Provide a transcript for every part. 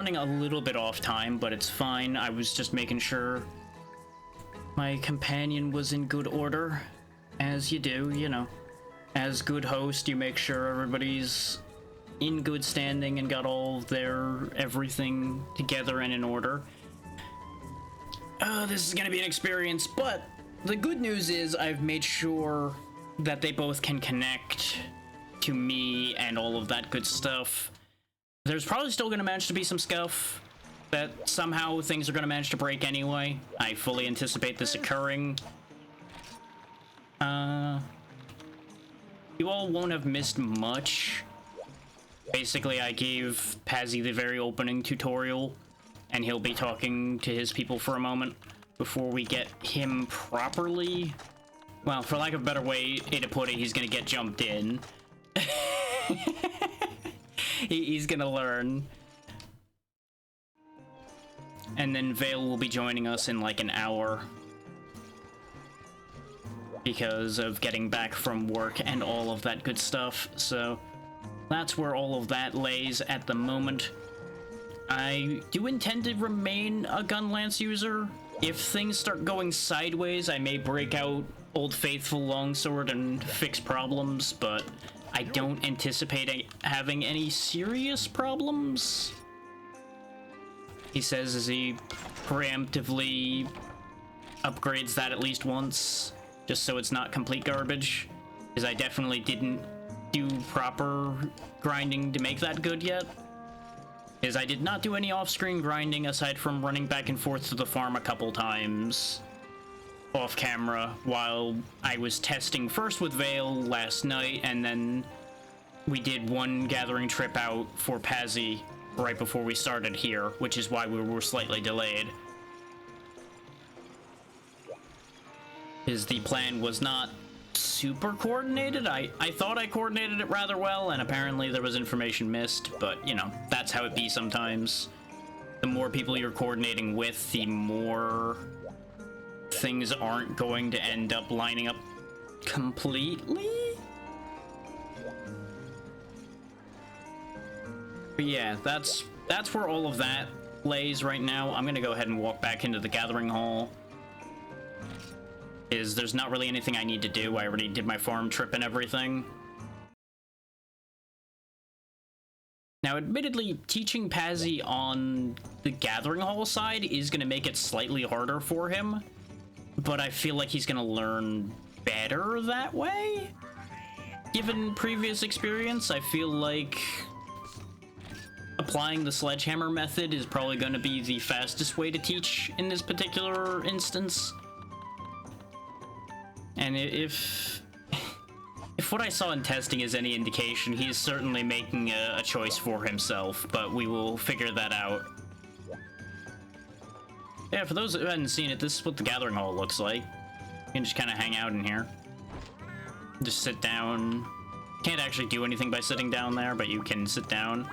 running a little bit off time, but it's fine. I was just making sure my companion was in good order, as you do, you know. As good host, you make sure everybody's in good standing and got all their everything together and in order. This is gonna be an experience, but the good news is I've made sure that they both can connect to me and all of that good stuff. There's probably still gonna manage to be some scuff that somehow things are gonna manage to break anyway. I fully anticipate this occurring. You all won't have missed much. Basically, I gave Pazzy the very opening tutorial, and he'll be talking to his people for a moment before we get him properly. Well, for lack of a better way to put it, he's gonna get jumped in. He's gonna learn. And then Vale will be joining us in like an hour, because of getting back from work and all of that good stuff. So that's where all of that lays at the moment. I do intend to remain a Gunlance user. If things start going sideways, I may break out Old Faithful Longsword and fix problems, but I don't anticipate having any serious problems. He says as he preemptively upgrades that at least once, just so it's not complete garbage, because I definitely didn't do proper grinding to make that good yet. Is I did not do any off-screen grinding aside from running back and forth to the farm a couple times off camera while I was testing first with Vale last night, and then we did one gathering trip out for Pazzy right before we started here, which is why we were slightly delayed. Is the plan was not super coordinated. I thought I coordinated it rather well, and apparently there was information missed, but you know, that's how it be sometimes. The more people you're coordinating with, the more things aren't going to end up lining up completely. But yeah, that's where all of that lays right now. I'm gonna go ahead and walk back into the gathering hall. There's not really anything I need to do. I already did my farm trip and everything. Now, admittedly, teaching Pazzy on the gathering hall side is going to make it slightly harder for him, but I feel like he's going to learn better that way. Given previous experience, I feel like applying the sledgehammer method is probably going to be the fastest way to teach in this particular instance. And if what I saw in testing is any indication, he is certainly making a choice for himself, but we will figure that out. Yeah, for those who hadn't seen it, this is what the gathering hall looks like. You can just kind of hang out in here. Just sit down. Can't actually do anything by sitting down there, but you can sit down.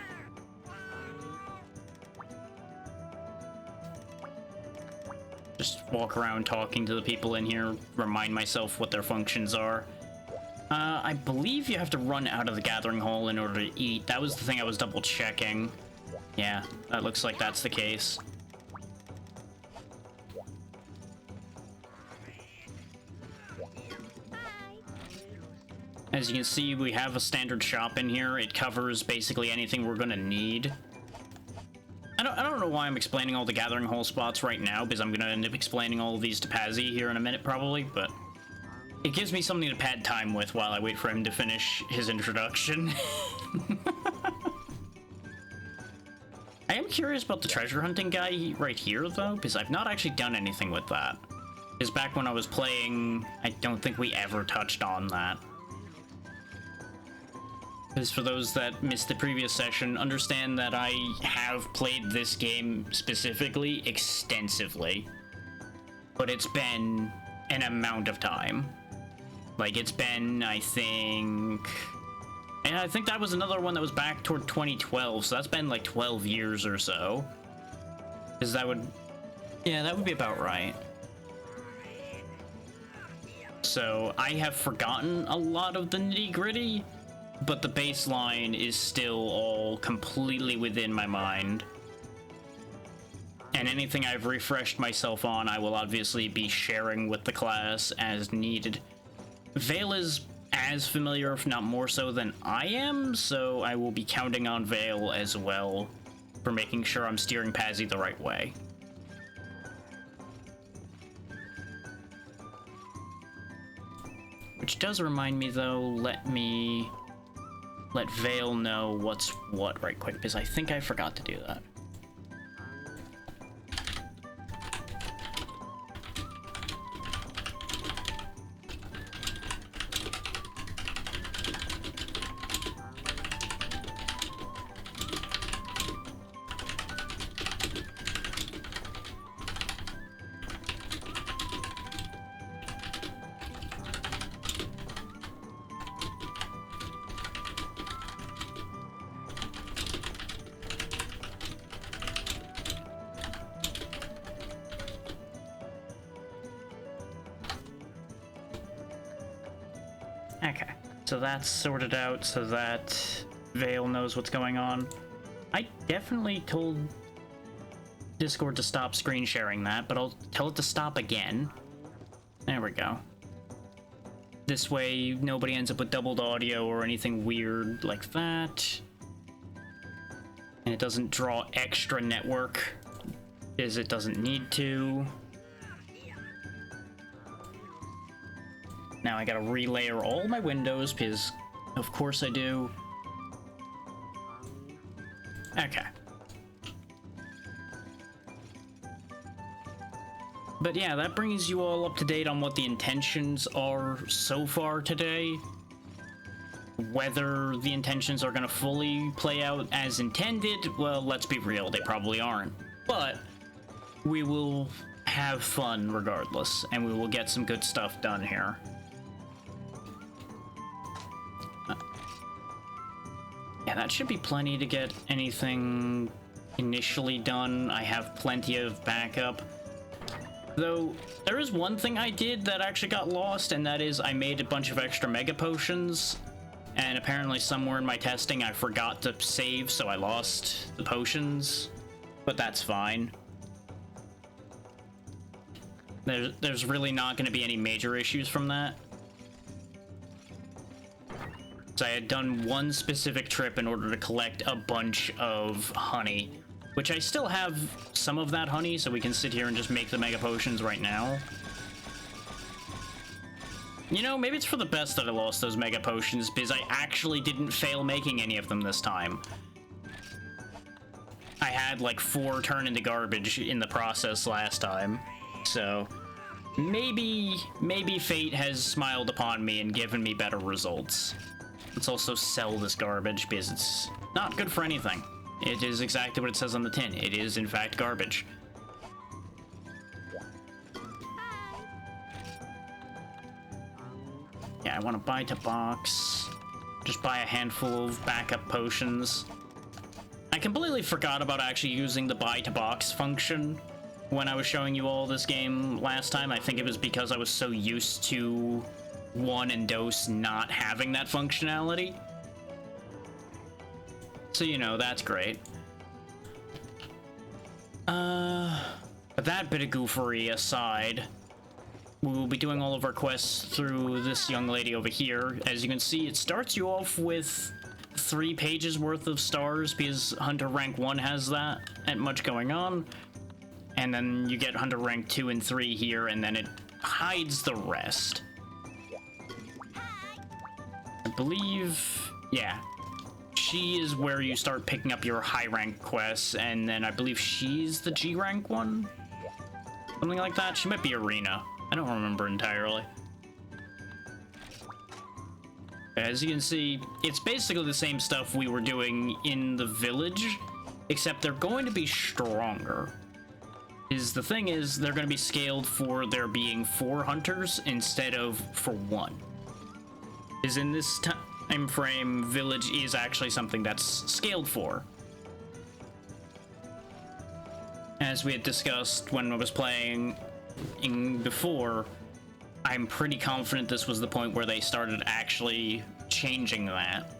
Just walk around talking to the people in here, remind myself what their functions are. I believe you have to run out of the gathering hall in order to eat. That was the thing I was double checking. Yeah, that looks like that's the case. As you can see, we have a standard shop in here. It covers basically anything we're gonna need. I don't know why I'm explaining all the gathering hall spots right now, because I'm gonna end up explaining all of these to Pazzy here in a minute probably, but it gives me something to pad time with while I wait for him to finish his introduction. I am curious about the treasure hunting guy right here though, because I've not actually done anything with that. Because back when I was playing, I don't think we ever touched on that. Because for those that missed the previous session, understand that I have played this game specifically extensively. But it's been an amount of time. Like, it's been, I think... And I think that was another one that was back toward 2012, so that's been like 12 years or so. Because that would... Yeah, that would be about right. So, I have forgotten a lot of the nitty-gritty, but the baseline is still all completely within my mind. And anything I've refreshed myself on, I will obviously be sharing with the class as needed. Vale is as familiar, if not more so, than I am, so I will be counting on Vale as well for making sure I'm steering Pazzy the right way. Which does remind me, though, let Vale know what's what right quick, because I think I forgot to do that. Okay, so that's sorted out so that Vale knows what's going on. I definitely told Discord to stop screen sharing that, but I'll tell it to stop again. There we go. This way, nobody ends up with doubled audio or anything weird like that. And it doesn't draw extra network, as it doesn't need to. Now I gotta relayer all my windows, because of course I do. Okay. But yeah, that brings you all up to date on what the intentions are so far today. Whether the intentions are gonna fully play out as intended, well, let's be real, they probably aren't. But we will have fun regardless, and we will get some good stuff done here. Yeah, that should be plenty to get anything initially done. I have plenty of backup. Though, there is one thing I did that actually got lost, and that is I made a bunch of extra mega potions. And apparently somewhere in my testing I forgot to save, so I lost the potions. But that's fine. There's really not going to be any major issues from that. So I had done one specific trip in order to collect a bunch of honey, which I still have some of that honey, so we can sit here and just make the mega potions right now. You know, maybe it's for the best that I lost those mega potions, because I actually didn't fail making any of them this time. I had like 4 turn into garbage in the process last time, so maybe fate has smiled upon me and given me better results. Let's also sell this garbage, because it's not good for anything. It is exactly what it says on the tin. It is, in fact, garbage. Yeah, I want to buy to box. Just buy a handful of backup potions. I completely forgot about actually using the buy to box function when I was showing you all this game last time. I think it was because I was so used to One and Dose not having that functionality. So, you know, that's great. But that bit of goofery aside, we will be doing all of our quests through this young lady over here. As you can see, it starts you off with 3 pages worth of stars, because Hunter rank 1 has that and much going on. And then you get Hunter rank 2 and 3 here, and then it hides the rest. I believe, yeah. She is where you start picking up your high rank quests, and then I believe she's the G rank one? Something like that? She might be Arena. I don't remember entirely. As you can see, it's basically the same stuff we were doing in the village, except they're going to be stronger. The thing is, they're going to be scaled for there being 4 hunters instead of for 1. In this time frame, village is actually something that's scaled for. As we had discussed when I was playing before, I'm pretty confident this was the point where they started actually changing that.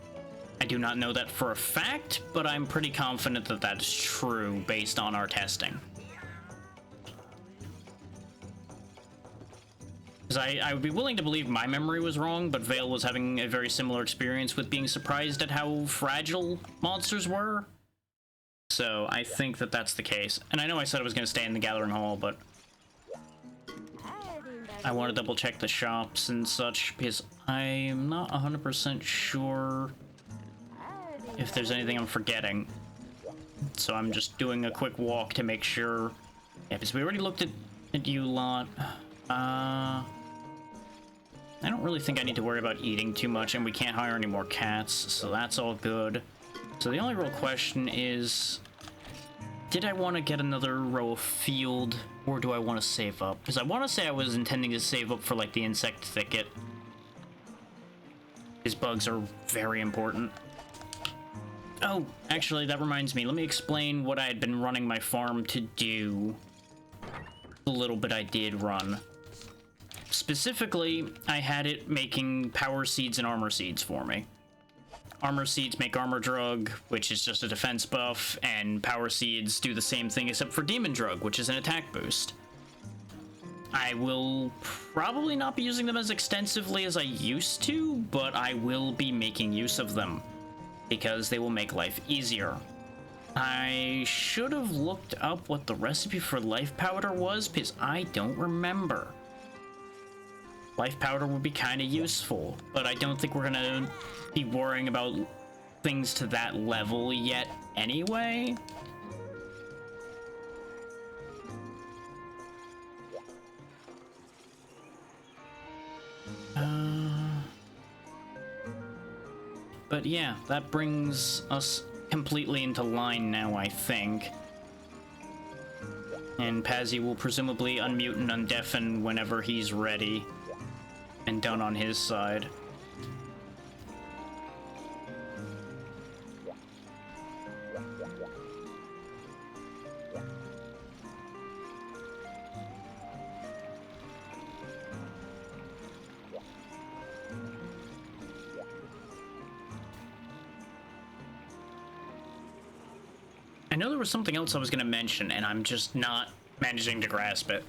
I do not know that for a fact, but I'm pretty confident that that is true based on our testing. Because I would be willing to believe my memory was wrong, but Vale was having a very similar experience with being surprised at how fragile monsters were. So I think that that's the case. And I know I said I was going to stay in the Gathering Hall, but I want to double check the shops and such, because I'm not 100% sure if there's anything I'm forgetting. So I'm just doing a quick walk to make sure. Yeah, because we already looked at you lot. I don't really think I need to worry about eating too much, and we can't hire any more cats, so that's all good. So the only real question is, did I want to get another row of field, or do I want to save up? Because I want to say I was intending to save up for, like, the insect thicket. These bugs are very important. Oh, actually, that reminds me. Let me explain what I had been running my farm to do. The little bit I did run. Specifically, I had it making power seeds and armor seeds for me. Armor seeds make armor drug, which is just a defense buff, and power seeds do the same thing except for demon drug, which is an attack boost. I will probably not be using them as extensively as I used to, but I will be making use of them because they will make life easier. I should have looked up what the recipe for life powder was because I don't remember. Life powder would be kind of useful, but I don't think we're gonna be worrying about things to that level yet anyway. But yeah, that brings us completely into line now, I think. And Pazzy will presumably unmute and undeafen whenever he's ready and done on his side. I know there was something else I was going to mention, and I'm just not managing to grasp it.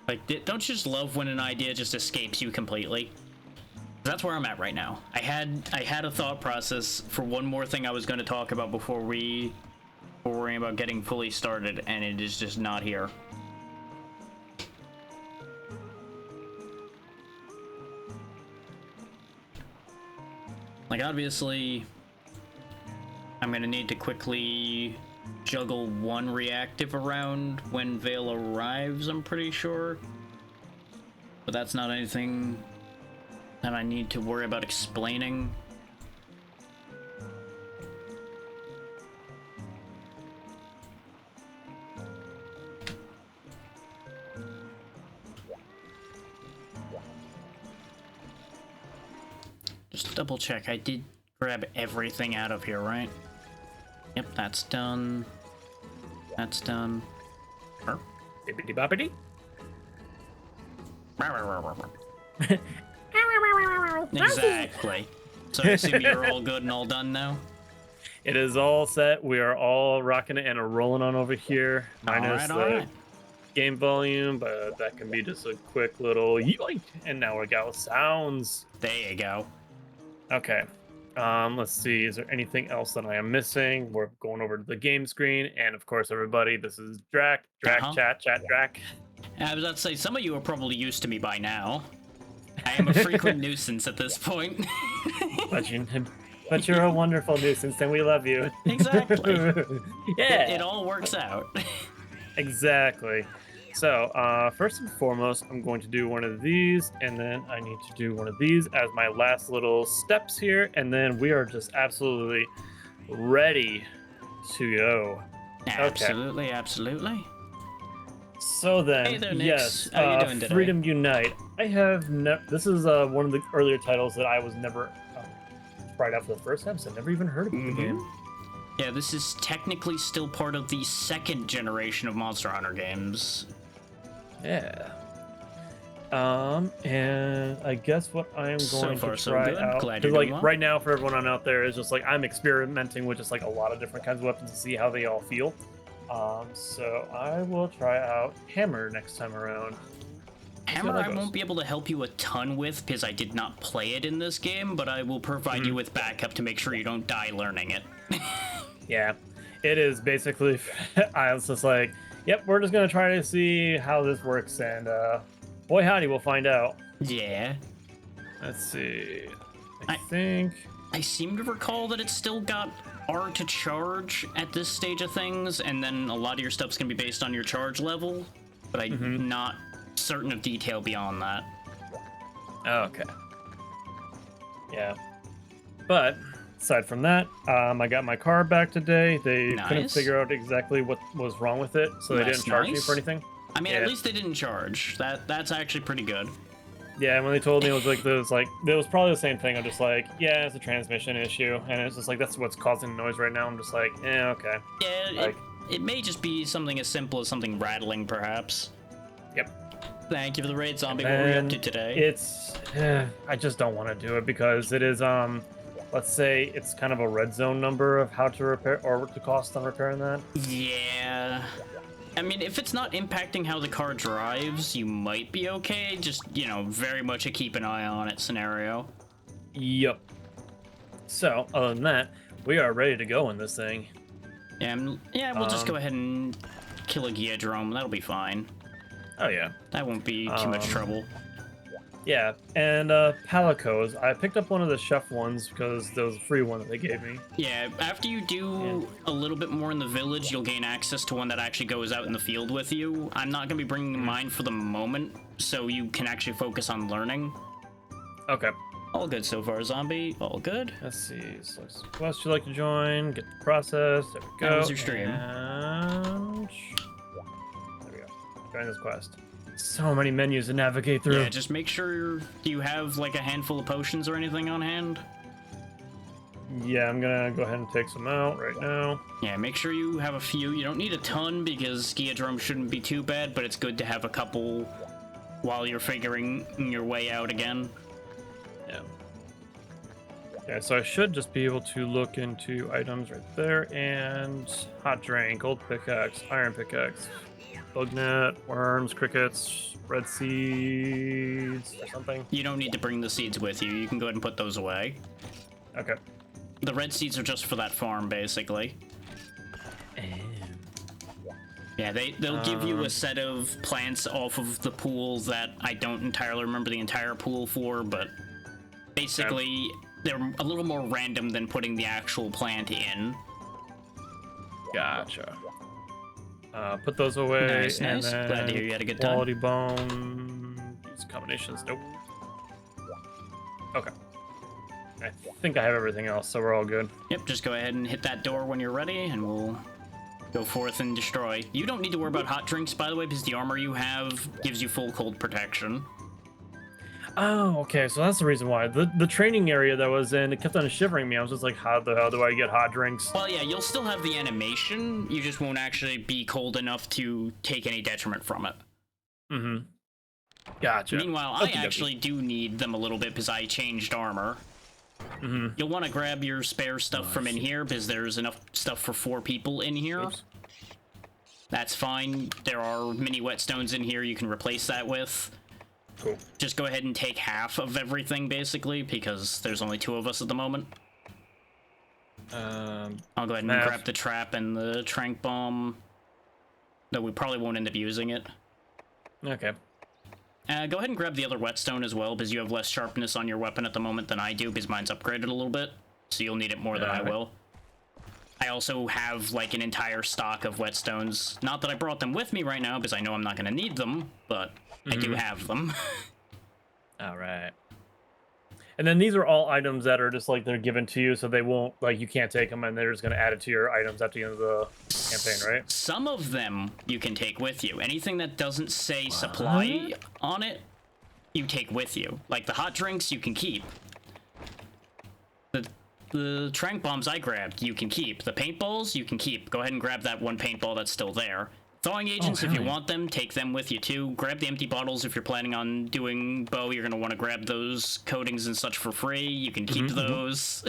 Like, don't you just love when an idea just escapes you completely? That's where I'm at right now. I had a thought process for one more thing I was going to talk about before we were worrying about getting fully started, and it is just not here. Like, obviously, I'm gonna need to quickly juggle one reactive around when Vale arrives, I'm pretty sure. But that's not anything that I need to worry about explaining. Just to double check, I did grab everything out of here, right? Yep, that's done. That's done. Bippity boppity. Exactly. So I assume you're all good and all done now? It is all set. We are all rocking it and are rolling on over here. Minus the game volume, but that can be just a quick little yoink. And now we got sounds. There you go. Okay. Let's see. Is there anything else that I am missing? We're going over to the game screen, and of course, everybody, this is Drac. Chat, Drac. I was about to say, some of you are probably used to me by now. I am a frequent nuisance at this point. But you're a wonderful nuisance, and we love you. Exactly. Yeah. It all works out. Exactly. So, first and foremost, I'm going to do one of these, and then I need to do one of these as my last little steps here, and then we are just absolutely ready to go. Absolutely, okay. Absolutely. So then, hey there, Nix. yes, how you doing today? Freedom Unite. I have this is one of the earlier titles that I was never tried out for the first time, so I never even heard of the game. Yeah, this is technically still part of the second generation of Monster Hunter games. Yeah. And I guess what I am going to try out, because like right now for everyone on out there is just like I'm experimenting with just like a lot of different kinds of weapons to see how they all feel. So I will try out Hammer next time around. Hammer that I goes. won't be able to help you a ton with because I did not play it in this game, but I will provide you with backup to make sure you don't die learning it. Yeah, it is basically. I was just like, yep, we're just gonna try to see how this works, and boy howdy, we'll find out. Yeah. Let's see. I- I think. I seem to recall that it's still got R to charge at this stage of things, and then a lot of your stuff's gonna be based on your charge level, but I'm not certain of detail beyond that. Okay. Yeah. But aside from that, I got my car back today. They couldn't Nice. figure out exactly what was wrong with it, so they That's didn't charge me nice. for anything. I mean, Yeah. at least they didn't charge. That's actually pretty good. Yeah, and when they told me it was like it was probably the same thing. I'm just like, yeah, it's a transmission issue, and it's just like that's what's causing the noise right now. I'm just like, okay. Yeah, Like- it may just be something as simple as something rattling, perhaps. Yep. Thank you for the raid, Zombie. What were you up And to today? It's I just don't want to do it because it is let's say it's kind of a red zone number of how to repair or what the cost on repairing that. Yeah. I mean, if it's not impacting how the car drives, you might be okay. Just, very much a keep an eye on it scenario. Yep. So other than that, we are ready to go in this thing. Yeah, we'll just go ahead and kill a Geodrome. That'll be fine. Oh yeah. That won't be too much trouble. Yeah, and Palicos. I picked up one of the chef ones because there was a free one that they gave me. Yeah, after you do a little bit more in the village, you'll gain access to one that actually goes out in the field with you. I'm not going to be bringing mine for the moment, so you can actually focus on learning. Okay. All good so far, Zombie. All good. Let's see. So quest you'd like to join? Get the process. There we go. How was your stream? And... There we go. Join this quest. So many menus to navigate through. Yeah, just make sure you have like a handful of potions or anything on hand. Yeah, I'm gonna go ahead and take some out right now. Yeah, make sure you have a few. You don't need a ton because Geodrome shouldn't be too bad, but it's good to have a couple while you're figuring your way out again. Yeah. Okay, so I should just be able to look into items right there and hot drink, gold pickaxe, iron pickaxe, bug net, worms, crickets, red seeds, or something. You don't need to bring the seeds with you. You can go ahead and put those away. Okay. The red seeds are just for that farm, basically. Yeah, they'll give you a set of plants off of the pools that I don't entirely remember the entire pool for, but basically they're a little more random than putting the actual plant in. Gotcha. Put those away. Nice, and nice. then Glad to hear you had a good time. quality bone. Use combinations. Nope. Okay. I think I have everything else, so we're all good. Yep, just go ahead and hit that door when you're ready, and we'll go forth and destroy. You don't need to worry about hot drinks, by the way, because the armor you have gives you full cold protection. Oh, okay. So that's the reason why. The training area that I was in, it kept on shivering me. I was just like, how the hell do I get hot drinks? Well, yeah, you'll still have the animation, you just won't actually be cold enough to take any detriment from it. Mm-hmm. Gotcha. Meanwhile, I actually do need them a little bit because I changed armor. Mm-hmm. You'll want to grab your spare stuff from in here because there's enough stuff for 4 people in here. Oops. That's fine. There are mini whetstones in here you can replace that with. Cool. Just go ahead and take half of everything, basically, because there's only 2 of us at the moment. I'll go ahead and Math. grab the trap and the trank bomb. Though we probably won't end up using it. Okay. Go ahead and grab the other whetstone as well, because you have less sharpness on your weapon at the moment than I do, because mine's upgraded a little bit. So you'll need it more than I Alright. will. I also have, like, an entire stock of whetstones. Not that I brought them with me right now, because I know I'm not going to need them, but I do have them. All right. And then these are all items that are just like they're given to you, so they won't like you can't take them, and they're just gonna add it to your items at the end of the campaign, right? Some of them you can take with you. Anything that doesn't say supply on it, you take with you. Like the hot drinks, you can keep. The trank bombs I grabbed, you can keep. The paintballs, you can keep. Go ahead and grab that one paintball that's still there. Thawing agents, if hell you yeah. want them, take them with you too. Grab the empty bottles if you're planning on doing bow. You're going to want to grab those coatings and such for free. You can keep those.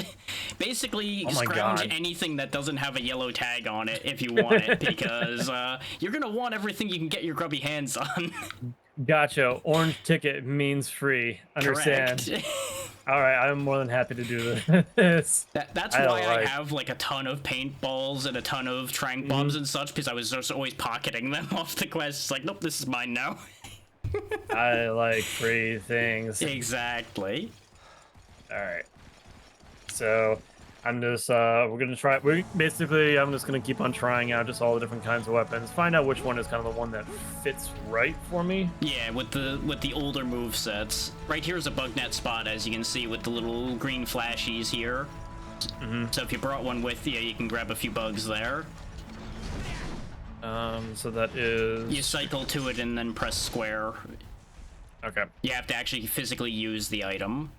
Basically, Oh my scrounge God. anything that doesn't have a yellow tag on it if you want it, because you're going to want everything you can get your grubby hands on. Gotcha. Orange ticket means free. Understand. Correct. All right, I'm more than happy to do this. That's I why I like- have like a ton of paintballs and a ton of tranq bombs and such, because I was just always pocketing them off the quest. It's like, nope, this is mine now. I like free things. Exactly. All right. So I'm just I'm just gonna keep on trying out just all the different kinds of weapons. Find out which one is kind of the one that fits right for me. Yeah, with the older move sets. Right here is a bug net spot, as you can see, with the little green flashies here. So if you brought one with you, you can grab a few bugs there. So that is You cycle to it and then press square. okay. You have to actually physically use the item.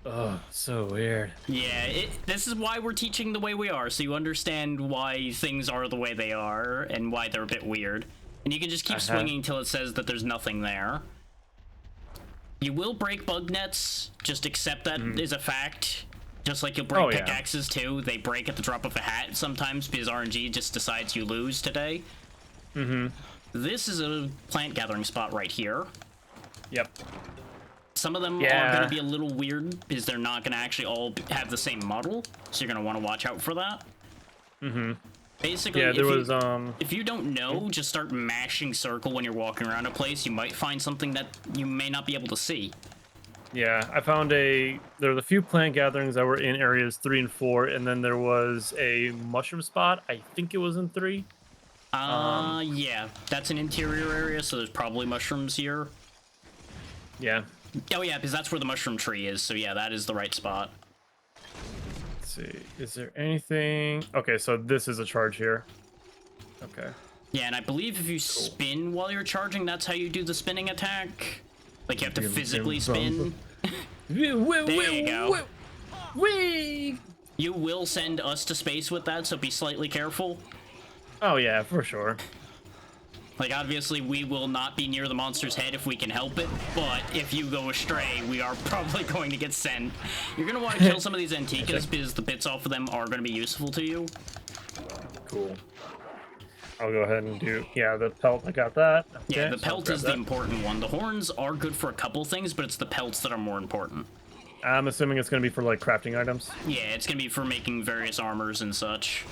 Oh, so weird. Yeah, this is why we're teaching the way we are, so you understand why things are the way they are and why they're a bit weird. And you can just keep swinging until it says that there's nothing there. You will break bug nets, just accept that is a fact. Just like you'll break Oh, yeah. pickaxes too. They break at the drop of a hat sometimes because RNG just decides you lose today. This is a plant gathering spot right here. Yep. Some of them are Yeah. going to be a little weird because they're not going to actually all have the same model, so you're going to want to watch out for that. Basically, Yeah, there if, was if you don't know, just start mashing circle when you're walking around a place. You might find something that you may not be able to see. yeah, I found there was a few plant gatherings that were in areas 3 and 4, and then there was a mushroom spot. I think it was in 3. Yeah, that's an interior area, so there's probably mushrooms here. Yeah. Oh yeah, because that's where the mushroom tree is, so yeah, that is the right spot. Let's see. Is there anything? Okay, so this is a charge here. Okay. Yeah, and I believe if you spin while you're charging, that's how you do the spinning attack. Like, you have to physically spin. There you go. Wee! You will send us to space with that, so be slightly careful. Oh yeah, for sure. Like, obviously, we will not be near the monster's head if we can help it, but if you go astray, we are probably going to get sent. You're going to want to kill some of these Antikas because the bits off of them are going to be useful to you. Cool. I'll go ahead and do, yeah, the pelt, I got that. Yeah, Okay, the so pelt grab is that. the important one. The horns are good for a couple things, but it's the pelts that are more important. I'm assuming it's going to be for, like, crafting items. Yeah, it's going to be for making various armors and such.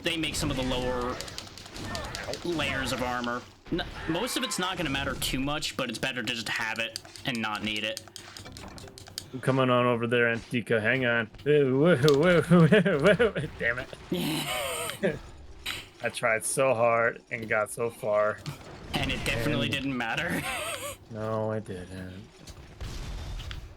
They make some of the lower layers of armor. Most of it's not going to matter too much, but it's better to just have it and not need it. I'm coming on over there, Antika. Hang on. Whoa, whoa, whoa, whoa. Damn it. I tried so hard and got so far. And it definitely didn't matter. No, I didn't.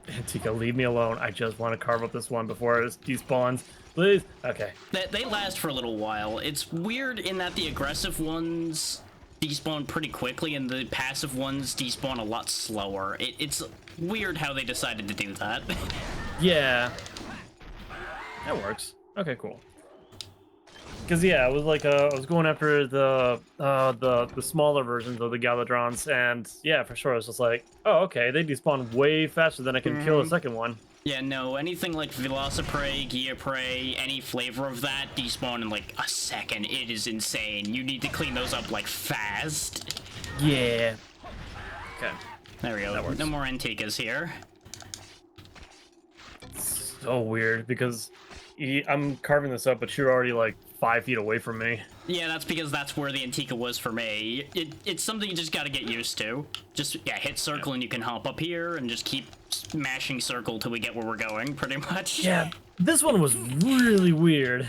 Antika, leave me alone. I just want to carve up this one before it despawns. Please? Okay. They last for a little while. It's weird in that the aggressive ones despawn pretty quickly and the passive ones despawn a lot slower. It's weird how they decided to do that. Yeah. That works. Okay, cool. Because yeah, it was like I was going after the smaller versions of the Galadrons, and yeah, for sure, I was just like, oh, okay, they despawn way faster than I can kill a second one. Yeah, no, anything like Velociprey, Giaprey, any flavor of that despawn in like a second. It is insane. You need to clean those up like fast. Yeah. Okay. There we go. That works. No more Antikas here. So weird because I'm carving this up, but you're already like 5 feet away from me. Yeah, that's because that's where the Antika was for me. It's something you just gotta get used to. Just, yeah, hit circle and you can hop up here and just keep mashing circle till we get where we're going, pretty much. Yeah, this one was really weird.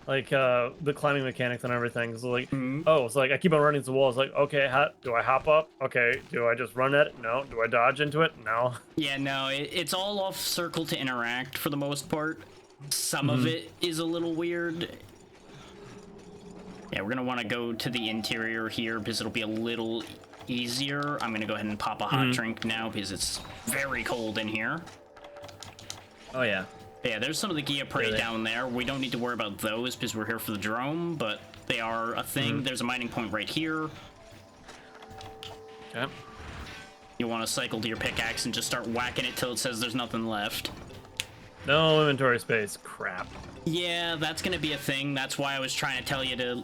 Like, the climbing mechanics and everything. So like, oh, it's like I keep on running into the wall. It's like, okay, do I hop up? Okay, do I just run at it? No. Do I dodge into it? No. Yeah, no, it's all off circle to interact for the most part. Some of it is a little weird. Yeah, we're gonna want to go to the interior here because it'll be a little easier. I'm gonna go ahead and pop a hot drink now because it's very cold in here. Oh yeah. Yeah, there's some of the Gia Prey Really? down there. We don't need to worry about those because we're here for the drone, but they are a thing. There's a mining point right here. Okay. You want to cycle to your pickaxe and just start whacking it till it says there's nothing left. No inventory space. Crap. Yeah, that's gonna be a thing. That's why I was trying to tell you to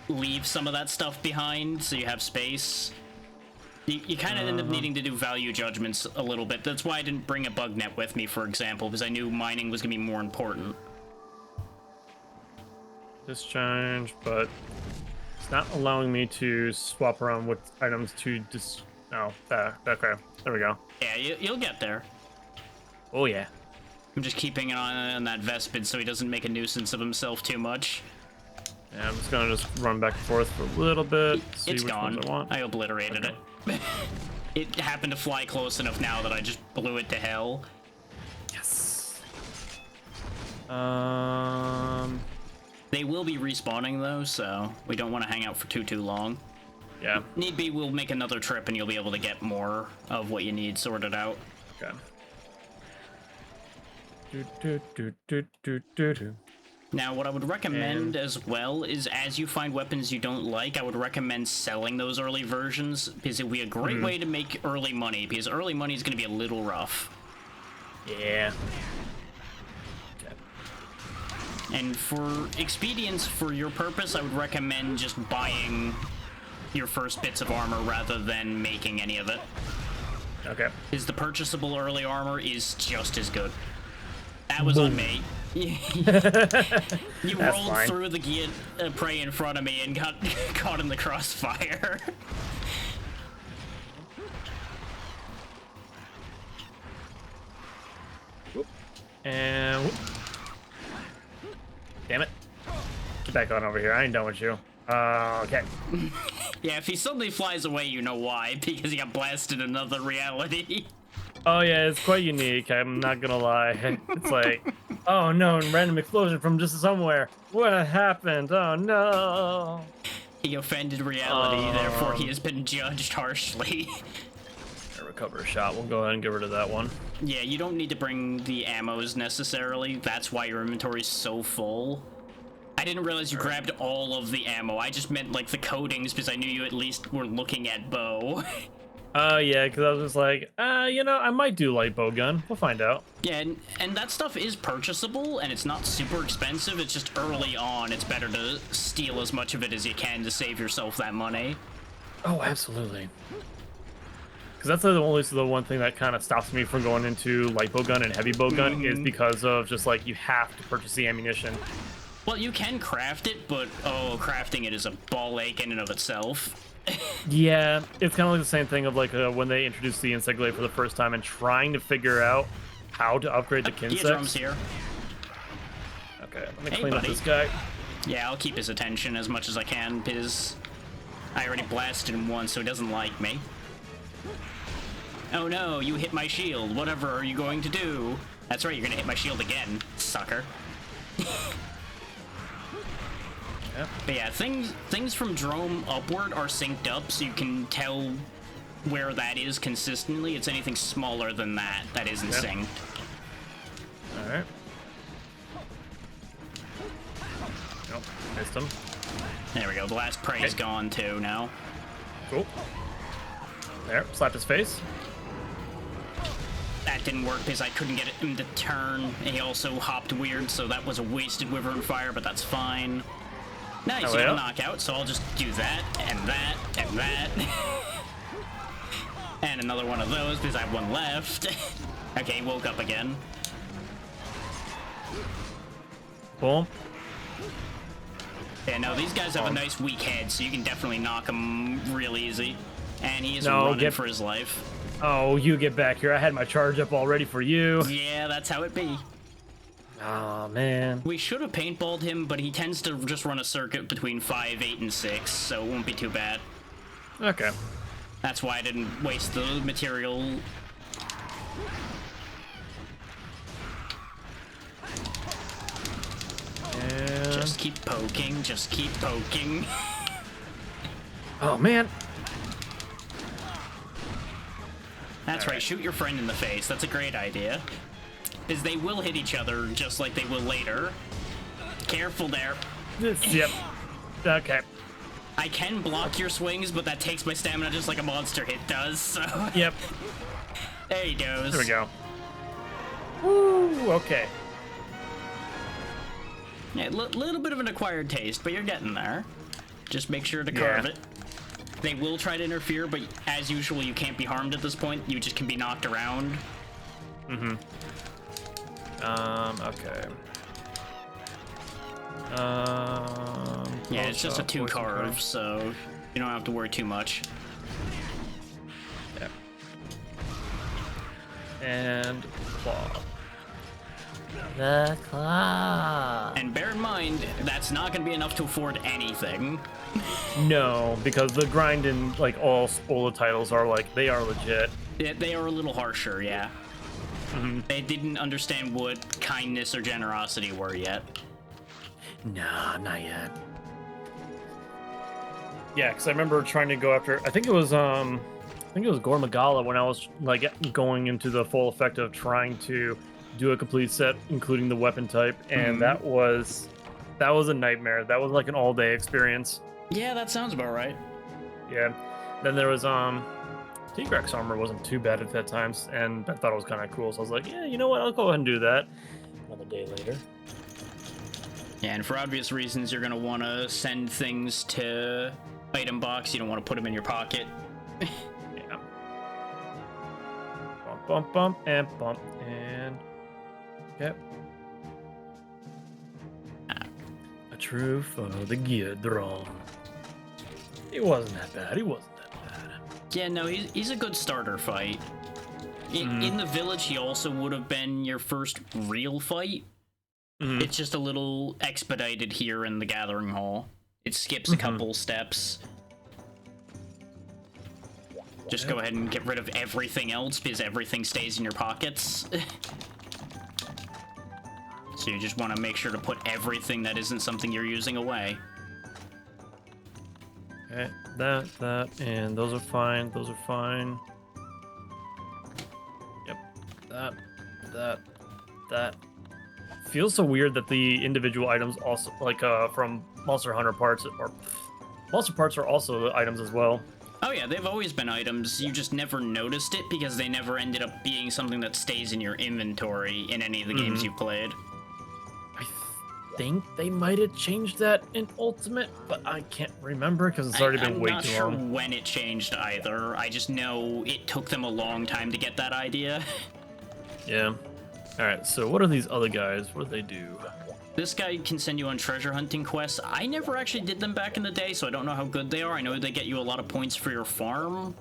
leave some of that stuff behind so you have space. You kind of end up needing to do value judgments a little bit. That's why I didn't bring a bug net with me, for example, because I knew mining was gonna be more important. Discharge, but it's not allowing me to swap around with items to Oh, there. Okay. There we go. Yeah, you'll get there. Oh, yeah. I'm just keeping an eye on that Vespid so he doesn't make a nuisance of himself too much. Yeah, I'm just gonna just run back and forth for a little bit. See It's which gone. ones I want. I obliterated it. It happened to fly close enough now that I just blew it to hell. Yes. They will be respawning though, so we don't want to hang out for too long. Yeah. Need be, we'll make another trip and you'll be able to get more of what you need sorted out. Okay. Do. Now, what I would recommend as well is as you find weapons you don't like, I would recommend selling those early versions because it would be a great way to make early money because early money is going to be a little rough. Yeah. Okay. And for expedience, for your purpose, I would recommend just buying your first bits of armor rather than making any of it. Okay. Because the purchasable early armor is just as good. That was on me. You rolled fine. through the Gia Prey in front of me and got caught in the crossfire. And damn it. Get back on over here. I ain't done with you. Okay. Yeah, if he suddenly flies away, you know why. Because he got blasted in another reality. Oh yeah, it's quite unique. I'm not gonna lie. It's like, oh no, random explosion from just somewhere. What happened? Oh no. He offended reality, therefore he has been judged harshly. I recover a shot. We'll go ahead and get rid of that one. Yeah, you don't need to bring the ammos necessarily. That's why your inventory's so full. I didn't realize you grabbed all of the ammo. I just meant like the coatings because I knew you at least were looking at bow. Yeah, because I was just like, I might do light bow gun. We'll find out. Yeah, and that stuff is purchasable, and it's not super expensive. It's just early on, it's better to steal as much of it as you can to save yourself that money. Oh, absolutely. Because that's the one thing that kind of stops me from going into light bow gun and heavy bow gun is because of just like you have to purchase the ammunition. Well, you can craft it, but crafting it is a ball ache in and of itself. Yeah, it's kind of like the same thing of like when they introduced the insect glade for the first time and trying to figure out how to upgrade the Drum's Kinsects. here. Okay, let me Hey, clean up buddy. this guy. Yeah, I'll keep his attention as much as I can, because I already blasted him once, so he doesn't like me. Oh no, you hit my shield. Whatever are you going to do? That's right, you're gonna hit my shield again, sucker. Yep. But yeah, things from Drome upward are synced up, so you can tell where that is consistently. It's anything smaller than that that isn't Yep. synced. All right. Nope, missed him. There we go. The last prey is Okay. gone too now. Cool. There, slapped his face. That didn't work because I couldn't get him to turn. And he also hopped weird, so that was a wasted Wyvern Fire, but that's fine. Nice, Oh, you got a yeah? knockout, so I'll just do that, and that, and that. And another one of those because I have one left. Okay, he woke up again. Boom. Yeah, no, these guys have a nice weak head, so you can definitely knock them real easy. And he is No, running get- for his life. Oh, you get back here. I had my charge up all ready for you. Yeah, that's how it be. Oh, man. We should have paintballed him, but he tends to just run a circuit between 5, 8, and 6, so it won't be too bad. Okay. That's why I didn't waste the material. And... Just keep poking, just keep poking. Oh, man. That's All right, right. shoot your friend in the face. That's a great idea. is they will hit each other just like they will later. Careful there. Yep. Okay. I can block your swings, but that takes my stamina just like a monster hit does, so... Yep. There he goes. There we go. Woo, okay. Yeah, little bit of an acquired taste, but you're getting there. Just make sure to carve it. They will try to interfere, but as usual, you can't be harmed at this point. You just can be knocked around. Mm-hmm. Okay. Yeah, it's just a 2 carve, so you don't have to worry too much. Yeah. And claw. The claw. And bear in mind, that's not going to be enough to afford anything. No, because the grind in like all Spola titles are like they are legit. They are a little harsher, yeah. Mm-hmm. They didn't understand what kindness or generosity were yet. Nah, not yet. Yeah, because I remember trying to go after. I think it was Gore Magala when I was like going into the full effect of trying to do a complete set, including the weapon type, and that was a nightmare. That was like an all-day experience. Yeah, that sounds about right. Yeah. Then there was Tigrex armor wasn't too bad at that time, and I thought it was kind of cool. So I was like, yeah, you know what? I'll go ahead and do that. Another day later. Yeah, and for obvious reasons, you're going to want to send things to item box. You don't want to put them in your pocket. Yeah. Bump, bump, and bump, and... Yep. A true foe, the Geodron. He wasn't that bad. He wasn't that bad. Yeah, no, he's a good starter fight. In the village, he also would have been your first real fight. It's just a little expedited here in the Gathering Hall. It skips a couple steps. Just go ahead and get rid of everything else because everything stays in your pockets. So you just want to make sure to put everything that isn't something you're using away. Okay, that, and those are fine. Those are fine. Yep, that. Feels so weird that the individual items also, like from Monster Hunter parts, or Monster parts are also the items as well. Oh yeah, they've always been items. You just never noticed it because they never ended up being something that stays in your inventory in any of the games you've played. I think they might have changed that in Ultimate, but I can't remember because it's already been way too long. I'm not sure when it changed either. I just know it took them a long time to get that idea. Yeah. Alright, so what are these other guys? What do they do? This guy can send you on treasure hunting quests. I never actually did them back in the day, so I don't know how good they are. I know they get you a lot of points for your farm,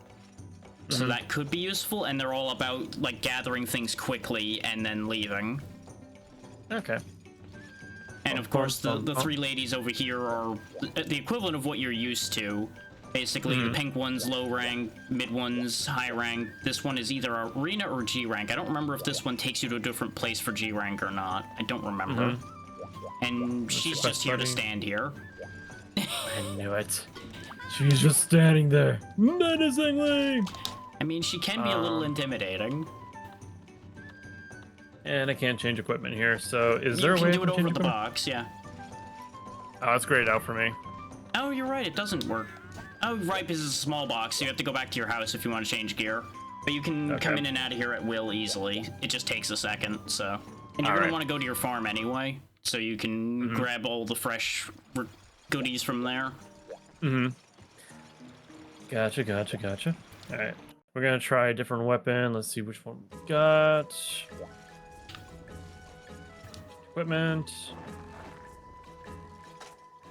so that could be useful, and they're all about, like, gathering things quickly and then leaving. Okay. And of course, the 3 ladies over here are the equivalent of what you're used to. Basically, the pink one's low rank, mid one's high rank. This one is either arena or G rank. I don't remember if this one takes you to a different place for G rank or not. I don't remember. And she's just here to stand here. I knew it. She's just standing there, menacingly. I mean, she can be a little intimidating. And I can't change equipment here, so is there a way You to can do it over change the equipment? box, yeah. Oh, it's grayed out for me. Oh, you're right, it doesn't work. Oh, right, because it's a small box, so you have to go back to your house if you want to change gear. But you can come in and out of here at will easily. It just takes a second, so... And you're going to want to go to your farm anyway, so you can grab all the fresh goodies from there. Gotcha. Alright. We're going to try a different weapon. Let's see which one we got. Equipment.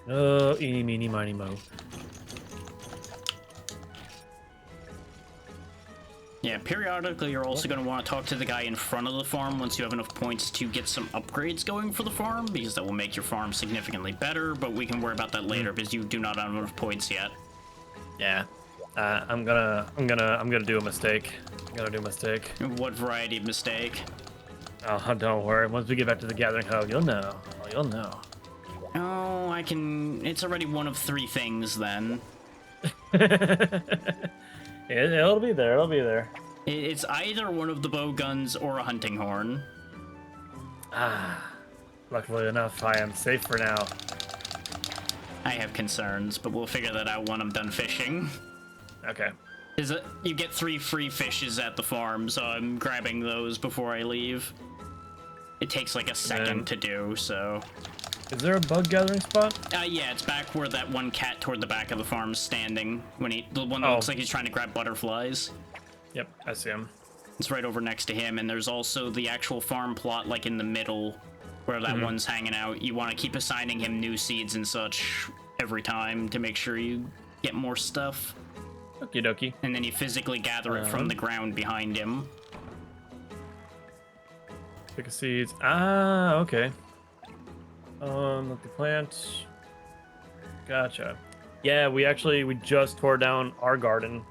Oh, eeny, meeny, miny, mo. Yeah, periodically you're also going to want to talk to the guy in front of the farm once you have enough points to get some upgrades going for the farm, because that will make your farm significantly better, but we can worry about that later because you do not have enough points yet. Yeah. I'm gonna do a mistake. What variety of mistake? Oh, don't worry. Once we get back to the Gathering Hub, you'll know. You'll know. Oh, I can... It's already one of 3 things, then. It'll be there. It's either one of the bow guns or a hunting horn. Ah, luckily enough, I am safe for now. I have concerns, but we'll figure that out when I'm done fishing. Okay. You get 3 free fishes at the farm, so I'm grabbing those before I leave. It takes like a second to do, so... Is there a bug gathering spot? Yeah, it's back where that one cat toward the back of the farm's standing. The one that looks like he's trying to grab butterflies. Yep, I see him. It's right over next to him, and there's also the actual farm plot, like in the middle, where that one's hanging out. You want to keep assigning him new seeds and such every time to make sure you get more stuff. Okie dokie. And then you physically gather it from the ground behind him. Pick a seeds. Ah, okay. Let the plant. Gotcha. Yeah, we just tore down our garden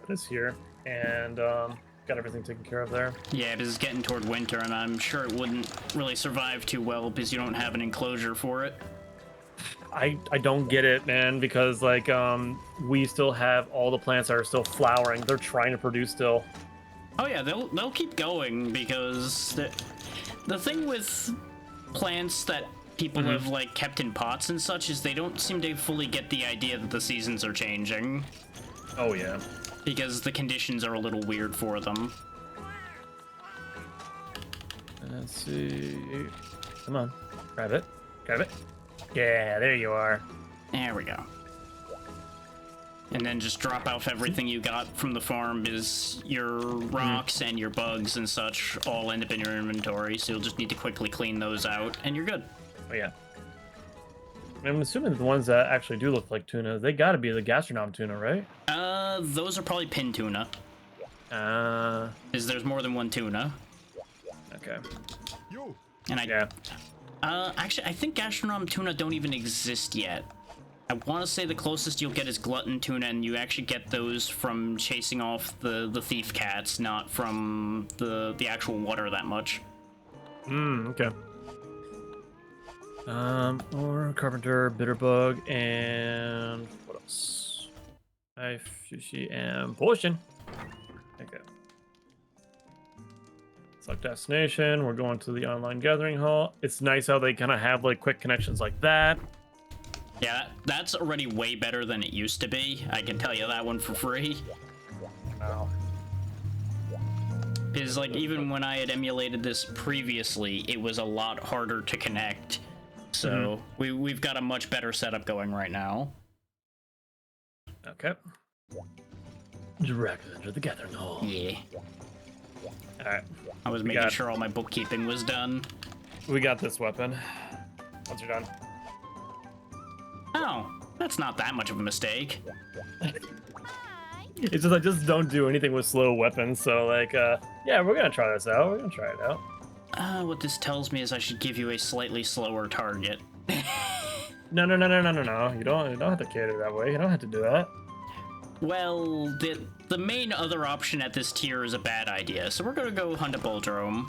this year, and got everything taken care of there. Yeah, because it's getting toward winter, and I'm sure it wouldn't really survive too well because you don't have an enclosure for it. I don't get it, man, because like we still have all the plants that are still flowering. They're trying to produce still. Oh yeah, they'll keep going because the thing with plants that people have like kept in pots and such is they don't seem to fully get the idea that the seasons are changing. Oh yeah. Because the conditions are a little weird for them. Let's see. Come on. Grab it. Grab it. Yeah, there you are. There we go. And then just drop off everything you got from the farm is your rocks and your bugs and such all end up in your inventory, so you'll just need to quickly clean those out, and you're good. Oh yeah. I'm assuming the ones that actually do look like tuna, they gotta be the gastronome tuna, right? Those are probably pin tuna. Because there's more than one tuna. Okay. And actually, I think gastronome tuna don't even exist yet. I want to say the closest you'll get is glutton tuna, and you actually get those from chasing off the thief cats, not from the actual water that much. Okay. Or carpenter, bitterbug, and what else? Knife, sushi, and potion. Okay. Select destination. We're going to the online gathering hall. It's nice how they kind of have like quick connections like that. Yeah, that's already way better than it used to be. I can tell you that one for free. Wow. Because, like, even when I had emulated this previously, it was a lot harder to connect. So, we've got a much better setup going right now. Okay. Directly under the gathering hall. Yeah. Alright. I was making sure all my bookkeeping was done. We got this weapon. Once you're done. Oh, that's not that much of a mistake. It's just I just don't do anything with slow weapons, so like yeah, we're gonna try this out. We're gonna try it out. What this tells me is I should give you a slightly slower target. No. You don't have to cater that way. You don't have to do that. Well, the main other option at this tier is a bad idea, so we're gonna go hunt a Boldrome.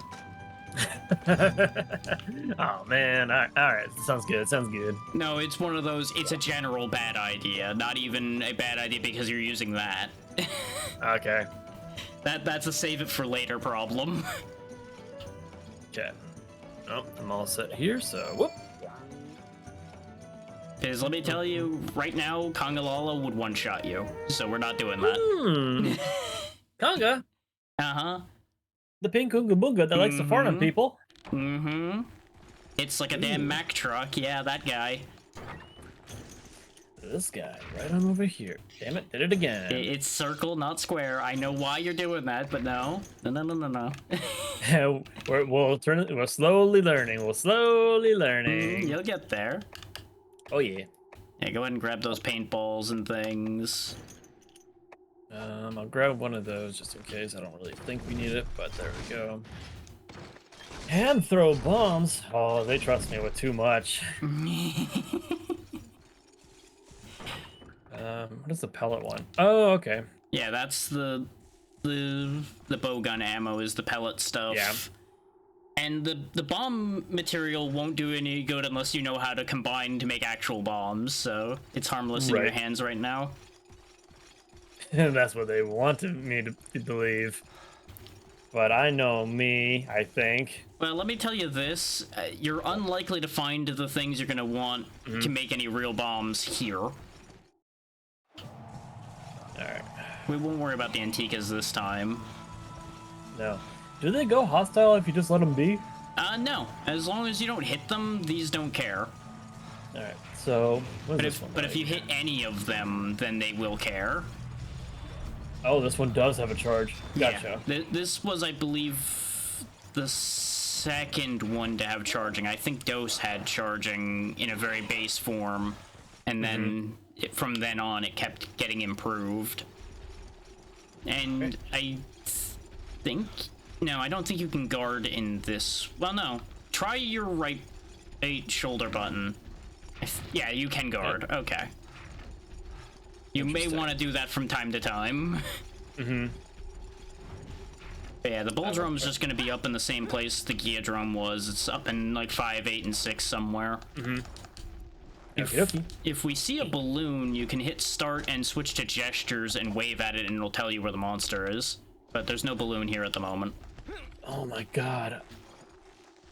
Oh man, all right, sounds good. No, it's one of those, it's a general bad idea, not even a bad idea because you're using that. Okay. That's a save it for later problem. Okay. Oh, I'm all set here, so whoop. Because let me tell you, right now, Kongalala would one-shot you, so we're not doing that. Conga? Uh-huh. The pink Kunga Bunga that likes to fart on people. It's like a damn Mack truck. Yeah, that guy. This guy, right on over here. Damn it, did it again. It's circle, not square. I know why you're doing that, but no. No. We're slowly learning. You'll get there. Oh yeah. Yeah, go ahead and grab those paintballs and things. I'll grab one of those just in case. I don't really think we need it, but there we go. And throw bombs. Oh, they trust me with too much. What is the pellet one? Oh, okay. Yeah, that's the bowgun ammo is the pellet stuff. Yeah. And the bomb material won't do any good unless you know how to combine to make actual bombs, so it's harmless in your hands right now. And that's what they wanted me to believe. But I know me, I think. Well, let me tell you this. You're unlikely to find the things you're going to want to make any real bombs here. Alright. We won't worry about the Antikas this time. No. Do they go hostile if you just let them be? No. As long as you don't hit them, these don't care. Alright, so... But if you hit any of them, then they will care. Oh, this one does have a charge. Gotcha. Yeah. This was, I believe, the second one to have charging. I think Dose had charging in a very base form, and then from then on it kept getting improved. And I think... No, I don't think you can guard in this... Well, no. Try your right shoulder button. Yeah, you can guard. Okay. You may want to do that from time to time. Yeah, the Bull Drone is just going to be up in the same place the Gia Drone was. It's up in like 5, 8, and 6 somewhere. If we see a balloon, you can hit start and switch to gestures and wave at it and it'll tell you where the monster is. But there's no balloon here at the moment. Oh my god.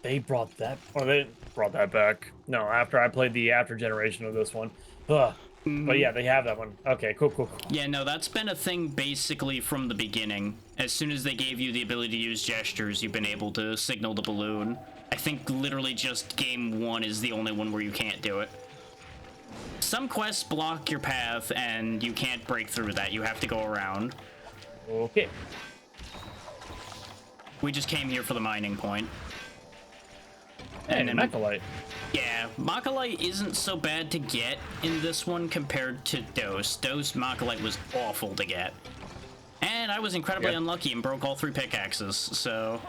They brought that... Oh, they brought that back. No, after I played the after generation of this one. Ugh. But yeah, they have that one. Okay, cool. Yeah, no, that's been a thing basically from the beginning. As soon as they gave you the ability to use gestures, you've been able to signal the balloon. I think literally just game 1 is the only one where you can't do it. Some quests block your path, and you can't break through that. You have to go around. Okay. We just came here for the mining point. And then Mechalite. Yeah, Mechalite isn't so bad to get in this one compared to Dose. Dose Mechalite was awful to get. And I was incredibly unlucky and broke all 3 pickaxes, so...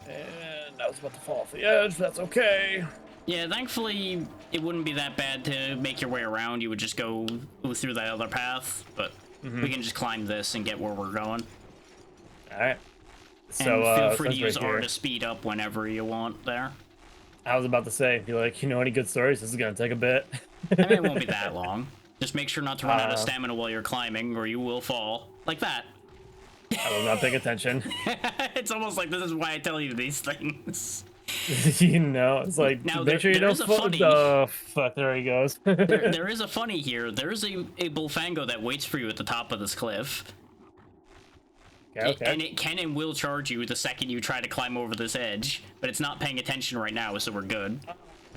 And I was about to fall off the edge, that's okay. Yeah, thankfully, it wouldn't be that bad to make your way around. You would just go through that other path, but we can just climb this and get where we're going. Alright. So, and feel free to use R to speed up whenever you want there. I was about to say, if you're like, you know any good stories, this is gonna take a bit. I mean, it won't be that long. Just make sure not to run out of stamina while you're climbing, or you will fall. Like that. I was not paying attention. It's almost like this is why I tell you these things. You know, it's like, now, make sure you don't fall. Fuck, there he goes. there is a funny here. There is a Bullfango that waits for you at the top of this cliff. Okay. And it can and will charge you the second you try to climb over this edge, but it's not paying attention right now, so we're good.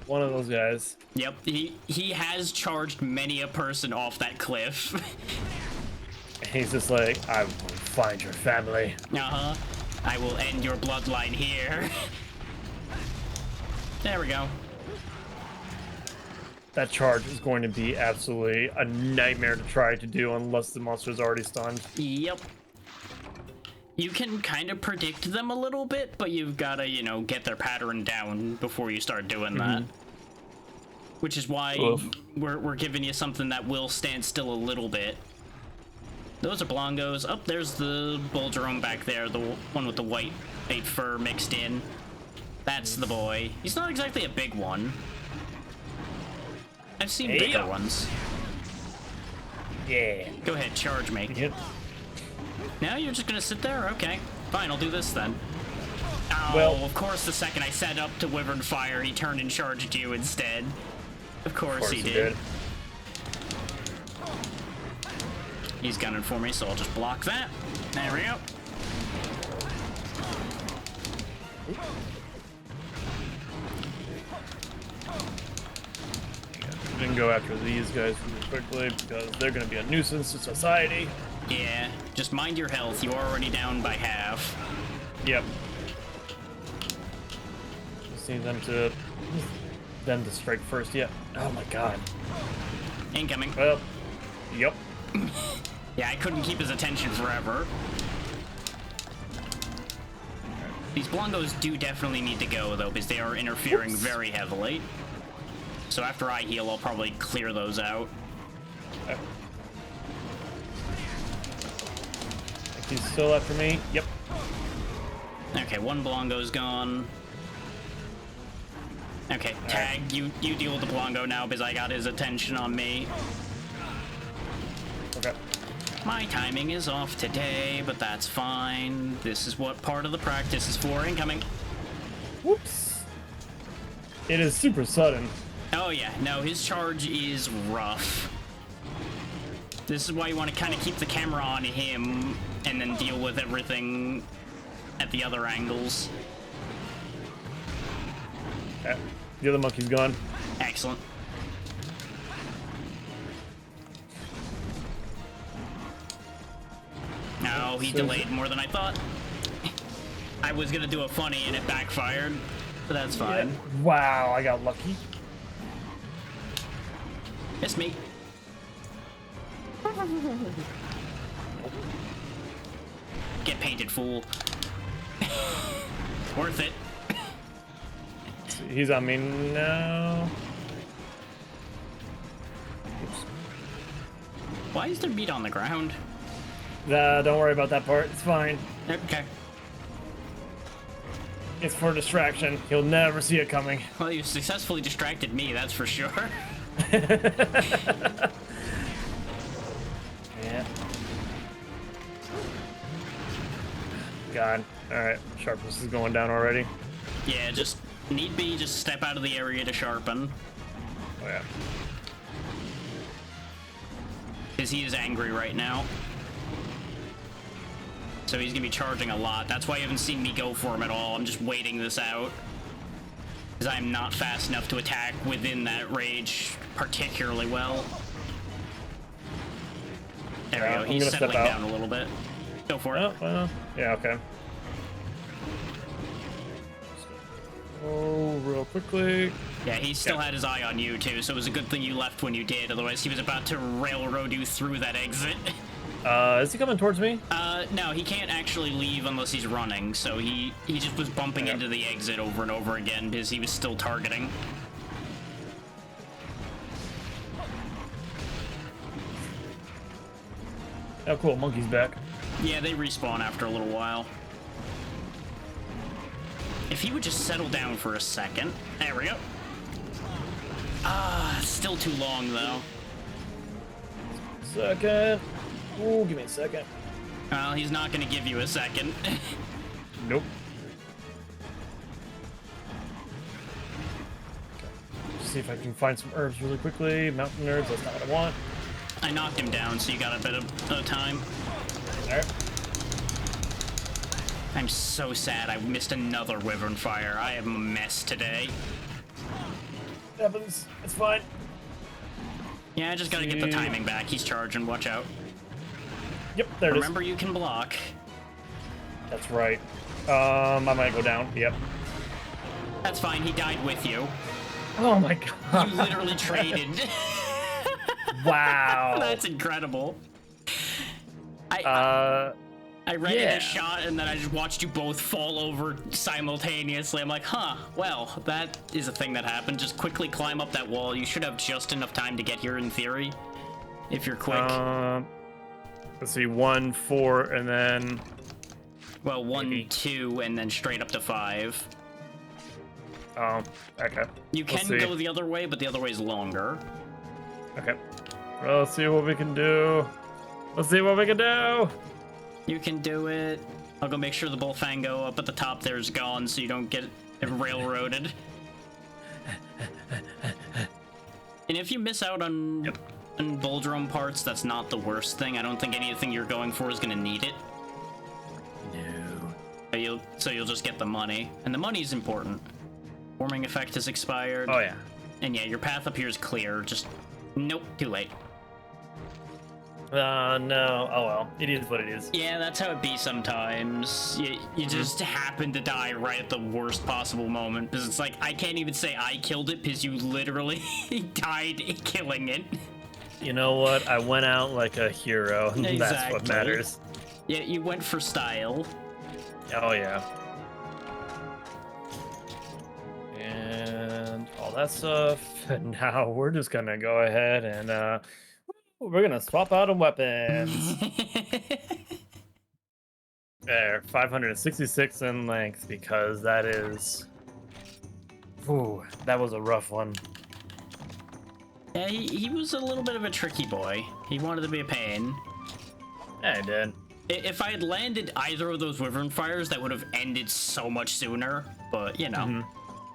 One of those guys. Yep, he has charged many a person off that cliff. He's just like, I will find your family. Uh-huh. I will end your bloodline here. There we go. That charge is going to be absolutely a nightmare to try to do unless the monster's already stunned. Yep. You can kind of predict them a little bit, but you've got to, you know, get their pattern down before you start doing that. Which is why we're giving you something that will stand still a little bit. Those are Blongos. Oh, there's the Bull Drone back there, the one with the white fur mixed in. That's the boy. He's not exactly a big one. I've seen bigger ones. Yeah. Go ahead, charge me. Yep. Now you're just gonna sit there? Okay. Fine, I'll do this then. Oh, well, of course the second I set up to Wyvern Fire, he turned and charged you instead. Of course he did. He's gunning for me, so I'll just block that. There we go. We can go after these guys really quickly because they're going to be a nuisance to society. Yeah, just mind your health. You're already down by half. Yep. Just need them to strike first. Yeah. Oh my god. Incoming. Well. Yep. Yeah, I couldn't keep his attention forever. These Blongos do definitely need to go, though, because they are interfering very heavily. So after I heal, I'll probably clear those out. Okay. He's still after me. Yep. Okay, one Blongo's gone. Okay, Tag, you deal with the Blongo now, because I got his attention on me. Okay. My timing is off today, but that's fine. This is what part of the practice is for. Incoming. Whoops. It is super sudden. Oh yeah, no, his charge is rough. This is why you want to kind of keep the camera on him and then deal with everything at the other angles. The other monkey's gone. Excellent. No, he delayed more than I thought. I was gonna do a funny and it backfired, but that's fine. Yeah. Wow, I got lucky. It's me. Get painted, fool. Worth it. He's on me now. Oops. Why is there meat on the ground? Don't worry about that part. It's fine. Okay. It's for distraction. He'll never see it coming. Well, you successfully distracted me, that's for sure. Yeah. God. Alright. Sharpness is going down already. Yeah, just need be, just step out of the area to sharpen. Oh, yeah. Because he is angry right now. So he's gonna be charging a lot. That's why you haven't seen me go for him at all. I'm just waiting this out. Because I'm not fast enough to attack within that rage particularly well. There we go. He's settling down a little bit. Go for it. Oh, well. Yeah, okay. Oh, real quickly. Yeah, he still had his eye on you too, so it was a good thing you left when you did. Otherwise, he was about to railroad you through that exit. Is he coming towards me? No, he can't actually leave unless he's running, so he just was bumping into the exit over and over again because he was still targeting. Oh, cool. Monkey's back. Yeah, they respawn after a little while. If he would just settle down for a second. There we go. Still too long, though. Second. Ooh, give me a second. Well, he's not going to give you a second. Nope. See if I can find some herbs really quickly. Mountain herbs, that's not what I want. I knocked him down, so you got a bit of time. There. I'm so sad I missed another Wyvern Fire. I am a mess today. Happens. It's fine. Yeah, I just gotta get the timing back. He's charging, watch out. Yep, there it is. Remember, you can block. That's right. I might go down. Yep. That's fine, he died with you. Oh my god. You literally traded. Wow. That's incredible. I read yeah. a shot and then I just watched you both fall over simultaneously. I'm like, huh, well, that is a thing that happened. Just quickly climb up that wall. You should have just enough time to get here in theory, if you're quick. Let's see, 1, 4, and then... Well, 1, maybe 2, and then straight up to 5. Oh, okay. You can go the other way, but the other way is longer. Okay. Well, let's see what we can do. Let's see what we can do. You can do it. I'll go make sure the Bullfango up at the top there is gone so you don't get railroaded. And if you miss out on, on Bull Drum parts, that's not the worst thing. I don't think anything you're going for is going to need it. No. So you'll just get the money. And the money's important. Warming effect has expired. Oh, yeah. And yeah, your path up here is clear. Just, nope, too late. No. Oh, well. It is what it is. Yeah, that's how it be sometimes. You just happen to die right at the worst possible moment. Because it's like, I can't even say I killed it because you literally died killing it. You know what? I went out like a hero. Exactly. That's what matters. Yeah, you went for style. Oh, yeah. And all that stuff. And now we're just gonna go ahead and we're gonna swap out on weapons. There, 566 in length because that is. Ooh, that was a rough one. Yeah, he was a little bit of a tricky boy. He wanted to be a pain. Yeah, I did. If I had landed either of those Wyvern Fires, that would have ended so much sooner. But, you know,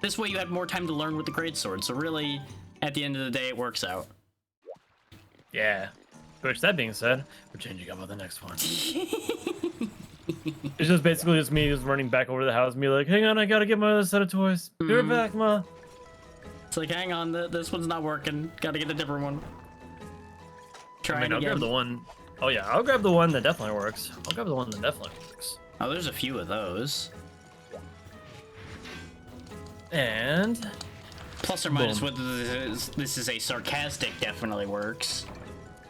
this way you had more time to learn with the Greatsword. So really, at the end of the day, it works out. Yeah. Which, that being said, we're changing up on the next one. It's just basically just me just running back over to the house and be like, hang on, I gotta get my other set of toys. Be right back, Ma. It's like, hang on, this one's not working. Gotta get a different one. Try it I'll again. grab the one. Oh yeah, I'll grab the one that definitely works. Oh, there's a few of those. And Plus or minus Boom. whether this is a sarcastic definitely works.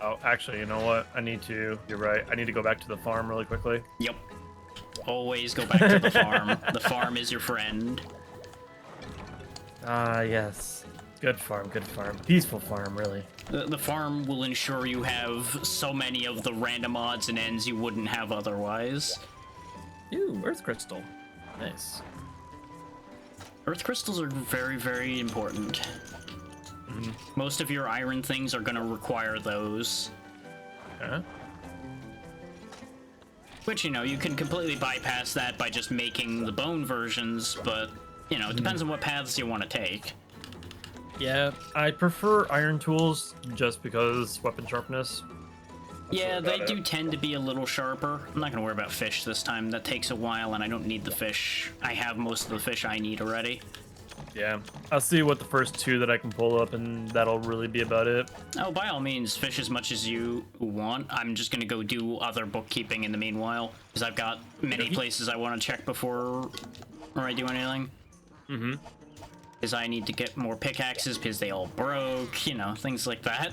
oh, actually, you know what? You're right. I need to go back to the farm really quickly. Yep. Always go back to the farm. The farm is your friend. Ah, yes. Good farm, good farm. Peaceful farm, really. The farm will ensure you have so many of the random odds and ends you wouldn't have otherwise. Ooh, Earth Crystal. Nice. Earth crystals are very, very important. Most of your iron things are gonna require those. Huh? Which, you know, you can completely bypass that by just making the bone versions, but, you know, it depends on what paths you want to take. Yeah, I prefer iron tools just because weapon sharpness. Yeah, they about do it. tend to be a little sharper. I'm not gonna worry about fish this time. That takes a while, and I don't need the fish. I have most of the fish I need already. Yeah, I'll see what the first two that I can pull up, and that'll really be about it. Oh, by all means, fish as much as you want. I'm just gonna go do other bookkeeping in the meanwhile, because I've got many places I want to check before I do anything. Because I need to get more pickaxes because they all broke, you know, things like that.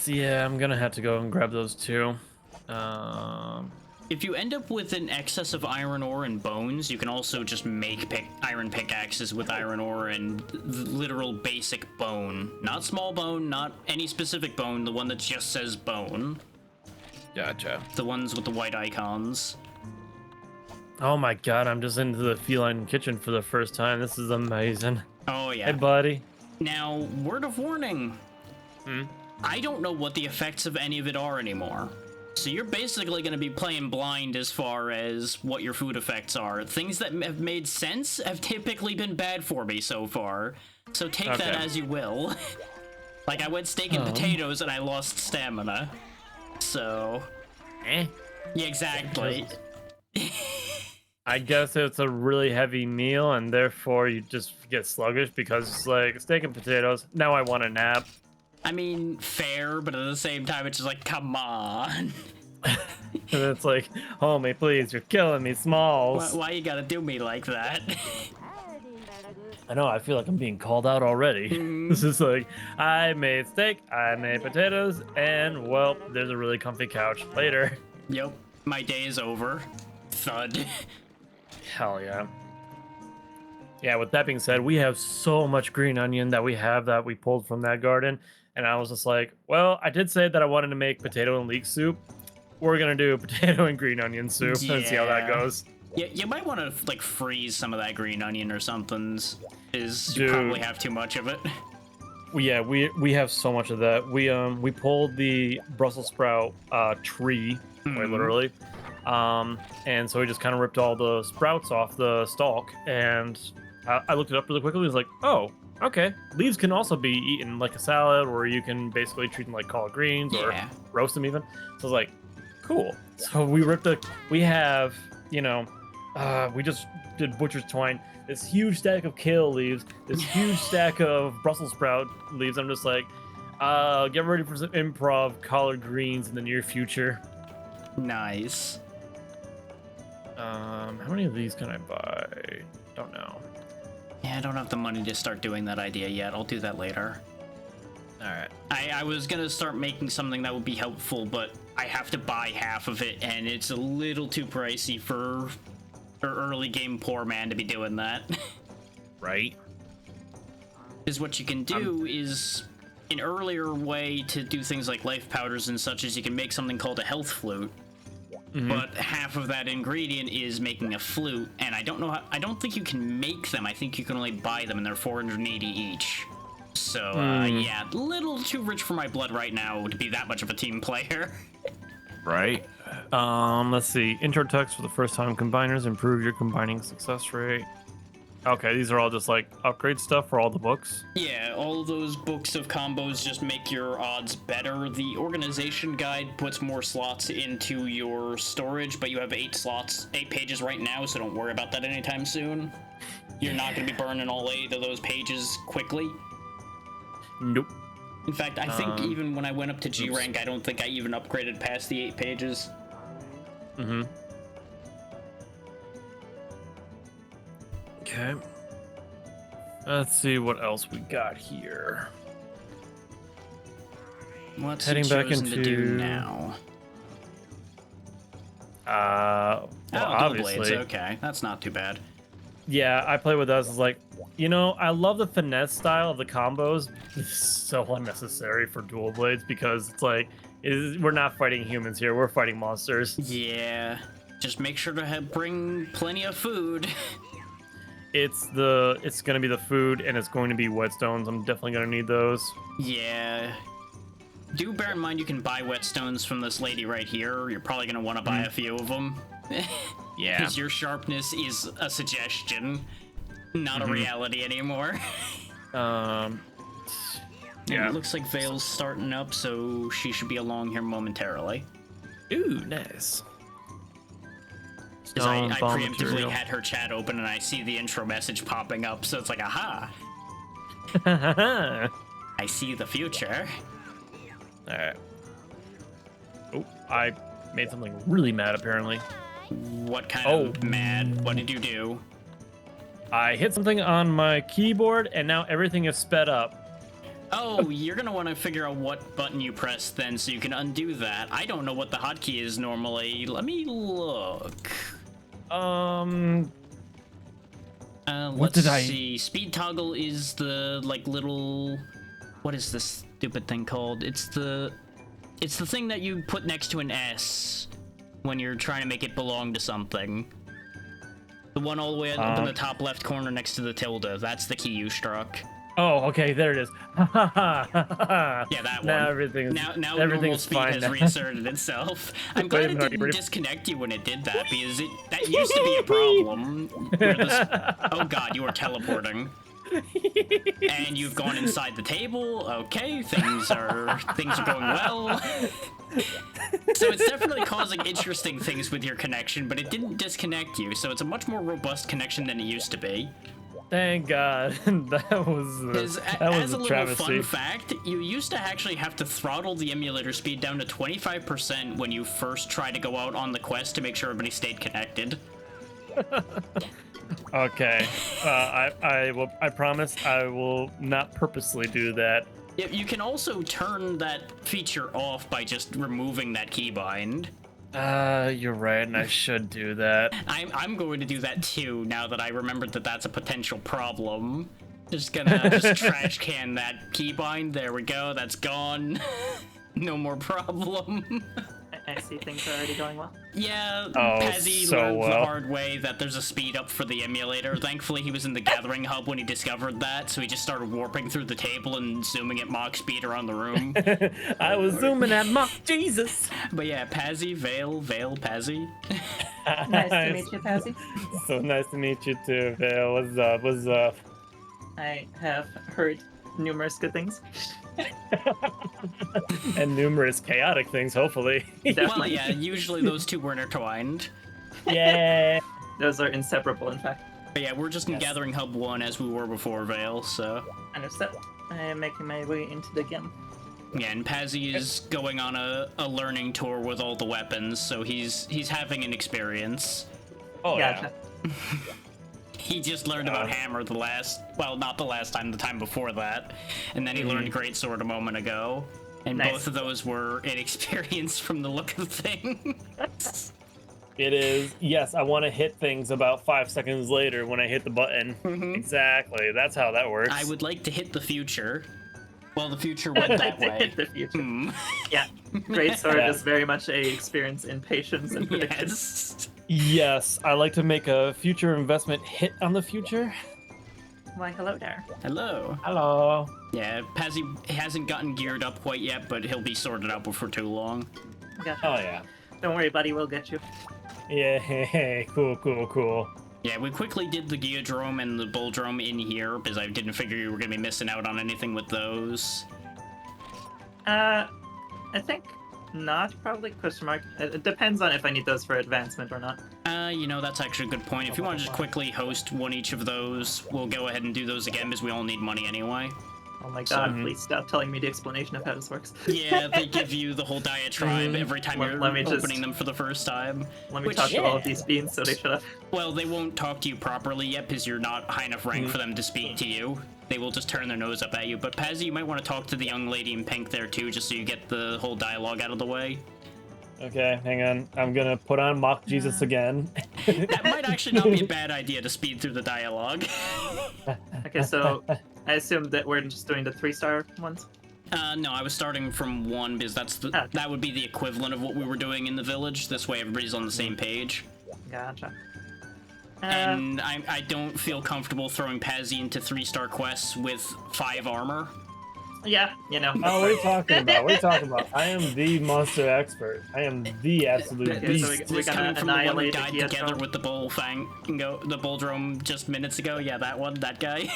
Yeah, I'm gonna have to go and grab those two. If you end up with an excess of iron ore and bones, you can also just make iron pickaxes with iron ore and literal basic bone. Not small bone, not any specific bone, the one that just says bone. Gotcha. The ones with the white icons. Oh my god, I'm just into the feline kitchen for the first time. This is amazing. Oh yeah. Hey, buddy. Now, word of warning. I don't know what the effects of any of it are anymore. So you're basically going to be playing blind as far as what your food effects are. Things that have made sense have typically been bad for me so far. So take that Okay. as you will. Like, I went steak and potatoes and I lost stamina. So, Eh? yeah, exactly. I guess it's a really heavy meal, and therefore you just get sluggish because it's like steak and potatoes. Now I want a nap. I mean, fair, but at the same time, it's just like, come on. And it's like, homie, please, you're killing me, Smalls. Why you gotta do me like that? I know, I feel like I'm being called out already. This is like, I made steak, I made potatoes, and, well, there's a really comfy couch. Later. Yep, my day is over. Thud. Hell yeah. Yeah, with that being said, we have so much green onion that we pulled from that garden. And I was just like, well, I did say that I wanted to make potato and leek soup. We're going to do potato and green onion soup and see how that Yeah. goes. Yeah, you might want to like freeze some of that green onion or something. Is you Dude. probably have too much of it. Yeah, we have so much of that. We pulled the Brussels sprout tree, quite literally. And so we just kind of ripped all the sprouts off the stalk, and I looked it up really quickly. It was like, oh, okay. Leaves can also be eaten like a salad, or you can basically treat them like collard greens or Yeah. roast them even. So I was like, cool. So we have, we just did butcher's twine, this huge stack of kale leaves, this huge stack of Brussels sprout leaves. I'm just like, get ready for some improv collard greens in the near future. Nice. How many of these can I buy? Don't know. Yeah, I don't have the money to start doing that idea yet. I'll do that later. All right. I was gonna start making something that would be helpful, but I have to buy half of it, and it's a little too pricey for early game poor man to be doing that. Right. Is what you can do is an earlier way to do things like life powders and such is you can make something called a health flute. But half of that ingredient is making a flute, and I don't know how, I don't think you can make them. I think you can only buy them, and they're 480 each. So yeah, a little too rich for my blood right now to be that much of a team player. Right. Let's see. Intro text for the first time combiners. Improve your combining success rate. Okay, these are all just like upgrade stuff for all the books. Yeah, all those books of combos just make your odds better. The organization guide puts more slots into your storage, but you have 8 pages right now, so don't worry about that anytime soon. You're not going to be burning all 8 of those pages quickly. Nope. In fact, I think even when I went up to G rank, I don't think I even upgraded past the 8 pages. Mm-hmm. Okay. Let's see what else we got here. What's Heading he back chosen to do into- now? Well, Dual obviously. blades, okay. That's not too bad. Yeah, I play with us. It's like, you know, I love the finesse style of the combos. It's so unnecessary for dual blades because it's like, we're not fighting humans here. We're fighting monsters. Yeah. Just make sure to bring plenty of food. It's gonna be the food and it's going to be whetstones. I'm definitely gonna need those. Yeah. Do bear in mind you can buy whetstones from this lady right here. You're probably going to want to buy a few of them. Yeah. Because your sharpness is a suggestion, not a reality anymore. Yeah. It looks like Vale's starting up, so she should be along here momentarily. Ooh, nice. Because I Bomb preemptively material. had her chat open and I see the intro message popping up, so it's like, aha, I see the future. Alright. Oh, I made something really mad apparently. What kind of mad? What did you do? I hit something on my keyboard and now everything is sped up. Oh, you're gonna want to figure out what button you press then so you can undo that. I don't know what the hotkey is normally. Let me look. What did I- see. Speed toggle is the like little. What is this stupid thing called? It's the thing that you put next to an S when you're trying to make it belong to something. The one all the way up in the top left corner next to the tilde. That's the key you struck. Oh, okay, there it is. Yeah, Yeah, that one. Now everything's Now normal everything's speed fine has now. reasserted itself. I'm glad it minute, didn't ready? disconnect you when it did that, because that used to be a problem. Where oh god, you are teleporting. And you've gone inside the table. Okay, things are going well. So it's definitely causing interesting things with your connection, but it didn't disconnect you, so it's a much more robust connection than it used to be. Thank God. that was As a a little travesty. fun fact, you used to actually have to throttle the emulator speed down to 25% when you first tried to go out on the quest to make sure everybody stayed connected. Okay. I promise I will not purposely do that. You can also turn that feature off by just removing that keybind. You're right, and I should do that. I'm going to do that too now that I remembered that that's a potential problem. Just gonna trash can that keybind. There we go. That's gone. No more problem. I see things are already going well. Yeah, Oh, Pezzy so learned the well. hard way that there's a speed up for the emulator. Thankfully, he was in the gathering hub when he discovered that, so he just started warping through the table and zooming at Mach speed around the room. I was zooming at Mach Jesus. But yeah, Pazzy, Vale, Pazzy. Nice to meet you, Pazzy. So nice to meet you too, Vale. What's up? What's up? I have heard numerous good things. And numerous chaotic things, hopefully. Well, Definitely. yeah, usually those two were intertwined. Yeah. Those are inseparable, in fact. But yeah, we're just in Yes. Gathering Hub 1 as we were before Vale, so... Understood. I am making my way into the game. Yeah, and Pazzy is going on a learning tour with all the weapons, so he's having an experience. Oh Gotcha. He just learned about Hammer not the last time, the time before that. And then he learned Greatsword a moment ago. And Nice. both of those were inexperienced from the look of things. It is. Yes, I want to hit things about 5 seconds later when I hit the button. Exactly. That's how that works. I would like to hit the future. Well, the future went that way. The future. Hmm. Yeah. Greatsword Yeah. is very much a experience in patience and prediction. Yes. Yes, I like to make a future investment hit on the future. Why, hello there. Hello. Hello. Yeah, Pazzy hasn't gotten geared up quite yet, but he'll be sorted out before too long. Gotcha. Oh yeah. Don't worry, buddy. We'll get you. Yeah, hey, cool. Yeah, we quickly did the Geodrome and the Bulldrome in here because I didn't figure you were gonna be missing out on anything with those. I think not. Probably question mark. It depends on if I need those for advancement or not. You know, that's actually a good point. If you want to just quickly host one each of those, we'll go ahead and do those again because we all need money anyway. Oh my god! Mhm. Please stop telling me the explanation of how this works. Yeah, they give you the whole diatribe every time Let- you're let me opening just- them for the first time. Let me Which- talk to all Yeah. of these beans, so they shut up. Well, they won't talk to you properly yet because you're not high enough rank for them to speak to you. They will just turn their nose up at you. But Pazzy, you might want to talk to the young lady in pink there too, just so you get the whole dialogue out of the way. Okay, hang on. I'm gonna put on Mock Jesus again. That might actually not be a bad idea to speed through the dialogue. Okay, so I assume that we're just doing the 3-star ones. No, I was starting from 1 because Ah. that would be the equivalent of what we were doing in the village. This way everybody's on the same page. Gotcha. And I don't feel comfortable throwing Pazzy into 3-star quests with 5 armor. Yeah, you know. Oh, what are you talking about? What are you talking about? I am the monster expert. I am the absolute Okay, so beast. we This gotta coming from the one who annihilate the died Geodrome. together with the the Bulldrome just minutes ago. Yeah, that one, that guy.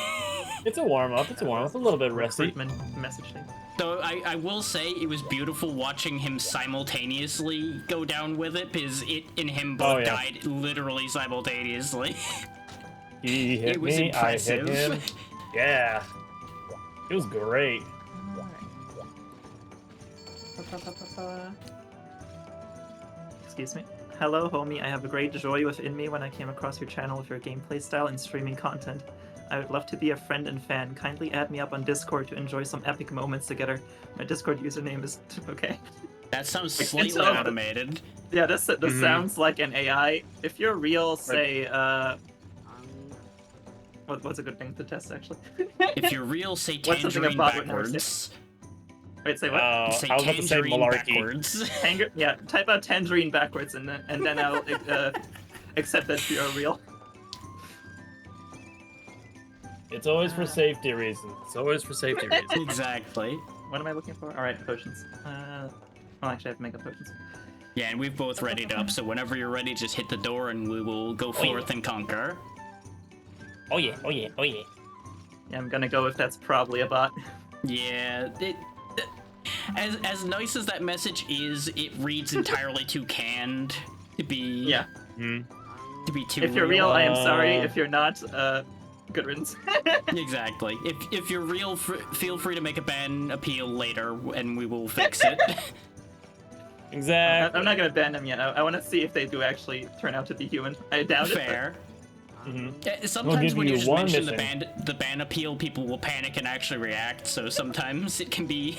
It's a warm up. It's a warm up. A little bit rusty. Recruitment message thing. So I will say it was beautiful watching him simultaneously go down with it because it and him both Oh, yeah. died literally simultaneously. He hit It was me. impressive. I hit him. Yeah. It was great. Excuse me. Hello, homie. I have a great joy within me when I came across your channel with your gameplay style and streaming content. I would love to be a friend and fan. Kindly add me up on Discord to enjoy some epic moments together. My Discord username is okay. That sounds Like, slightly it's all- automated. Yeah, this Mhm. sounds like an AI. If you're real, say what's a good thing to test actually? If you're real, say What's something a tangerine bot would never say? backwards. Wait, say what? Say I was about to say tangerine malarkey. backwards. Yeah, type out tangerine backwards and then I'll accept that you're real. It's always for safety reasons. It's always for safety reasons. Exactly. What am I looking for? All right, potions. Well, actually, I have mega potions. Yeah, and we've both readied up, so whenever you're ready, just hit the door and we will go forth and conquer. Oh yeah, oh yeah, oh yeah. Yeah, I'm gonna go with that's probably a bot. Yeah, as nice as that message is, it reads entirely too canned to be Yeah. Hmm. to be too If you're real, I am sorry. Uh, If you're not, good riddance. Exactly. If you're real, feel free to make a ban appeal later, and we will fix it. Exactly. I'm not gonna ban them yet. I want to see if they do actually turn out to be human. I doubt it. Fair. Mhm. Sometimes give when you you just one mention mission. the ban appeal, people will panic and actually react. So sometimes it can be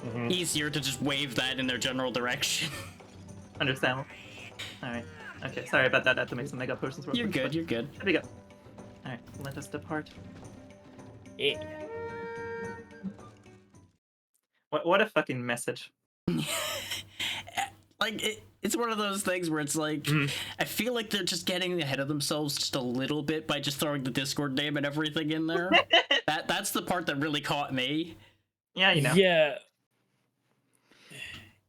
Mhm. easier to just wave that in their general direction. But understandable. All right. Okay. Sorry about that. I have to make some mega potions. real You're quick, good. You're good. Here we go. All right. Let us depart. Yeah. What a fucking message. Like it's one of those things where it's like I feel like they're just getting ahead of themselves just a little bit by just throwing the Discord name and everything in there. That's the part that really caught me. Yeah, you know. Yeah.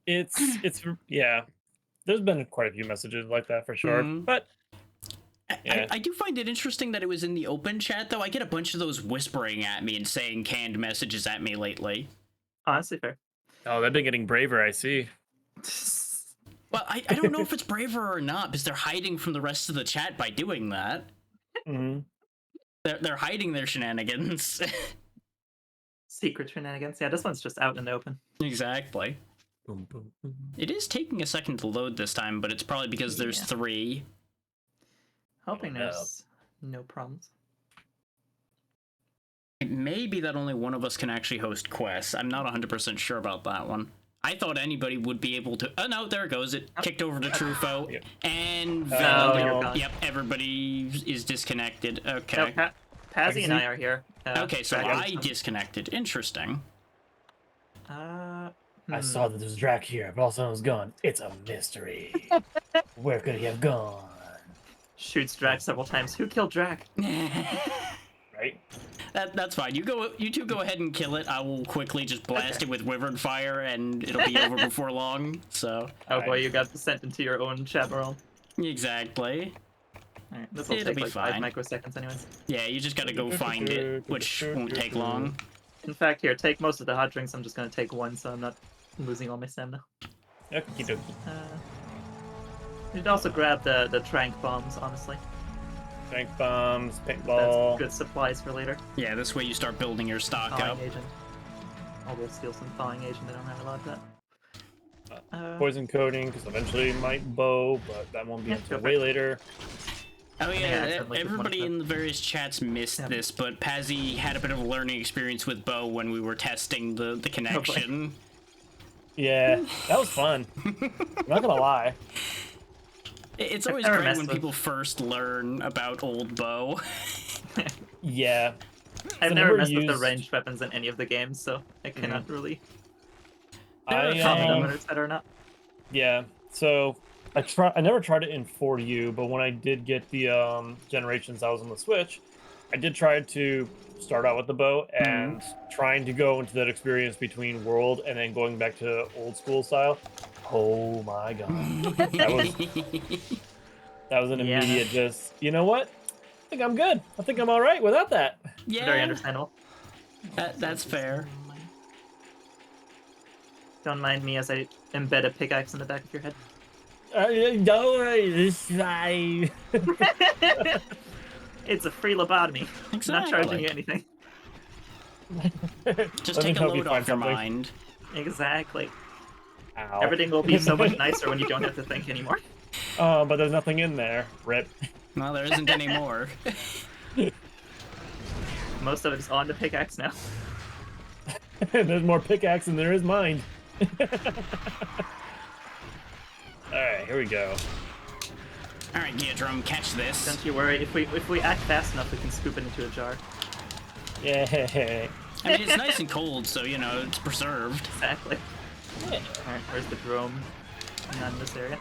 It's yeah. There's been quite a few messages like that for sure, Mhm. but Yeah. I do find it interesting that it was in the open chat though. I get a bunch of those whispering at me and saying canned messages at me lately. Honestly, fair. oh, they've been getting braver. I see. Well, I don't know if it's braver or not because they're hiding from the rest of the chat by doing that. Hmm. They're hiding their shenanigans. Secret shenanigans. Yeah, this one's just out in the open. Exactly. Boom, boom, boom. It is taking a second to load this time, but it's probably because there's Yeah. 3. Hoping no. there's no problems. It may be that only one of us can actually host quests. I'm not 100% sure about that one. I thought anybody would be able to. Oh no, there it goes. It kicked over to Trufo. Yep. And Oh, Velen. you're gone. Yep, everybody is disconnected. No, Okay. Pazzy and see- I are here. Okay, so Dragon. I disconnected. Interesting. I saw that there's Drac here, but also it's gone. It's a mystery. Where could he have gone? Shoots Drac several times. Who killed Drac? Right? That's fine. You two go ahead and kill it. I will quickly just blast it with Wyvern Fire, and it'll be over before long. So. Oh boy, you got sent into your own chaperone. Exactly. Alright, this will It'll take be like fine. 5 microseconds anyways. Yeah, you just gotta go find it, which won't take long. In fact, here, take most of the hot drinks. I'm just gonna take one, so I'm not losing all my stamina. Okie dokie. You'd also grab the trank bombs, honestly. Tank bombs, That's paintball. good supplies for later. Yeah, this way you start building your stock Thawing up. agent. I'll go steal some thawing agent. They don't have a lot of that. Poison coating, because eventually might bow, but that won't be Yeah, until go way for it. later. Oh I yeah, accidentally took one everybody of in the various chats missed Yeah. this, but Pazzy had a bit of a learning experience with Bo when we were testing the connection. Yeah, that was fun. I'm not gonna lie. It's always never great messed when with- people first learn about old Bo. Yeah. I've So never never messed with the used- ranged weapons in any of the games, so I cannot really There are comment on Um, whether it's better or not. Yeah. So I never tried it in 4U, but when I did get the generations I was on the Switch, I did try to start out with the bow and trying to go into that experience between world and then going back to old school style. Oh my god. That was an Yeah. immediate just, you know what? I think I'm good. I think I'm all right without that. Yeah, Very understandable. that's fair. Don't mind me as I embed a pickaxe in the back of your head. Don't worry, this I. It's a free lobotomy. Not charging you anything. Just Let me take a help you load find off your something. mind. Exactly. Ow. Everything will be so much nicer when you don't have to think anymore. Oh, but there's nothing in there. Rip. Well, there isn't any more. Most of it is on the pickaxe now. There's more pickaxe than there is mind. Alright, here we go. All right, Geodrum, catch this. Don't you worry. If we act fast enough, we can scoop it into a jar. Yeah. I mean, it's nice and cold, so you know it's preserved. Exactly. Alright, where's the drone? Not in this area.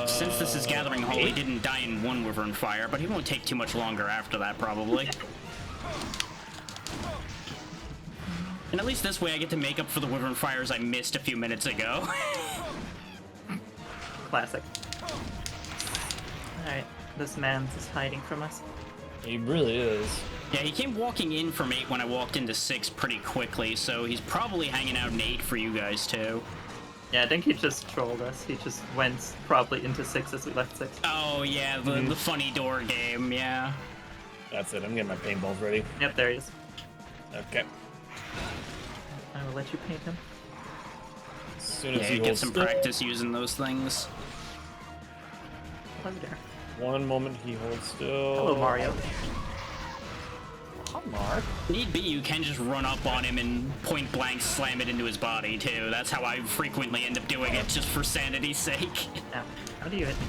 Since this is Gathering Hall, he didn't die in one Wyvern Fire, but he won't take too much longer after that, probably. And at least this way I get to make up for the Wyvern Fires I missed a few minutes ago. Classic. Alright, this man's is hiding from us. He really is. Yeah, he came walking in from 8 when I walked into 6 pretty quickly, so he's probably hanging out in 8 for you guys, too. Yeah, I think he just trolled us. He just went probably into 6 as we left 6. Oh, yeah, the funny door game, yeah. That's it. I'm getting my paintballs ready. Yep, there he is. Okay. I will let you paint him. As soon as Yeah, he get holds some still, practice using those things. Hello there. one moment he holds still. Hello, Mario. Hi, Mark. Need be, you can just run up on him and point blank slam it into his body, too. That's how I frequently end up doing it, just for sanity's sake. Now, how do you hit me?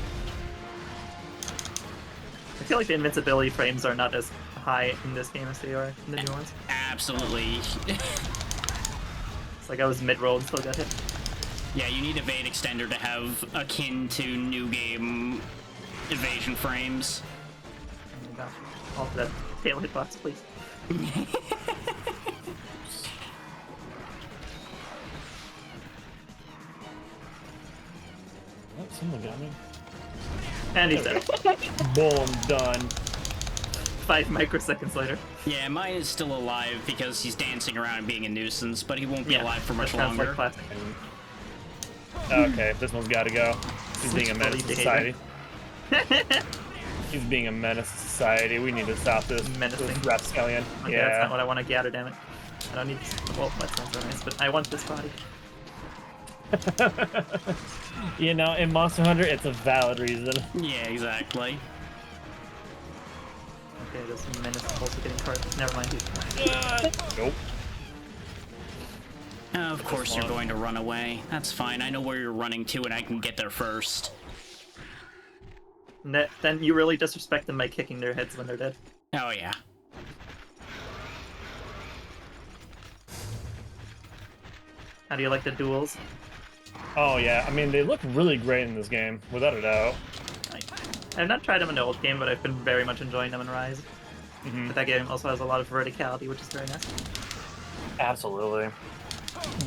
I feel like the invincibility frames are not as high in this game as they are in the new ones. Absolutely. It's like I was mid-roll and still got hit. Yeah, you need evade extender to have akin to new game evasion frames. Oh my gosh. All for that tail hitbox, please. Oh, someone got me. And he's dead. Boom, done. 5 microseconds later. Yeah, mine is still alive because he's dancing around and being a nuisance, but he won't be Yeah, alive for much that sounds longer. like classic. Okay, this one's got to go. He's being a Such menace to bully society. behavior. He's being a menace to society. We need to stop this. Menacing. This rapscallion. Okay, that's not Yeah. what I want to gather, damn it. I don't need... Well, that sounds so nice, but I want this body. You know, in Monster Hunter, it's a valid reason. Yeah, exactly. Okay, there's some menace also getting cards. Never mind, dude. Nope. Of course you're one. going to run away. That's fine. I know where you're running to and I can get there first. Then you really disrespect them by kicking their heads when they're dead. Oh, yeah. How do you like the duels? Oh yeah, I mean they look really great in this game, without a doubt. I've not tried them in the old game, but I've been very much enjoying them in Rise. But that game also has a lot of verticality, which is very nice. Absolutely.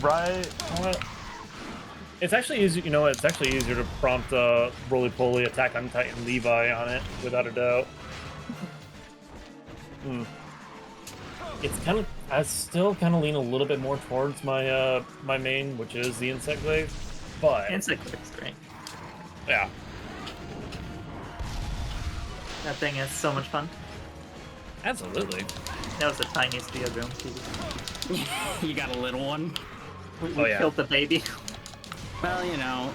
Right. It's actually easy. You know what? It's actually easier to prompt Roly Poly, Attack on Titan, Levi on it, without a doubt. It's kind of. I still kind of lean a little bit more towards my my main, which is the Insect Glaive, but Insect Glaive's great. yeah. That thing is so much fun. Absolutely. That was the tiniest Geodrome too. You got a little one. We yeah. killed the baby. Well, you know,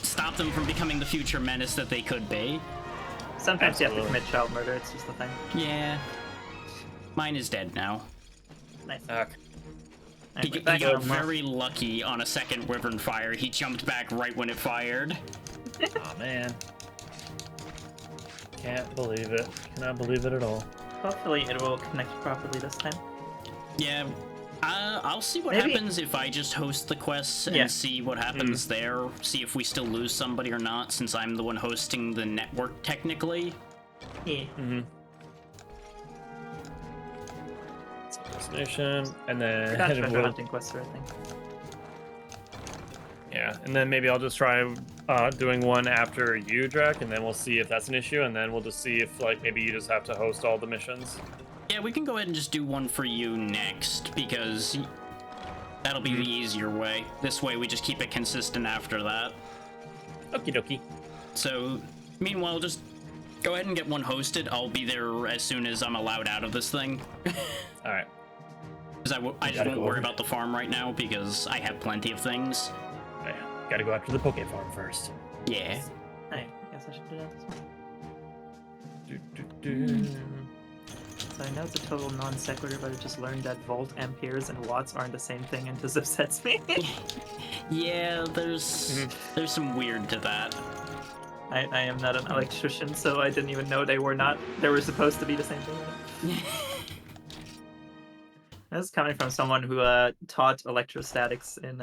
stop them from becoming the future menace that they could be. Sometimes you have to Absolutely. commit child murder, it's just the thing. Yeah. Mine is dead now. Nice. Okay. He, Alright, he back got on Mars. very lucky on a second Wyvern fire. He jumped back right when it fired. Oh man. Can't believe it. Cannot believe it at all. Hopefully it will connect properly this time. Yeah. I'll see what Maybe- happens if I just host the quests and Yeah. see what happens there. See if we still lose somebody or not, since I'm the one hosting the network technically. Yeah. Destination, and then That's treasure we'll- hunting quest, I think. yeah, and then maybe I'll just try doing one after you, Drek, and then we'll see if that's an issue, and then we'll just see if like maybe you just have to host all the missions. Yeah, we can go ahead and just do one for you next, because that'll be the easier way. This way we just keep it consistent after that. Okie dokie. So, meanwhile, just go ahead and get one hosted. I'll be there as soon as I'm allowed out of this thing. All right. Because I just gotta won't go worry over. about the farm right now, because I have plenty of things. Oh, yeah. Gotta go after the Poke Farm first. Yeah. I guess I should do that this one. Do. So I know it's a total non sequitur, but I just learned that volt, amperes, and watts aren't the same thing, and this upsets me. Yeah, there's some weird to that. I am not an electrician, so I didn't even know they were supposed to be the same thing. This is coming from someone who taught electrostatics in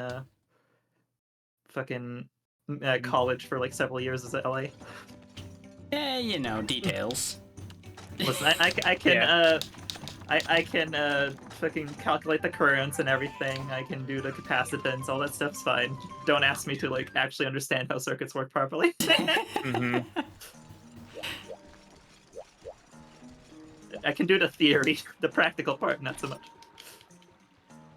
fucking college for like several years at LA. Yeah, you know, details. Listen, I can Yeah. I can fucking calculate the currents and everything. I can do the capacitance. All that stuff's fine. Don't ask me to like actually understand how circuits work properly. I can do the theory, the practical part, not so much.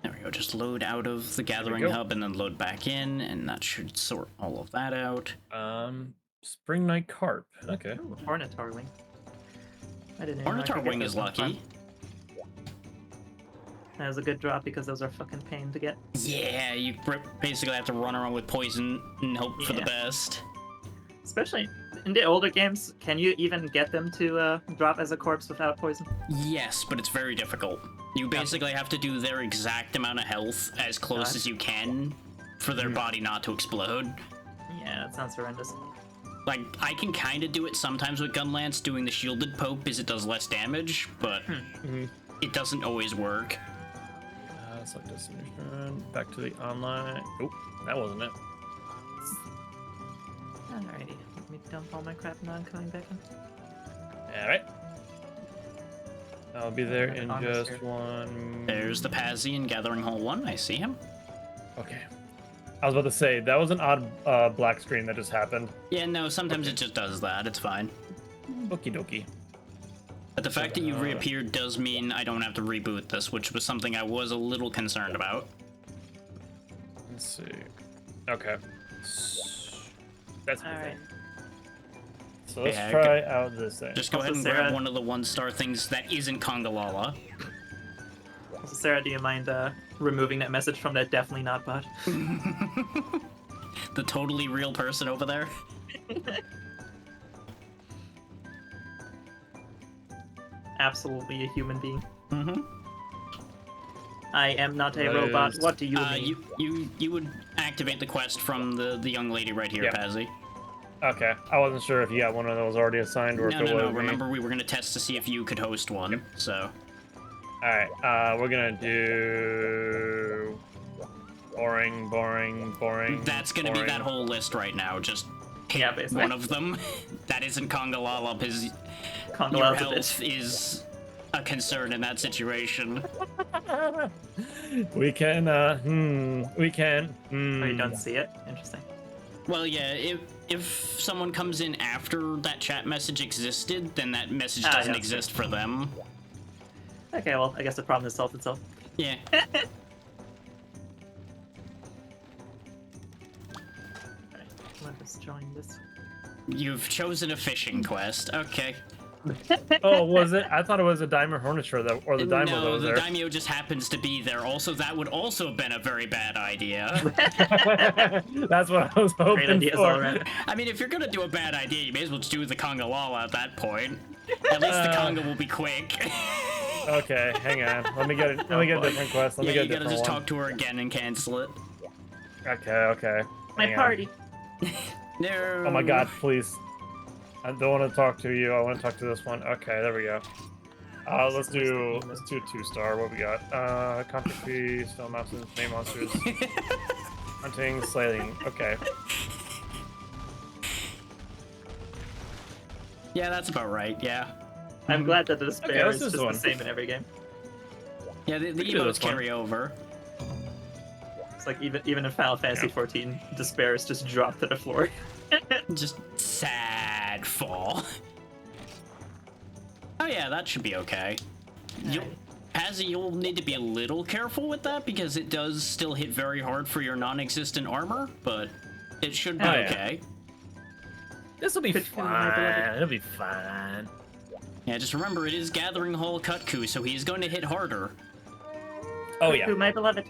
There we go, just load out of the gathering go. hub and then load back in, and that should sort all of that out. Spring Night Carp. Okay. Ooh, Ornithar wing. I didn't even know I could Ornithar get Wing those is from lucky. farm. That was a good drop because those are fucking pain to get. Yeah, you basically have to run around with poison and hope for the Yeah. best. Especially in the older games, can you even get them to drop as a corpse without poison? Yes, but it's very difficult. You basically have to do their exact amount of health as close as you can for their body not to explode. Yeah, that sounds horrendous. Like, I can kind of do it sometimes with Gunlance, doing the shielded poke because it does less damage, but it doesn't always work. Select destination. Back to the online. Oh, that wasn't it. Alrighty, let me dump all my crap now. I'm coming back in. All right. I'll be there in On just this one. There's the Pazzy in Gathering Hole 1, I see him. Okay. I was about to say that was an odd black screen that just happened. Yeah, no, sometimes it just does that, it's fine. Okie dokie. But the fact that you reappeared does mean I don't have to reboot this, which was something I was a little concerned about. Let's see. Okay. That's Alright. So let's Yeah, try out this thing. Just go Also, ahead and Sarah- grab one of the 1-star things that isn't Kongalala. So Sarah, do you mind removing that message from that definitely not bot? The totally real person over there. Absolutely a human being. Mm-hmm. I am not a That robot. is- What do you mean? You would activate the quest from the young lady right here, Yeah. Pazzy. Okay. I wasn't sure if you got one of those already assigned or No, if it no, was no. me. Remember, we were gonna test to see if you could host one. So All right. We're gonna do boring. that's gonna be that whole list right now. Just pick Yeah, basically. one of them. That isn't Kongalala, because your Kongalala's a health bitch. is a concern in that situation. We can, we can. Oh, you don't see it? Interesting. Well, yeah, if someone comes in after that chat message existed, then that message Ah, doesn't yes. exist for them. Okay, well, I guess the problem has solved itself. Yeah. Alright, let us join this. You've chosen a fishing quest. Okay. Oh, was it? I thought it was a Diamond Hornetry that, or the Daimyo that No, was the there. daimyo just happens to be there. Also, that would also have been a very bad idea. That's what I was hoping Great ideas for. all around. I mean, if you're gonna do a bad idea, you may as well just do the conga lala at that point. At least the conga will be quick. Okay, hang on. Let me get a different quest. Let Yeah, me get you a gotta different just one. talk to her again and cancel it. Okay. My Hang on. party. No. Oh my god, please. I don't want to talk to you. I want to talk to this one. Okay, there we go. Let's do a 2-star. What we got? Conflict free, stone monsters, main monsters, hunting, slaying. Okay. Yeah, that's about right. Yeah. I'm glad that the despair let's is do just this the one. same in every game. Yeah, the can do emotes this one. carry over. It's like even in Final Fantasy XIV, despair is just dropped to the floor. Just sad fall. Oh yeah, that should be okay. You'll need to be a little careful with that because it does still hit very hard for your non-existent armor, but it should be Oh, yeah. okay. This will be Could feel my beloved. fine. It'll be fine. Yeah, just remember it is Gathering Hall Kutku, so he's going to hit harder. Oh yeah. Who, my beloved?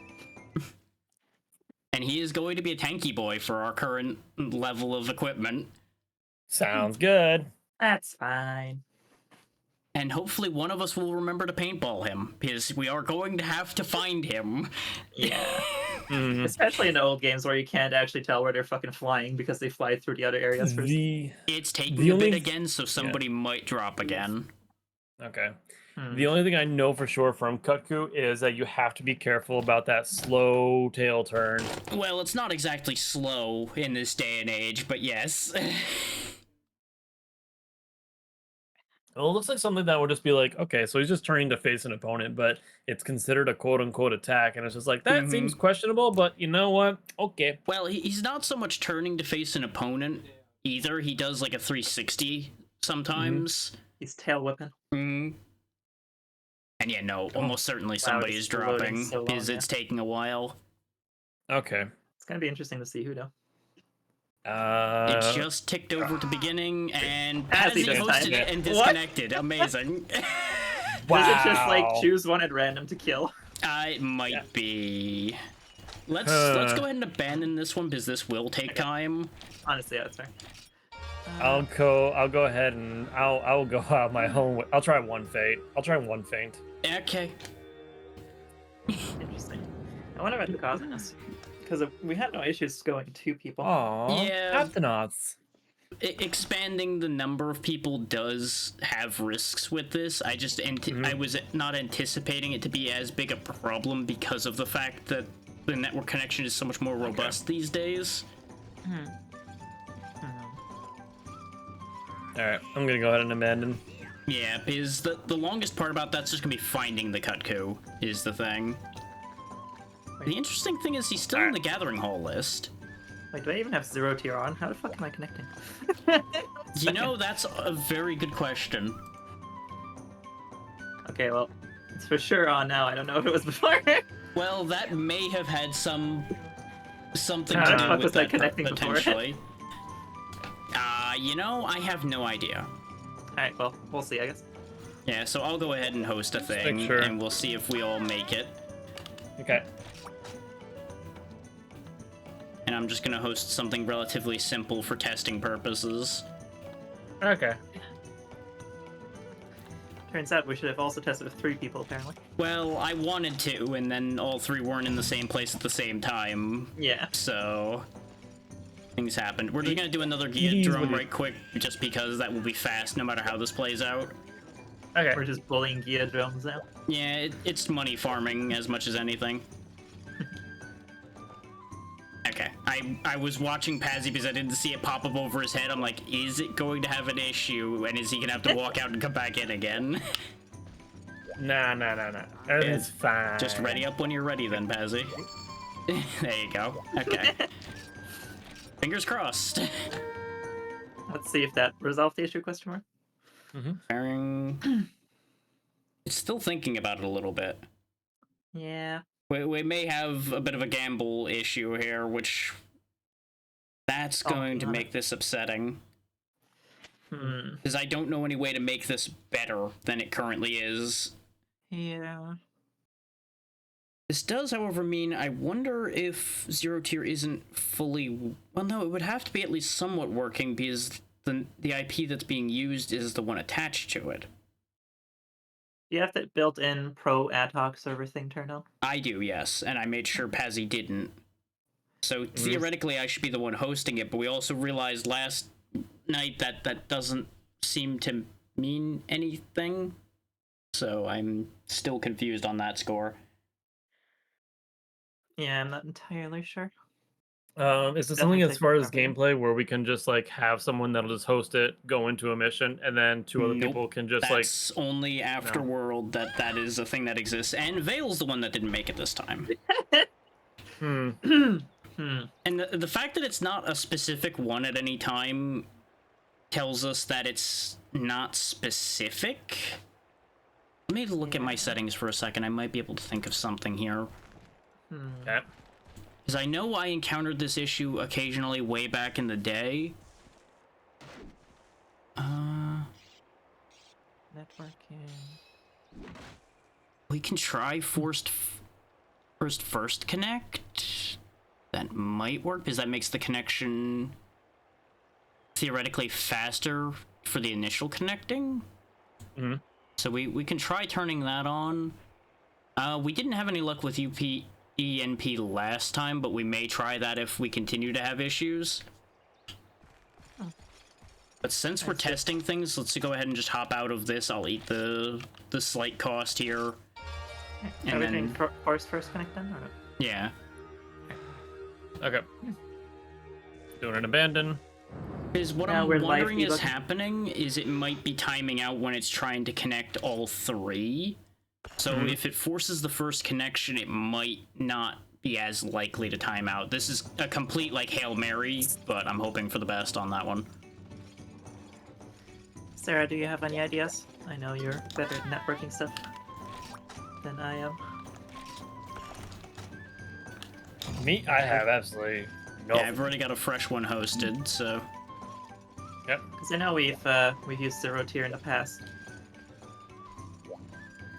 And he is going to be a tanky boy for our current level of equipment. Sounds good. That's fine. And hopefully one of us will remember to paintball him, because we are going to have to find him. Yeah. Mhm. Especially in the old games where you can't actually tell where they're fucking flying because they fly through the other areas first. It's taking The a bit only- again, so somebody might drop again. Okay. Hmm. The only thing I know for sure from Kutku is that you have to be careful about that slow tail turn. Well, it's not exactly slow in this day and age, but yes. Well, it looks like something that would just be like, okay, so he's just turning to face an opponent, but it's considered a quote unquote attack. And it's just like, that seems questionable, but you know what? Okay. Well, he's not so much turning to face an opponent either. He does like a 360 sometimes. He's tail whipping. Mhm. And yeah, no, almost certainly somebody it's is loading dropping so long, because yeah. it's taking a while. Okay. It's gonna be interesting to see who though. It just ticked over to beginning, and As he Pazzy does hosted time. it and What? disconnected. Amazing. Wow. Does it just like choose one at random to kill? It might Yeah. be. Let's Huh. go ahead and abandon this one because this will take time. Honestly, that's fair. I'll go ahead and I'll go out my own way. I'll try one fate. I'll try one feint. Okay. Interesting. I wonder what's causing us. Because we had no issues going to people. Aww. Yeah. Aptonauts. Expanding the number of people does have risks with this. I just I was not anticipating it to be as big a problem because of the fact that the network connection is so much more robust these days. Alright, I'm gonna go ahead and abandon. Yeah, because the longest part about that's just gonna be finding the Kutku is the thing. The interesting thing is he's still in the Gathering Hall list. Wait, do I even have 0 tier on? How the fuck am I connecting? You know, that's a very good question. Okay, well, it's for sure on now. I don't know if it was before. Well, that may have had something How to the do fuck with was I that connecting before? potentially. You know, I have no idea. Alright, well, we'll see, I guess. Yeah, so I'll go ahead and host a make thing, sure. and we'll see if we all make it. Okay. And I'm just gonna host something relatively simple for testing purposes. Okay. Turns out we should have also tested with 3 people, apparently. Well, I wanted to, and then all 3 weren't in the same place at the same time, Yeah. so things happened. We're just gonna do another Gia Ease drum with it. right quick, just because that will be fast no matter how this plays out. Okay. We're just bullying Gia drums now. Yeah, it's money farming as much as anything. Okay, I was watching Pazzy because I didn't see it pop up over his head. I'm like, is it going to have an issue? And is he gonna have to walk out and come back in again? Nah. Everything's fine. Just ready up when you're ready then, Pazzy. There you go. Okay. Fingers crossed. Let's see if that resolved the issue, question mark. It's still thinking about it a little bit. Yeah. We may have a bit of a gamble issue here, which that's going to God. make this upsetting. Because I don't know any way to make this better than it currently is. Yeah. This does, however, mean I wonder if Zero Tier isn't fully... Well, no, it would have to be at least somewhat working because the IP that's being used is the one attached to it. You have that built-in pro ad hoc server thing turned on? I do, yes, and I made sure Pazzy didn't. So theoretically, I should be the one hosting it, but we also realized last night that that doesn't seem to mean anything. So I'm still confused on that score. Yeah, I'm not entirely sure. Is it something as far as gameplay where we can just like have someone that'll just host it, go into a mission, and then two other Nope. people can just That's only Afterworld that is a thing that exists, and Vale's the one that didn't make it this time. And the fact that it's not a specific one at any time tells us that it's not specific. Let me look at my settings for a second. I might be able to think of something here. Okay. Because I know I encountered this issue occasionally way back in the day. Networking. We can try first connect. That might work because that makes the connection theoretically faster for the initial connecting. So we can try turning that on. We didn't have any luck with ENP last time, but we may try that if we continue to have issues. But since we're testing things, let's go ahead and just hop out of this. I'll eat the slight cost here. Are we doing first connect then, or no? Yeah. Okay. Doing an abandon. Because what I'm wondering is happening is it might be timing out when it's trying to connect all three. So if it forces the first connection, it might not be as likely to time out. This is a complete, like, Hail Mary, but I'm hoping for the best on that one. Sarah, do you have any ideas? I know you're better at networking stuff than I am. Me? I have absolutely no... Yeah, I've already got a fresh one hosted, so... Yep. Because I know we've used Zero Tier in the past.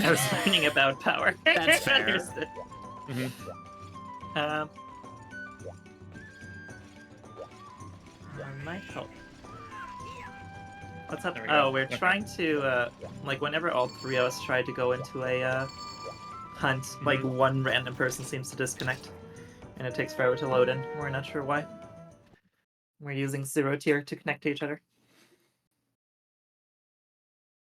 I was learning about power. That's fair. Understood. Might help. What's up? There we Oh, go. we're Okay. trying to, like, whenever all three of us try to go into a, hunt, like, one random person seems to disconnect. And it takes forever to load in. We're not sure why. We're using Zero Tier to connect to each other.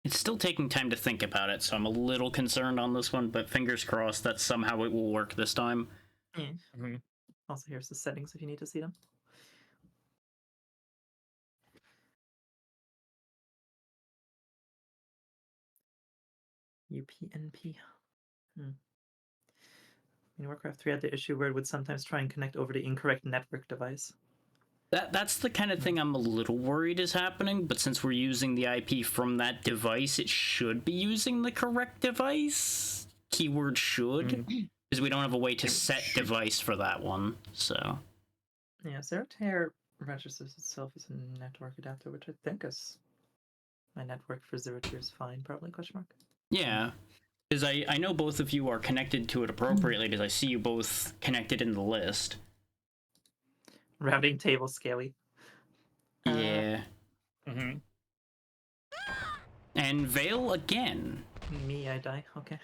It's still taking time to think about it, so I'm a little concerned on this one, but fingers crossed that somehow it will work this time. Also, here's the settings if you need to see them. UPnP. In Warcraft 3 had the issue where it would sometimes try and connect over the incorrect network device. That's the kind of thing I'm a little worried is happening, but since we're using the IP from that device, it should be using the correct device. Keyword should, because we don't have a way to set device for that one, so... Yeah, Zero Tier registers itself as a network adapter, which I think is... My network for Zero Tier is fine, probably, question mark? Yeah, because I know both of you are connected to it appropriately, because I see you both connected in the list. Routing table scaly. Yeah. And Vale again. Me, I die. Okay.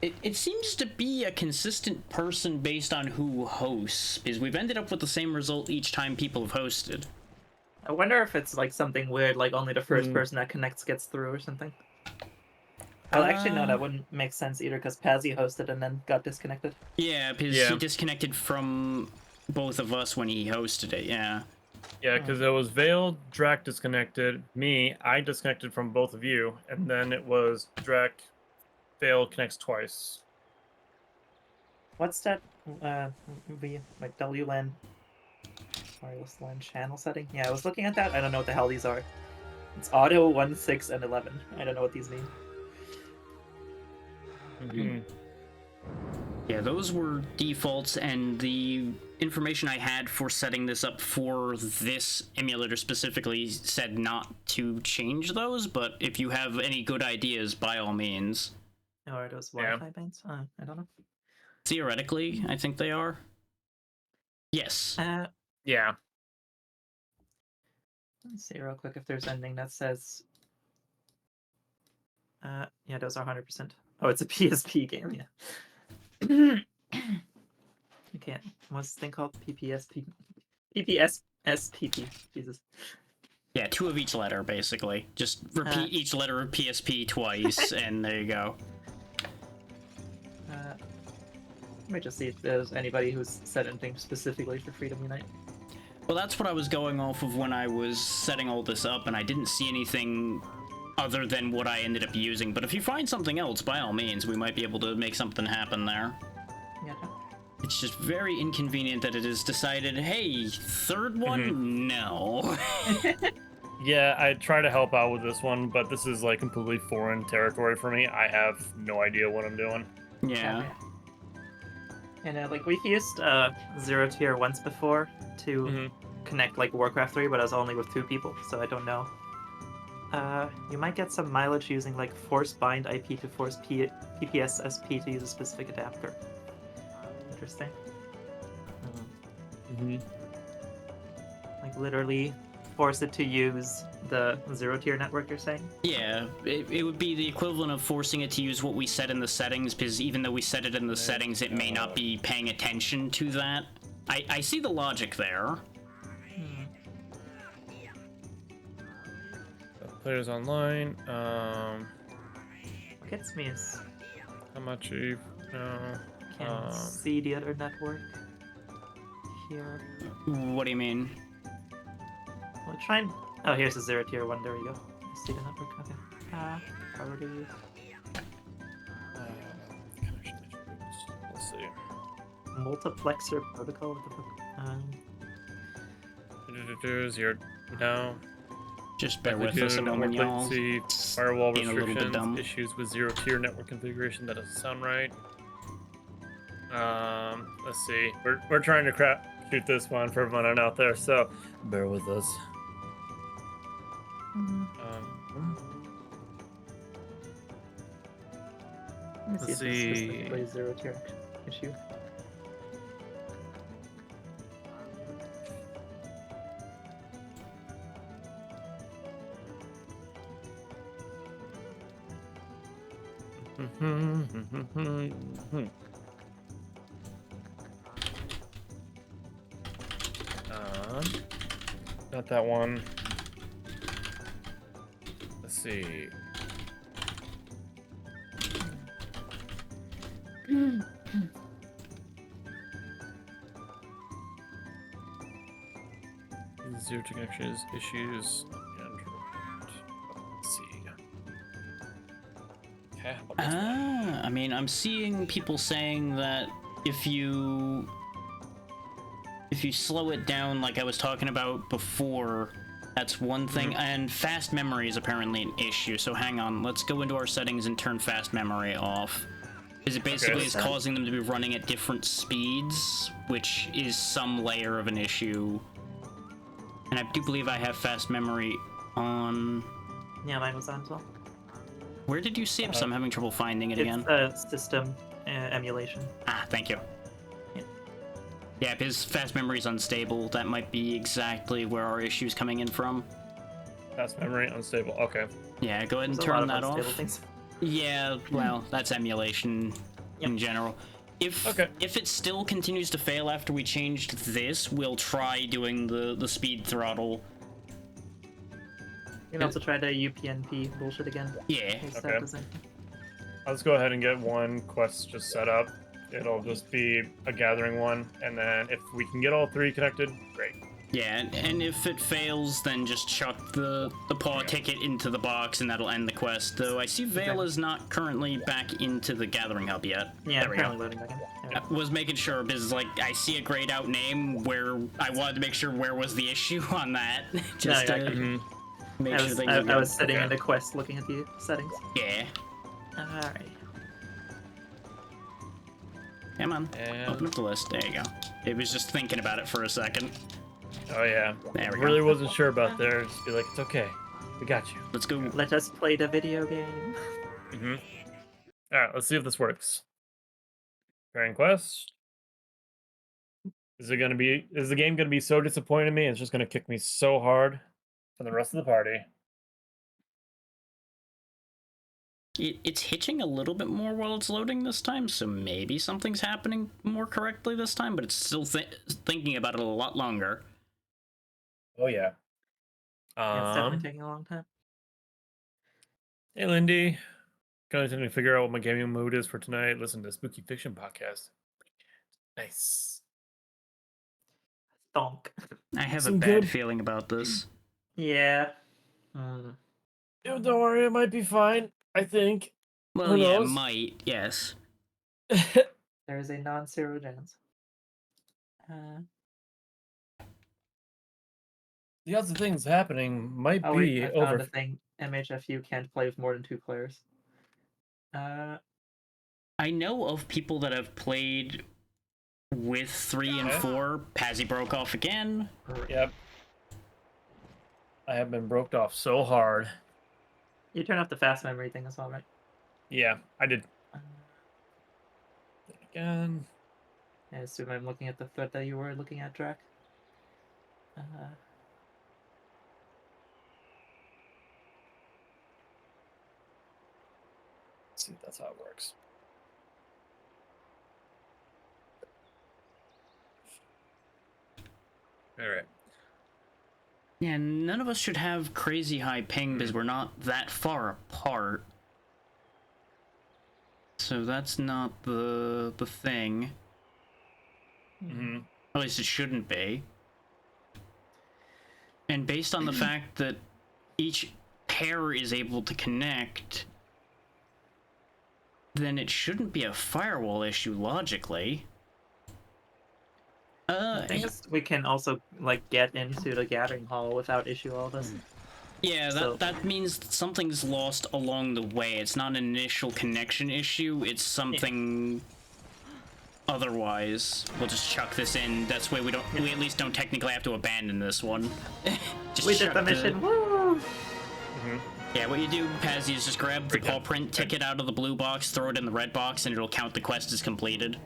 It seems to be a consistent person based on who hosts, because we've ended up with the same result each time people have hosted. I wonder if it's like something weird, like only the first person that connects gets through or something. Well, actually, no, that wouldn't make sense either, because Pazzy hosted and then got disconnected. Yeah, because he disconnected from both of us when he hosted it, yeah. Yeah, because it was Veil, Drac disconnected, me, I disconnected from both of you, and then it was Drac, Veil connects twice. What's that? Like WLAN wireless LAN channel setting? Yeah, I was looking at that. I don't know what the hell these are. It's auto 1, 6, and 11. I don't know what these mean. Mhm. Yeah, those were defaults, and the information I had for setting this up for this emulator specifically said not to change those, but if you have any good ideas, by all means. Oh, are those Yeah. Wi-Fi bands? I don't know. Theoretically, I think they are. Yes. Yeah. Let's see real quick if there's anything that says. Yeah, those are 100%. Oh, it's a PSP game. Yeah. Okay, what's this thing called? PPSSPP. Jesus. Yeah, 2 of each letter, basically. Just repeat each letter of PSP twice, and there you go. Let me just see if there's anybody who's said anything specifically for Freedom Unite. Well, that's what I was going off of when I was setting all this up, and I didn't see anything other than what I ended up using. But if you find something else, by all means, we might be able to make something happen there. Yeah. It's just very inconvenient that it is decided, hey, third one? No. Yeah, I try to help out with this one, but this is like completely foreign territory for me. I have no idea what I'm doing. Yeah. And like we've used Zero Tier once before to connect like Warcraft 3, but I was only with 2 people, so I don't know. You might get some mileage using like force bind IP to force PPSSP to use a specific adapter. Interesting. Like literally force it to use the Zero Tier network, you're saying? Yeah, it would be the equivalent of forcing it to use what we set in the settings, because even though we set it in the settings, it may not be paying attention to that. I see the logic there. Players online. What gets me is How much you? No. can't see the other network here. What do you mean? We'll try and... Oh, here's the Zero Tier one. There we go. I see the network. Okay. Priorities. Let's see. Multiplexer protocol. What the fuck? Zero. No. Just bear with us a moment, y'all. Latency, firewall Being a little bit dumb. restrictions, issues with zero-tier network configuration. That doesn't sound right. Let's see. We're trying to shoot this one for everyone out there, so bear with us. Let me see if it's specifically Zero Tier issue. Not that one. Let's see. Zero connections, issues, and let's see. Okay. I mean, I'm seeing people saying that if you slow it down like I was talking about before, that's one thing, and fast memory is apparently an issue, so hang on, let's go into our settings and turn fast memory off. Because it basically is causing them to be running at different speeds, which is some layer of an issue. And I do believe I have fast memory on... Yeah, mine was on as well. Where did you see it? So I'm having trouble finding it again. It's system emulation. Ah, thank you. Yeah, because fast memory is unstable. That might be exactly where our issue's coming in from. Fast memory unstable. Okay. Yeah, go ahead and There's a lot turn of that off. unstable things. Yeah, well, that's emulation in general. If it still continues to fail after we changed this, we'll try doing the speed throttle. You can also try the UPnP bullshit again. Yeah. Okay. Let's go ahead and get one quest just set up. It'll just be a gathering one, and then if we can get all 3 connected, great. Yeah, and if it fails, then just chuck the paw ticket into the box, and that'll end the quest. Though I see Vale is not currently back into the Gathering Hub yet. Yeah, There I'm we currently go. loading back in. There we I go. was making sure because like I see a grayed out name where I wanted to make sure where was the issue on that, just No, to yeah, make I sure was, things I, are I good. was sitting Okay. in the quest looking at the settings. Yeah, Alright. come on, And- open up the list. There you go. It was just thinking about it for a second. Oh yeah. There we go. Really wasn't sure about there. Just be like, it's okay. We got you. Let's go. Let us play the video game. Mm-hmm. All right, let's see if this works. Grand quest. Is the game gonna be so disappointed in me? It's just gonna kick me so hard for the rest of the party. It's hitching a little bit more while it's loading this time, so maybe something's happening more correctly this time, but it's still thinking about it a lot longer. Oh yeah. Yeah, it's definitely taking a long time. Hey Lindy. Going to figure out what my gaming mood is for tonight. Listen to Spooky Fiction podcast. Nice. Thonk. I have a Some bad good- feeling about this. Yeah. Dude, don't worry, it might be fine. I think. Well, Who yeah, knows? might, yes. There is a non-zero chance. The other things happening might Oh be wait, I found over. a thing. MHFU can't play with more than 2 players. I know of people that have played with 3 and Okay. 4. Pazzy broke off again. Yep. I have been broked off so hard. You turn off the fast memory thing as well, right? Yeah, I did. Uh, Again. I assume I'm looking at the thread that you were looking at, Drac. Let's see if that's how it works. All right. Yeah, none of us should have crazy high ping because we're not that far apart. So that's not the thing. Mm-hmm. At least it shouldn't be. And based on the fact that each pair is able to connect, then it shouldn't be a firewall issue logically. I think we can also like get into the gathering hall without issue all this. Yeah, So- that means something's lost along the way. It's not an initial connection issue, it's something otherwise. We'll just chuck this in. That's way we at least don't technically have to abandon this one. Just We did chuck the mission. Woo! Mm-hmm. Yeah, what you do, Pazzy, is just grab the Break paw down. print ticket out of the blue box, throw it in the red box, and it'll count the quest as completed.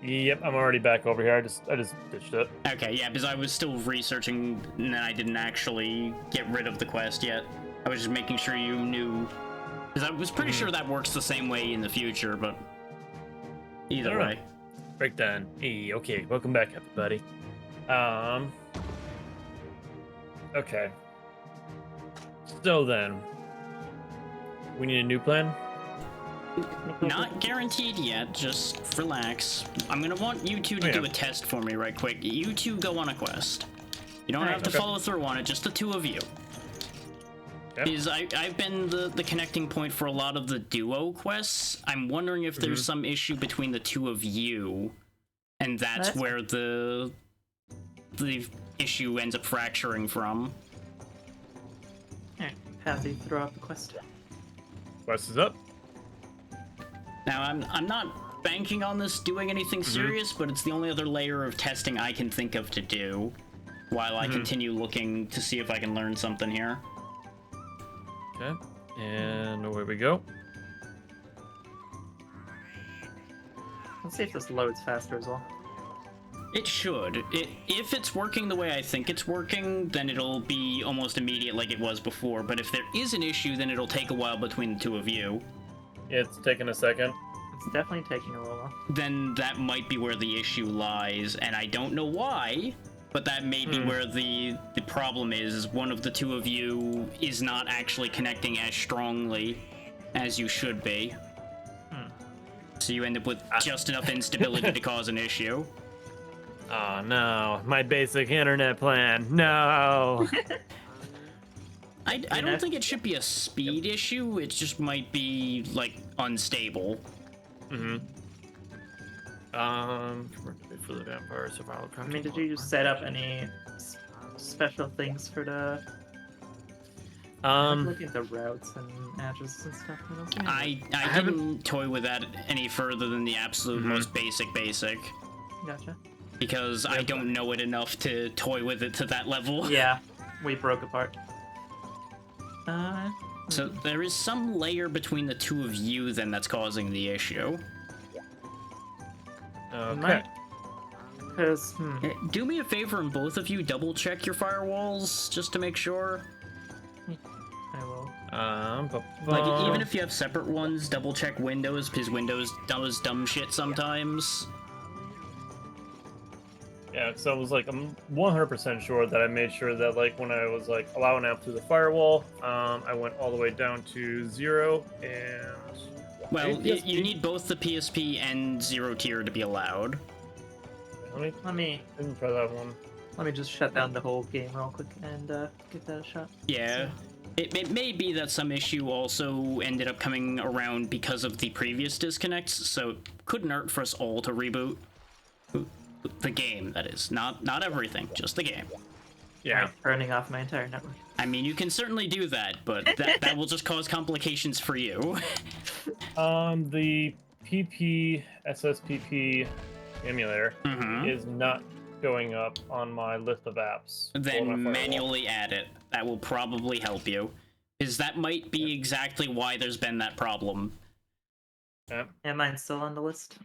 Yep, I'm already back over here. I just ditched it. Okay, yeah, because I was still researching and I didn't actually get rid of the quest yet. I was just making sure you knew. Because I was pretty sure that works the same way in the future, but either Alright. way. Breakdown. Hey, okay. Welcome back, everybody. Okay. So then, we need a new plan. Not guaranteed yet, just relax. I'm gonna want you two to Oh, yeah. do a test for me right quick. You two go on a quest. You don't Alright. have to Okay. follow through on it, just the two of you. Okay. Is I've been the connecting point for a lot of the duo quests. I'm wondering if there's some issue between the two of you, and that's That's- where the issue ends up fracturing from. Alright, Pazzy, throw out the quest. Quest is up. Now I'm not banking on this doing anything serious, but it's the only other layer of testing I can think of to do, while I continue looking to see if I can learn something here. Okay. And away we go. Let's see if this loads faster as well. It should. If it's working the way I think it's working, then it'll be almost immediate like it was before. But if there is an issue, then it'll take a while between the two of you. It's taking a second. It's definitely taking a little while. Then that might be where the issue lies, and I don't know why, but that may be where the problem is. One of the two of you is not actually connecting as strongly as you should be. So you end up with just enough instability to cause an issue. Oh no, my basic internet plan. No. I know? don't think it should be a speed issue. It just might be like unstable. For the vampire survival I mean, did you set up any special things for the? I'm looking at the routes and addresses and stuff. I haven't- didn't toy with that any further than the absolute most basic, Gotcha. because I don't know it enough to toy with it to that level. Yeah, we broke apart. So there is some layer between the two of you then that's causing the issue. Okay. Because Do me a favor and both of you double check your firewalls just to make sure. I will. Like, even if you have separate ones, double check Windows, because Windows does dumb shit sometimes. Yeah, because I was like, I'm 100% sure that I made sure that like when I was like allowing out through the firewall, I went all the way down to 0 and. Well, PSP. you need both the PSP and 0 tier to be allowed. Let me try that one. Let me just shut down the whole game real quick and give that a shot. Yeah. It may be that some issue also ended up coming around because of the previous disconnects, so it couldn't hurt for us all to reboot the game, that is. Not everything, just the game. Yeah. Right, turning off my entire network. I mean, you can certainly do that, but that will just cause complications for you. The SSPP emulator is not going up on my list of apps. for my Then firewall. manually add it. That will probably help you. Because that might be exactly why there's been that problem. Yeah. Yeah, mine's still on the list.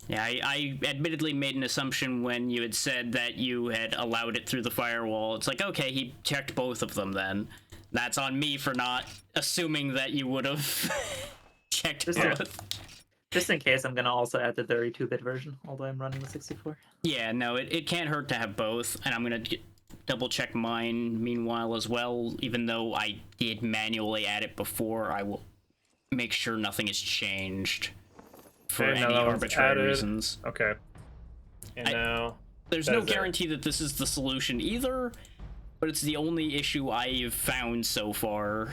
Yeah, I admittedly made an assumption when you had said that you had allowed it through the firewall. It's like, okay, he checked both of them then. That's on me for not assuming that you would have checked both. Just in case, I'm gonna also add the 32-bit version, although I'm running the 64. Yeah, no, it can't hurt to have both, and I'm gonna double check mine meanwhile as well. Even though I did manually add it before, I will make sure nothing has changed for Okay, now any that one's arbitrary added. reasons. Okay. And now. There's That no is it. guarantee that this is the solution either, but it's the only issue I've found so far.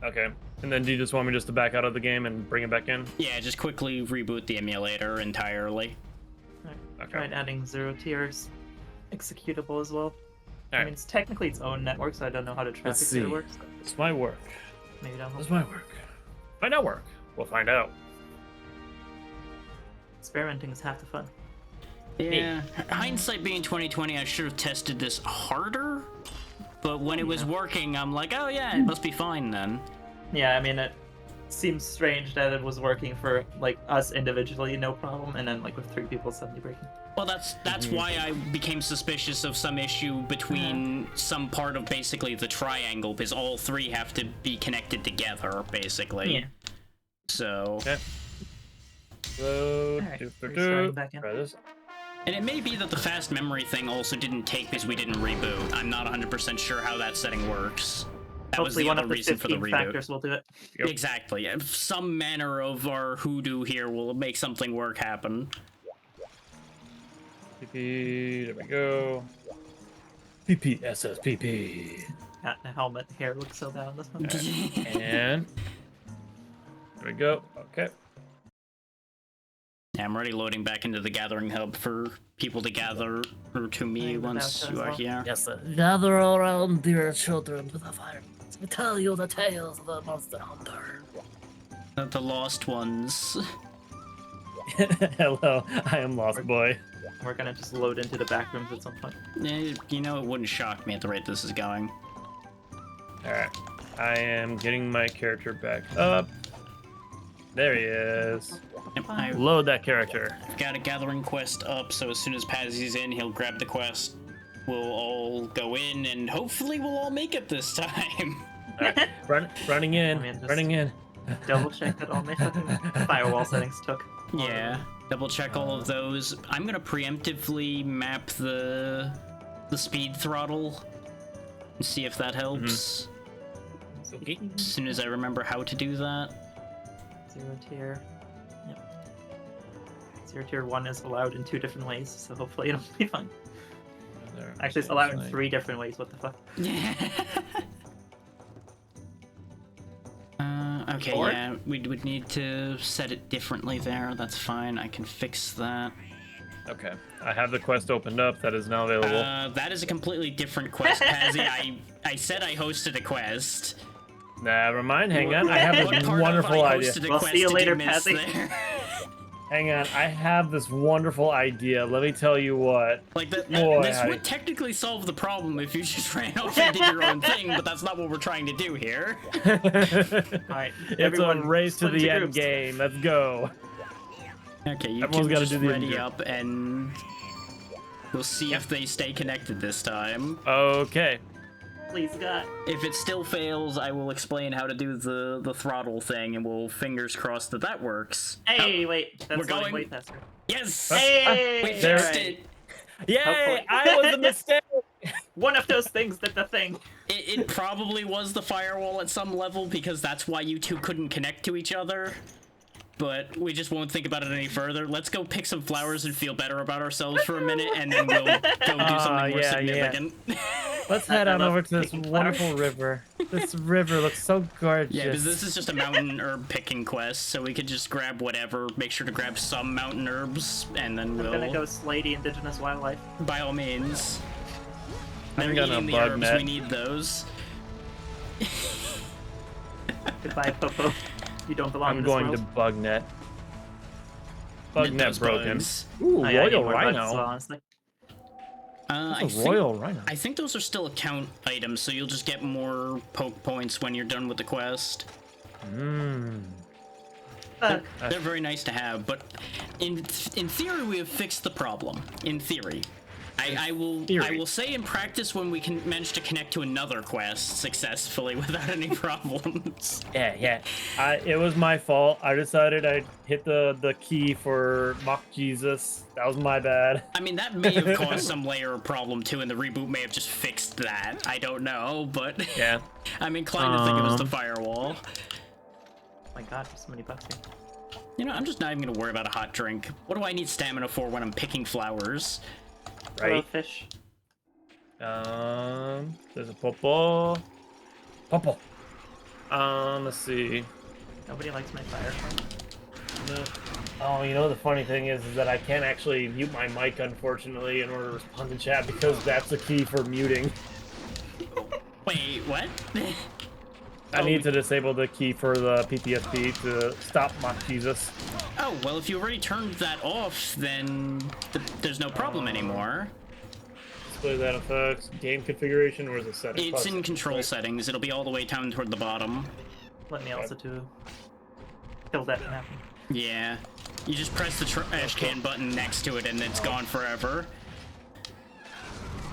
Okay. And then do you just want me just to back out of the game and bring it back in? Yeah, just quickly reboot the emulator entirely. Okay. Tried adding 0 tiers executable as well. I Alright. mean, it's technically its own network, so I don't know how the traffic see. tier works. But This might work. maybe that'll This help. might work. Might not work. We'll find out. Experimenting is half the fun. Yeah, hindsight being 2020, I should have tested this harder, but when it was working, I'm like, oh yeah, it must be fine then. Yeah, I mean, it seems strange that it was working for like us individually, no problem, and then like with 3 people suddenly breaking. Well, that's why I became suspicious of some issue between some part of basically the triangle, because all 3 have to be connected together, basically. Yeah. So, Okay. So, Alright, do, do, restarting do. back in. Try this. and it may be that the fast memory thing also didn't take because we didn't reboot. I'm not 100% sure how that setting works. That was Hopefully the one other of the reason for the 15 reboot. factors will do it. Yep. Exactly. If some manner of our hoodoo here will make something work happen. PP. There we go. PP SSPP. God, the helmet hair looks so bad on this one. And there we go. Okay. Yeah, I'm already loading back into the gathering hub for people to gather to me I'm about once to you as are well. here. Yes, sir. Gather around, dear children, to the fire. To tell you the tales of the monster hunter. The lost ones. Hello, I am Lost Boy. We're gonna just load into the back rooms at some point. You know, it wouldn't shock me at the rate this is going. Alright. I am getting my character back up. There he is. Yep, I've Load that character. got a gathering quest up, so as soon as Pazzy's in, he'll grab the quest. We'll all go in, and hopefully we'll all make it this time. Alright, running in, I mean, just- running in. Double check that all my fucking firewall settings took. Yeah, double check all of those. I'm gonna preemptively map the speed throttle and see if that helps. As soon as I remember how to do that. 0 tier. Your tier 1 is allowed in 2 different ways, so hopefully it'll be fine. There, Actually, it's allowed in 3 different ways. What the fuck? Okay, Or- yeah, we would need to set it differently there. That's fine. I can fix that. Okay, I have the quest opened up. That is now available. That is a completely different quest, Pazzy. I said I hosted a quest. Never mind. Hang on. I have What this part wonderful of I idea. hosted a Well, quest see you did later, miss Pazzy. there? Hang on. I have this wonderful idea. Let me tell you what. Like, Boy, this I- would technically solve the problem if you just ran off and did your own thing, but that's not what we're trying to do here. Alright, It's everyone a race to split the into end groups. game. Let's go. Okay, you Everyone's can gotta just do the ready intro. up and we'll see if they stay connected this time. Okay. Please, God. If it still fails, I will explain how to do the throttle thing, and we'll fingers crossed that that works. Hey, wait. That's we're going- way faster. Yes! Hey! We There- fixed it! Yay! Hopefully. I was a mistake. One of those things did the thing. It probably was the firewall at some level, because that's why you two couldn't connect to each other. But we just won't think about it any further. Let's go pick some flowers and feel better about ourselves for a minute, and then we'll go do something more yeah, significant. Let's head I on love over to this picking wonderful flowers. river. This river looks so gorgeous. Yeah, because this is just a mountain herb picking quest, so we could just grab whatever, make sure to grab some mountain herbs, and then I'm we'll, gonna go slay the indigenous wildlife. by all means. I'm They're gonna eating the bug herbs, net. we need those. Goodbye, Popo. You don't belong I'm in this going world. to bug net. Bug Get net those broken. bugs. Ooh, Oh, yeah, I need royal more bugs as rhino. well, honestly. I That's a think, royal rhino. I think those are still account items, so you'll just get more poke points when you're done with the quest. Mmm. Fuck. They're very nice to have, but in theory we have fixed the problem. In theory. I theory. will say in practice when we can manage to connect to another quest successfully without any problems. Yeah. It was my fault. I decided I'd hit the key for Mock Jesus. That was my bad. I mean, that may have caused some layer of problem too, and the reboot may have just fixed that. I don't know, but Yeah. I'm inclined to think it was the firewall. Oh my god, there's so many bugs here. You know, I'm just not even gonna worry about a hot drink. What do I need stamina for when I'm picking flowers? Hello, Right. fish. There's a popo. Popo. Let's see. Nobody likes my fire. No. Oh, you know the funny thing is that I can't actually mute my mic, unfortunately, in order to respond to chat because that's the key for muting. Wait, what? I need to disable the key for the PTSP to stop Mock Jesus. Oh, well, if you already turned that off, then there's no problem anymore. Display that effects, game configuration, or is it settings? It's in control settings. It'll be all the way down toward the bottom. Let me also to kill that from happening. Yeah. You just press the trash can button next to it and it's gone forever.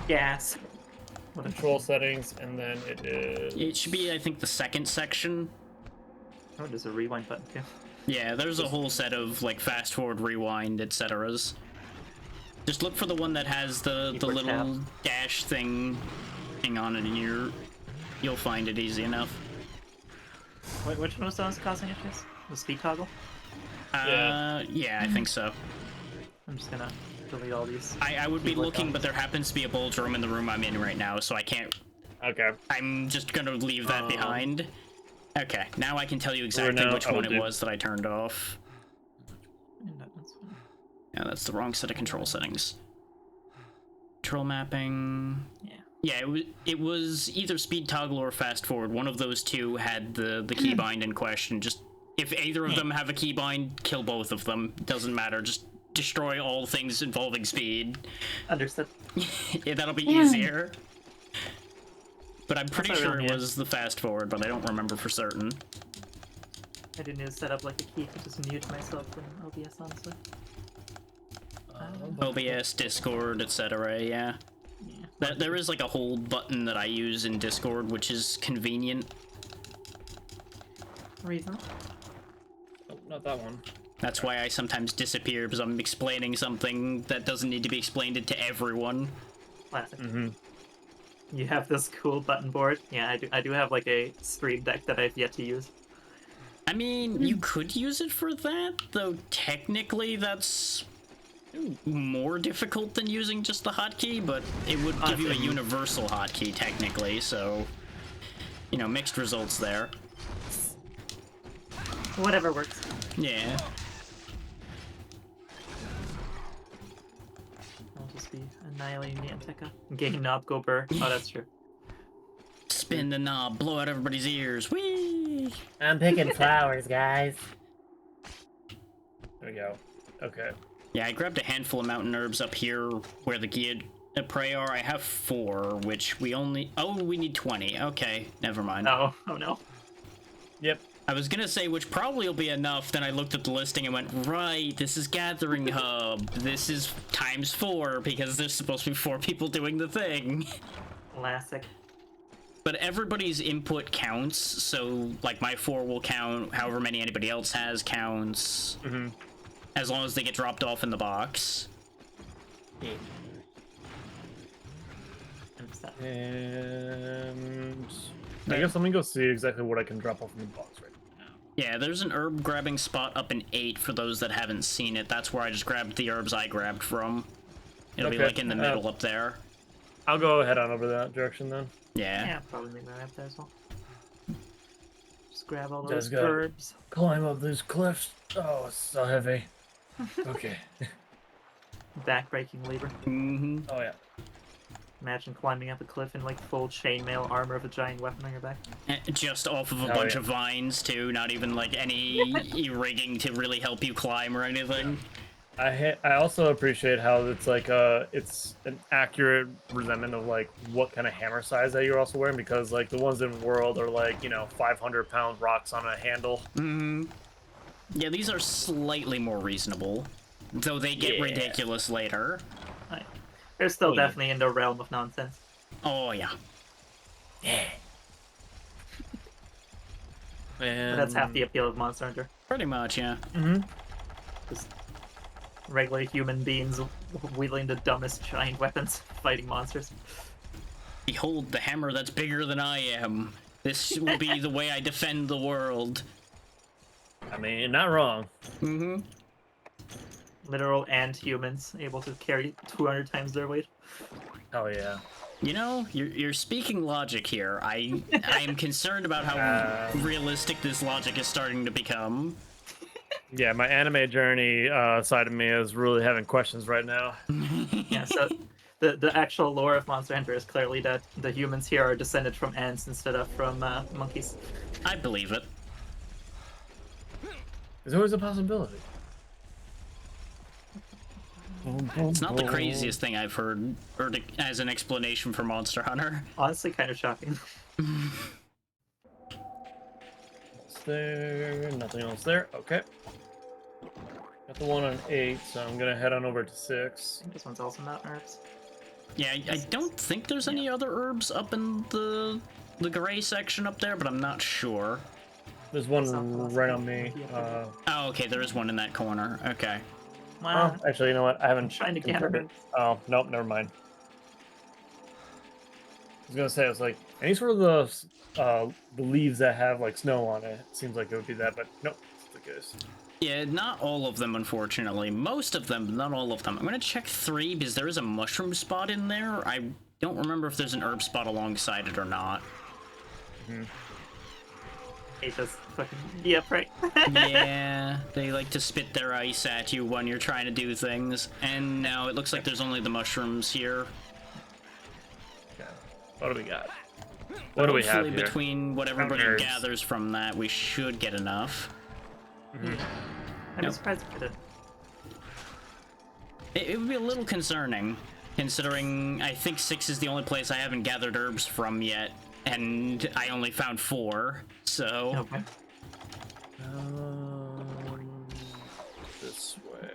Gas. What a Control settings, and then it is. It should be, I think, the second section. Oh, there's a rewind button too. Yeah, there's a whole set of, like, fast forward, rewind, etceteras. Just look for the one that has the Keyboard little tab. dash thing on it, and you'll find it easy enough. Wait, which one was the one causing issues? The speed toggle? Yeah, I think so. I'm just gonna delete all these. I would be Keyboard looking, toggles. but there happens to be a bulge room in the room I'm in right now, so I can't. Okay. I'm just gonna leave that behind. Okay, now I can tell you exactly now which I will one it do- was that I turned off. And that one's fine. Yeah, that's the wrong set of control settings. Control mapping. Yeah. Yeah, it was either speed toggle or fast forward. One of those two had the keybind in question. Just if either of them have a keybind, kill both of them. Doesn't matter. Just destroy all things involving speed. Understood. Yeah, that'll be easier. But I'm pretty That's sure alright, it yeah. was the fast forward, but I don't remember for certain. I didn't need to set up like a key to just mute myself in OBS, honestly. OBS, Discord, etc. Yeah. Yeah. There is like a hold button that I use in Discord, which is convenient. Reason? Oh, not that one. That's why I sometimes disappear, because I'm explaining something that doesn't need to be explained to everyone. Classic. Mm-hmm. You have this cool button board. Yeah, I do have like a Stream Deck that I've yet to use. I mean, you could use it for that, though technically that's more difficult than using just the hotkey, but it would give you a Honestly. universal hotkey technically, so you know, mixed results there. Whatever works. Yeah. I'll just be annihilating the Anteka. Gain knob, go burr. Oh, that's true. Spin the knob, blow out everybody's ears. Whee! I'm picking flowers, guys. There we go. Okay. Yeah, I grabbed a handful of mountain herbs up here where the geared prey are. I have 4, which we only... Oh, we need 20. Okay, never mind. Oh no. Yep. I was gonna say, which probably will be enough, then I looked at the listing and went, right, this is Gathering Hub. This is ×4, because there's supposed to be 4 people doing the thing. Classic. But everybody's input counts, so, like, my 4 will count, however many anybody else has counts. Mm-hmm. As long as they get dropped off in the box. And I guess let me go see exactly what I can drop off in the box right now. Yeah, there's an herb grabbing spot up in 8 for those that haven't seen it. That's where I just grabbed the herbs I grabbed from. It'll be Okay, like in the middle up there. I'll go head on over that direction then. Yeah. Yeah, probably make my way up there as well. Just grab all Just those go. herbs. Climb up these cliffs. Oh, it's so heavy. Okay. Back-breaking labor. Mm-hmm. Oh yeah. Imagine climbing up a cliff in like full chainmail armor with a giant weapon on your back. Just off of a Oh, bunch yeah. of vines, too. Not even like any rigging to really help you climb or anything. I also appreciate how it's like it's an accurate resentment of like what kind of hammer size that you're also wearing, because like the ones in World are like, you know, 500-pound rocks on a handle. Mm-hmm. Yeah, these are slightly more reasonable. Though they get Yeah. ridiculous later. Right. They're still Oh, yeah. definitely in the realm of nonsense. Oh, yeah. Yeah. And But that's half the appeal of Monster Hunter. Pretty much, yeah. Just regular human beings wielding the dumbest giant weapons, fighting monsters. Behold the hammer that's bigger than I am. This will be the way I defend the world. I mean, you're not wrong. Mm-hmm. Literal and humans able to carry 200 times their weight. Hell yeah. You know, you're speaking logic here. I am concerned about how realistic this logic is starting to become. Yeah, my anime journey side of me is really having questions right now. Yeah, so the actual lore of Monster Hunter is clearly that the humans here are descended from ants instead of from monkeys. I believe it. There's always a possibility. It's not the craziest thing I've heard as an explanation for Monster Hunter. Honestly, kind of shocking. What's there? Nothing else there. Okay. Got the one on 8, so I'm gonna head on over to 6. This one's also mountain herbs. Yeah, I don't think there's any other herbs up in the gray section up there, but I'm not sure. There's one Something right else. on me. Oh, okay, there is one in that corner. Okay. Wow, Oh, actually, you know what? I haven't trying to gather confirmed it. it. Oh, nope, never mind. I was gonna say, I was like, any sort of the leaves that have like snow on it. Seems like it would be that, but nope, it's the case. Yeah, not all of them, unfortunately. Most of them, but not all of them. I'm gonna check 3 because there is a mushroom spot in there. I don't remember if there's an herb spot alongside it or not. Hate this fucking yep, right. Yeah, they like to spit their ice at you when you're trying to do things. And now it looks like there's only the mushrooms here. Okay. What do we got? What do we have Hopefully here? between what everybody Herbs. gathers from that, we should get enough. I'd be Nope. surprised if it did. It would be a little concerning, considering I think 6 is the only place I haven't gathered herbs from yet, and I only found 4, so... Okay. This way.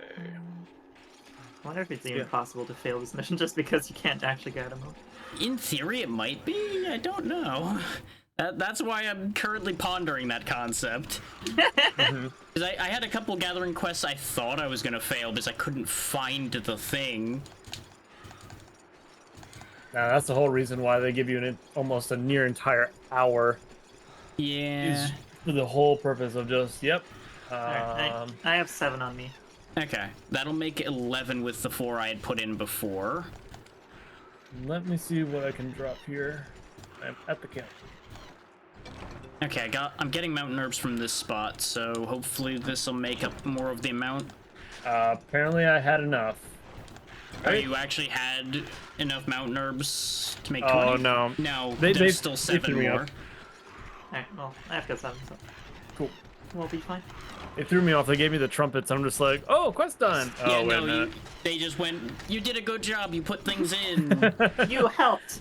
I wonder if it's even Yeah. possible to fail this mission just because you can't actually get them. In theory, it might be. I don't know. That's why I'm currently pondering that concept. Because I had a couple gathering quests I thought I was going to fail because I couldn't find the thing. Now that's the whole reason why they give you almost a near entire hour. Yeah. Is for the whole purpose of just, yep. Alright, I have 7 on me. Okay, that'll make 11 with the 4 I had put in before. Let me see what I can drop here. I'm at the camp. Okay, I'm getting mountain herbs from this spot, so hopefully this will make up more of the amount. Apparently I had enough. Oh, Right? you actually had enough mountain herbs to make 20? Oh, no. No, They there's still threw 7 me more. off. Alright, well, I've got 7, so Cool. we'll be fine. They threw me off. They gave me the trumpets. I'm just like, oh, quest done. Yeah, Oh, wait a no, minute. they just went, you did a good job, you put things in. You helped!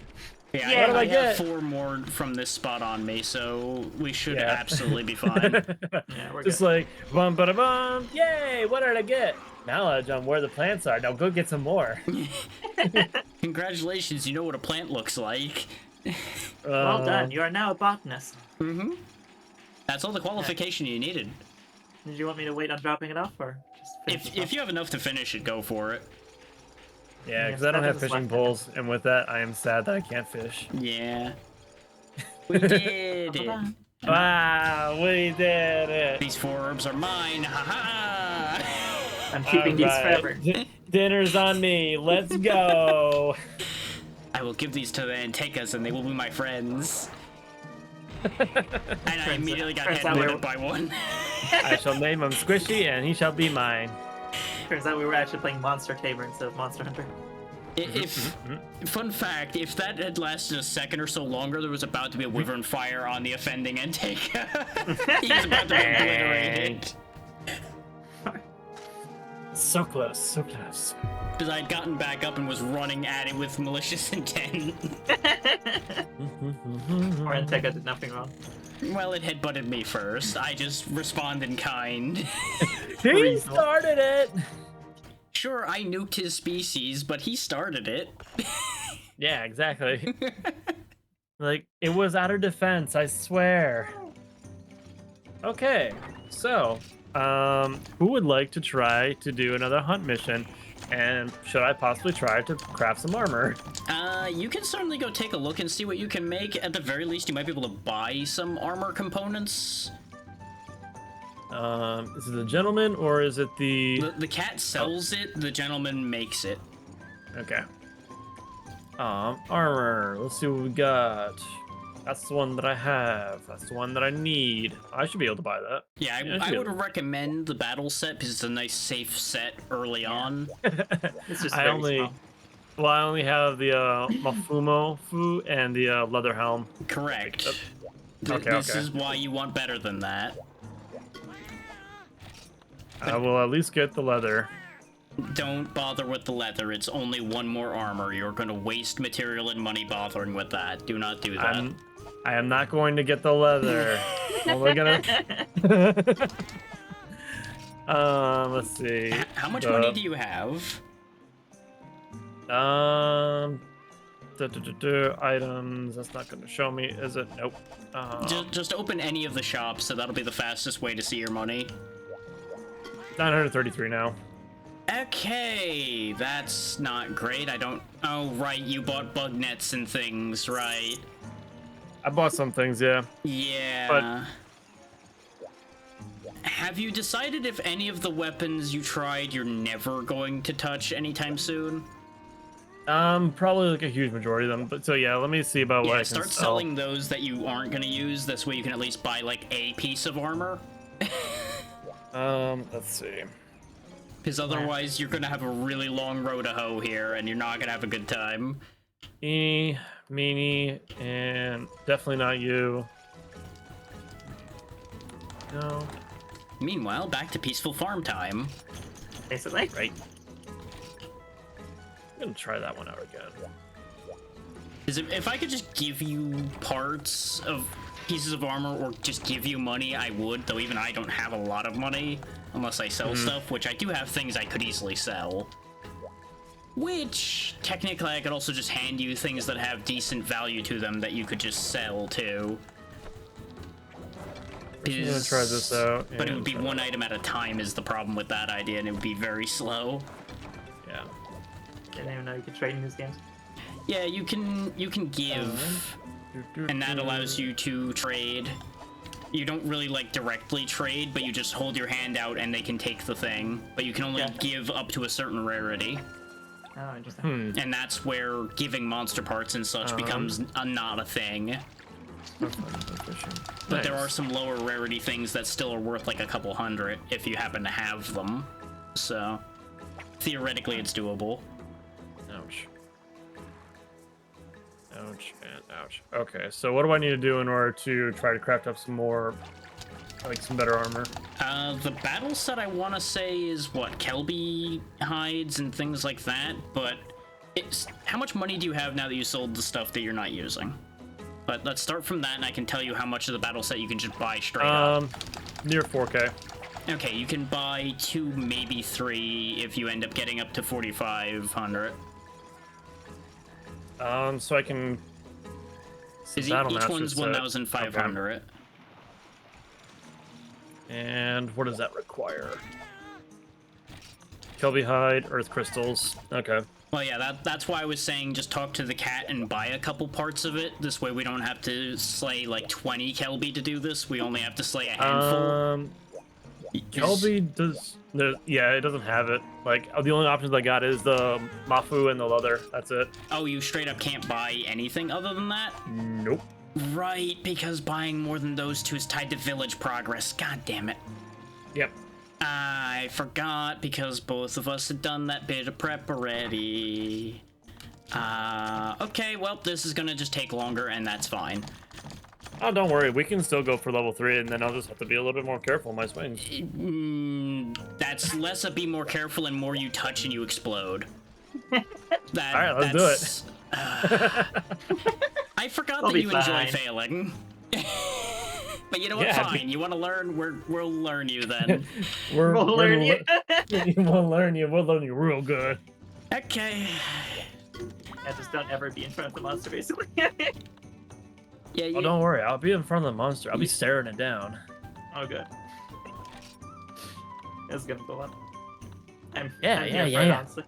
Yeah, Yeah, I what do I have get? 4 more from this spot on me, so we should Yeah. absolutely be fine. Yeah, we're Just good. like, bum, ba, bum. Yay, what did I get? Knowledge on where the plants are. Now go get some more. Congratulations, you know what a plant looks like. Well done, you are now a botanist. Mm-hmm. That's all the qualification you needed. Did you want me to wait on dropping it off, or just finish If you have enough to finish it, go for it. Yeah, Yes, because I don't that have is fishing left. poles, and with that, I am sad that I can't fish. Yeah. We did it. Bye-bye. Wow, we did it. These 4 herbs are mine. Ha ha! I'm keeping these Alright, forever. Dinner's on me. Let's go. I will give these to the Antecas and they will be my friends. And I immediately got turns out headbutted we're- by one. I shall name him Squishy, and he shall be mine. Turns out we were actually playing Monster Tamer instead of Monster Hunter. If fun fact, if that had lasted a second or so longer, there was about to be a wyvern fire on the offending Anteca. He was about to be obliterated. So close, so close. Because I'd gotten back up and was running at it with malicious intent. Or Anteca did nothing wrong. Well, it headbutted me first. I just responded in kind. He Reasonable. started it. Sure, I nuked his species, but he started it. Yeah, exactly. Like, it was out of defense, I swear. Okay, so, who would like to try to do another hunt mission? And should I possibly try to craft some armor? You can certainly go take a look and see what you can make. At the very least, you might be able to buy some armor components. Is it the gentleman or is it the... The cat sells it, the gentleman makes it. Okay. Armor. Let's see what we got. That's the one that I have. That's the one that I need. I should be able to buy that. Yeah, Yeah, I sure. would recommend the battle set because it's a nice safe set early on. It's just I very only... small. Well, I only have the Mafumo Fu and the leather helm. Correct. Okay, This okay. is why you want better than that. I will at least get the leather. Don't bother with the leather. It's only 1 more armor. You're going to waste material and money bothering with that. Do not do that. I am not going to get the leather. I'm only gonna. Let's see. How much money do you have? Items. That's not going to show me, is it? Nope. Just open any of the shops, so that'll be the fastest way to see your money. 933 now. Okay, that's not great. I don't... Oh, right, you bought bug nets and things, right? I bought some things, yeah. Yeah. Have you decided if any of the weapons you tried you're never going to touch anytime soon? Probably like a huge majority of them. But so yeah, let me see about what I Yeah, can start sell. selling those that you aren't going to use. This way you can at least buy, like, a piece of armor. Let's see. Because otherwise you're going to have a really long road to hoe here, and you're not going to have a good time. Eeny, meeny, and definitely not you. No. Meanwhile, back to peaceful farm time. Basically. Right. I'm gonna try that one out again. If I could just give you parts of pieces of armor or just give you money, I would, though even I don't have a lot of money unless I sell stuff, which I do have things I could easily sell. Which, technically, I could also just hand you things that have decent value to them that you could just sell, too. I'm gonna try this out. But it and would be try one that. item at a time is the problem with that idea, and it would be very slow. Yeah. Didn't even know you could trade in these games. Yeah, you can give, and that allows you to trade. You don't really like directly trade, but you just hold your hand out and they can take the thing. But you can only Yeah. give up to a certain rarity. Oh, interesting. And that's where giving monster parts and such becomes not a thing. But there are some lower rarity things that still are worth like a couple hundred if you happen to have them. So theoretically it's doable. Ouch. Ouch and ouch. Okay, so what do I need to do in order to try to craft up some more, like some better armor? The battle set I want to say is what, Kelby hides and things like that, but how much money do you have now that you sold the stuff that you're not using? But let's start from that and I can tell you how much of the battle set you can just buy straight up. Near 4K. Okay, you can buy 2, maybe 3 if you end up getting up to 4,500. So I can. Each Battle one's Master set. 1,500. Okay. And what does that require? Kelby hide, earth crystals. Okay. Well, yeah, that's why I was saying just talk to the cat and buy a couple parts of it. This way we don't have to slay like 20 Kelby to do this. We only have to slay a handful. Kelby does. Yeah, it doesn't have it. Like the only options I got is the Mafu and the leather. That's it. Oh, you straight up can't buy anything other than that? Nope. Right, because buying more than those two is tied to village progress. God damn it. Yep. I forgot because both of us had done that bit of prep already. Okay, well, this is gonna just take longer and that's fine. Oh, don't worry. We can still go for level 3, and then I'll just have to be a little bit more careful in my swings. That's less of be more careful and more you touch and you explode. All right, let's do it. I forgot We'll that be you enjoy fine. failing. But you know what? Yeah, Fine. You want to learn? We'll learn you then. We'll learn you. We'll learn you. We'll learn you real good. Okay. Yeah, just don't ever be in front of the monster, basically. Yeah. Oh, don't worry. I'll be in front of the monster. I'll be staring it down. Oh, good. It's gonna go up. I'm Yeah, here yeah, for yeah, it, yeah. honestly.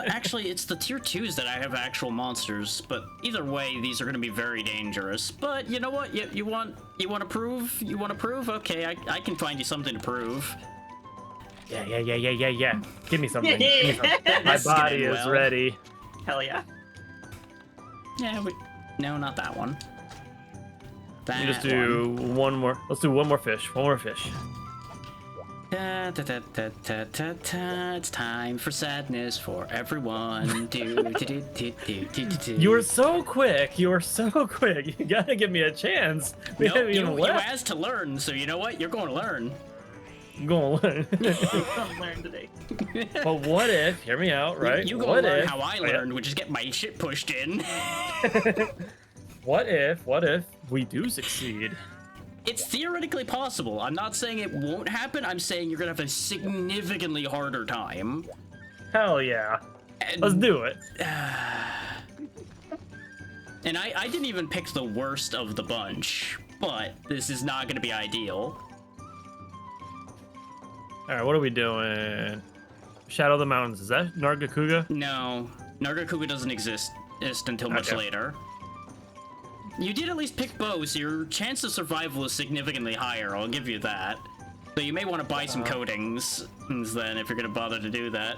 Actually, it's the tier 2s that I have actual monsters, but either way, these are going to be very dangerous. But you know what? You want to prove? You want to prove? Okay, I can find you something to prove. Yeah. Give me something. Give me something. My This is gonna body end is well. ready. Hell yeah. Yeah, no, not that one. That You just do one more. Let's do one more fish. One more fish. Ta, ta, ta, ta, ta, ta, ta. It's time for sadness for everyone. Do, do, do, do, do, do, do. You were so quick. You were so quick. You gotta give me a chance. We Nope, haven't even you left. asked to learn, so you know what? You're going to learn. I'm gonna learn. Don't learn today. But what if? Hear me out, right? You go what learn if? how I Oh, yeah. learned, which is get my shit pushed in. What if we do succeed? It's theoretically possible. I'm not saying it won't happen. I'm saying you're gonna have a significantly harder time. Hell yeah. And, Let's do it. and I didn't even pick the worst of the bunch, but this is not gonna be ideal. Alright, what are we doing? Shadow of the Mountains. Is that Nargacuga? No, Nargacuga doesn't exist until much Okay. later. You did at least pick bow, so your chance of survival is significantly higher, I'll give you that. So you may want to buy some coatings then if you're gonna bother to do that.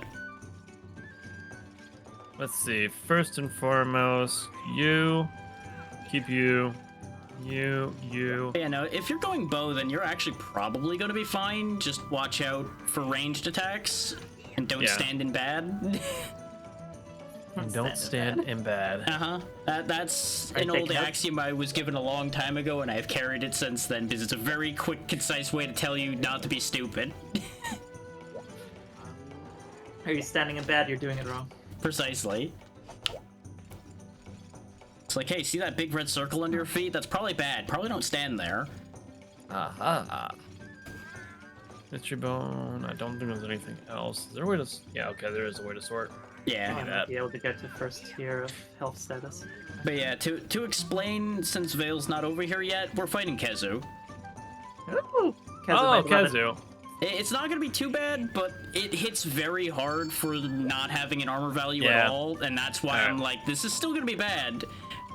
Let's see. First and foremost, you. Keep you. You. Yeah, no, if you're going bow, then you're actually probably gonna be fine. Just watch out for ranged attacks and don't Yeah. stand in bad. Don't stand in bad. Uh-huh. That's Right, an take old note. axiom I was given a long time ago, and I've carried it since then, because it's a very quick, concise way to tell you not to be stupid. Are you standing in bad? You're doing it wrong. Precisely. It's like, hey, see that big red circle under your feet? That's probably bad. Probably don't stand there. Aha. Mystery bone. I don't think there's anything else. Is there a way to? Yeah. Okay. There is a way to sort. Yeah. I might be able to get to first tier of health status. But yeah, to explain, since Vale's not over here yet, we're fighting Kezu. Ooh! Oh, might love it. Kezu. It's not gonna be too bad, but it hits very hard for not having an armor value Yeah. at all, and that's why Alright. I'm like, this is still gonna be bad.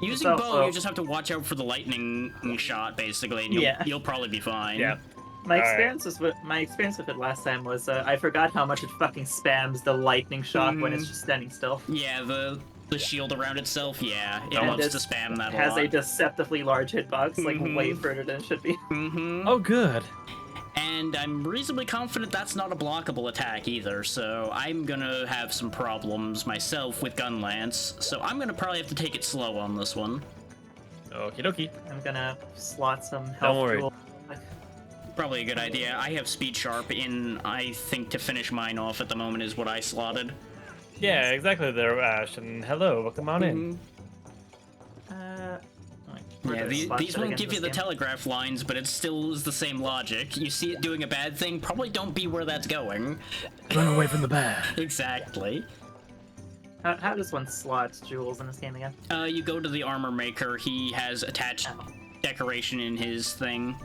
Using So- bow, so- you just have to watch out for the lightning shot, basically, and you'll probably be fine. Yeah. My Alright. experience with it last time was I forgot how much it fucking spams the lightning shot when it's just standing still. Yeah, the shield around itself, yeah, it And loves to it's- spam that It has a a lot. deceptively large hitbox, like way Mhm. further than it should be. Mm-hmm. Oh, good. And I'm reasonably confident that's not a blockable attack either, so I'm gonna have some problems myself with Gun Lance, so I'm gonna probably have to take it slow on this one. Okie dokie. I'm gonna slot some health worry. jewel. Probably a good idea. I have Speed Sharp in, I think, to finish mine off at the moment is what I slotted. Yeah, exactly there, Ash. And hello, welcome on in. Wait, where Yeah, do I slot these shit won't again give you this the game? telegraph lines, but it still is the same logic. You see it doing a bad thing, probably don't be where that's going. Run away from the bad. Exactly. How does one slot jewels in this game again? You go to the armor maker, he has attached Oh, decoration in his thing.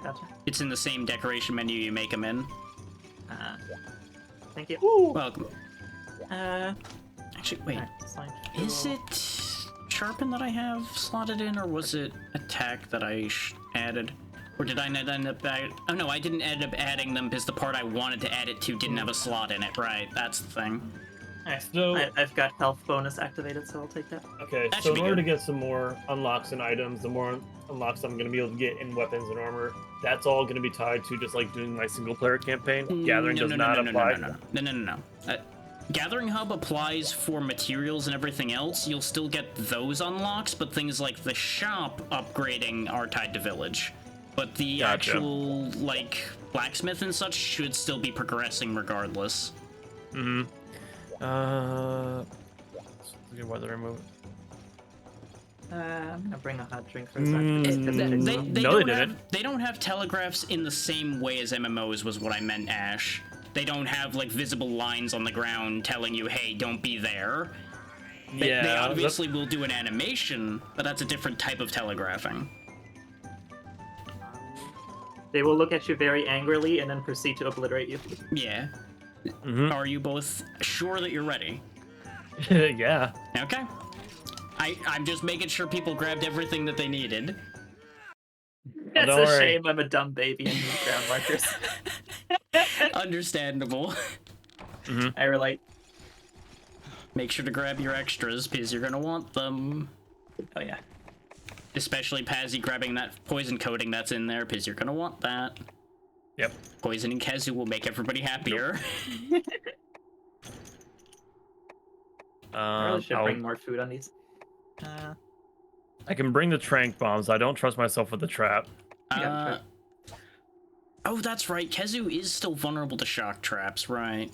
gotcha. It's in the same decoration menu you make them in. Thank you. Welcome. Actually, wait. Alright, slot Is jewel. it Sharpen that I have slotted in, or was it Attack that I added? Or did I not end up oh no, I didn't end up adding them because the part I wanted to add it to didn't have a slot in it. Right, that's the thing. Alright, So- I've got health bonus activated, so I'll take that. Okay, That so should in be order good. to get some more unlocks and items, the more unlocks I'm going to be able to get in weapons and armor, that's all going to be tied to just like doing my single player campaign. Gathering does not apply. No. Gathering Hub applies for materials and everything else. You'll still get those unlocks, but things like the shop upgrading are tied to village. But the Gotcha. actual, like, blacksmith and such should still be progressing regardless. Mm-hmm. Look at weather remove. I'm gonna bring a hot drink for a Mm, second. They No, don't they have, didn't. they don't have telegraphs in the same way as MMOs was what I meant, Ash. They don't have, like, visible lines on the ground telling you, hey, don't be there. They Yeah, obviously will do an animation, but that's a different type of telegraphing. They will look at you very angrily and then proceed to obliterate you. Yeah. Mhm. Are you both sure that you're ready? Yeah. Okay. I'm just making sure people grabbed everything that they needed. It's don't a worry. shame I'm a dumb baby and need ground markers. Understandable. I relate. Make sure to grab your extras, because you're gonna want them. Oh yeah. Especially Pazzy grabbing that poison coating that's in there, because you're gonna want that. Yep. Poisoning Kezu will make everybody happier. I really should I'll- bring more food on these. I can bring the trank bombs. I don't trust myself with the trap. Yeah, Oh, that's right. Kezu is still vulnerable to shock traps, right?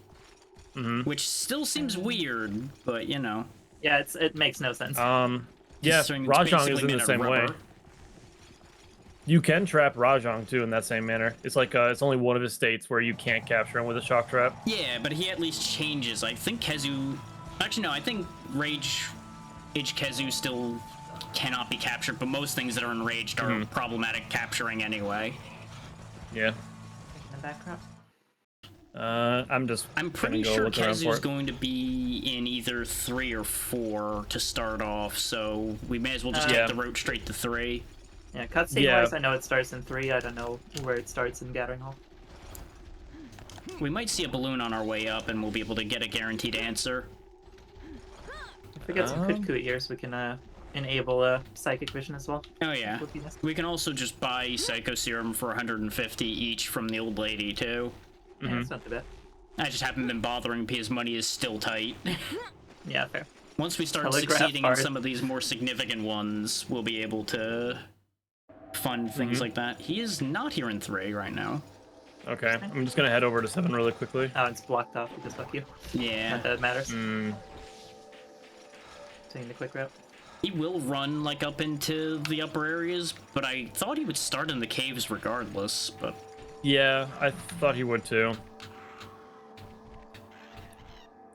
Mhm. Which still seems weird, but you know. Yeah, it makes no sense. Yeah, considering it's Rajang is basically in made the of same way. rubber. You can trap Rajang too in that same manner. It's like it's only one of his states where you can't capture him with a shock trap. Yeah, but he at least changes. I think Kezu. Actually, no. I think Rage Kezu still cannot be captured, but most things that are enraged are problematic capturing anyway. Yeah. In the background. I'm just. I'm pretty gonna go sure look around for Kezu's it. going to be in either 3 or 4 to start off, so we may as well just Yeah. take the route straight to 3. Yeah, cutscene Yeah. wise, I know it starts in 3. I don't know where it starts in Gathering Hall. We might see a balloon on our way up, and we'll be able to get a guaranteed answer. If we get some Kutku ears, we can enable psychic vision as well. Oh yeah. Would be nice. We can also just buy Psycho Serum for 150 each from the old lady, too. Yeah, it's not too bad. I just haven't been bothering because money is still tight. Yeah, fair. Once we start Telegraph succeeding in art. some of these more significant ones, we'll be able to fund things like that. He is not here in 3 right now. Okay, I'm just gonna head over to 7 really quickly. Oh, it's blocked off because fuck you. Yeah. Not that it matters. Mm, Taking the quick route. He will run, like, up into the upper areas, but I thought he would start in the caves regardless, but... yeah, I thought he would too.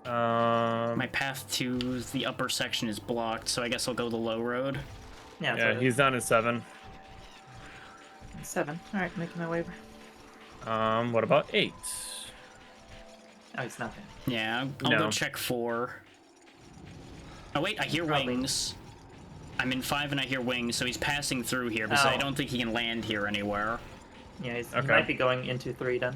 My path to the upper section is blocked, so I guess I'll go the low road. Yeah, Yeah, he's down in 7. 7. Alright, making my way over. What about 8? Oh, he's not there. Yeah, I'll go No. check 4. Oh wait, I hear Probably. wings. I'm in 5 and I hear wings, so he's passing through here, because I Oh. don't think he can land here anywhere. Yeah, he Okay. might be going into 3 then.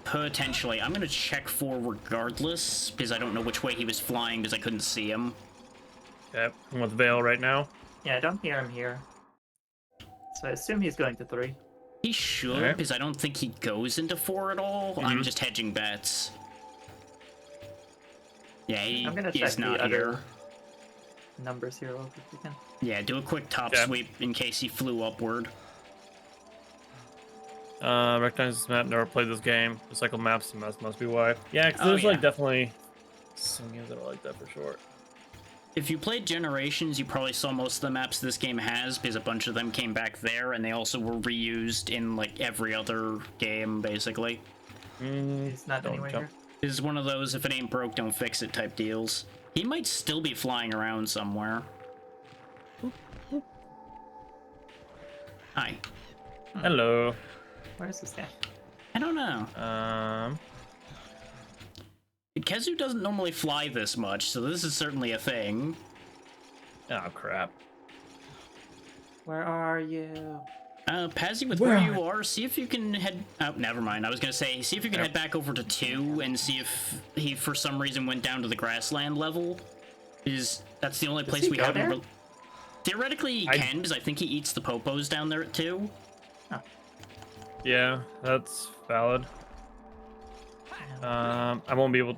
Potentially. I'm gonna check for regardless, because I don't know which way he was flying, because I couldn't see him. Yep, I'm with Vale right now. Yeah, I don't hear him here. So I assume he's going to 3. He should, Alright. because I don't think he goes into 4 at all. I'm just hedging bets. Yeah, I'm gonna he check is the not other here. numbers here real quick if we can. Yeah, do a quick top Yeah. sweep in case he flew upward. Recognize this map, never played this game. Recycle maps, must be why. Yeah, because Oh, there's yeah. like definitely some games that are like that for sure. If you played Generations, you probably saw most of the maps this game has, because a bunch of them came back there, and they also were reused in, like, every other game, basically. He's not Don't anywhere jump. here. This is one of those, if it ain't broke, don't fix it type deals. He might still be flying around somewhere. Hi. Hello. Where is this guy? I don't know. Kezu doesn't normally fly this much, so this is certainly a thing. Oh crap. Where are you? Pazzy, with where you are, see if you can head... Oh, never mind. I was gonna say, see if you can head back over to 2 and see if he, for some reason, went down to the grassland level. That's the only place he we go haven't... there? Theoretically, he can, because I think he eats the popos down there at 2. Yeah, that's valid. I won't be able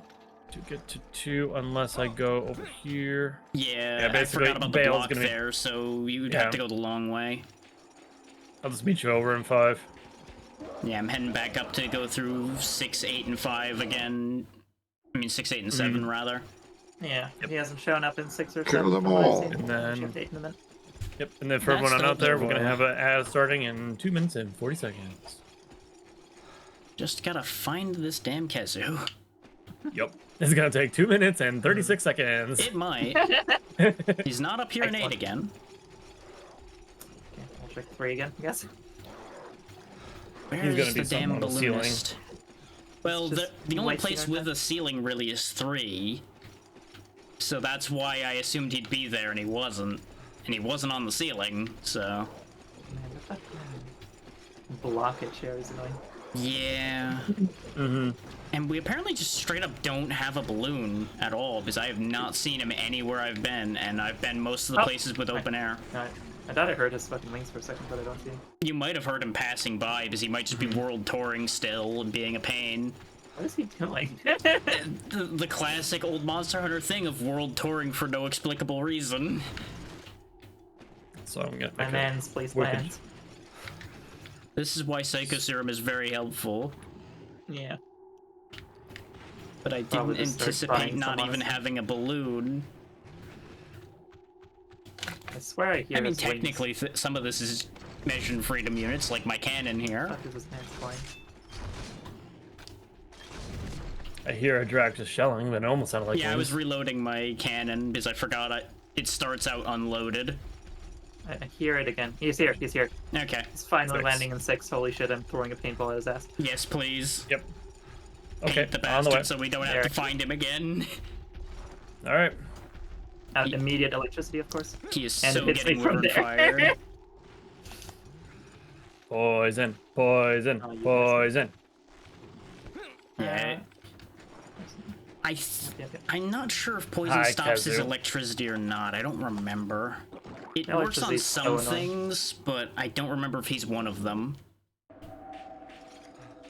to get to 2 unless I go over here. Yeah, I basically, forgot about the Bale's block gonna be- there, so you'd Yeah. have to go the long way. I'll just meet you over in 5. Yeah, I'm heading back up to go through 6, 8, and 5 again. I mean, 6, 8, and 7, rather. Yeah, he hasn't shown up in 6 or 7. Kill them from what I've all. seen. And then- Shoot 8 in a minute. Yep, and then for everyone That's out there, we're the- gonna have an ad starting in 2 minutes and 40 seconds. Just gotta find this damn Kezu. Yep. It's gonna take 2 minutes and 36 seconds. It might. He's not up here in 8 Excellent. again. Okay, I'll check 3 again, I guess. Where's gonna be the something damn on the ceiling. balloonist? Well, It's the, just the only white place ceiling with a ceiling really is 3. So that's why I assumed he'd be there, and he wasn't. And he wasn't on the ceiling, so... Man, what the blockage here is annoying. Yeah. And we apparently just straight up don't have a balloon at all, because I have not seen him anywhere I've been, and I've been most of the Oh, places with open air. Alright. I thought I heard his fucking wings for a second, but I don't see him. You might have heard him passing by, because he might just be world touring still and being a pain. What is he doing? The classic old Monster Hunter thing of world touring for no explicable reason. So I'm gonna My make man's place Whippage. plans. This is why Psycho Serum is very helpful, Yeah. but I Probably didn't just start anticipate buying not some, even honestly. having a balloon. I swear I hear I mean, his wings. technically, some of this is Mission Freedom units, like my cannon here. Fuck is this man's flying? I hear a drag just shelling, but it almost sounded like Yeah, I was wings. reloading my cannon because I forgot it starts out unloaded. I hear it again. He's here, he's here. Okay. He's finally 6. landing in 6. Holy shit, I'm throwing a paintball at his ass. Yes, please. Yep. Okay, Paint the on the way. bastard so we don't have There. to find him again. All right. Immediate electricity, of course. He is And so it hits me getting from river there. fire. Poison, poison, Oh, you poison. Yeah. Yep, yep. I'm not sure if poison Hi, stops his Kazu. electricity or not. I don't remember. It The works on electricity's some so annoying. things, but I don't remember if he's one of them.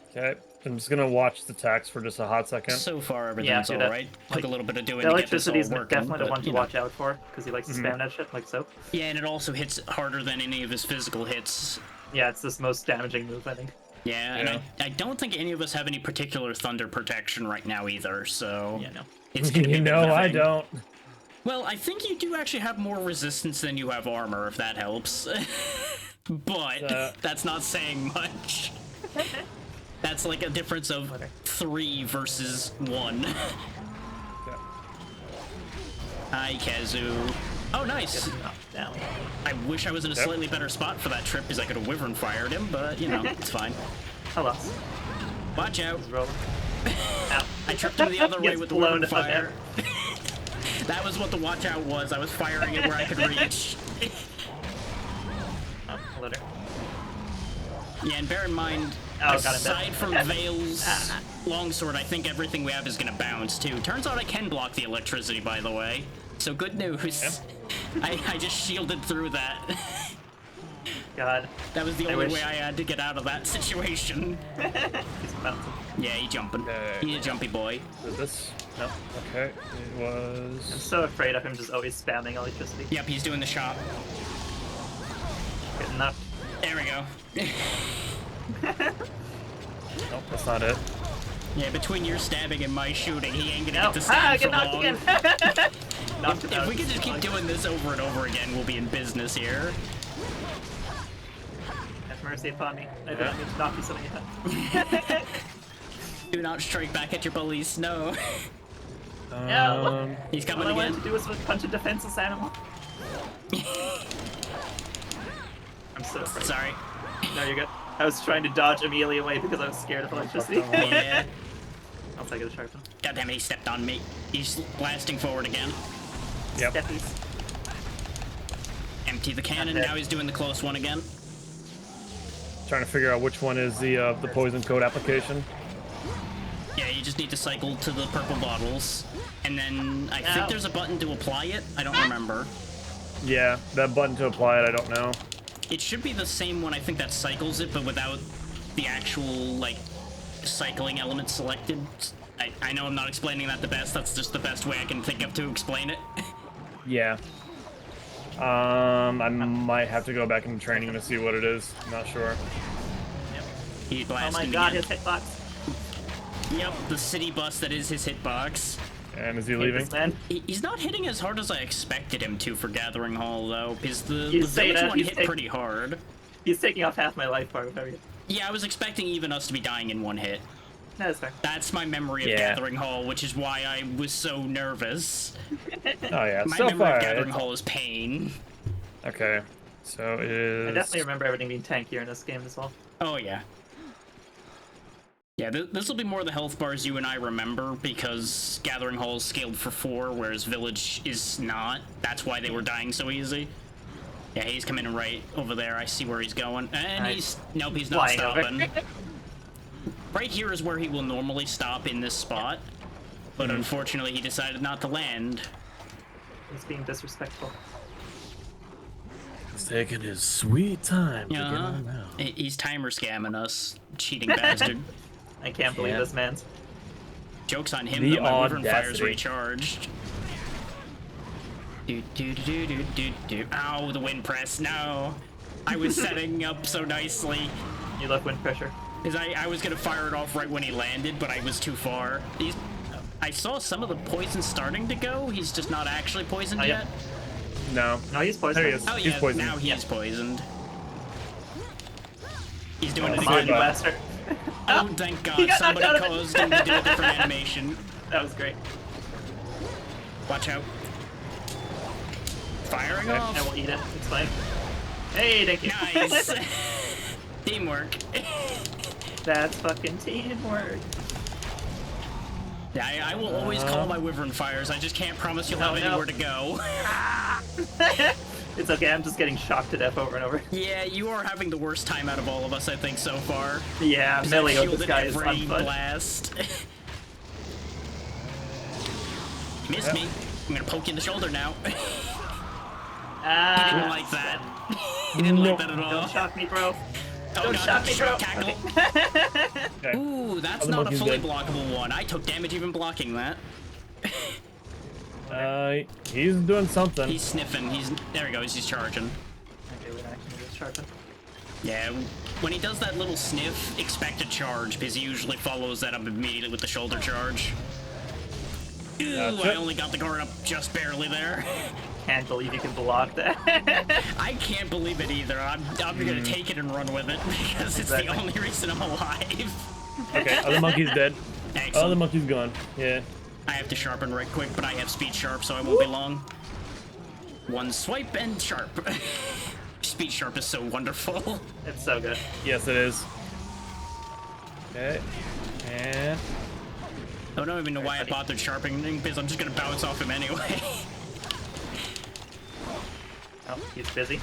Okay, I'm just gonna watch the tax for just a hot second. So far, everything's do that. alright. Took Like, a little bit of doing The to get this all electricity is working. definitely the but, one to you know. watch out for, because he likes to spam that shit like so. Yeah, and it also hits harder than any of his physical hits. Yeah, it's this most damaging move, I think. Yeah, and Yeah. I don't think any of us have any particular thunder protection right now either, so Yeah, no. it's gonna be a You bit of know, a I thing. don't. Well, I think you do actually have more resistance than you have armor, if that helps. But that's not saying much. That's like a difference of Whatever. 3 versus 1. Hi, Kazu. Oh, nice. Knocked down. I wish I was in a Yep. slightly better spot for that trip, because I could have wyvern fired him, but, you know, it's fine. Hello. Watch out. He's rolling. Ow. I tripped him the other way Gets with the blown wyvern up fire. That was what the watch out was. I was firing it where I could reach. Oh, litter. Yeah, and bear in mind, Oh, got him. aside from Vale's longsword, I think everything we have is gonna bounce too. Turns out I can block the electricity, by the way. So good news. I just shielded through that. God. That was the I only wish. way I had to get out of that situation. He's bouncing. Yeah, he jumping. Okay. He's a jumpy boy. Is this? No. Okay. It I'm was. so afraid of him just always spamming electricity. Yep, he's doing the shot. Good enough. There we go. Nope, that's not it. Yeah, between your stabbing and my shooting, he ain't gonna No. get to stand Get for knocked long. again. Knocked him If out. we could just keep doing this over and over again, we'll be in business here. Have mercy upon me. I don't need to knock you so many times. Do not strike back at your police, no. No. He's coming All I wanted again. to do was punch a defenseless animal. I'm so afraid. Sorry. No, you're good. I was trying to dodge Amelia away because I was scared of electricity. Yeah. I'll take it a sharp one. Goddamn, he stepped on me. He's blasting forward again. Yep. Steppies. Empty the cannon, dead. now he's doing the close one again. Trying to figure out which one is the poison code application. Yeah, you just need to cycle to the purple bottles. And then I Ow. think there's a button to apply it. I don't remember. Yeah, that button to apply it, I don't know. It should be the same one, I think, that cycles it, but without the actual, like, cycling element selected. I know I'm not explaining that the best, that's just the best way I can think of to explain it. Yeah. I might have to go back into training to see what it is. I'm not sure. He's Oh blasting my god, again. his hitbox. Yep, the city bus that is his hitbox. And is he Hate leaving? this man. He's not hitting as hard as I expected him to for Gathering Hall, though, because the You say village that, one he's hit taking- pretty hard. He's taking off half my life bar with everything. Yeah, I was expecting even us to be dying in one hit. No, that's fair. That's my memory of Yeah. Gathering Hall, which is why I was so nervous. Oh yeah, My so memory far. of Gathering it's- Hall is pain. Okay, so it is. I definitely remember everything being tankier in this game as well. Oh, yeah. Yeah, this will be more the health bars you and I remember, because Gathering Hall is scaled for 4, whereas Village is not. That's why they were dying so easy. Yeah, he's coming in right over there. I see where he's going. And Nice. Nope, he's not Flying over. stopping. Right here is where he will normally stop in this spot. But unfortunately, he decided not to land. He's being disrespectful. He's taking his sweet time to get Yeah, on out. he's timer scamming us, cheating bastard. I can't believe Yeah. this man's. Joke's on him, The though. My Wyvern Fire's audacity. recharged. Do, do, do, do, do, do. Ow, the wind press. No. I was setting up so nicely. You love wind pressure. Because I was going to fire it off right when he landed, but I was too far. I saw some of the poison starting to go. He's just not actually poisoned Oh, yeah. yet. No. No, he's poisoned. There he is. Oh, He's yeah, poisoned. now he is poisoned. He's doing it Come on, again. you Goodbye. bastard. Oh, thank He God, got knocked somebody out of it. caused him to do a different animation. That was great. Watch out. Firing Okay. off. I will eat it. It's fine. Hey, thank you. Nice. Teamwork. That's fucking teamwork. Yeah, I will always call my Wyvern Fires. I just can't promise you'll have no. anywhere to go. It's okay, I'm just getting shocked to death over and over. Yeah, you are having the worst time out of all of us, I think, so far. Yeah, 'Cause I've melee of this shielded guy is every unfun. blast. Missed me. I'm gonna poke you in the shoulder now. He Ah, didn't like that. He didn't like that at all. Don't shock me, bro. Oh, Don't God, shock me, bro. shock tackle. Okay. Ooh, that's Other not a monkey's fully dead. blockable one. I took damage even blocking that. He's doing something. He's sniffing. There he goes. He's charging. Okay, wait, actually, just sharpen. Yeah, when he does that little sniff, expect a charge, because he usually follows that up immediately with the shoulder charge. Ooh, Gotcha. I only got the guard up just barely there. Can't believe you can block that. I can't believe it either. I'm gonna take it and run with it, because it's the Exactly. only reason I'm alive. Okay, other monkey's dead. Other Excellent. monkey's gone. Yeah. I have to sharpen right quick, but I have speed sharp, so I won't be long. One swipe and sharp. Speed sharp is so wonderful. It's so good. Yes, it is. Okay. And I don't even know why I buddy. bothered sharpening because I'm just gonna bounce off him anyway. Oh, he's busy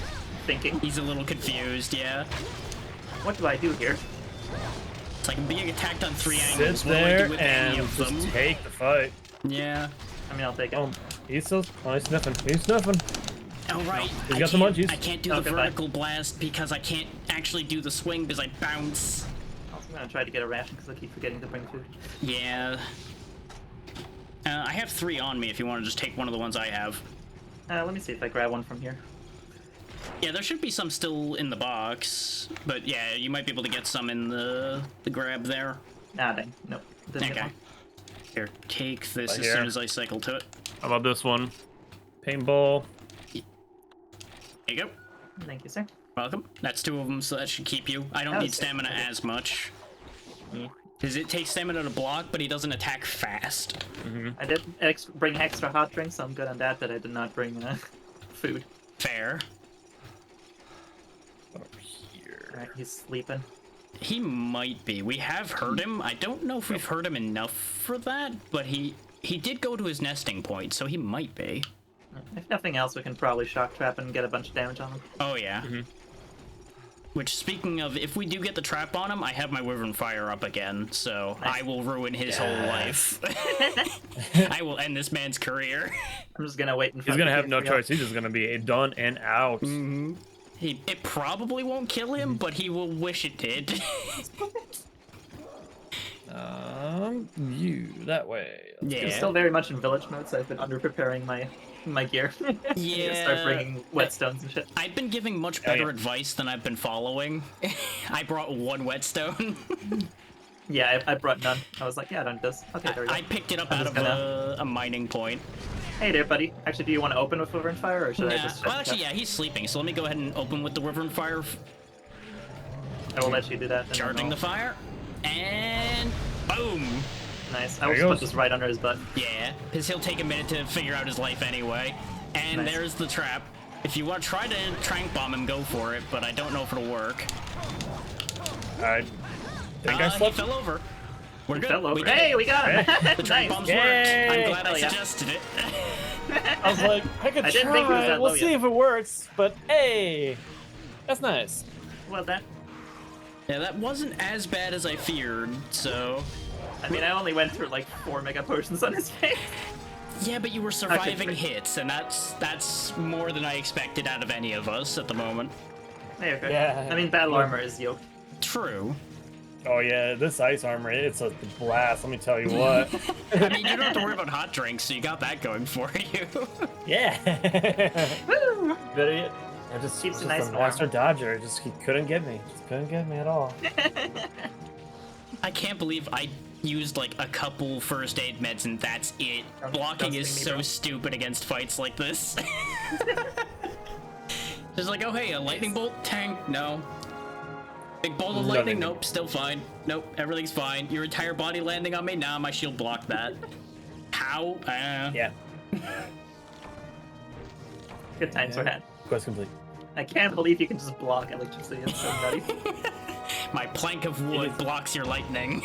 thinking. He's a little confused, yeah. What do I do here? It's like I'm being attacked on 3 Sit angles. What do I there do with any and of just them? take the fight. Yeah. I mean, I'll take it. Oh, he's still. Oh, he's sniffing. He's sniffing. Oh right. He's got the munchies. I can't do Oh, the goodbye. vertical blast because I can't actually do the swing because I bounce. I'm gonna try to get a ration because I keep forgetting to bring food. Yeah. I have 3 on me if you want to just take one of the ones I have. Let me see if I grab one from here. Yeah, there should be some still in the box, but yeah, you might be able to get some in the grab there. Nah, dang. Nope. Didn't get Okay. one. Here, take this Right as here. soon as I cycle to it. How about this one? Paintball. There you go. Thank you, sir. Welcome. That's 2 of them, so that should keep you. I don't Oh, need sick. stamina as much. Mm. Because it takes stamina to block, but he doesn't attack fast. I did bring extra hot drinks, so I'm good on that, but I did not bring food. Fair. Over here. Alright, he's sleeping. He might be. We have heard him. I don't know if we've heard him enough for that, but he did go to his nesting point, so he might be. If nothing else, we can probably shock trap and get a bunch of damage on him. Oh, yeah. Which, speaking of, if we do get the trap on him, I have my Wyvern Fire up again, so Nice. I will ruin his whole life. I will end this man's career. I'm just gonna wait in He's front gonna of have the no gate for choice. He's just gonna be done and out. It probably won't kill him, but he will wish it did. You that way. I'm Yeah. still very much in village mode, so I've been under-preparing my gear. Yeah. Start bringing whetstones and shit. I've been giving much better yeah. advice than I've been following. I brought 1 whetstone. Yeah, I brought none. I was like, yeah, I don't need this. Okay, there we go. I picked it up I'm out just of a mining point. Hey there, buddy. Actually, do you want to open with Wyvern Fire, or should I Nah, just... well, actually, yeah, he's sleeping, so let me go ahead and open with the Wyvern Fire, I will let you do that. and then charging I'll- the fire, and boom! Nice. I There will he just put goes. this right under his butt. Yeah, because he'll take a minute to figure out his life anyway. And Nice. there's the trap. If you want to try to trank bomb him, go for it, but I don't know if it'll work. I think I He slept. fell over. We're good. Fell over. We did Hey, it. we got him! The trank Nice. bombs Yay! worked. I'm glad I Hell yeah. suggested it. I was like, I could I didn't think it was try. that We'll low see yet. if it works. But hey, that's nice. Well, that... Yeah, that wasn't as bad as I feared, so... I mean, I only went through like 4 mega potions on his face. Yeah, but you were surviving three. hits, and that's more than I expected out of any of us at the moment. Hey, okay. Yeah. I mean, battle armor is yoked. True. Oh yeah, this ice armor, it's a blast. Let me tell you what. I mean, you don't have to worry about hot drinks, so you got that going for you. Yeah. Woo! Idiot. I just Keeps just a nice a monster dodger. Just he couldn't get me. Just couldn't get me at all. I can't believe I used like a couple first aid meds and that's it. Blocking don't is sting me, so bro. stupid against fights like this. Just like, oh hey, a lightning bolt, tank, no. Big bolt of lightning, Nothing. nope, still fine. Nope, everything's fine. Your entire body landing on me, nah, my shield blocked that. How? Yeah. Good times were had. Quest complete. I can't believe you can just block electricity. It's so nutty. My plank of wood blocks your lightning.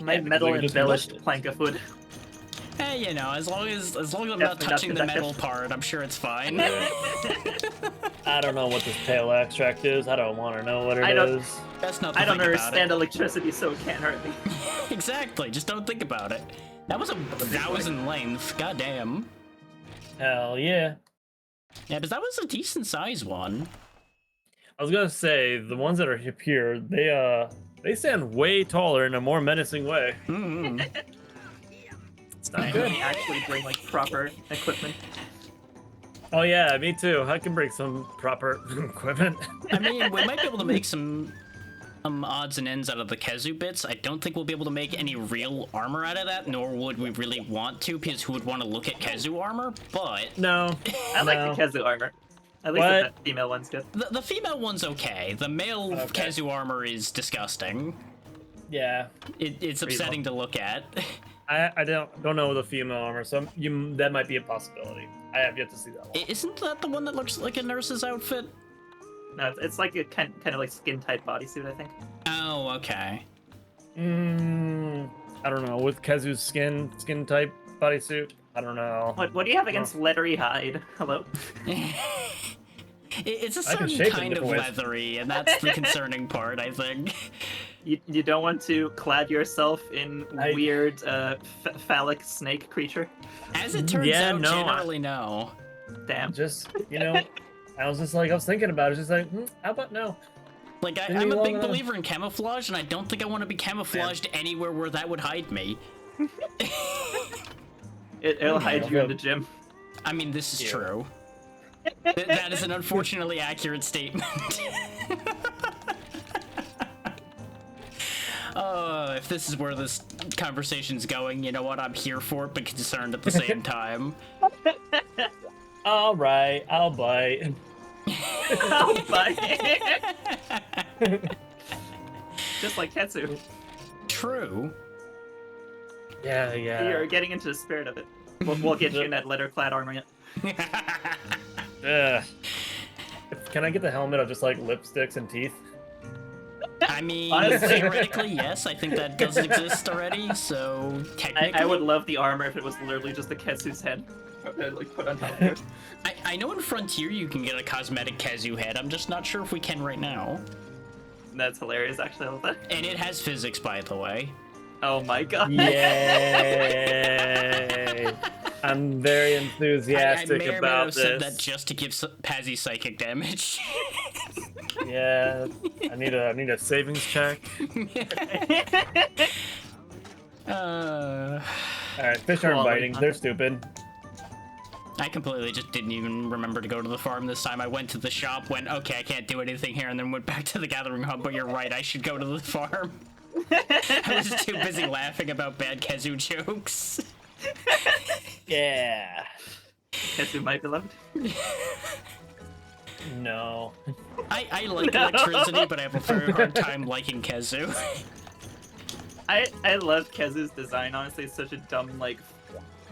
My because metal we just embellished busted. plank of wood. Hey, you know, as long as I'm Definitely not not touching the conductive. metal part, I'm sure it's fine. I don't know what this pale extract is. I don't want to know what it I don't- is. Best not to I don't think about understand electricity, so it can't hurt me. it. Exactly, just don't think about it. That was a 1,000 length, goddamn. Hell yeah. Yeah, but that was a decent size one. I was gonna say the ones that are up here, they stand way taller in a more menacing way. Mm. It's not I good. actually bring like proper equipment. Oh yeah, me too. I can bring some proper equipment. I mean, we might be able to make some odds and ends out of the Kezu bits. I don't think we'll be able to make any real armor out of that, nor would we really want to, because who would want to look at Kezu armor? But No. I like No. the Kezu armor. At least What? the female one's good. the female one's okay. The male Okay. Kezu armor is disgusting. Yeah. It's upsetting to look at. I don't know the female armor, so that might be a possibility. I have yet to see that one. Isn't that the one that looks like a nurse's outfit? No, it's like a kind of like skin tight bodysuit, I think. Oh, okay. I don't know. With Kazu's skin type bodysuit, I don't know. What do you have against leathery hide? Hello? It's a I can certain shape it kind of different ways. leathery, and that's the concerning part, I think. You don't want to clad yourself in weird phallic snake creature? As it turns Yeah, out, no, generally no. Damn. Just, I was thinking about it. Just like, how about no? Like, Didn't I'm you a big wanna- believer in camouflage, and I don't think I want to be camouflaged anywhere where that would hide me. It'll hide you in the gym. I mean, this is Ew. true. That is an unfortunately accurate statement. If this is where this conversation's going, you know what? I'm here for it, but concerned at the same time. All right, I'll bite. Oh, bye. Just like Ketsu. True. Yeah. You're getting into the spirit of it. We'll get you in that leather-clad armor yet. Ugh. Can I get the helmet of just like lipsticks and teeth? I mean, Honestly. theoretically, yes. I think that does exist already, so technically... I would love the armor if it was literally just the Ketsu's head. Like, put on top of it. I know in Frontier you can get a cosmetic Kazu head. I'm just not sure if we can right now. That's hilarious, actually. I love that. And it has physics, by the way. Oh my god. Yay! I'm very enthusiastic I may or may not about have this. said that just to give Pazzy psychic damage. Yeah, I need a savings check. Uh, All right, fish aren't Quality biting. They're stupid. I completely just didn't even remember to go to the farm this time. I went to the shop, went, okay, I can't do anything here, and then went back to the gathering hub, but you're right, I should go to the farm. I was too busy laughing about bad Kazu jokes. Yeah. Ketsu might be loved. No. I like electricity, but I have a very hard time liking Kazu. I love Kezu's design, honestly. It's such a dumb, like,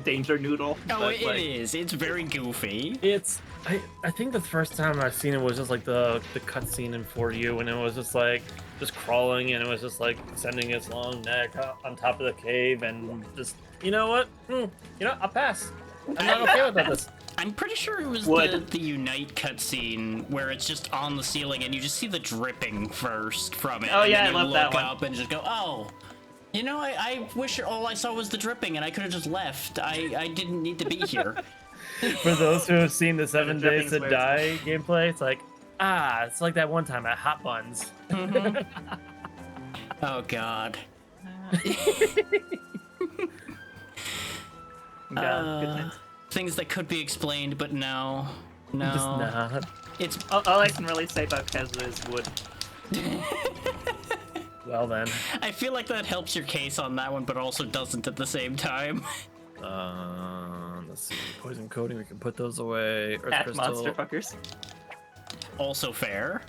danger noodle. Oh, but, it like, is. It's very goofy. It's I think the first time I've seen it was just like the cutscene in For You, and it was just like just crawling, and it was just like sending its long neck on top of the cave, and just what? I'll pass. I'm not okay with this. I'm pretty sure it was Would. the Unite cutscene where it's just on the ceiling and you just see the dripping first from it. Oh, and yeah, then I you love that look one. up and just go, oh. I wish all I saw was the dripping and I could have just left. I didn't need to be here. For those who have seen the 7 The Days to dripping's Die gameplay, it's like, it's like that one time at Hot Buns. Oh, God. God, good times. Things that could be explained, but no. No. Just not. It's All I can really say about Kezu is wood. Well then. I feel like that helps your case on that one, but also doesn't at the same time. Let's see. Poison coating, we can put those away. Earth At crystal. monster fuckers. Also fair.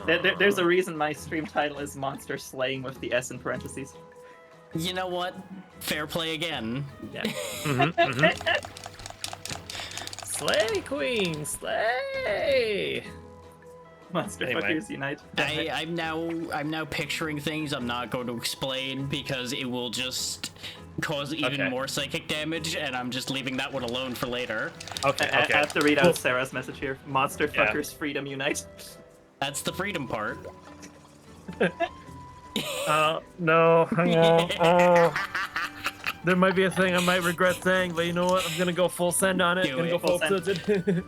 There's a reason my stream title is Monster Slaying with the S in parentheses. You know what? Fair play again. Yeah. Slay, queen, slay. Monster Anyway. fuckers unite. I'm now picturing things I'm not going to explain because it will just cause even Okay. more psychic damage, and I'm just leaving that one alone for later. Okay, I okay. have to read out Cool. Sarah's message here. Monster Yeah. fuckers freedom unite. That's the freedom part. No, hang on. There might be a thing I might regret saying, but you know what? I'm gonna go full send on it. Do Gonna it. go full Full send. tilted.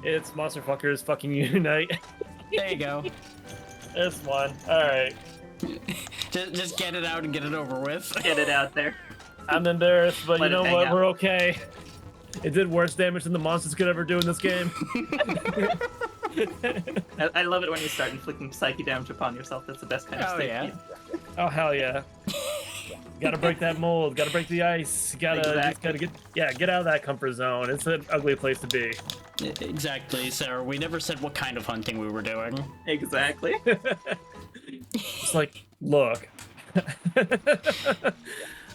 It's monster fuckers fucking unite. There you go. This one. Alright. Just get it out and get it over with. Get it out there. I'm embarrassed, but Let you it know hang what? out. We're okay. It did worse damage than the monsters could ever do in this game. I love it when you start inflicting psyche damage upon yourself. That's the best kind of Oh, state. yeah. Oh hell yeah. Gotta break that mold, gotta break the ice, just Exactly. gotta get out of that comfort zone. It's an ugly place to be. Exactly, Sarah. We never said what kind of hunting we were doing. Exactly. It's like, look.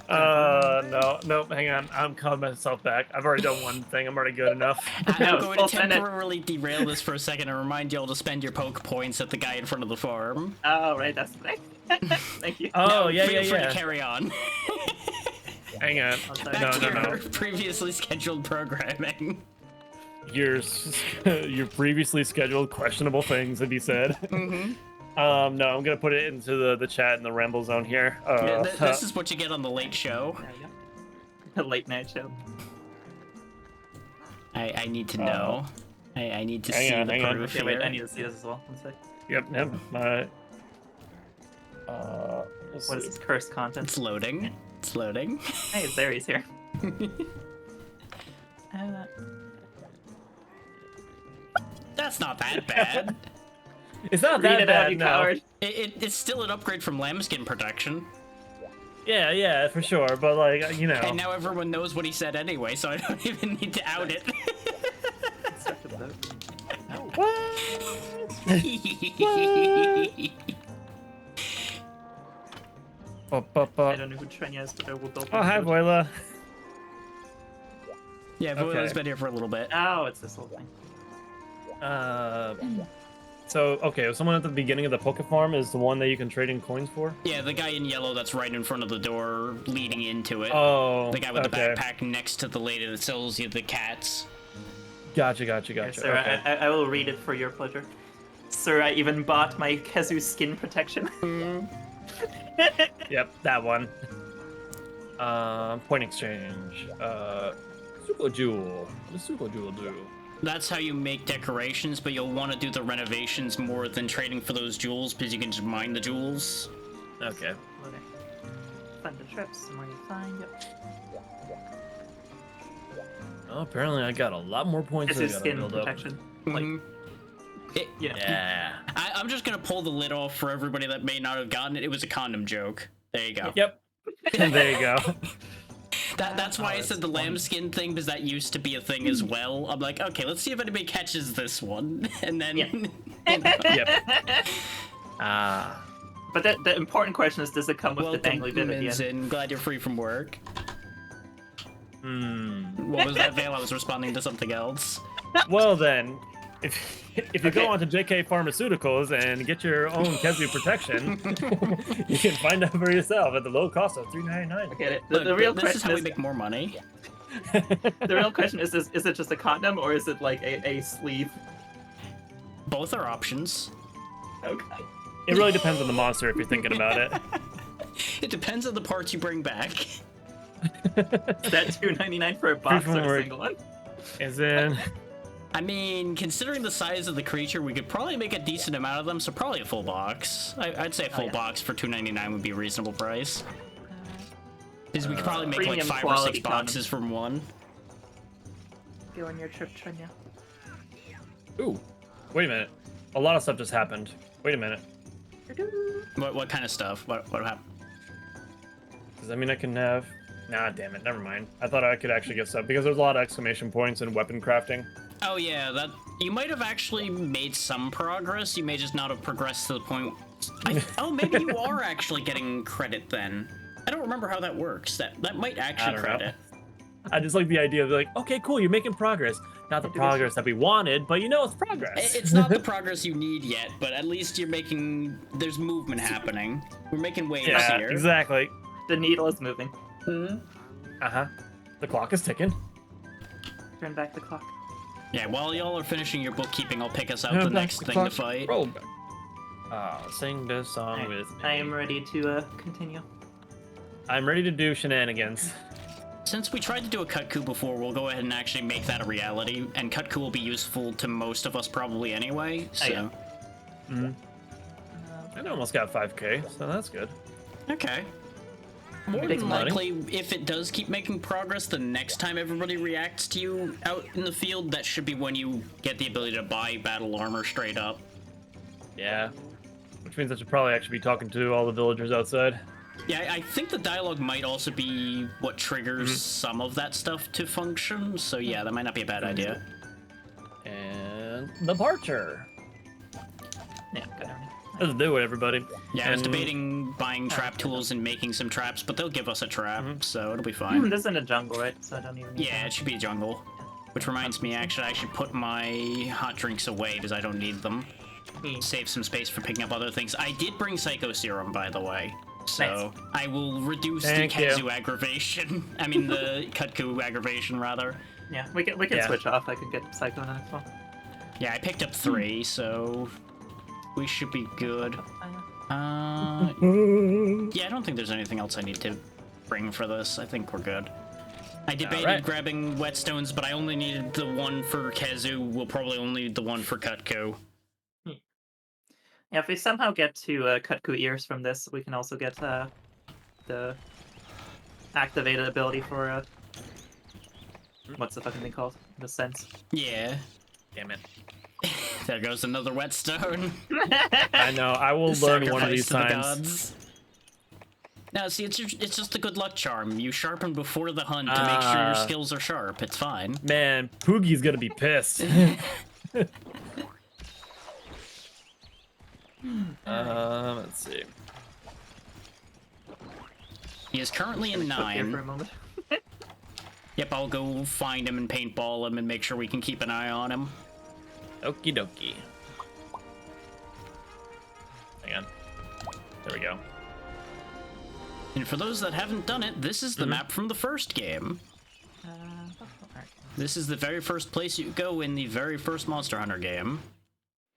No, hang on. I'm calling myself back. I've already done one thing. I'm already good enough. I'm going to full send it. temporarily derail this for a second and remind y'all to spend your poke points at the guy in front of the farm. Oh, right, that's the thing. Thank you. Oh, Now, yeah, feel free to yeah. carry on. Hang on. I'm sorry. Back to No. your previously scheduled programming. Your previously scheduled questionable things that he said. Mm-hmm. No, I'm gonna put it into the chat in the ramble zone here. Yeah, this is what you get on the late show. There you go. The late night show. I need to know. I need to Hang see on, the hang on. proof Okay, wait, I here. need to see this as well. One sec. Yep. Let's What is see. this cursed content? It's loading. It's loading. Hey, there he's here. That's not that bad. It's not Read that it out, bad, you no. coward. It's still an upgrade from lambskin protection. Yeah, for sure. But like, you know. And now everyone knows what he said anyway, so I don't even need to out it. Start with the- I don't know who Trenya is, but I will build. Oh, hi, Voila. Yeah, Voila's Okay. been here for a little bit. Oh, it's this whole thing. So someone at the beginning of the Poke Farm is the one that you can trade in coins for? Yeah, the guy in yellow that's right in front of the door leading into it. Oh, The guy with okay. the backpack next to the lady that sells you the cats. Gotcha. Here, sir, Okay. I will read it for your pleasure. Sir, I even bought my Kezu skin protection. Yep, that one. Point exchange. Suko Jewel. What does Suko Jewel do? That's how you make decorations, but you'll want to do the renovations more than trading for those jewels, because you can just mine the jewels. Okay. Okay. Fund the trips, some money fine, yep. Oh, apparently I got a lot more points Kezu than I gotta skin build up. protection. Like, Mhm. It- you know. Yeah. I'm just gonna pull the lid off for everybody that may not have gotten it. It was a condom joke. There you go. Yep. There you go. That's why I that's said the funny. lambskin thing, because that used to be a thing as well. I'm like, okay, let's see if anybody catches this one, and then. Yeah. Yep. Ah. But the important question is, does it come with the Welcome, dangly bit at the end? Minzin. Glad you're free from work. Hmm. What was that, Vale? I was responding to something else. Well then, if you go Okay. onto JK Pharmaceuticals and get your own Kezu protection, you can find out for yourself at the low cost of $3.99. Okay, Look, the real this is question how we is, make more money. the real question is it just a condom or is it like a sleeve? Both are options. Okay. It really depends on the monster if you're thinking about it. It depends on the parts you bring back. Is that $2.99 for a box Free or from a work. single one? As in, I mean, considering the size of the creature, we could probably make a decent amount of them, so probably a full box. I'd say a full yeah. box for $2.99 would be a reasonable price. Because we could probably make like Premium 5 or quality 6 boxes from one. Go on your trip, Trenya. ooh, wait a minute. A lot of stuff just happened. Wait a minute. What kind of stuff? What happened? Does that mean I can have? Nah, damn it. Never mind. I thought I could actually get stuff because there's a lot of exclamation points in weapon crafting. Oh yeah, that you might have actually made some progress. You may just not have progressed to the point. Oh, maybe you are actually getting credit then. I don't remember how that works. That might actually don't know. credit. I just like the idea of like, okay, cool, you're making progress. Not the progress that we wanted, but you know it's progress. It's not the progress you need yet, but at least you're making. There's movement happening. We're making waves Yeah, here. exactly. The needle is moving. Uh-huh. The clock is ticking. Turn back the clock. Yeah, while y'all are finishing your bookkeeping, I'll pick us out Turn the back next the thing clock. to fight. Roll back. Sing this song I, with me. I am ready to continue. I'm ready to do shenanigans. Since we tried to do a Cutku before, we'll go ahead and actually make that a reality, and Cutku will be useful to most of us probably anyway, so... yeah. I almost got 5k, so that's good. Okay. More Thanks, than buddy. likely, if it does keep making progress, the next time everybody reacts to you out in the field, that should be when you get the ability to buy battle armor straight up. Yeah. Which means I should probably actually be talking to all the villagers outside. Yeah, I think the dialogue might also be what triggers some of that stuff to function, so yeah, that might not be a bad idea. And the Parcher. Yeah, good Ernie. Let's do it, everybody. Yeah, I was And- debating buying trap tools and making some traps, but they'll give us a trap, so it'll be fine. This isn't a jungle, right? So I don't even need Yeah, that. it should be a jungle. Which reminds me, actually, I should put my hot drinks away because I don't need them. Hmm. Save some space for picking up other things. I did bring Psycho Serum, by the way. So I will reduce Thank the you. Kazu aggravation. I mean, the Kutku aggravation, rather. Yeah, we can Yeah. switch off. I could get Psycho now as well. Yeah, I picked up 3, so we should be good. Yeah, I don't think there's anything else I need to bring for this. I think we're good. I debated Alright. grabbing whetstones, but I only needed the one for Kazu. We'll probably only need the one for Kutku. Yeah, if we somehow get to Kutku ears from this, we can also get the activated ability for what's the fucking thing called? The sense. Yeah. Damn it. There goes another whetstone. I know. I will learn one of Sacrifice these to the times. gods. No, see, it's just a good luck charm. You sharpen before the hunt to make sure your skills are sharp. It's fine. Man, Poogie's gonna be pissed. Let's see. He is currently in Look here for a 9. moment. Yep, I'll go find him and paintball him and make sure we can keep an eye on him. Okie dokie. Hang on. There we go. And for those that haven't done it, this is the map from the first game. Alright. This is the very first place you go in the very first Monster Hunter game.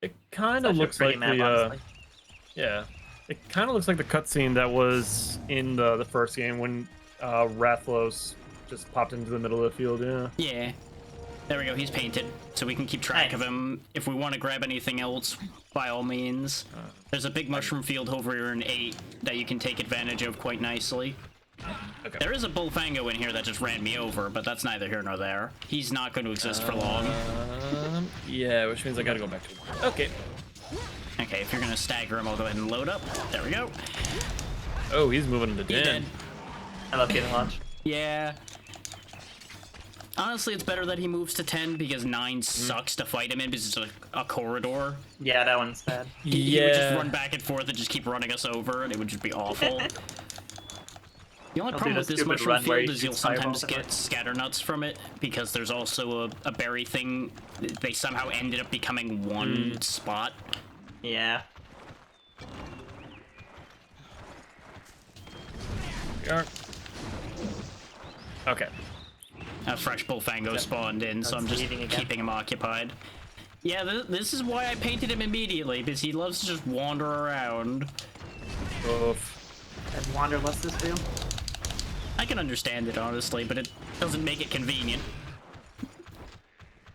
It kind of Such a looks pretty like map, the honestly. yeah. It kind of looks like the cutscene that was in the first game when Rathlos just popped into the middle of the field. Yeah. Yeah. There we go, he's painted, so we can keep track of Nice. him. If we want to grab anything else, by all means. There's a big mushroom field over here in 8 that you can take advantage of quite nicely. Okay. There is a Bullfango in here that just ran me over, but that's neither here nor there. He's not going to exist for long. Yeah, which means I gotta go back to it. Okay. Okay, if you're going to stagger him, I'll go ahead and load up. There we go. Oh, he's moving into He's 10. dead. I love getting launched. Yeah. Honestly, it's better that he moves to 10 because 9 sucks to fight him in because it's a corridor. Yeah, that one's bad. He would just Yeah. run back and forth and just keep running us over, and it would just be awful. The only I'll problem do with the this stupid mushroom run where field he is you'll shoots fireballs sometimes at get scatter nuts from it because there's also a berry thing. They somehow ended up becoming one spot. Yeah. Yark. Okay. A fresh Bullfango spawned in, so I'm just bleeding again. keeping him occupied. Yeah, this is why I painted him immediately, because he loves to just wander around. Oof. And Wanderlust is real. I can understand it, honestly, but it doesn't make it convenient.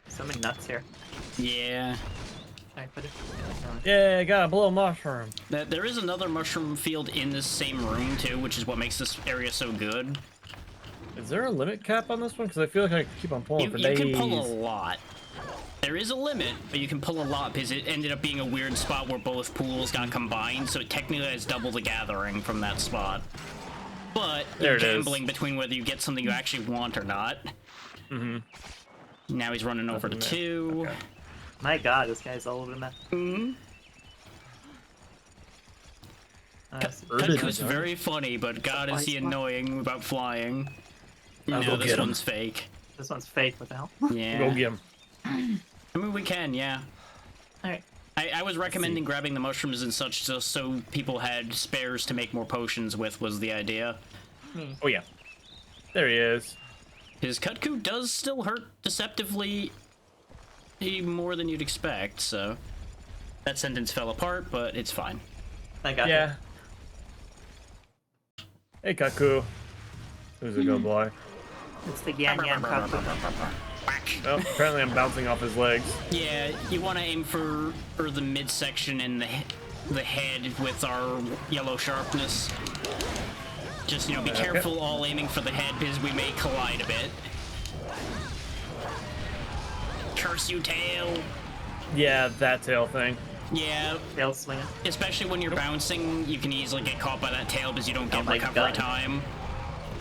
So many nuts here. Yeah. Alright, put it. Yeah, got a blue mushroom. There is another mushroom field in this same room, too, which is what makes this area so good. Is there a limit cap on this one? Because I feel like I keep on pulling for You days. can pull a lot. There is a limit, but you can pull a lot because it ended up being a weird spot where both pools got combined, so it technically has double the gathering from that spot. But There you're it is. gambling between whether you get something you actually want or not. Mhm. Now he's running over to Nothing 2. Okay. My god, this guy's all over the map. Urban Kutku's Zone. very funny, but god is he annoying about flying. I'll No, go this get him. one's fake. This one's fake, what the hell? Yeah. Go get him. I mean, we can, yeah. Alright. I was recommending grabbing the mushrooms and such just so people had spares to make more potions with was the idea. Oh yeah. There he is. His Kutku does still hurt deceptively more than you'd expect, so that sentence fell apart, but it's fine. I got Yeah. Hey, Kaku. Who's a good boy? it. It's the Yan Yan Kaku. Whack. Oh, apparently I'm bouncing off his legs. Yeah, you want to aim for the midsection and the head with our yellow sharpness. Just, you know, be Okay. careful all aiming for the head because we may collide a bit. Curse you, tail! Yeah, that tail thing. Yeah, Tail swinging. especially when you're bouncing, you can easily get caught by that tail because you don't get Oh my recovery God. time.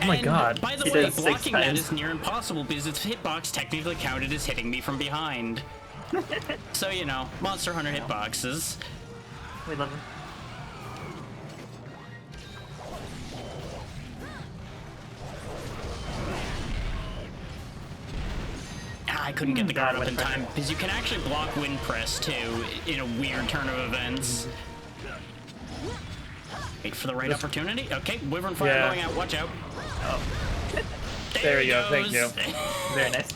Oh my And, God. by the He way, does 6 blocking that times. is near impossible because its hitbox technically counted as hitting me from behind. So, you know, Monster Hunter hitboxes. We love him. I couldn't get the guard God, up in wind pressure. time because you can actually block wind press too in a weird turn of events. Wait for the right opportunity. Okay, Wyvern Fire Yeah. going out. Watch out. Oh, There he you go, thank goes. very nice.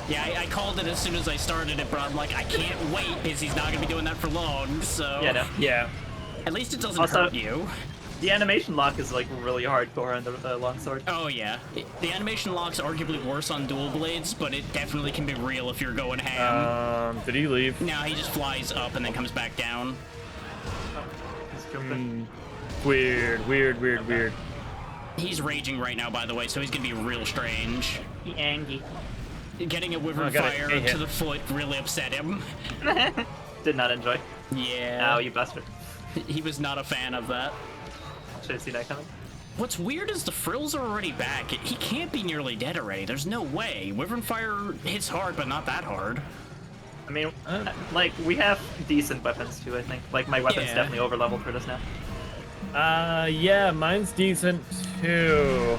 Yeah, I called it as soon as I started it, but I'm like, I can't wait because he's not gonna be doing that for long. So Yeah, no. Yeah. at least it doesn't Also- hurt you. The animation lock is like really hardcore on the longsword. Oh yeah, the animation lock's arguably worse on dual blades, but it definitely can be real if you're going ham. Did he leave? Now he just flies up and then comes back down. He's jumping. Weird. He's raging right now, by the way, so he's gonna be real strange. He angry. Getting a Wyvern Oh, got it. Fire Hey, to hit. the foot really upset him. Did not enjoy. Yeah, Oh, you bastard. he was not a fan of that. Should have seen that coming. What's weird is the frills are already back. He can't be nearly dead already. There's no way. Wyvern Fire hits hard, but not that hard. I mean, like, we have decent weapons too, I think. Like, my weapon's Yeah. definitely over-leveled for this now. Yeah, mine's decent too.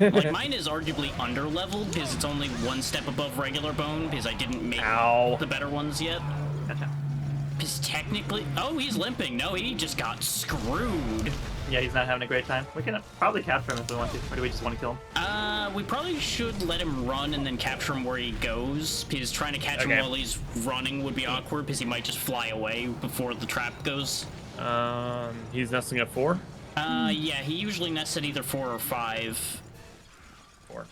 Like, mine is arguably under-leveled because it's only one step above regular bone because I didn't make Ow. the better ones yet. Gotcha. Because technically... Oh, he's limping. No, he just got screwed. Yeah, he's not having a great time. We can probably capture him if we want to, or do we just want to kill him? We probably should let him run and then capture him where he goes, because trying to catch him Okay. while he's running would be awkward, because he might just fly away before the trap goes. He's nesting at 4. Yeah, he usually nests at either 4 or 5. 4.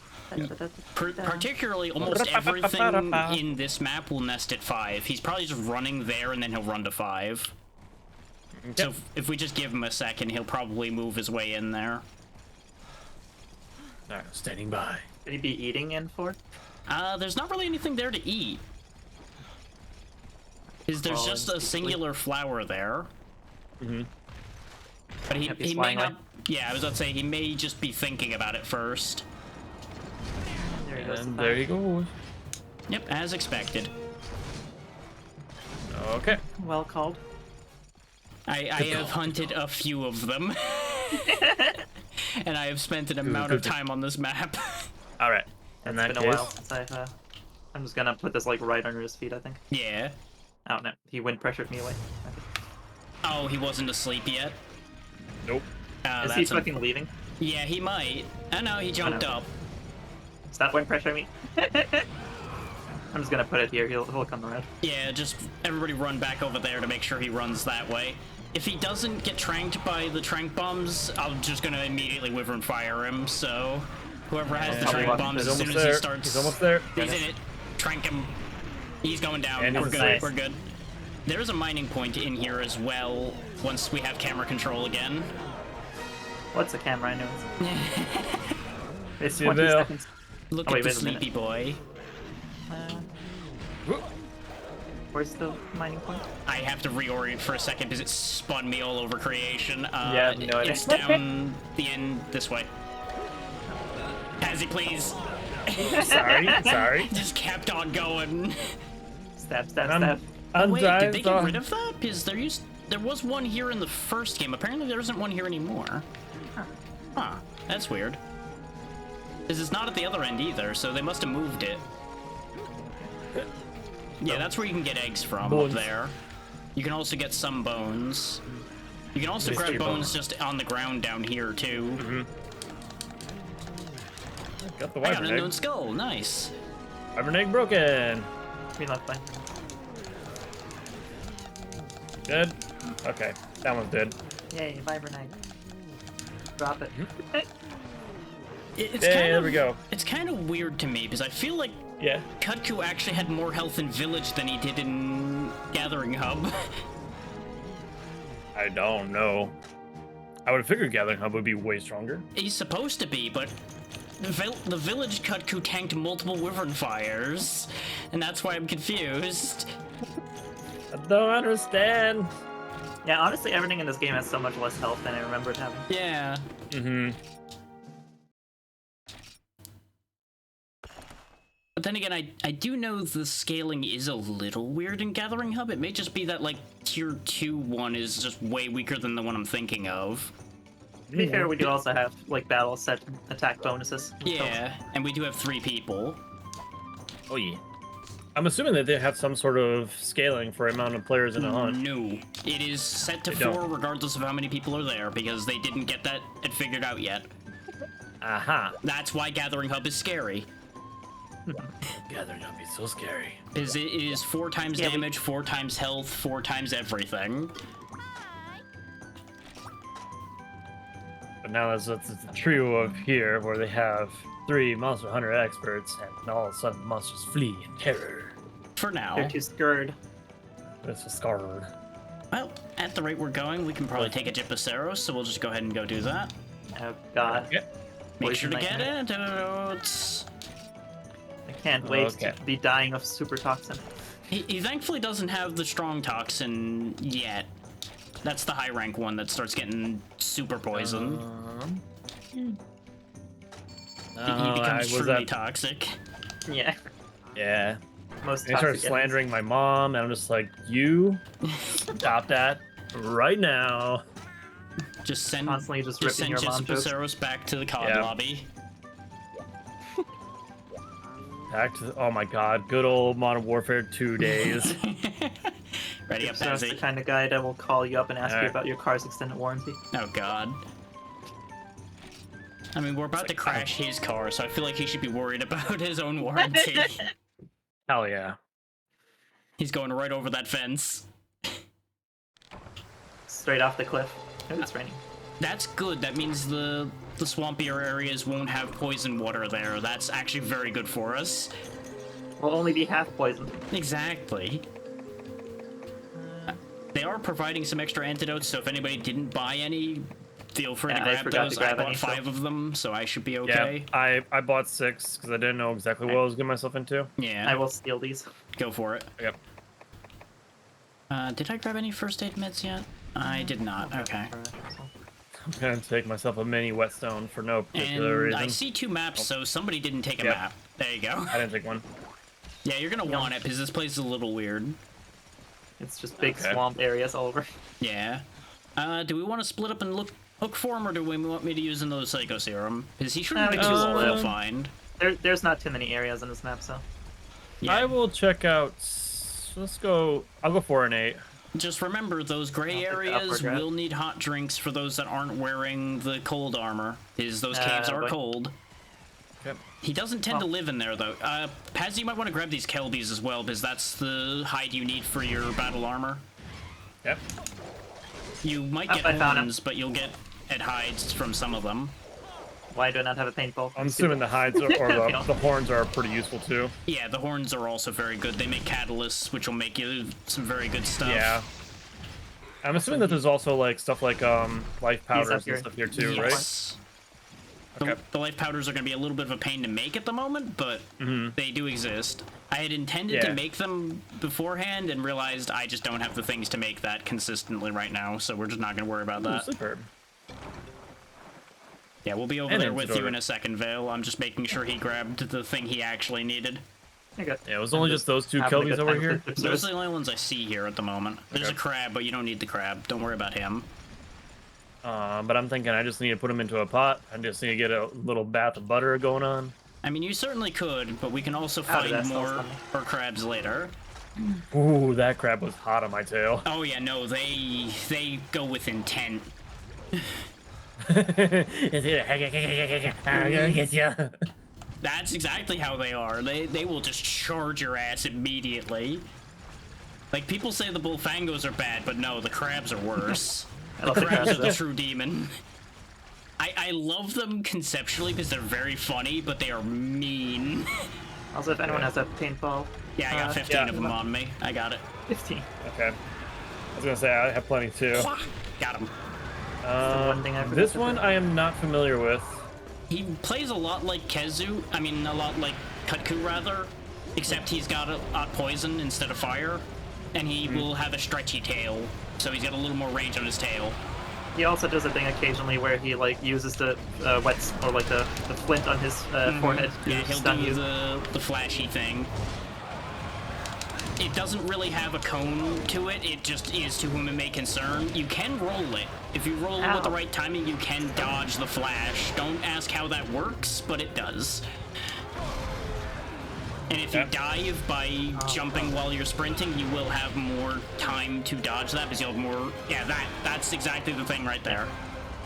Particularly, almost everything in this map will nest at 5. He's probably just running there, and then he'll run to 5. So if we just give him a second, he'll probably move his way in there. Alright, standing by. Could he be eating in 4? There's not really anything there to eat. There's Oh, just a it's singular flower there. Mm-hmm. But he Yep, he's may flying not... away. Yeah, I was about to say, he may just be thinking about it first. There he goes. And there he goes. Yep, as expected. Okay. Well called. I have hunted a few of them. And I have spent an amount of good. time on this map. Alright. In It's that been case, a while since I've, I'm just gonna put this, like, right under his feet, I think. Yeah. Oh, no. He wind pressured me away. Okay. Oh, he wasn't asleep yet? nope. Is he fucking leaving? Yeah, he might. Oh no, he jumped know. up. Stop wind pressuring me. I'm just gonna put it here. He'll come around. Yeah, just everybody run back over there to make sure he runs that way. If he doesn't get tranked by the trank bombs, I'm just gonna immediately Wyvern Fire him, so... Whoever has the And trank he's bombs, as almost soon as there. he starts... He's almost there. He's in it. Trank him. He's going down. And We're he's good. nice. We're good. There's a mining point in here as well, once we have camera control again. What's the camera? I know. It's You 20 will. seconds. Look Oh, wait, at the wait a minute. sleepy boy. Where's the mining point? I have to reorient for a second because it spun me all over creation. Yeah, no idea. It's down the end this way. Hazzy, please. Sorry. Just kept on going. Stab, stab, I'm, stab. I'm Wait, dying. did they get rid of that? Because there was one here in the first game. Apparently there isn't one here anymore. Huh. That's weird. Because it's not at the other end either, so they must have moved it. Yeah, that's where you can get eggs from, Bones. up there. You can also get some bones. You can also grab Mystery bones bones. just on the ground down here, too. Got the I got wyvern an egg. unknown skull, nice. Wyvern egg broken. Me left by. Good. Okay, that one's dead. Yay, Vibrant Egg. Drop it. It's Hey, kind there of, we go. It's kind of weird to me, because I feel like Yeah. Kutku actually had more health in Village than he did in Gathering Hub. I don't know. I would have figured Gathering Hub would be way stronger. He's supposed to be, but the Village Kutku tanked multiple Wyvern Fires, and that's why I'm confused. I don't understand. Yeah, honestly, everything in this game has so much less health than I remember it having. But then again, I do know the scaling is a little weird in Gathering Hub. It may just be that, like, Tier 2 one is just way weaker than the one I'm thinking of. To be fair, we do also have like battle set attack bonuses. Yeah, and we do have 3 people. Oh yeah. I'm assuming that they have some sort of scaling for amount of players in a hunt. No, it is set to They 4 don't. regardless of how many people are there because they didn't get that figured out yet. Aha. That's why Gathering Hub is scary. Gathering Hub is so scary. Is it is 4 times Yeah, damage, 4 times health, 4 times everything. But now it's a trio of here where they have 3 Monster Hunter experts, and all of a sudden monsters flee in terror. For now. They're too scared. It's a scarred. Well, at the rate we're going, we can probably take a Gypaceros, so we'll just go ahead and go do that. Oh god. Yeah. Make Poison sure to get nightmare. antidotes. I can't wait Okay. to be dying of super toxin. He thankfully doesn't have the strong toxin yet. That's the high rank one that starts getting super poison. He becomes truly toxic. Yeah. Yeah. Most They started toxic enemies. slandering my mom, and I'm just like, you stop that right now. Just send Constantly just just ripping send your mom jokes. Gypaceros back to the COD Yeah. lobby. Back to oh my god, good old Modern Warfare 2 days. Ready up, So that's the Pazzy. kind of guy that will call you up and ask you Alright. about your car's extended warranty. Oh god. I mean, we're about to crash his car, so I feel like he should be worried about his own warranty. Hell yeah. He's going right over that fence. Straight off the cliff. Oh, it's raining. That's good. That means the swampier areas won't have poison water there. That's actually very good for us. We'll only be half poisoned. Exactly. They are providing some extra antidotes, so if anybody didn't buy any, feel free to Yeah, I grab forgot those. to grab I bought any, so- 5 of them, so I should be okay. Yeah, I bought 6 because I didn't know exactly what I was getting myself into. Yeah, I will steal these. go for it. Yep. Did I grab any first aid meds yet? I did not. Okay. I'm gonna take myself a mini whetstone for no particular And reason. I see 2 maps, so somebody didn't take a Yep. map. There you go. I didn't take one. Yeah, you're gonna want it because this place is a little weird. It's just big Okay. swamp areas all over. Yeah. Do we want to split up and look for him, or do we want me to use another Psycho Serum? Because he shouldn't we be can too just hard split to up. find. There's not too many areas on this map, so. Yeah. I will check out. Let's go. I'll go 4 and 8. Just remember, those gray I'll take the areas upper grab. will need hot drinks for those that aren't wearing the cold armor, because those caves are but- cold. Okay. He doesn't tend to Oh. live in there, though. Paz, you might want to grab these Kelbies as well, because that's the hide you need for your battle armor. Yep. You might Oh, get I found him. horns, but you'll get at hides from some of them. Why do I not have a paintball? I'm assuming the hides or Yeah. the horns are pretty useful too. Yeah, the horns are also very good. They make catalysts, which will make you some very good stuff. Yeah. I'm assuming that there's also like stuff like life powders up here. and stuff here too, right? Yes. Okay. The life powders are going to be a little bit of a pain to make at the moment, but they do exist. I had intended to Yeah. make them beforehand and realized I just don't have the things to make that consistently right now, so we're just not going to worry about Ooh, that. superb. Yeah, we'll be over And there with you antidote. in a second, Vale. I'm just making sure he grabbed the thing he actually needed. Okay. Yeah, it was only just those 2 having a Kelbies good over time here. with the Those Gypsers. are the only ones I see here at the moment. There's Okay. a crab, but you don't need the crab. Don't worry about him. But I'm thinking I just need to put them into a pot. I just need to get a little bath of butter going on. I mean, you certainly could, but we can also How did find that smell more funny? crabs later. Ooh, that crab was hot on my tail. Oh yeah, no, they go with intent. I'm gonna get you. That's exactly how they are. They will just charge your ass immediately. Like, people say the bullfangos are bad, but no, the crabs are worse. I The love the crabs crabs, are the though. true demon. I love them conceptually because they're very funny, but they are mean. Also, if anyone has a paintball, Yeah, I got 15 yeah. of them on me. I got it. 15. Okay. I was gonna say I have plenty too. Got him. one thing I forgot This to one say. I am not familiar with. He plays a lot like Kezu. I mean, a lot like Kutku, rather. Except he's got a poison instead of fire. And he will have a stretchy tail. So he's got a little more range on his tail. He also does a thing occasionally where he like uses the wet or like the flint on his forehead to Yeah, he'll stun do you. the flashy thing. It doesn't really have a cone to it, it just is to whom it may concern. You can roll it. If you roll it with the Ow. right timing, you can dodge the flash. Don't ask how that works, but it does. And if you dive by jumping while you're sprinting, you will have more time to dodge that because you'll have more... Yeah, that's exactly the thing right there.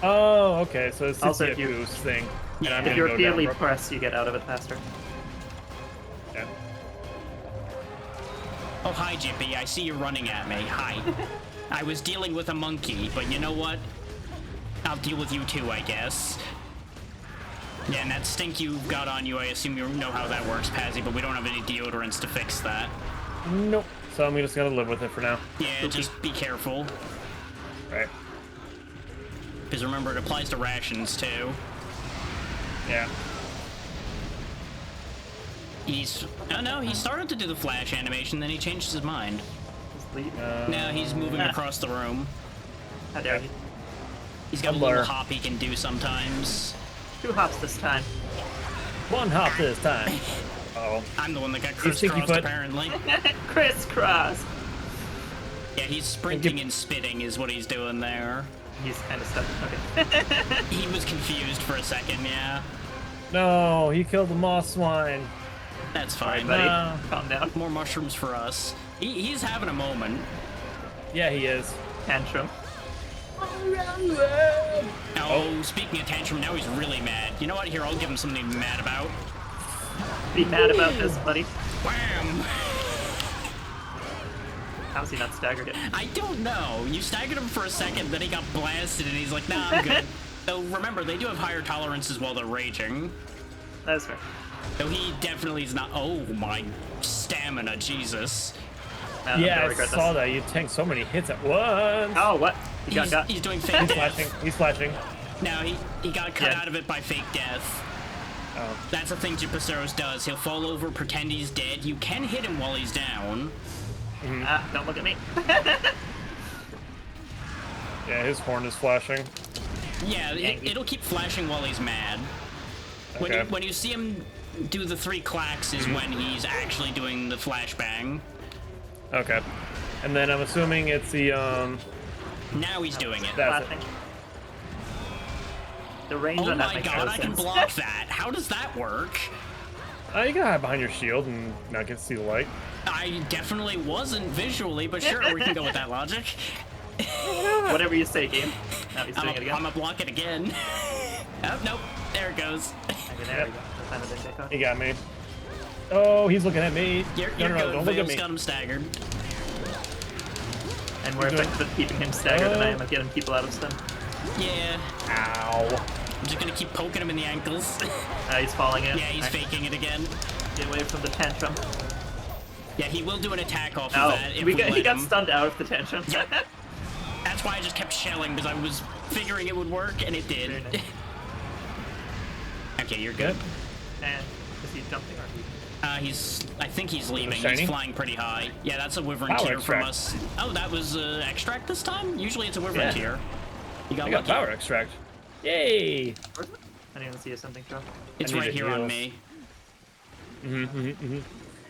Oh, okay. So it's Also, a if you- boost thing. And Yeah, I'm If gonna you're go repeatedly down. pressed, you get out of it faster. Yeah. Oh, hi, Jippy. I see you running at me. Hi. I was dealing with a monkey, but you know what? I'll deal with you too, I guess. Yeah, and that stink you got on you, I assume you know how that works, Pazzy, but we don't have any deodorants to fix that. Nope. So I'm just gonna live with it for now. Yeah, just be careful. Right. Because remember, it applies to rations, too. Yeah. He's... Oh, no, he started to do the flash animation, then he changed his mind. Just leave. Now he's moving across the room. How dare you? He's got a Blur. little hop he can do sometimes. 2 hops this time. One hop this time. Oh. I'm the one that got You stinky crisscrossed, foot. apparently. Crisscross! Yeah, he's sprinting and spitting is what he's doing there. He's kind of stuck. Okay. He was confused for a second, yeah. No, he killed the moss swine. That's Alright, fine. buddy. No. Calm down. More mushrooms for us. He's having a moment. Yeah, he is. Tantrum. Oh, speaking of tantrum, now he's really mad. You know what? Here, I'll give him something to be mad about. Be mad about this, buddy. Wham! How's he not staggered yet? I don't know. You staggered him for a second, then he got blasted, and he's like, nah, I'm good. So remember, they do have higher tolerances while they're raging. That's fair. So he definitely is not... Oh, my stamina, Jesus. I'm Yeah, gonna I regret saw this. that. You tanked so many hits at once. Oh, what? He got got. He's doing fake He's death. flashing. He's flashing. No, he got cut Yeah. out of it by fake death. Oh. That's a thing Jupiceros does. He'll fall over, pretend he's dead. You can hit him while he's down. Ah, don't look at me. Yeah, his horn is flashing. Yeah, Yankee. it'll keep flashing while he's mad. When, Okay. when you see him do the 3 clacks is when he's actually doing the flashbang. Okay. And then I'm assuming it's the Now he's doing it. That's it. Flashing. The range Oh on that my makes god, no I can sense. block that. How does that work? You can hide behind your shield and not get to see the light. I definitely wasn't visually, but sure, we can go with that logic. Whatever you say, game. Now he's doing it I'm again. gonna block it again. Oh, nope. There it goes. Okay, there we go. This time it didn't get caught. He got me. Oh, he's looking at me. You're no, no, good. don't look at Vale's me. got him staggered. And we're You're doing- effective at keeping him staggered than I am at getting people out of stun. Yeah. Ow. I'm just gonna keep poking him in the ankles. He's falling in. Yeah, he's Alright, faking it again. Get away from the tantrum. Yeah, he will do an attack off Oh, of that if we he let got him. stunned out of the tantrum. Yeah. That's why I just kept shelling, because I was figuring it would work, and it did. Very nice. Okay, you're good. And is he jumping or I think he's leaving. Shiny? He's flying pretty high. Yeah, that's a Wyvern Power tier from extract. us. Oh, that was extract this time? Usually it's a Wyvern Yeah. tier. You got I got lucky. power extract. Yay. I didn't even see something drop. It's I need right the here on heals. me.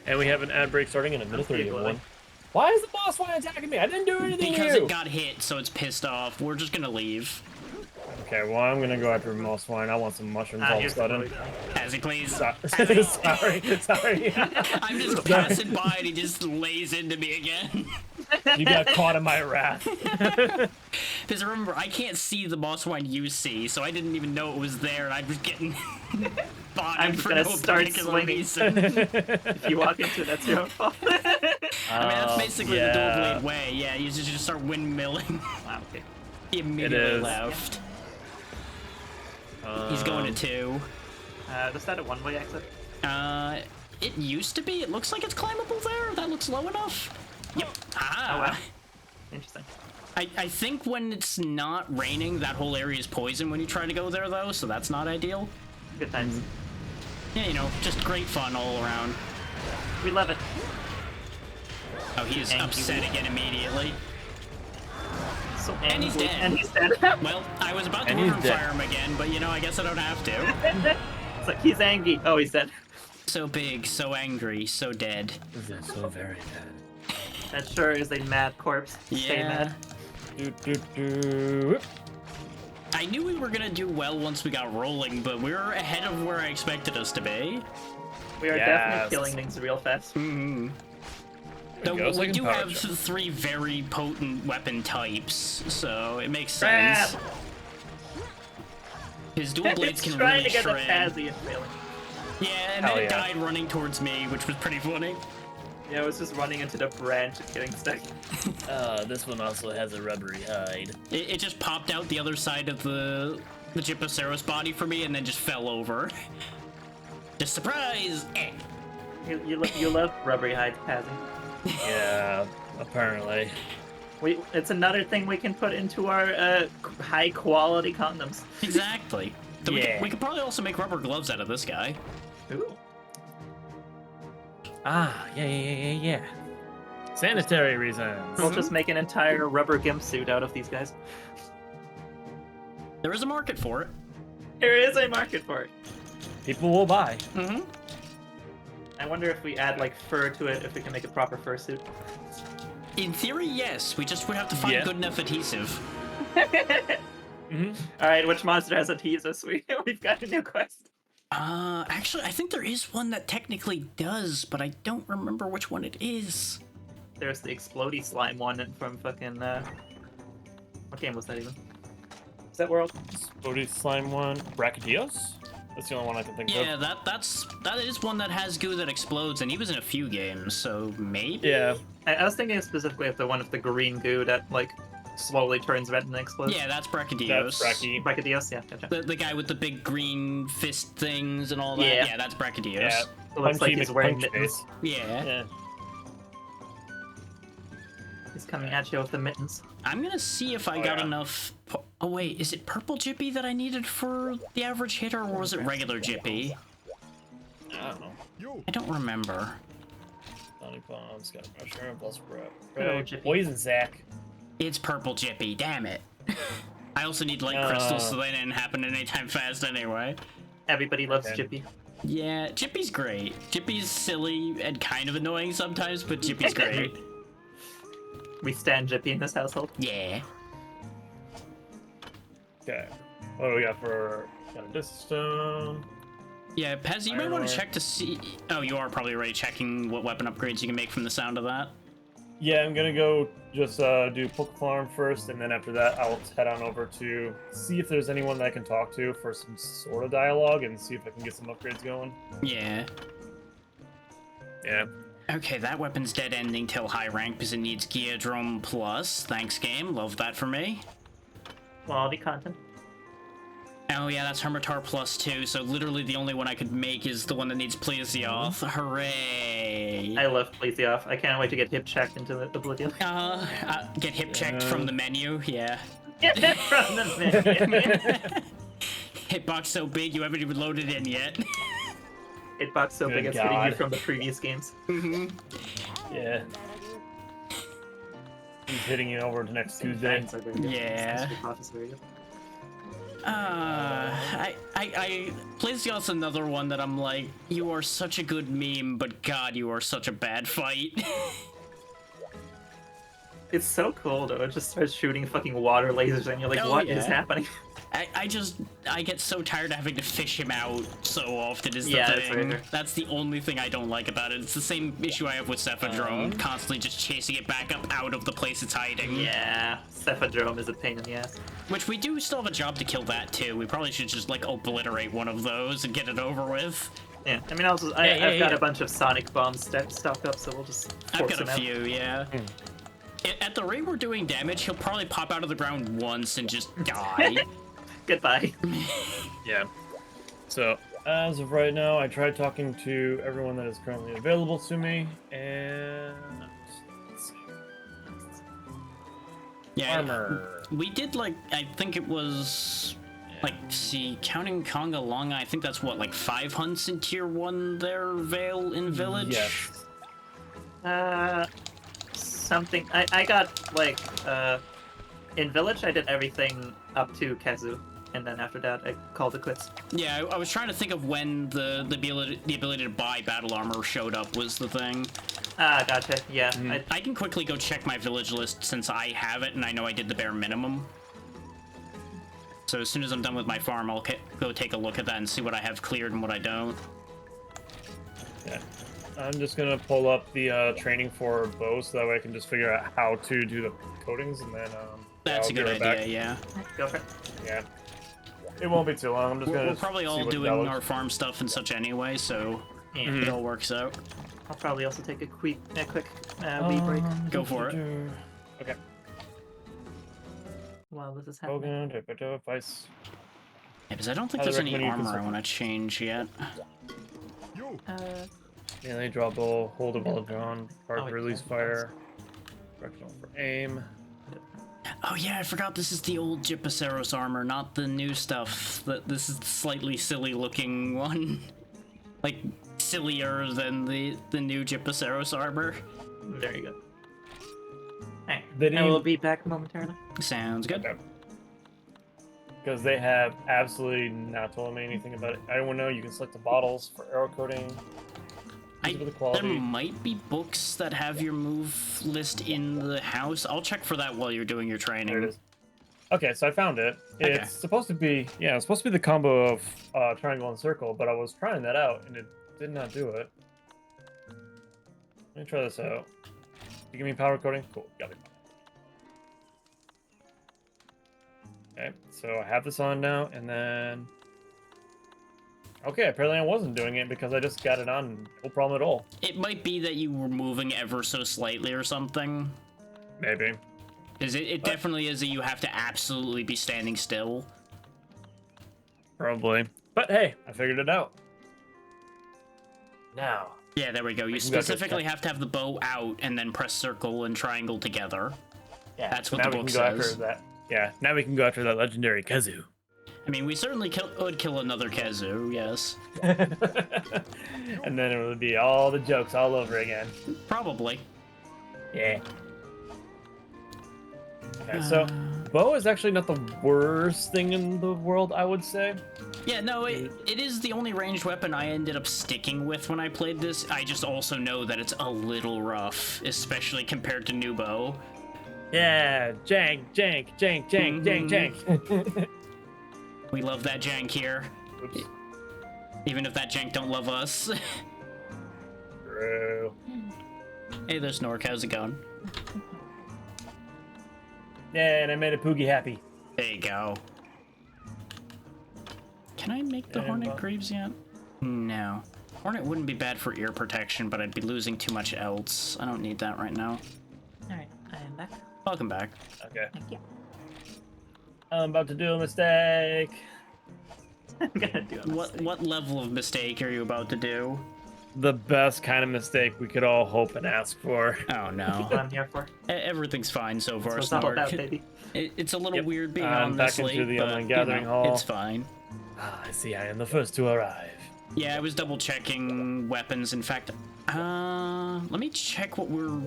And we have an ad break starting in a minute That's 31. Why is the boss one attacking me? I didn't do anything Because to you. it got hit, so it's pissed off. We're just gonna leave. Okay, well, I'm gonna go after moss swine. I want some mushrooms all of a Here's the sudden. really good. As he please. Sorry. I'm just passing by and he just lays into me again. You got caught in my wrath. Because remember, I can't see the boss wine you see, so I didn't even know it was there, and I was getting bodied I'm for gonna no start particular swinging. reason. If you walk into it, that's your own fault. I mean, that's basically the dual yeah. blade way. Yeah, you just start windmilling. Wow, okay. He immediately is. left. He's going to 2. Is that a one-way exit? It used to be. It looks like it's climbable there. That looks low enough. Yep. Ah. Oh, wow. Interesting. I think when it's not raining, that whole area is poison when you try to go there, though, so that's not ideal. Good times. Yeah, you know, just great fun all around. We love it. Oh, he is Thank you. upset again immediately. So And he's angry. dead. And he's dead. Well, I was about to And he's river dead. fire him again, but you know, I guess I don't have to. It's like he's angry. Oh, he's dead. So big, so angry, so dead. This is so very bad. That sure is a mad corpse. Stay Yeah. mad. Do. I knew we were gonna do well once we got rolling, but we were ahead of where I expected us to be. We are Yes. definitely killing things real fast. Mm-hmm. There Though we go, we second do power have jump. 3 very potent weapon types, so it makes Crap! sense. His dual blades It's can trying really to get the shred. Pazzy and failing. Yeah, and Hell then it yeah. died running towards me, which was pretty funny. Yeah, I was just running into the branch and getting stuck. This one also has a rubbery hide. It just popped out the other side of the Gypaceros body for me and then just fell over. Just surprise! Eh. You love rubbery hides, Pazzy. Yeah, apparently. It's another thing we can put into our high quality condoms. Exactly. So Yeah. we could probably also make rubber gloves out of this guy. Ooh. Ah, yeah. Sanitary reasons. We'll just make an entire rubber gimp suit out of these guys. There is a market for it. There is a market for it. People will buy. Mm-hmm. I wonder if we add like fur to it, if we can make a proper fursuit. In theory, yes. We just would have to find Yeah. good enough adhesive. Mm-hmm. All right, which monster has adhesives? We've got a new quest. Actually, I think there is one that technically does, but I don't remember which one it is. There's the explodey slime one from fucking what game was that even? Is that World? Bodhi slime one. Brachydios? That's the only one I can think Yeah, of. that is one that has goo that explodes, and he was in a few games, so maybe. Yeah. I was thinking specifically of the one of the green goo that like slowly turns red and explodes. Yeah, that's Brachydios. That's Brachy. Brachydios, yeah, gotcha. The guy with the big green fist things and all that. Yeah. Yeah, that's Brachydios. Yeah. It looks like he's wearing McPunch mittens. face. Yeah. Yeah. He's coming at you with the mittens. I'm gonna see if I Oh, got yeah. enough. Oh wait, is it purple Jippy that I needed for the average hitter, or was it regular Jippy? I don't know. I don't remember. Sonic Bomb, Sky Pressure, Blast Good old Spray, Jippy. Poison Sack. It's purple Jippy. Damn it. I also need light crystals, so they didn't happen anytime fast anyway. Everybody loves Okay. Jippy. Yeah, Jippy's great. Jippy's silly and kind of annoying sometimes, but Jippy's great. We stand Jippy in this household. Yeah. Okay. What do we got for... Got a Disc Stone. Yeah, Pez, you might Iron want ore. to check to see. Oh, you are probably already checking what weapon upgrades you can make from the sound of that. Yeah, I'm gonna go just do Poke Farm first, and then after that I'll head on over to see if there's anyone that I can talk to for some sort of dialogue and see if I can get some upgrades going. Yeah. Yeah. Okay, that weapon's dead ending till high rank because it needs Geodrome Plus. Thanks, game. Love that for me. Quality content. Oh yeah, that's Hermitar Plus 2, so literally the only one I could make is the one that needs Plesioth. Hooray! I love Plesioth. I can't wait to get hip checked into the Oblivion. Get hip checked from the menu, yeah. From the menu. Hitbox so big you haven't even loaded in yet. Hitbox so Good big it's hitting you God. from the previous games. Yeah. He's hitting you over to next Tuesday. Fangs are very good. Yeah. Plesioth is very good. Plesioth's another one that I'm like, you are such a good meme, but god, you are such a bad fight. It's so cool though. It just starts shooting fucking water lasers and you're like, Oh, what is yeah. happening? I get so tired of having to fish him out so often is the Yeah, that's thing. very fair. That's the only thing I don't like about it. It's the same issue I have with Cephadrome, constantly just chasing it back up out of the place it's hiding. Yeah, Cephadrome is a pain in the ass. Which we do still have a job to kill that too. We probably should just like obliterate one of those and get it over with. Yeah, I mean, I've got a bunch of Sonic bombs stocked up, so we'll just I've force got a them out. few, yeah. At the rate we're doing damage, he'll probably pop out of the ground once and just die. Goodbye. Yeah. So, as of right now, I tried talking to everyone that is currently available to me, and... Let's see. Yeah, Armor. we did like, I think it was, like, see, counting Conga Longa, I think that's what, like 5 hunts in tier 1 there, Vale in Village? Yes. Something. I got like In Village, I did everything up to Kezu, and then after that, I called it quits. Yeah, I was trying to think of when the ability to buy battle armor showed up was the thing. Ah, gotcha. Yeah, I can quickly go check my village list since I have it and I know I did the bare minimum. So as soon as I'm done with my farm, I'll go take a look at that and see what I have cleared and what I don't. Yeah. I'm just gonna pull up the training for bow so that way I can just figure out how to do the coatings and then That's I'll a good be right idea, back. yeah. go for it. Yeah. It won't be too long. I'm just gonna We're probably see all what doing develops. our farm stuff and such anyway, so Yeah. it all works out. I'll probably also take a quick wee break Go for it. Okay. while this is happening. Vice. Yeah, because I don't think Highly there's any recommend you armor I consult- want to change yet. Melee, draw bow, hold it while drawn, Oh, hard wait, release yeah, fire, directional for aim. Oh yeah, I forgot this is the old Gypaceros armor, not the new stuff. This is the slightly silly looking one. Like, sillier than the new Gypaceros armor. There you go. Alright, They I will need- be back momentarily. Sounds good. Okay. Because they have absolutely not told me anything about it. I don't know. You can select the bottles for arrow coating. These are the There quality. might be books that have your move list in the house. I'll check for that while you're doing your training. There it is. Okay, so I found it. Okay. It's supposed to be, yeah, it's supposed to be the combo of triangle and circle, but I was trying that out and it did not do it. Let me try this out. You give me power coating? Cool, got it. Okay, so I have this on now, and then... Okay, apparently I wasn't doing it because I just got it on, no problem at all. It might be that you were moving ever so slightly or something. Maybe. Because it definitely is that you have to absolutely be standing still. Probably. But hey, I figured it out. Now. Yeah, there we go. You We can go to specifically have to have the bow out and then press circle and triangle together. Yeah, That's what now the we book can go says. after that. Yeah, now we can go after that legendary Kazoo. I mean, we certainly could kill another Kezu, yes. And then it would be all the jokes all over again. Probably. Yeah. Okay, so bow is actually not the worst thing in the world, I would say. Yeah, no, it is the only ranged weapon I ended up sticking with when I played this. I just also know that it's a little rough, especially compared to new bow. Yeah, jank, jank, jank, jank, jank, jank. We love that jank here, Oops. even if that jank don't love us. True. Hey, there's Nork, how's it going? Yeah, and I made a Poogie happy. There you go. Can I make the And Hornet well- Greaves yet? No. Hornet wouldn't be bad for ear protection, but I'd be losing too much else. I don't need that right now. Alright, I am back. Welcome back. Okay. Thank you. I'm about to do a mistake. I'm gonna do a mistake. What level of mistake are you about to do? The best kind of mistake we could all hope and ask for. Oh no. What I'm here for. Everything's fine so far, So it's all about, Snork. baby. It's a little Yep. weird being I'm on back this into late, the but, online you gathering know, hall. it's fine. Ah, I see. I am the first to arrive. Yeah, I was double checking weapons. In fact, let me check what we're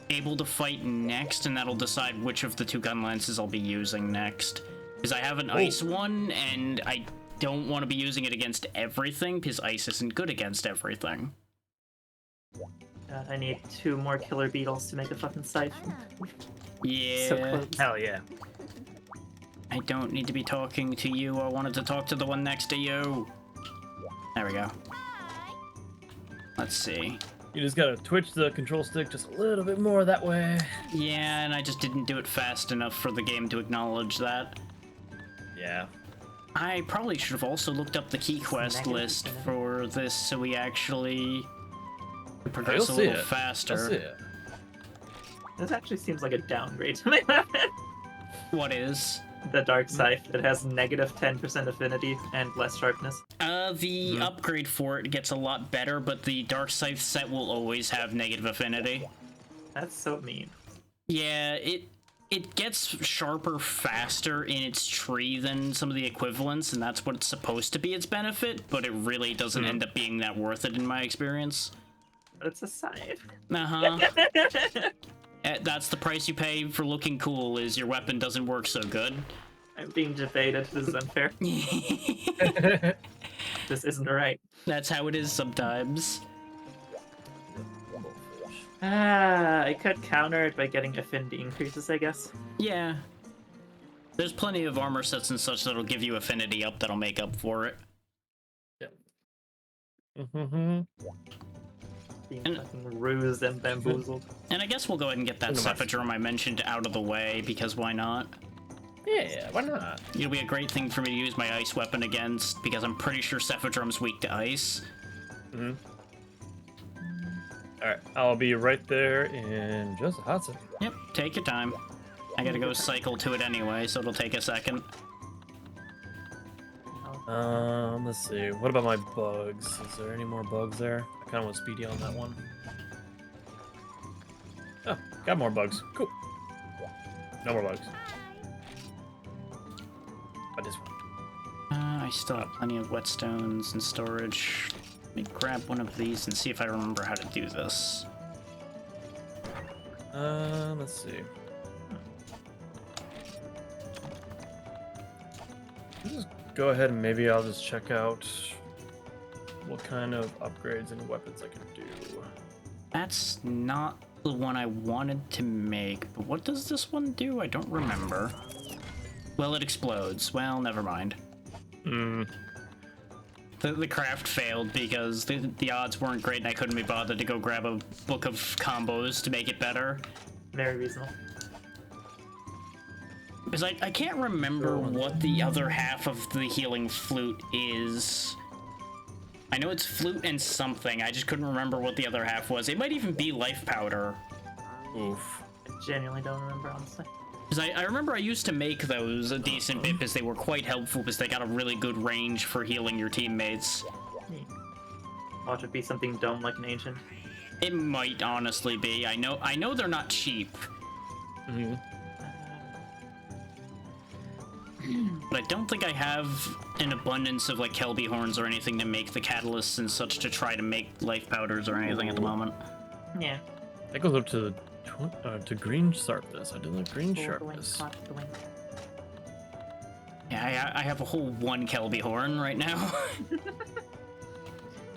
able to fight next, and that'll decide which of the two gun lances I'll be using next. Because I have an ice one, and I don't want to be using it against everything, because ice isn't good against everything. I need 2 more killer beetles to make a fucking siphon. Yeah, So close. Hell yeah. I don't need to be talking to you. I wanted to talk to the one next to you. There we go. Let's see. You just gotta twitch the control stick just a little bit more that way. Yeah, and I just didn't do it fast enough for the game to acknowledge that. Yeah. I probably should have also looked up the key quest Negative list infinity. for this so we actually could progress You'll a see little it. faster. That's it. This actually seems like a downgrade to my weapon. What is? The Dark Scythe. It has negative 10% affinity and less sharpness. The upgrade for it gets a lot better, but the Dark Scythe set will always have negative affinity. That's so mean. Yeah, it gets sharper faster in its tree than some of the equivalents, and that's what it's supposed to be its benefit, but it really doesn't end up being that worth it in my experience. But it's a scythe. Uh-huh. That's the price you pay for looking cool, is your weapon doesn't work so good. I'm being debated. This is unfair. This isn't right. That's how it is sometimes. I could counter it by getting affinity increases, I guess. Yeah. There's plenty of armor sets and such that'll give you affinity up that'll make up for it. Mm-hmm. Being And- fucking rused and bamboozled. And I guess we'll go ahead and get that Pretty much. Cephadrum I mentioned out of the way, because why not? Yeah, why not? It'll be a great thing for me to use my ice weapon against, because I'm pretty sure Cephadrum's weak to ice. Mm-hmm. Alright, I'll be right there in just a hot second. Yep, take your time. I gotta go cycle to it anyway, so it'll take a second. Let's see. What about my bugs? Is there any more bugs there? I kind of want Speedy on that one. Oh, got more bugs. Cool. No more bugs. But this one. I still have plenty of whetstones in storage. Let me grab one of these and see if I remember how to do this. Let's see. Just go ahead and maybe I'll just check out what kind of upgrades and weapons I can do. That's not the one I wanted to make, but what does this one do? I don't remember. Well, it explodes. Well, never mind. Hmm. The craft failed because the odds weren't great and I couldn't be bothered to go grab a book of combos to make it better. Very reasonable. Because I can't remember what the other half of the healing flute is. I know it's flute and something, I just couldn't remember what the other half was. It might even be life powder. Oof. I genuinely don't remember, honestly. Because I remember I used to make those a decent bit because they were quite helpful because they got a really good range for healing your teammates. Watch it be something dumb like an ancient. It might honestly be. I know they're not cheap, Hmm. but I don't think I have an abundance of like Kelby horns or anything to make the catalysts and such to try to make life powders or anything at the moment. Yeah. That goes up to to green sharpness. I did the green Pull the wing, sharpness. caught the wing. Yeah, I have a whole one Kelby horn right now.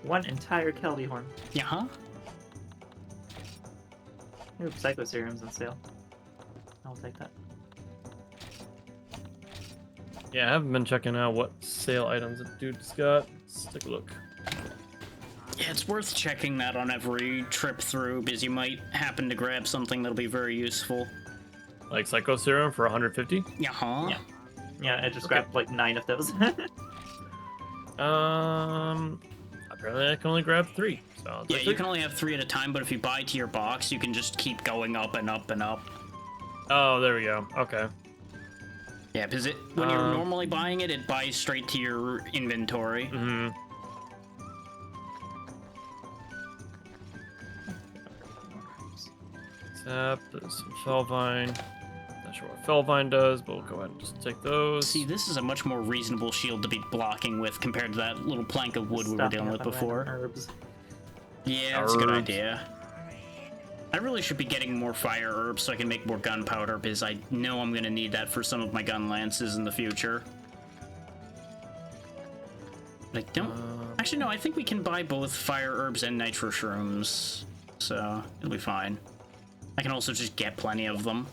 One entire Kelby horn. Yeah, huh? Ooh, Psycho Serum's on sale. I'll take that. Yeah, I haven't been checking out what sale items the dude's got. Let's take a look. Yeah, it's worth checking that on every trip through because you might happen to grab something that'll be very useful. Like Psycho Serum for 150. Yeah, huh? Yeah. Yeah, I just Okay. grabbed like 9 of those. Apparently I can only grab 3. So I'll Yeah, take you 3. can only have 3 at a time, but if you buy to your box, you can just keep going up and up and up. Oh, there we go. Okay. Yeah, because when you're Um, normally buying it, it buys straight to your inventory. Hmm. Tap. There's some Felvine. Not sure what Felvine does, but we'll go ahead and just take those. See, this is a much more reasonable shield to be blocking with compared to that little plank of wood we were Stuffing dealing up with on random before. Herbs. Yeah, that's a good Herbs. idea. I really should be getting more fire herbs so I can make more gunpowder because I know I'm gonna need that for some of my gun lances in the future. But I don't. Actually, no. I think we can buy both fire herbs and nitro shrooms, so it'll be fine. I can also just get plenty of them.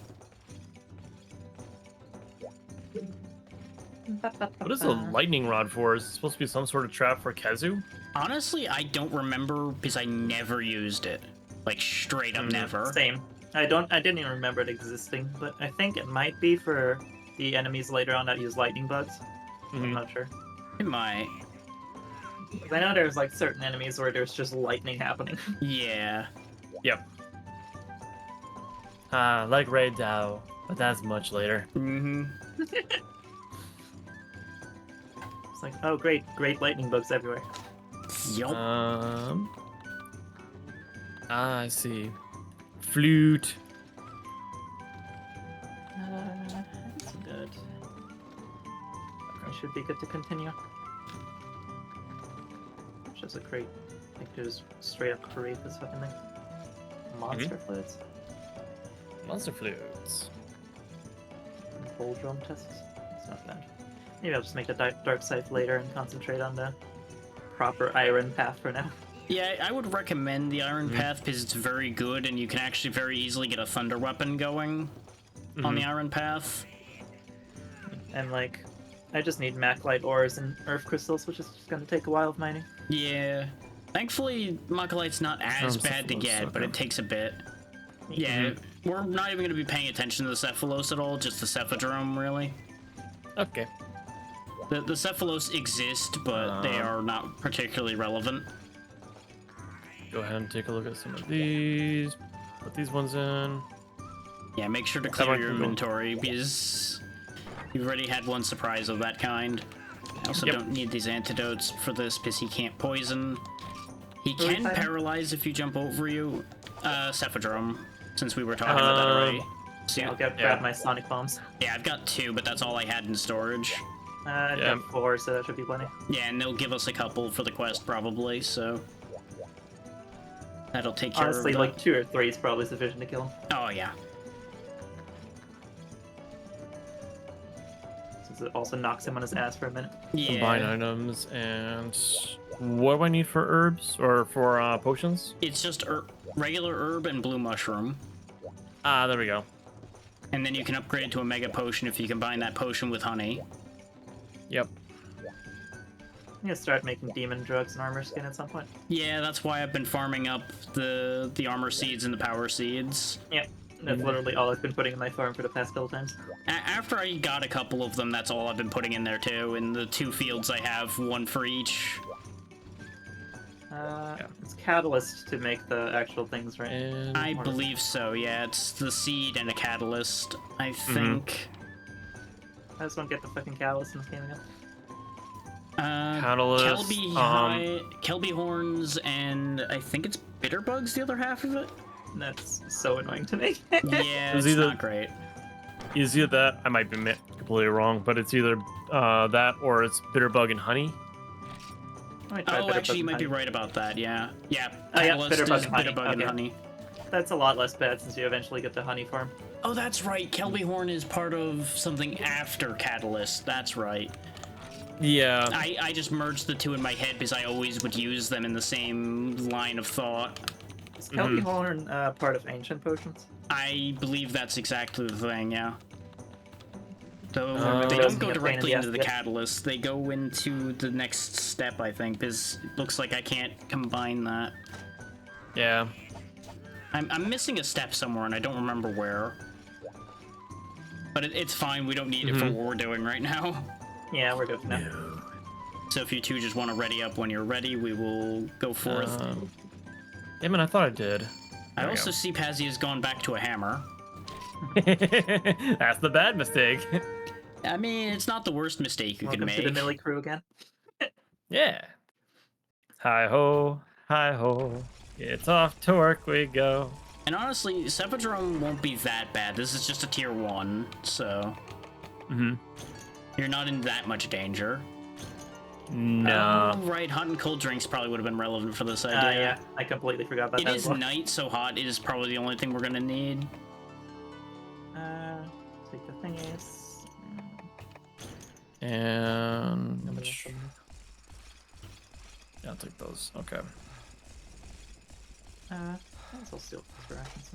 What is a lightning rod for? Is it supposed to be some sort of trap for Kezu? Honestly, I don't remember because I never used it. Like straight up never. Same. I didn't even remember it existing, but I think it might be for the enemies later on that use lightning bugs. I'm Mhm. not sure. It might. 'Cause I know there's like certain enemies where there's just lightning happening. Yeah. Yep. Like Ray Dao, but that's much later. Mm-hmm. It's like, oh great lightning bugs everywhere. Yup. I see. Flute. That's good. I should be good to continue. Which is a crate. I could just straight up create this fucking thing. Monster fluids. Monster flutes. Bull drum tests. It's not bad. Maybe I'll just make the dark scythe later and concentrate on the proper iron path for now. Yeah, I would recommend the Iron Path because it's very good and you can actually very easily get a thunder weapon going on the Iron Path. And like, I just need Maclite ores and earth crystals, which is just gonna take a while of mining. Yeah. Thankfully, Machilite's not as Sounds bad to Cephalos, get, but okay. it takes a bit. Yeah, we're not even going to be paying attention to the Cephalos at all, just the Cephadrome, really. Okay. The Cephalos exist, but they are not particularly relevant. Go ahead and take a look at some of these. Put these ones in. Yeah, make sure to That clear might your be cool. inventory, because you've already had one surprise of that kind. I also Yep. don't need these antidotes for this, because he can't poison. He Who are we can fighting? paralyze if you jump over you. Cephadrome, since we were talking about that already. So, I'll grab my sonic bombs. yeah, I've got 2, but that's all I had in storage. I've Yeah. got 4, so that should be plenty. Yeah, and they'll give us a couple for the quest, probably, so... That'll take care Honestly, of like 2 or 3 is probably sufficient to kill him, Oh, yeah. since it also knocks him on his ass for a minute. Combine Yeah. items and what do I need for herbs or for potions? It's just regular herb and blue mushroom. Ah, there we go. And then you can upgrade it to a mega potion if you combine that potion with honey. Yep. I'm gonna start making demon drugs and armor skin at some point. Yeah, that's why I've been farming up the armor seeds and the power seeds. Yep, that's literally all I've been putting in my farm for the past couple times. After I got a couple of them, that's all I've been putting in there too. In the 2 fields I have, 1 for each. It's catalyst to make the actual things, right? And I believe so, yeah. It's the seed and a catalyst, I think. I just don't get the fucking catalyst in this game again. Catalyst, Kelby horns, and I think it's bitter bugs, the other half of it. That's so annoying to me. Yeah, It was it's either- not great. is either that, I might be completely wrong, but it's either that or it's bitterbug and honey. I might try Oh, bitter actually, you bug might be and honey. right about that. Yeah, yeah. Oh, yeah, Catalyst bitterbug is and honey, bitterbug and okay. honey. That's a lot less bad since you eventually get the honey farm. Oh, that's right. Kelby horn is part of something after catalyst. That's right. Yeah. I just merged the 2 in my head because I always would use them in the same line of thought. Is Kelpie Horn part of ancient potions? I believe that's exactly the thing. Yeah. Though they Doesn't don't go get a pain in directly the into ass the to get. catalyst. They go into the next step, I think, because it looks like I can't combine that. Yeah. I'm missing a step somewhere, and I don't remember where. But it's fine. We don't need it for what we're doing right now. Yeah, we're good for now. So if you 2 just want to ready up when you're ready, we will go forth. Yeah, man, I thought I did. I There we also see Pazzy has gone back to a hammer. go. That's the bad mistake. I mean, it's not the worst mistake you Welcome can to the make. Millie crew again. Yeah. Hi ho, hi ho. It's off to work we go. And honestly, Cephadrome won't be that bad. This is just a tier 1, so you're not in that much danger. No. Oh, right, hot and cold drinks probably would have been relevant for this idea. Yeah, I completely forgot about It that is as well. night, so hot is probably the only thing we're gonna need. Take the thingies. And Nobody else doesn't. yeah, I'll take those. Okay. That's all steel for actions.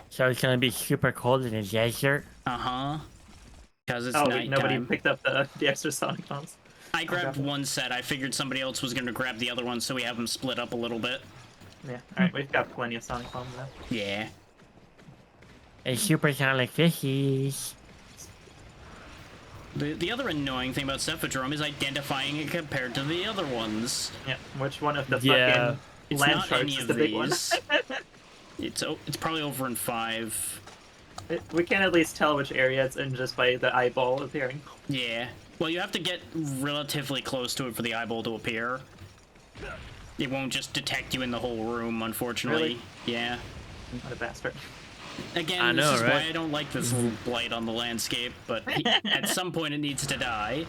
So it's gonna be super cold in the desert. Uh-huh. Because it's Oh, wait, nobody nighttime. picked up the extra sonic bombs. I grabbed Okay. one set. I figured somebody else was gonna grab the other one, so we have them split up a little bit. Yeah, alright, we've got plenty of sonic bombs now. Yeah. A supersonic fishies. The other annoying thing about Cephadrome is identifying it compared to the other ones. Yeah, which one of the Yeah. fucking It's land not sharks any is of the big one? these. It's probably over in 5. We can at least tell which area it's in just by the eyeball appearing. Yeah. Well, you have to get relatively close to it for the eyeball to appear. It won't just detect you in the whole room, unfortunately. Really? Yeah. What a bastard. Again, I this know, is why right? I don't like this little blight on the landscape, but at some point it needs to die.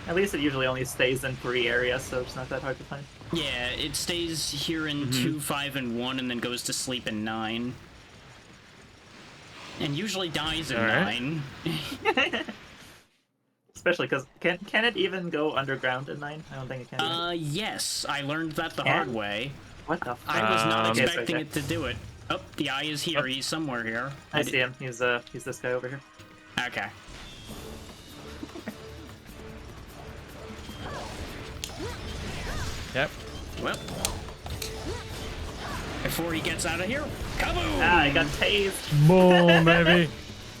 At least it usually only stays in 3 areas, so it's not that hard to find. Yeah, it stays here in 2, 5, and 1, and then goes to sleep in 9. And usually dies in Alright. 9. Especially because can it even go underground in 9? I don't think it can. right? Yes, I learned that the Yeah? hard way. What the? I was not Okay, it's expecting right it to do it. Oh, the eye is here. Oh. He's somewhere here. I see him. He's this guy over here. Okay. Yep. Well. Before he gets out of here, kaboom! Ah, I got tased. Boom, baby.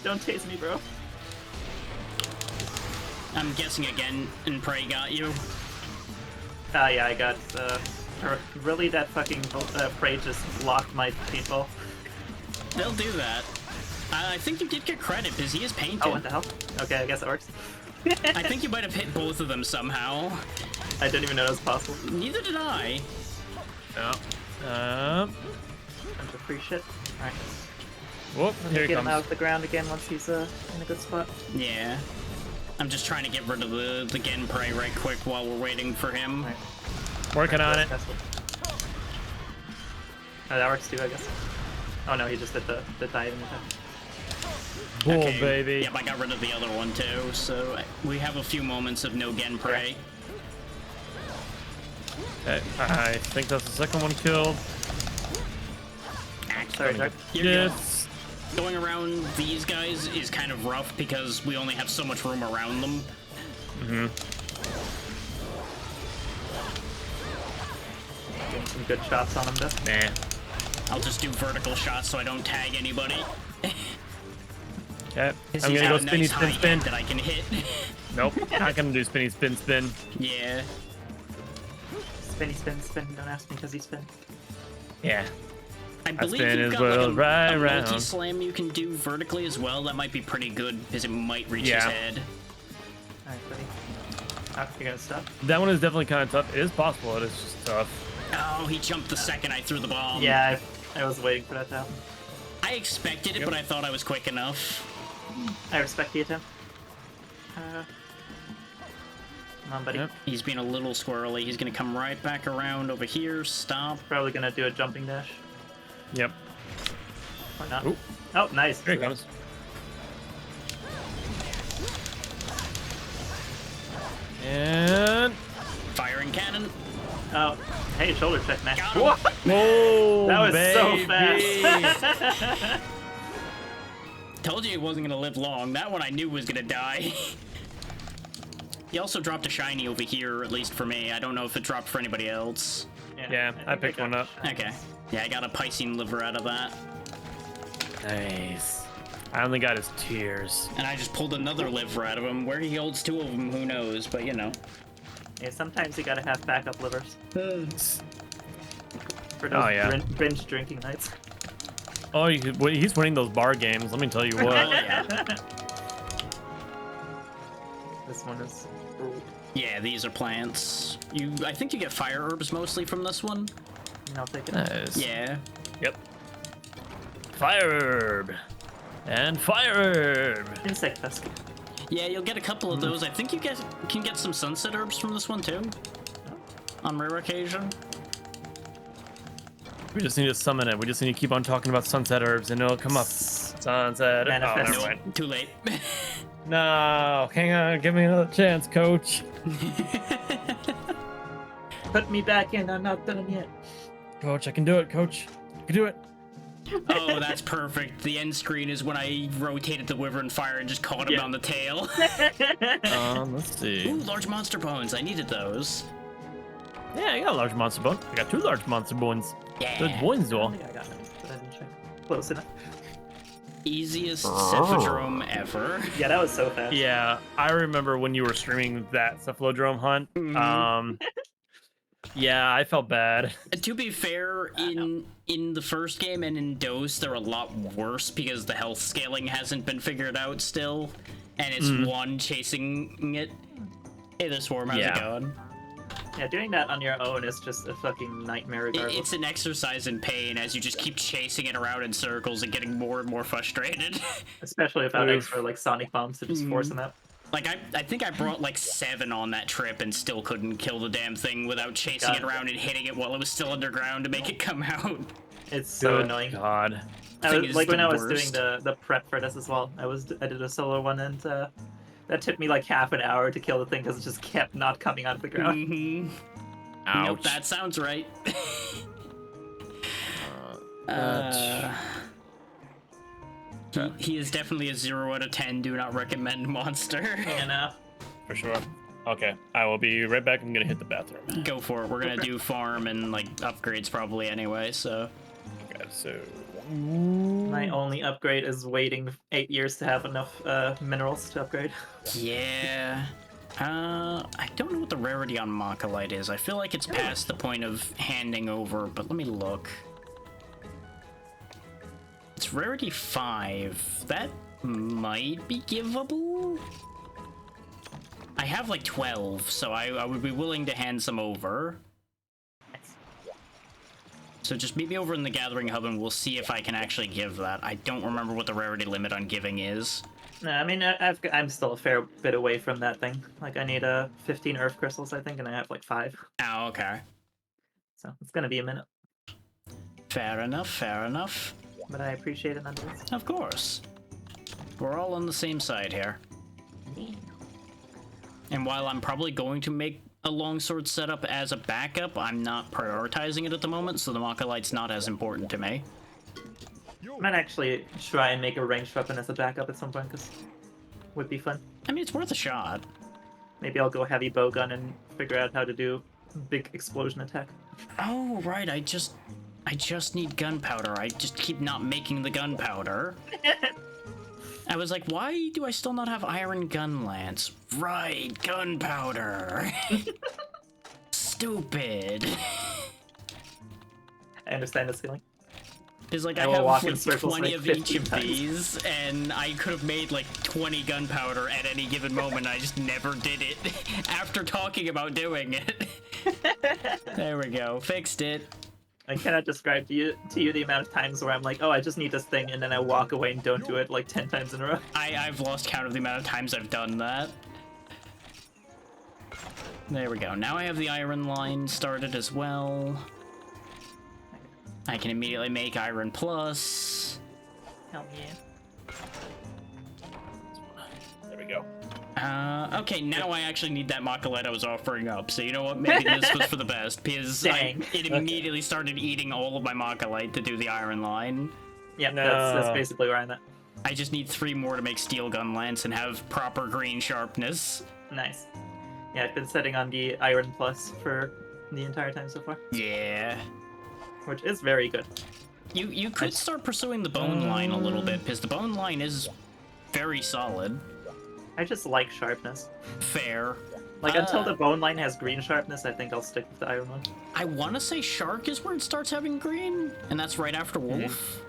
Don't tase me, bro. I'm guessing again, and Prey got you. Ah, yeah, I got. Really, that fucking Prey just blocked my paintball. They'll do that. I think you did get credit because he is painted. Oh, what the hell? Okay, I guess it works. I think you might have hit both of them somehow. I didn't even know it was possible. Neither did I. Oh. Bunch of free shit. Alright. Whoop, here he Get him comes. out of the ground again once he's in a good spot. Yeah. I'm just trying to get rid of the Gen Prey right quick while we're waiting for him. Alright. Working on it. That's what- Oh, that works too, I guess. Oh no, he just did the diving attack. Boom, Okay, baby. Yep, I got rid of the other one too, so we have a few moments of no Gen Prey. Okay, I think that's the second one killed. Sorry, Jack. You're good. Yes. Going around these guys is kind of rough because we only have so much room around them. Getting some good shots on him, though. Nah. I'll just do vertical shots so I don't tag anybody. Okay, 'Cause I'm he's gonna go got a spinny nice spin high spin. head that I can hit. Nope, not gonna do spinny spin spin. Yeah. Spinny spin, spin. Don't ask me because he spin. Yeah. I believe spin you've his got like world right a round. multi-slam you can do vertically as well. That might be pretty good because it might reach his Yeah. head. Alright, buddy. Oh, you're gonna stop? That one is definitely kind of tough. It is possible. It is just tough. Oh, he jumped the second I threw the bomb. Yeah, I was waiting for that to happen. I expected it, Yep. but I thought I was quick enough. I respect the attempt. Come on, buddy. Yep. He's being a little squirrely. He's gonna come right back around over here. Stop. Probably gonna do a jumping dash. Yep. Or not. Ooh. Oh, nice. Here he comes. And Firing cannon. Oh, hey, shoulder check, man. Got him. What? whoa, That was baby. so fast. Told you he wasn't gonna live long. That one I knew was gonna die. He also dropped a shiny over here, at least for me. I don't know if it dropped for anybody else. Yeah, I think picked got one up. shinies. Okay. Yeah, I got a Piscine liver out of that. Nice. I only got his tears. And I just pulled another liver out of him. Where he holds two of them, who knows? But you know. Yeah, sometimes you gotta have backup livers. For those Oh, yeah. binge drinking nights. Oh, he's winning those bar games. Let me tell you Oh, what. yeah. This one is. Yeah, these are plants. I think you get fire herbs mostly from this one. I'll take it. Nice. Yeah. Yep. Fire herb. And fire herb. Insect pesky. Yeah, you'll get a couple of those. I think you can get some sunset herbs from this one too. On rare occasion. We just need to summon it. We just need to keep on talking about sunset herbs and it'll come up. Sunset. Oh, Manifest. never mind. Too late. No, hang on. Give me another chance, coach. Put me back in. I'm not done yet. Coach, I can do it, coach. I can do it. Oh, that's perfect. The end screen is when I rotated the Wyvern Fire and just caught him Yeah. on the tail. Let's see. Ooh, large monster bones. I needed those. Yeah, I got a large monster bone. I got 2 large monster bones. Yeah. Good bones, I though. don't think I got it, but I didn't check. Close enough. Easiest Cephadrome ever. Yeah, that was so fast. Yeah, I remember when you were streaming that Cephalodrome hunt. Yeah, I felt bad. To be fair, in the first game and in Dose, they're a lot worse because the health scaling hasn't been figured out still, and it's one chasing it. Hey, the swarm, how's it Yeah. going? Yeah, doing that on your own is just a fucking nightmare regardless. It's an exercise in pain as you just keep chasing it around in circles and getting more and more frustrated. Especially without Oof. extra like sonic bombs to just force them out. Like, I think I brought like 7 on that trip and still couldn't kill the damn thing without chasing it God. around and hitting it while it was still underground to make it come out. It's so Good annoying. God. thing was is like the when I was worst. doing the prep for this as well. I did a solo one, and that took me like half an hour to kill the thing because it just kept not coming out of the ground. Mm-hmm. Ouch. Nope, that sounds right. That- He is definitely a 0 out of 10. Do not recommend monster. And For sure. Okay, I will be right back. I'm gonna hit the bathroom. Go for it. We're gonna do farm and like upgrades probably anyway. So Okay, so my only upgrade is waiting 8 years to have enough minerals to upgrade. yeah. I don't know what the rarity on Machilite is. I feel like it's past the point of handing over, but let me look. It's rarity 5. That might be givable. I have like 12, so I would be willing to hand some over. So just meet me over in the Gathering Hub and we'll see if I can actually give that. I don't remember what the rarity limit on giving is. No, I mean I'm still a fair bit away from that thing. Like I need 15 Earth crystals, I think, and I have like 5. Oh, okay. So it's gonna be a minute, Fair enough, fair enough. but I appreciate it nonetheless. Of course. We're all on the same side here. And while I'm probably going to make a longsword setup as a backup, I'm not prioritizing it at the moment, so the Machilite's not as important to me. I might actually try and make a ranged weapon as a backup at some point, because would be fun. I mean, it's worth a shot. Maybe I'll go heavy bowgun and figure out how to do big explosion attack. Oh, right, I just need gunpowder. I just keep not making the gunpowder. I was like, why do I still not have iron gun lance? Right, gunpowder. Stupid. I understand this feeling. Because like I I will have walk in like circles 20 like of each 15 of times. these, and I could have made like 20 gunpowder at any given moment. I just never did it after talking about doing it. There we go, fixed it. I cannot describe to you the amount of times where I'm like, oh, I just need this thing, and then I walk away and don't do it like 10 times in a row. I've lost count of the amount of times I've done that. There we go. Now I have the iron line started as well. I can immediately make iron plus. Hell yeah. there we go. Okay, now I actually need that Machilite I was offering up. So you know what? Maybe this was for the best because Dang. it immediately started eating all of my Machilite to do the iron line. Yep, No. that's basically where I'm at. I just need 3 more to make steel gun lance and have proper green sharpness. Nice. Yeah, I've been setting on the Iron Plus for the entire time so far, Yeah. which is very good. You could start pursuing the bone line a little bit because the bone line is very solid. I just like sharpness. Fair. Like, until the bone line has green sharpness, I think I'll stick with the iron one. I want to say shark is where it starts having green, and that's right after wolf.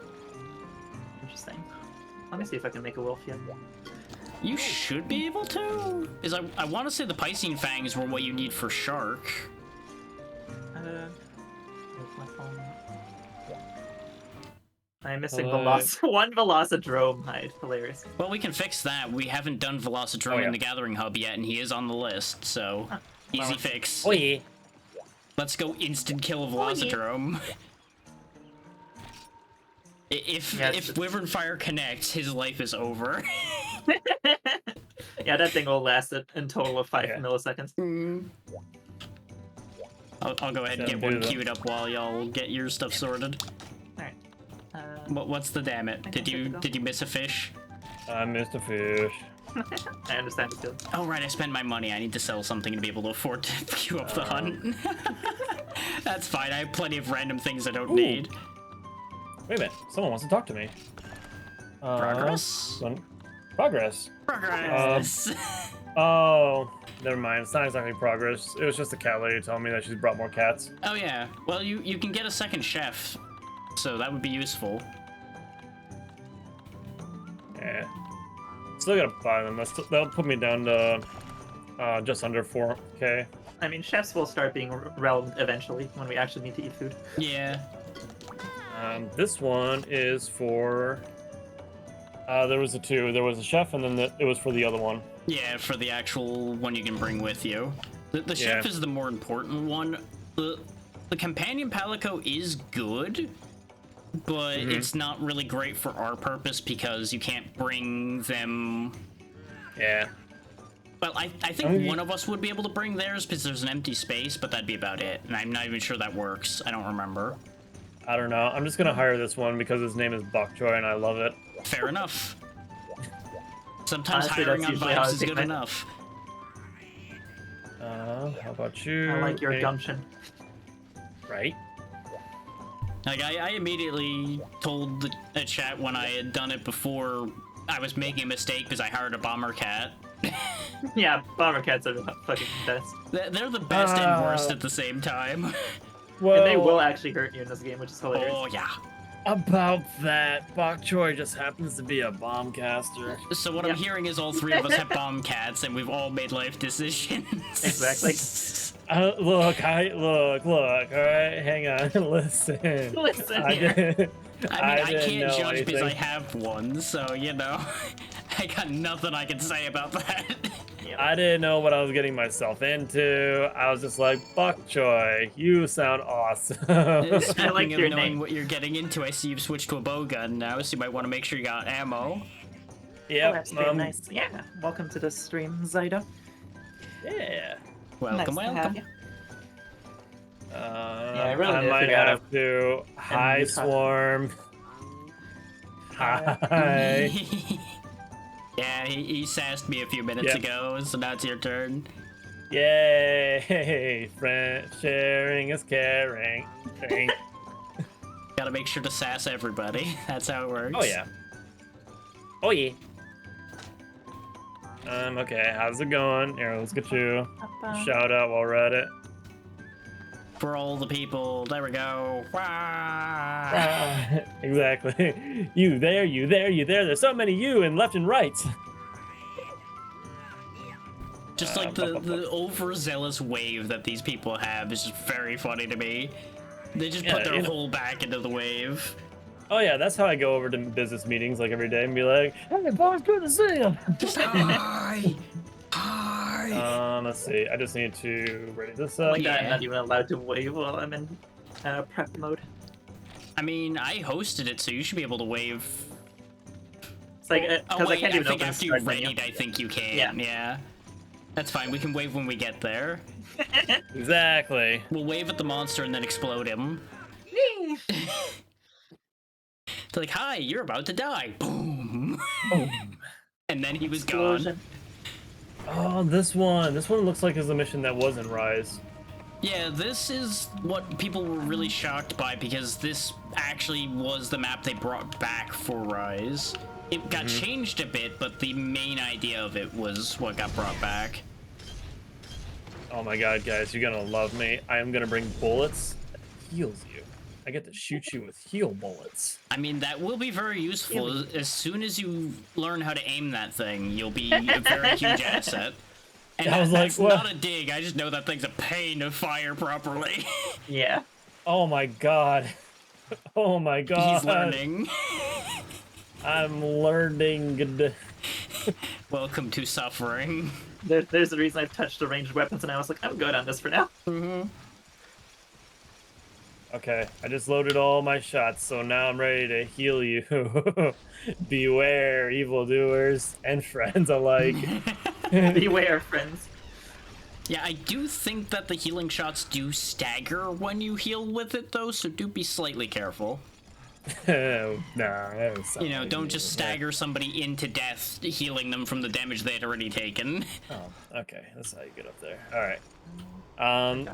Interesting. Let me see if I can make a wolf yet. You should be able to. Is I want to say the Piscine fangs were what you need for shark. Where's my phone? I'm missing Uh, one Velocidrome hide. Hilarious. Well, we can fix that. We haven't done Velocidrome Oh, yeah. in the Gathering Hub yet, and he is on the list, so easy well. fix. Oh yeah. Let's go instant kill a Velocidrome. If Yeah, if Wyvern Fire connects, his life is over. Yeah, that thing will last in total of 5 Yeah. milliseconds. I'll go ahead and Sounds get one good, though. queued up while y'all get your stuff sorted. Alright. What's the damn it? I Did think you I forgot. did you miss a fish? I missed a fish. I understand the feeling. Oh right, I spent my money. I need to sell something to be able to afford to queue up the hunt. That's fine. I have plenty of random things I don't Ooh. need. Wait a minute. Someone wants to talk to me. Progress? Progress. Progress. Oh, never mind. It's not exactly progress. It was just the cat lady telling me that she's brought more cats. Oh yeah. Well, you can get a second chef, so that would be useful. Yeah. Still gotta buy them. That'll put me down to just under 4K. I mean, chefs will start being relevant eventually when we actually need to eat food. Yeah. This one is for. There was a 2. There was a chef, and then it was for the other one. Yeah, for the actual one you can bring with you. The chef Yeah. is the more important one. The companion Palico is good, but it's not really great for our purpose because you can't bring them. Yeah. Well, I think one of us would be able to bring theirs because there's an empty space, but that'd be about it. And I'm not even sure that works. I don't remember. I don't know. I'm just gonna hire this one because his name is Bokchoy and I love it. Fair enough. Sometimes Honestly, hiring that's on usually how I vibes is pick good my- enough. How about you? I like your Any- gumption. Right? Like, I immediately told the chat when I had done it before I was making a mistake because I hired a bomber cat. Yeah, bomber cats are the fucking best. They're the best and worst at the same time. Well, And they will actually hurt you in this game, which is hilarious. Oh, yeah. about that, Bokchoy just happens to be a bomb caster. So what I'm hearing is all three of us have bomb cats and we've all made life decisions. Exactly. Look, all right, hang on, listen. Listen I here. didn't, I didn't can't know judge because I anything. have one, so, you know, I got nothing I can say about that. I didn't know what I was getting myself into. I was just like, Bokchoy, you sound awesome. Speaking like of your knowing name. what you're getting into, I see you've switched to a bow gun now, so you might want to make sure you got ammo. Oh, Yep. that's very nice. Yeah, welcome to the stream, Zydo. Yeah. Welcome, nice to have welcome. you. I really need to might figure out have to. Hi, new costume. Swarm. Hi. Yeah, he sassed me a few minutes Yep. ago, so now it's your turn. Yay! Friend sharing is caring. Gotta make sure to sass everybody. That's how it works. Oh yeah. Oh yeah. Okay, how's it going? Here, let's get you a shout out while we're at it. For all the people, there we go. Wah! Exactly. You there, you there, you there. There's so many you and left and right. Just like the overzealous wave that these people have is just very funny to me. They just Yeah, put their you know- whole back into the wave. Oh yeah, that's how I go over to business meetings like every day and be like, "Hey, boss, good to see you." Hi! Hi! Let's see. I just need to ready this Oh up. my god, Yeah. I'm not even allowed to wave while I'm in prep mode. I mean, I hosted it, so you should be able to wave. It's like, Oh because I wait, can't I even think open after you start menu. readied, I think you can. Yeah. That's fine. We can wave when we get there. Exactly. We'll wave at the monster and then explode him. It's like, hi, you're about to die. Boom. And then he was gone. Explosion. Oh, this one. This one looks like is a mission that was in Rise. Yeah, this is what people were really shocked by because this actually was the map they brought back for Rise. It got changed a bit, but the main idea of it was what got brought back. Oh my god, guys, you're gonna love me. I am gonna bring bullets that heals you. I get to shoot you with heal bullets. I mean, that will be very useful. As soon as you learn how to aim that thing, you'll be a very huge asset. And I was like, that's what? not a dig, I just know that thing's a pain to fire properly. Yeah. Oh my god. Oh my god. He's learning. I'm learning. Welcome to suffering. There's the reason I've touched the ranged weapons, and I was like, I'm good on this for now. Okay, I just loaded all my shots, so now I'm ready to heal you. Beware, evildoers and friends alike. Beware, friends. Yeah, I do think that the healing shots do stagger when you heal with it, though, so do be slightly careful. Nah, that was You know, something don't new. just stagger somebody into death, healing them from the damage they had already taken. Oh, okay, that's how you get up there. All right.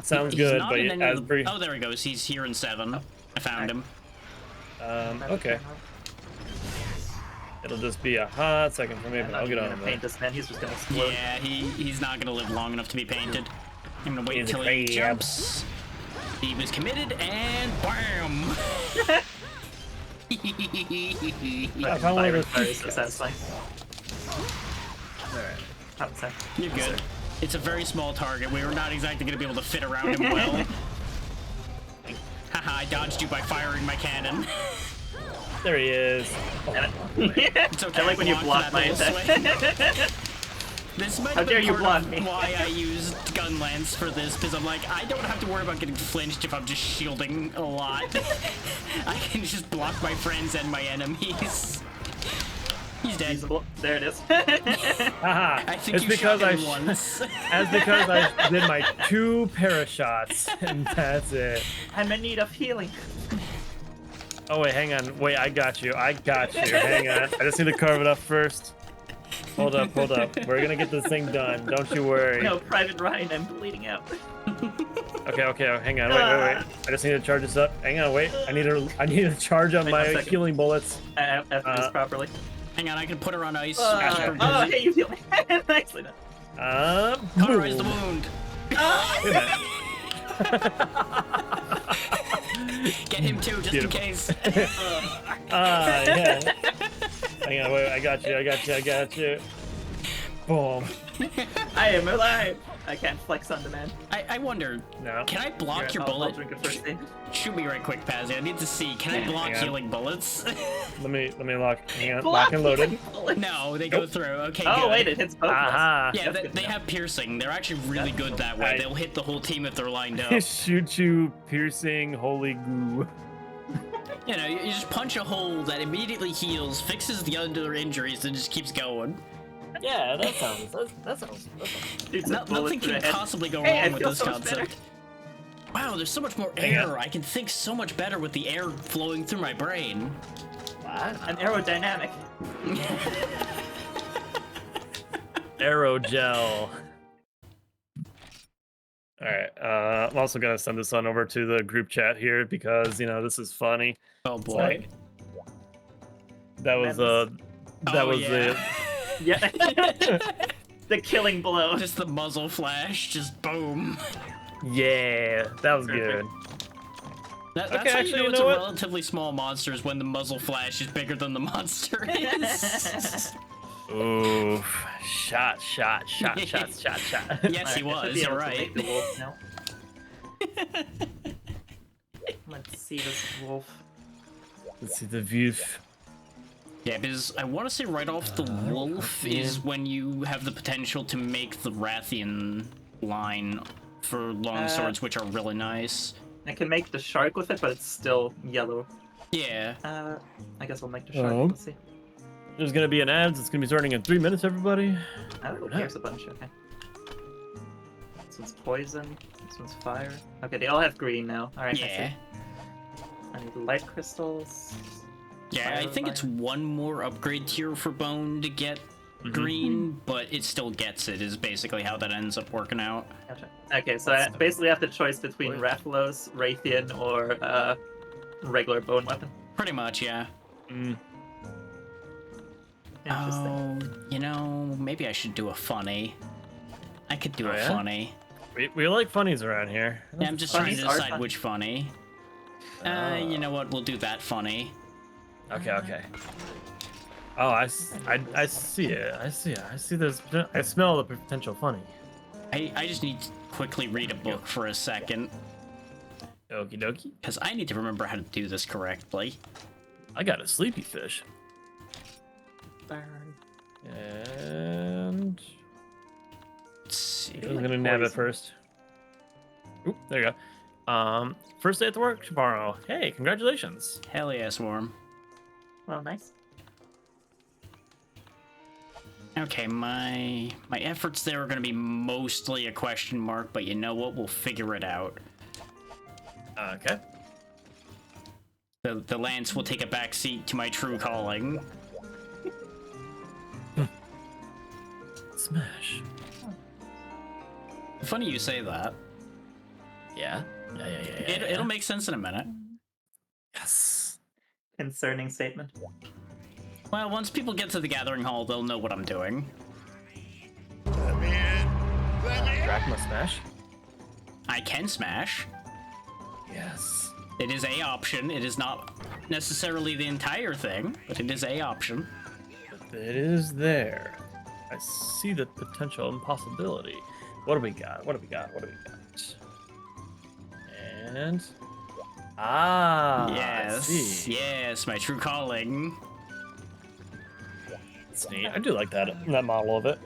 Sounds He's good, not but in any as of the... brief. Oh, there he goes. He's here in 7. I found him. Okay, it'll just be a hot second for me, I'm but not I'll get even on gonna there. paint this man. He's just gonna explode. Yeah, he's not gonna live long enough to be painted. I'm gonna wait He's a until he crab. jumps. He was committed, and BAM! I found one of Fire those fire is pieces, so guys. satisfying. Alright. Not sad. You're good. It's a very small target. We were not exactly gonna be able to fit around him well. Haha, I dodged you by firing my cannon. There he is. Damn it. It's okay. I like when you block blocked my that little attack. This might How have dare been you part block of me. why I used Gunlance for this, because I'm like, I don't have to worry about getting flinched if I'm just shielding a lot. I can just block my friends and my enemies. He's dead. Feasible. There it is. Haha. I think It's you because shot I him once. That's because I did my 2 parashots, and that's it. I'm in need of healing. Oh wait, hang on. Wait, I got you. Hang on. I just need to carve it up first. Hold up. We're gonna get this thing done. Don't you worry. No, Private Ryan, I'm bleeding out. Okay. Hang on. Wait. I just need to charge this up. Hang on. Wait. I need to charge up Wait my 1 second. healing bullets. I have to do this properly. Hang on, I can put her on ice. Gotcha. Oh, hey, you heal me. Nicely done. Cauterize the boom. wound. Wait a minute. Get him too, just Beautiful. in case. Yeah. Hang on. Wait. I got you. Boom. I am alive. I can't flex on demand. I wonder, No. can I block Here, your I'll bullet? drink a first aid. Shoot me right quick, Pazzy. I need to see. Can I block Hang on. healing bullets? Let me lock. Hang on. Block Lock and loaded. healing bullets. No, they go Nope. through. Okay, Oh, good. wait, it hits both of us. Aha. Yeah, That's they, good to they know. have piercing. They're actually really That's good cool. that way. I- They'll hit the whole team if they're lined up. Shoot you, piercing, holy goo. You know, you just punch a hole that immediately heals, fixes the other injuries, and just keeps going. Yeah, that sounds. Shoots a No, bullet nothing through can the head. possibly go Hey, I wrong with feel this so much better. concept. Wow, there's so much more Hang on. air. I can think so much better with the air flowing through my brain. An aerodynamic. Aerogel. Alright, I'm also gonna send this on over to the group chat here because, you know, this is funny. Oh boy. Sorry. That was, yeah. Yeah. The killing blow. Just the muzzle flash, just boom. yeah, that was good. That's Okay, how actually, you know you it's know a what? relatively small monster is when the muzzle flash is bigger than the monster is. Oof. Shot. Yes, he Alright, I was, should be you're able to right. make the wolf now. Let's see this wolf. Let's see the view. Yeah, because I want to say right off the wolf is when you have the potential to make the Rathian line for long swords, which are really nice. I can make the shark with it, but it's still yellow. Yeah. I guess we'll make the shark. Oh. Let's see. There's gonna be an ads. It's gonna be starting in 3 minutes, everybody. Oh, here's a bunch. Okay. This one's poison. This one's fire. Okay, they all have green now. All right. Yeah. I need light crystals. Yeah, I think it's one more upgrade tier for bone to get green, but it still gets it, is basically how that ends up working out. Gotcha. Okay, so I basically have the choice between Rathalos, Raytheon, or regular bone weapon. Pretty much, yeah. Mm. Interesting. Oh, you know, maybe I should do a funny. I could do Oh, a yeah? funny. We like funnies around here. Yeah, I'm just trying Funnies to are decide fun. which funny. You know what? We'll do that funny. Okay. Oh, I see it. I see there's. I smell the potential funny. I just need to quickly read a book for a second, Okie dokie. because I need to remember how to do this correctly. I got a sleepy fish. Burn. And Let's see. I'm like gonna nab it poison. first. Oop, there you go. First day at the work tomorrow. Hey, congratulations. Hell yeah, Swarm. Well, nice. Okay, my efforts there are going to be mostly a question mark, but you know what? We'll figure it out. Okay. The lance will take a back seat to my true calling. Smash. Funny you say that. Yeah. It'll make sense in a minute. Yes. Concerning statement. Well, once people get to the gathering hall, they'll know what I'm doing. Drachma smash. I can smash. Yes. It is a option. It is not necessarily the entire thing, but it is a option. It is there. I see the potential and possibility. What do we got? And I Yes, see. yes, my true calling. It's neat. I do like that model of it.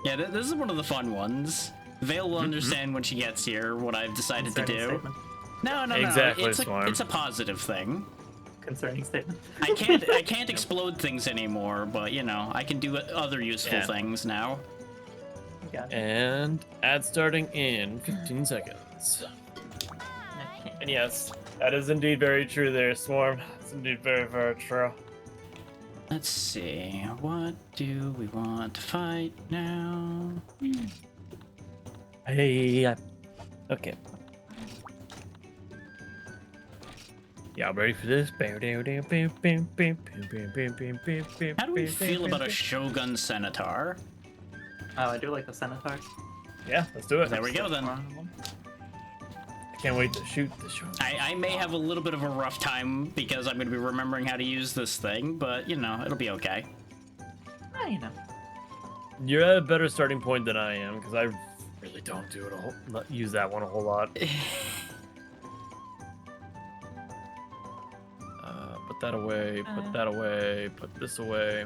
Yeah, this is one of the fun ones. Vale will understand when she gets here what I've decided to Concerning do. statement. No, Exactly, It's Swarm. it's a positive thing. Concerning statement. I can't explode things anymore, but you know I can do other useful Yeah. things now. Gotcha. And ad starting in 15 seconds. Okay. And yes, that is indeed very true there, Swarm. It's indeed very, very true. Let's see, what do we want to fight now? Hey. Okay. Y'all ready for this? How do we feel about a Shogun Centaur? Oh, I do like the Centaurs. Yeah, let's do it. There we go then. I can't wait to shoot the show. I may have a little bit of a rough time because I'm going to be remembering how to use this thing, but you know, it'll be okay. Ah, you know. You're at a better starting point than I am because I really don't do it not use that one a whole lot. Put that away. Put that away. Put this away.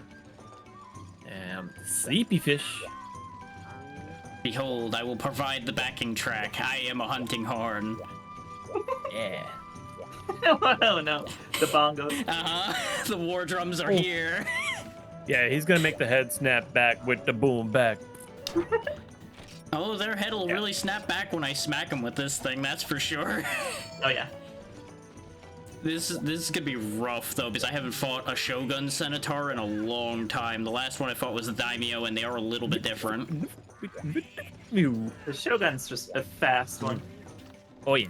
And sleepy fish. Behold, I will provide the backing track. I am a hunting horn. Yeah. Oh no, the bongos. Uh-huh. The war drums are here. Yeah, he's gonna make the head snap back with the boom back. Oh, their head will really snap back when I smack them with this thing, that's for sure. Oh yeah. This is gonna be rough though, because I haven't fought a Shogun Centaur in a long time. The last one I fought was the Daimyo, and they are a little bit different. Mew. The Shogun's just a fast one. Oh yeah.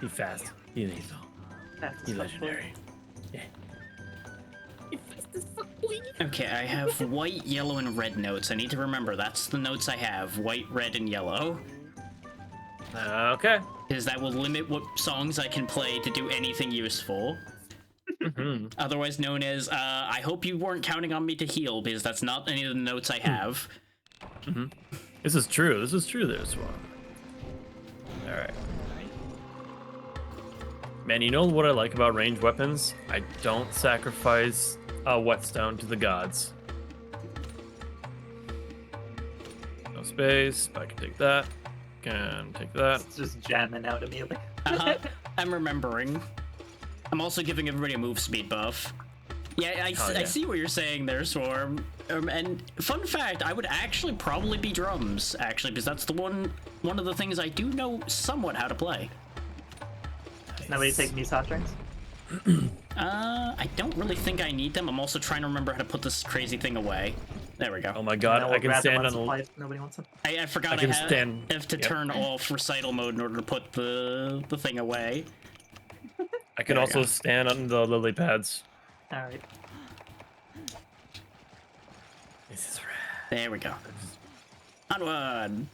He fast. He lethal. Fast as He fuck, legendary. Yeah. Okay, I have white, yellow, and red notes. I need to remember that's the notes I have: white, red, and yellow. Okay. Because that will limit what songs I can play to do anything useful. Otherwise known as, I hope you weren't counting on me to heal, because that's not any of the notes I have. This is true. This is true there, Swan. Alright. Man, you know what I like about ranged weapons? I don't sacrifice a whetstone to the gods. No space. I can take that. Can take that. It's just jamming out immediately. Uh-huh. I'm remembering. I'm also giving everybody a move speed buff. Yeah, I yeah. see what you're saying there, Swarm. And fun fact, I would actually probably be drums, actually, because that's the one of the things I do know somewhat how to play. Nobody taking these hot drinks? I don't really think I need them. I'm also trying to remember how to put this crazy thing away. There we go. Oh my god, No, I we'll can grab them stand on supply the. if nobody wants them. I forgot I I, can have to yep. turn off recital mode in order to put the thing away. I can There we also go. stand on the lily pads. Alright. This is There we go. Onward.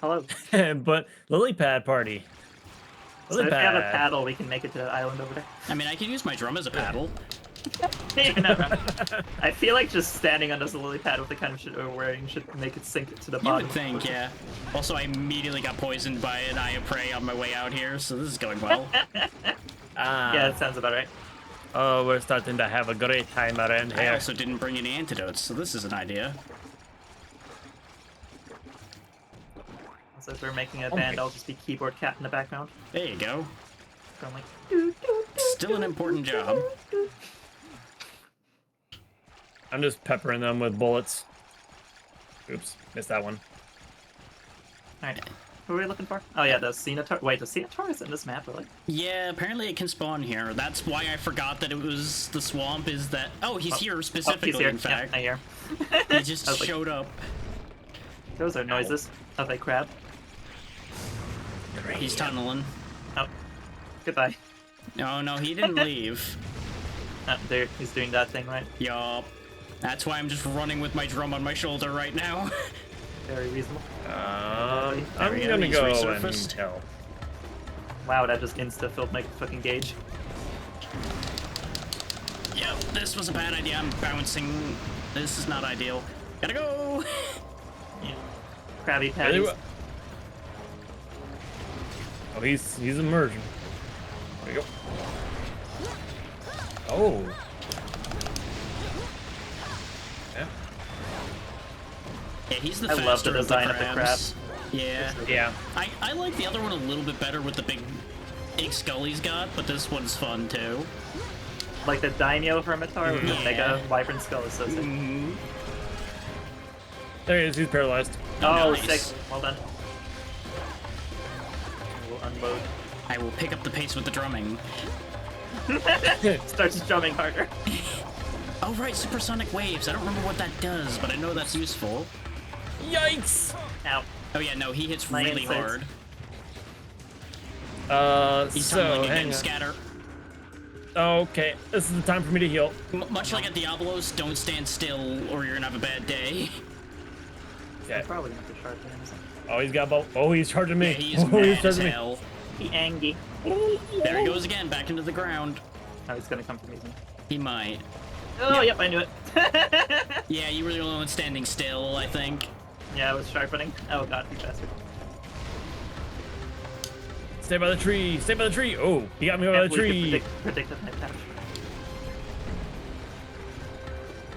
Hello. rad. But lily pad party. So Lily if we have a pad. paddle, we can make it to the island over there. I mean, I can use my drum as a paddle. You're not wrong. I feel like just standing on this lily pad with the kind of shit we're wearing should make it sink to the You bottom. would think, yeah. Also, I immediately got poisoned by an eye of prey on my way out here, so this is going well. Yeah, that sounds about right. Oh, we're starting to have a great time around I here. also didn't bring any antidotes, so this is an idea. So if we're making a band, I'll just be keyboard cat in the background. There you go. Going like, Still an important job. I'm just peppering them with bullets. Oops, missed that one. alright. Who are we looking for? Oh yeah, the Centaur. Wait, the Centaur is in this map, really? Yeah, apparently it can spawn here. That's why I forgot that it was the swamp. Is that? Oh, he's here specifically. He's here. In fact, Yeah, I hear. he just I was like, showed up. Those are noises of a crab. He's tunneling. Oh, goodbye. No, no, he didn't leave. Oh, there, he's doing that thing, right? Yup. That's why I'm just running with my drum on my shoulder right now. Very reasonable. I'm we go, gonna he's go resurfaced. and tell. Wow, that just insta-filled my fucking gauge. Yep, this was a bad idea. I'm bouncing. This is not ideal. Gotta go. Yeah. Krabby Really Patties. well. Oh, he's emerging. There we go. Oh. Yeah. Yeah, he's the I love faster the design of the crabs. Yeah. Yeah. I like the other one a little bit better with the big skull he's got, but this one's fun too. Like the Daimyo Hermitar with the Yeah. Mega Wyvern Skull is so sick. Mm-hmm. There he is. He's paralyzed. Oh, Nice. sick. Well done. We'll unload. I will pick up the pace with the drumming. Starts drumming harder. Oh right, supersonic waves. I don't remember what that does, but I know that's useful. Yikes! Ow. Oh yeah, no, he hits My really insights. hard. He's So tumbling hang again, on. scatter. Okay, this is the time for me to heal. Much like at Diablos, don't stand still or you're gonna have a bad day. Okay. I'm probably gonna have to sharpen him. Oh, he's got both. Oh, he's charging me. Yeah, he's oh, mad he's as charging me. hell. He angy. There he goes again, back into the ground. Oh, he's gonna come for me. He might. Oh, yep, I knew it. Yeah, you were the only one standing still, I think. Yeah, I was sharpening. Oh god, you bastard. Stay by the tree. Stay by the tree. Oh, he got me by the Can't believe tree. you predicted my patch.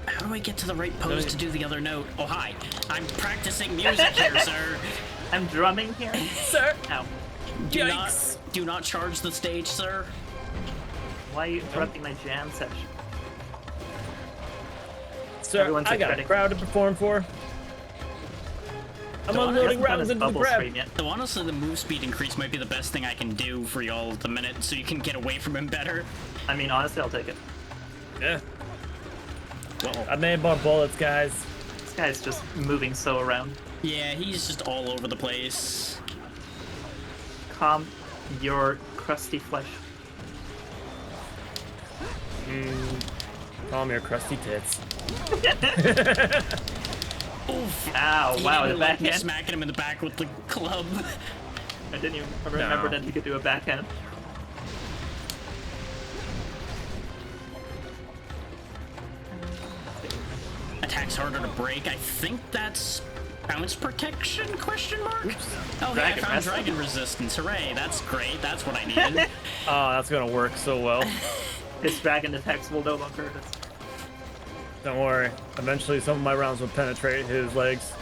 How do I get to the right pose to do the other note? Oh, hi. I'm practicing music here, sir. I'm drumming here. Sir. Ow. Do not charge the stage, sir. Why are you interrupting my jam session? Sir, Everyone's I a got a critic. crowd to perform for. I'm Don't unloading Hasn't done rounds his into the bubble crab. stream yet. So honestly, the move speed increase might be the best thing I can do for y'all at the minute, so you can get away from him better. I mean, honestly, I'll take it. Yeah, Well, I made more bullets, guys. This guy's just moving so around. yeah, he's just all over the place. Calm your crusty flesh. Calm your crusty tits. Oof. Ow, He wow, didn't the like me backhand. smacking him in the back with the club. I didn't even remember No. that he could do a backhand. Attacks harder to break. I think that's bounce protection? Question mark. Oh, hey, I Dragon found wrestling. dragon resistance. Hooray! That's great. That's what I needed. Oh, that's gonna work so well. His dragon attacks will no longer hurt us. Don't worry. Eventually, some of my rounds will penetrate his legs.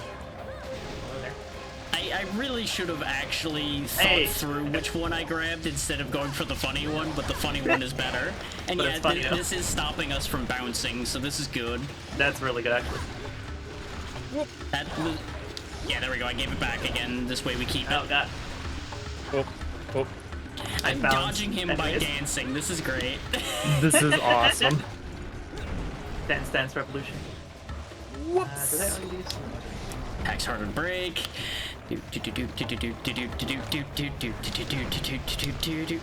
I really should have actually thought Hey. through which one I grabbed instead of going for the funny one, but the funny one is better. And But yeah, it's funny, though. this is stopping us from bouncing, so this is good. That's really good, actually. That was... Yeah, there we go. I gave it back again. This way we keep it. Oh god. Oh, oh. I'm found- dodging him by anyways. dancing. This is great. This is awesome. Dance Dance Revolution. Did I already use? Attacks harder to break.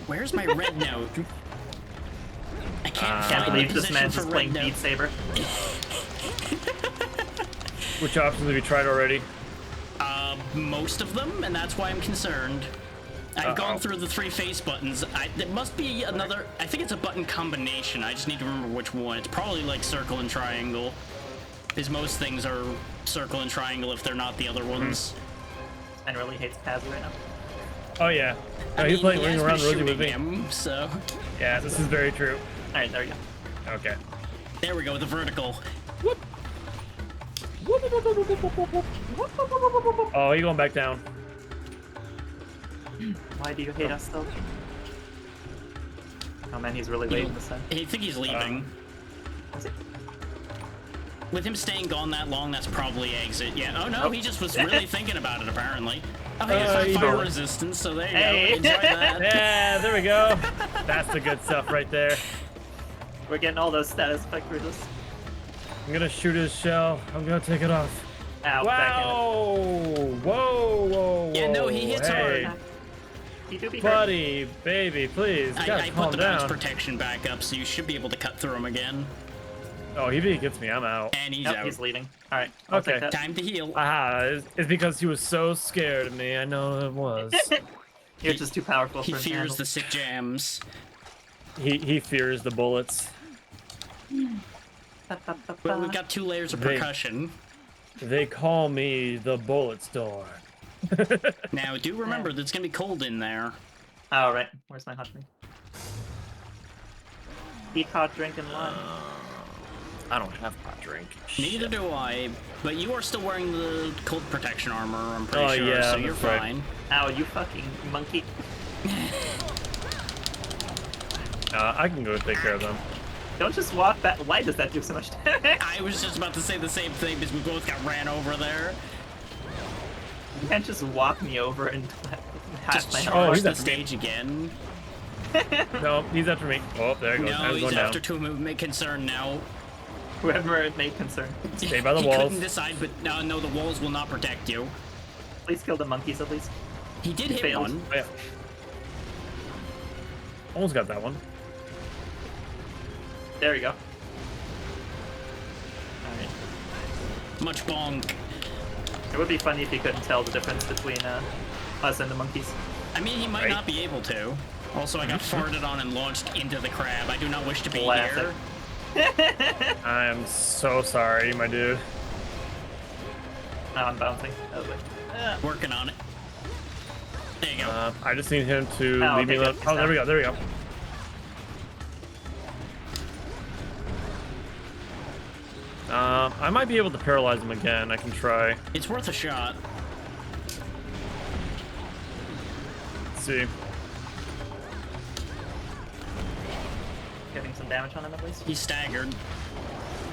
Where's my red note? I can't Can't find the believe this position man's for just red playing note. Beat Saber. Which options have you tried already? Most of them, and that's why I'm concerned. I've gone Uh-oh. through the 3 face buttons. There must be another. I think it's a button combination. I just need to remember which one. It's probably like circle and triangle, because most things are circle and triangle if they're not the other ones. And really hates Pazzy right now. Oh yeah. No, I he's mean, playing he Ring has Around been the Rosie with shooting me. him, so Yeah, this is very true. Alright, there we go. Okay. there we go. The vertical. Oh, you going back down? Why do you hate us though? Oh man, he's really late in the set. I think he's leaving. Is it? With him staying gone that long, that's probably exit. Yeah. Oh no, Nope. he just was really thinking about it apparently. Oh, he Oh, has you fire don't. resistance, so there you Hey. go. Enjoy that. Yeah, there we go. That's the good stuff right there. We're getting all those status effect riddles. I'm gonna shoot his shell. I'm gonna take it off. Ow, Wow! Whoa, whoa, Yeah, no, he whoa. hits hey, hard. He do be hurt. buddy, baby, please, you gotta I calm put the bounce down. protection back up, so you should be able to cut through him again. Oh, he gets me. I'm out. And he's Yep, out. he's leaving. Alright, I'll Okay. take that. Time to heal. Aha! It's because he was so scared of me. I know it was. You're just too powerful He for him to fears handle. the sick jams. he fears the bullets. Well, we've got 2 layers of They- percussion. They call me the bullet store. Now, do remember that it's gonna be cold in there. Oh, right. Where's my hot drink? Eat hot drink and lime. I don't have hot drink. Neither do I, but you are still wearing the cold protection armor, I'm pretty Oh, sure, yeah, so you're that's right. fine. Ow, you fucking monkey. I can go take care of them. Don't just walk back. Why does that do so much damage? I was just about to say the same thing because we both got ran over there. You can't just walk me over and half Just my charge Oh, health. he's the at me. stage again. No, he's after me. Oh, there he goes. No, I'm he's going after down. two movement concern now. Whoever it may concern. Stay by the he walls. couldn't decide, but no, the walls will not protect you. Please kill the monkeys at least. He did He hit failed. one. Oh, yeah. Almost got that one. There we go. Alright. Much bonk. It would be funny if you couldn't tell the difference between us and the monkeys. I mean, he might Right. not be able to. Also, I got farted on and launched into the crab. I do not wish to be Classic. here. I'm so sorry, my dude. Now I'm bouncing. I was like, Working on it. There you go. I just need him to Oh, leave me okay, alone. good. Oh, there we go. There we go. I might be able to paralyze him again. I can try. It's worth a shot. Let's see. getting some damage on him at least. He's staggered.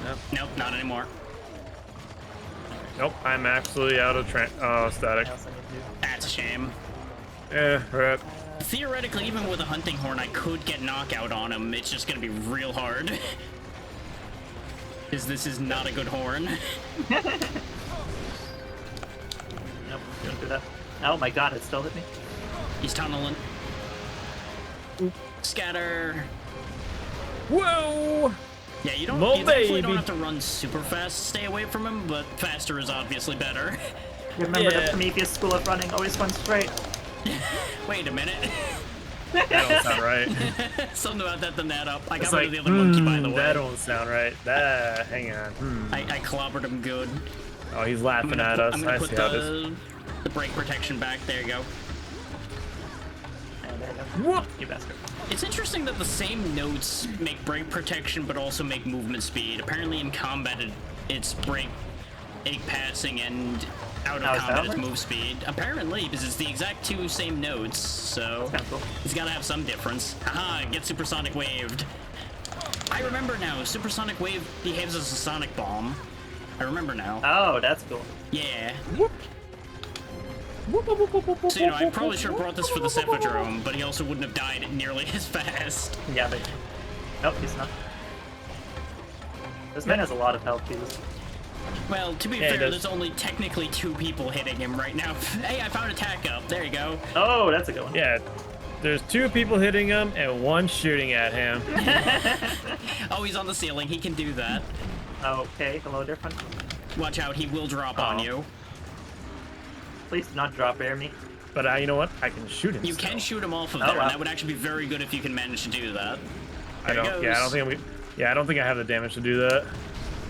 Yep. Nope, not anymore. Nope, I'm actually out of static. What else I need to do? That's a shame. Yeah, right. Theoretically, even with a hunting horn, I could get knockout on him. It's just gonna be real hard. Because this is not a good horn. Nope, don't do that. Oh my god, it still hit me. He's tunneling. Scatter. Whoa! Yeah, you don't. Mo You definitely baby. don't have to run super fast to stay away from him, but faster is obviously better. You remember the Yeah. Prometheus school of running? Always run straight. Wait a minute. That don't sound right. Something about that than that up. I got It's rid like, of the other monkey, by the way. that don't sound right. Hang on. I clobbered him good. Oh, he's laughing at us. I'm gonna I put see how it is. the brake protection back. There you go. And there you go. Whoop! You bastard. It's interesting that the same notes make brake protection but also make movement speed. Apparently in combat it's brake, egg passing, and out of Oh, is that combat it's right? move speed. Apparently, because it's the exact two same notes, so That's kinda cool. it's gotta have some difference. Haha, get supersonic waved. I remember now, supersonic wave behaves as a sonic bomb. I remember now. Oh, that's cool. Yeah. So, you know, I probably should have brought this for the Cephadrome, but he also wouldn't have died nearly as fast. Yeah, but... Nope, he's not. This man has a lot of health, Jesus. Well, to be Yeah, he fair, does. there's only technically 2 people hitting him right now. Hey, I found a tack up. There you go. Oh, that's a good one. Yeah, there's 2 people hitting him and 1 shooting at him. Oh, he's on the ceiling. He can do that. Okay, hello there, friend. Watch out, he will drop on Oh. you. Please do not drop air me. But you know what? I can shoot him. You still. can shoot him off of Oh, there, wow. and that would actually be very good if you can manage to do that. I There he don't. Yeah, I don't goes. think I'm. Yeah, I don't think I have the damage to do that.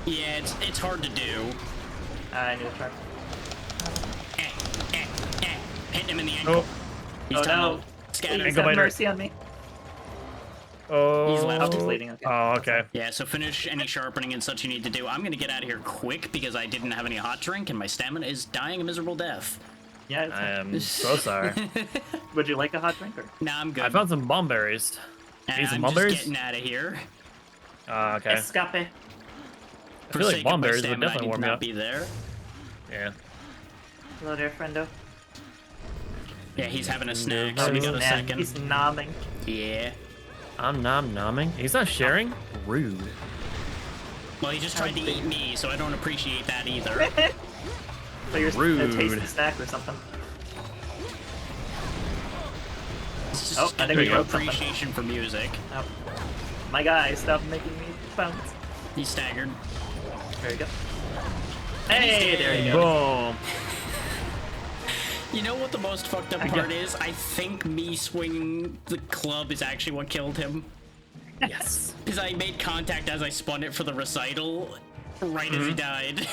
Yeah, it's hard to do. I need to try. Eh, eh, eh. Hit him in the ankle. Oh, He's Oh tunneled. no. Scattered. Please Ankle have biter. mercy on me. oh. He's left. Oh, he's bleeding, okay. Oh, okay. Yeah, so finish any sharpening and such you need to do. I'm gonna get out of here quick because I didn't have any hot drink and my stamina is dying a miserable death. Yeah, it's I am so sorry. Would you like a hot drink or? Nah, I'm good. I found some bomb berries. And need some I'm mulberries? just getting out of here. Okay. Escape. I For feel like sake of bomb my berries would stamina, I definitely need warm to me not up. be there. Yeah. Hello there, friendo. Yeah, he's having a snack, so we he's got a man, second. he's nomming. Yeah. I'm nomming. He's not sharing. Rude. Well, he just tried to eat me, so I don't appreciate that either. So you're Rude. a tasty snack or something. It's just Oh, I think we no broke something. appreciation for music. Oh. My guy, stop making me bounce. He's staggered. There you go. And he's Hey, dead. there you go. Boom. You know what the most fucked up I part got- is? I think me swinging the club is actually what killed him. Yes. Because I made contact as I spun it for the recital, right as he died.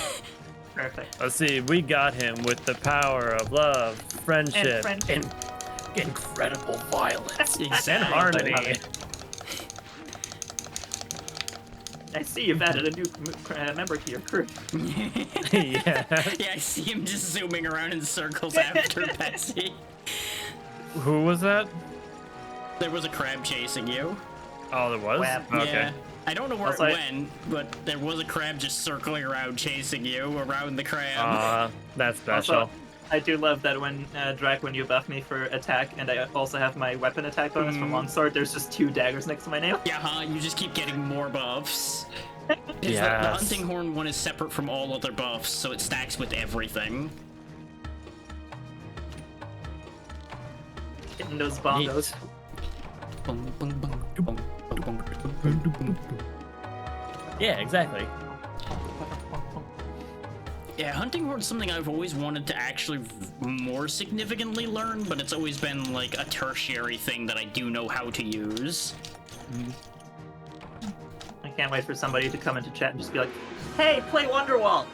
Perfect. Let's see. We got him with the power of love, friendship, friendship. incredible violence, Exactly. and harmony. I see you've added a new member to your crew. Yeah. Yeah, I see him just zooming around in circles after Pessy. Who was that? There was a crab chasing you. Oh, there was? Crab. Okay. Yeah. I don't know where Also, it went, but there was a crab just circling around chasing you around the crab. That's special. Also, I do love that when Drac, when you buff me for attack, and I also have my weapon attack bonus from longsword, there's just 2 daggers next to my name. Yeah, huh? You just keep getting more buffs. 'Cause the Yes. hunting horn one is separate from all other buffs, so it stacks with everything. Hitting those bongos. Bung, bung, bung, bung, bung, bung, bung. Yeah, exactly. Yeah, hunting horn's something I've always wanted to actually more significantly learn, but it's always been like a tertiary thing that I do know how to use. I can't wait for somebody to come into chat and just be like, "Hey, play Wonderwall!"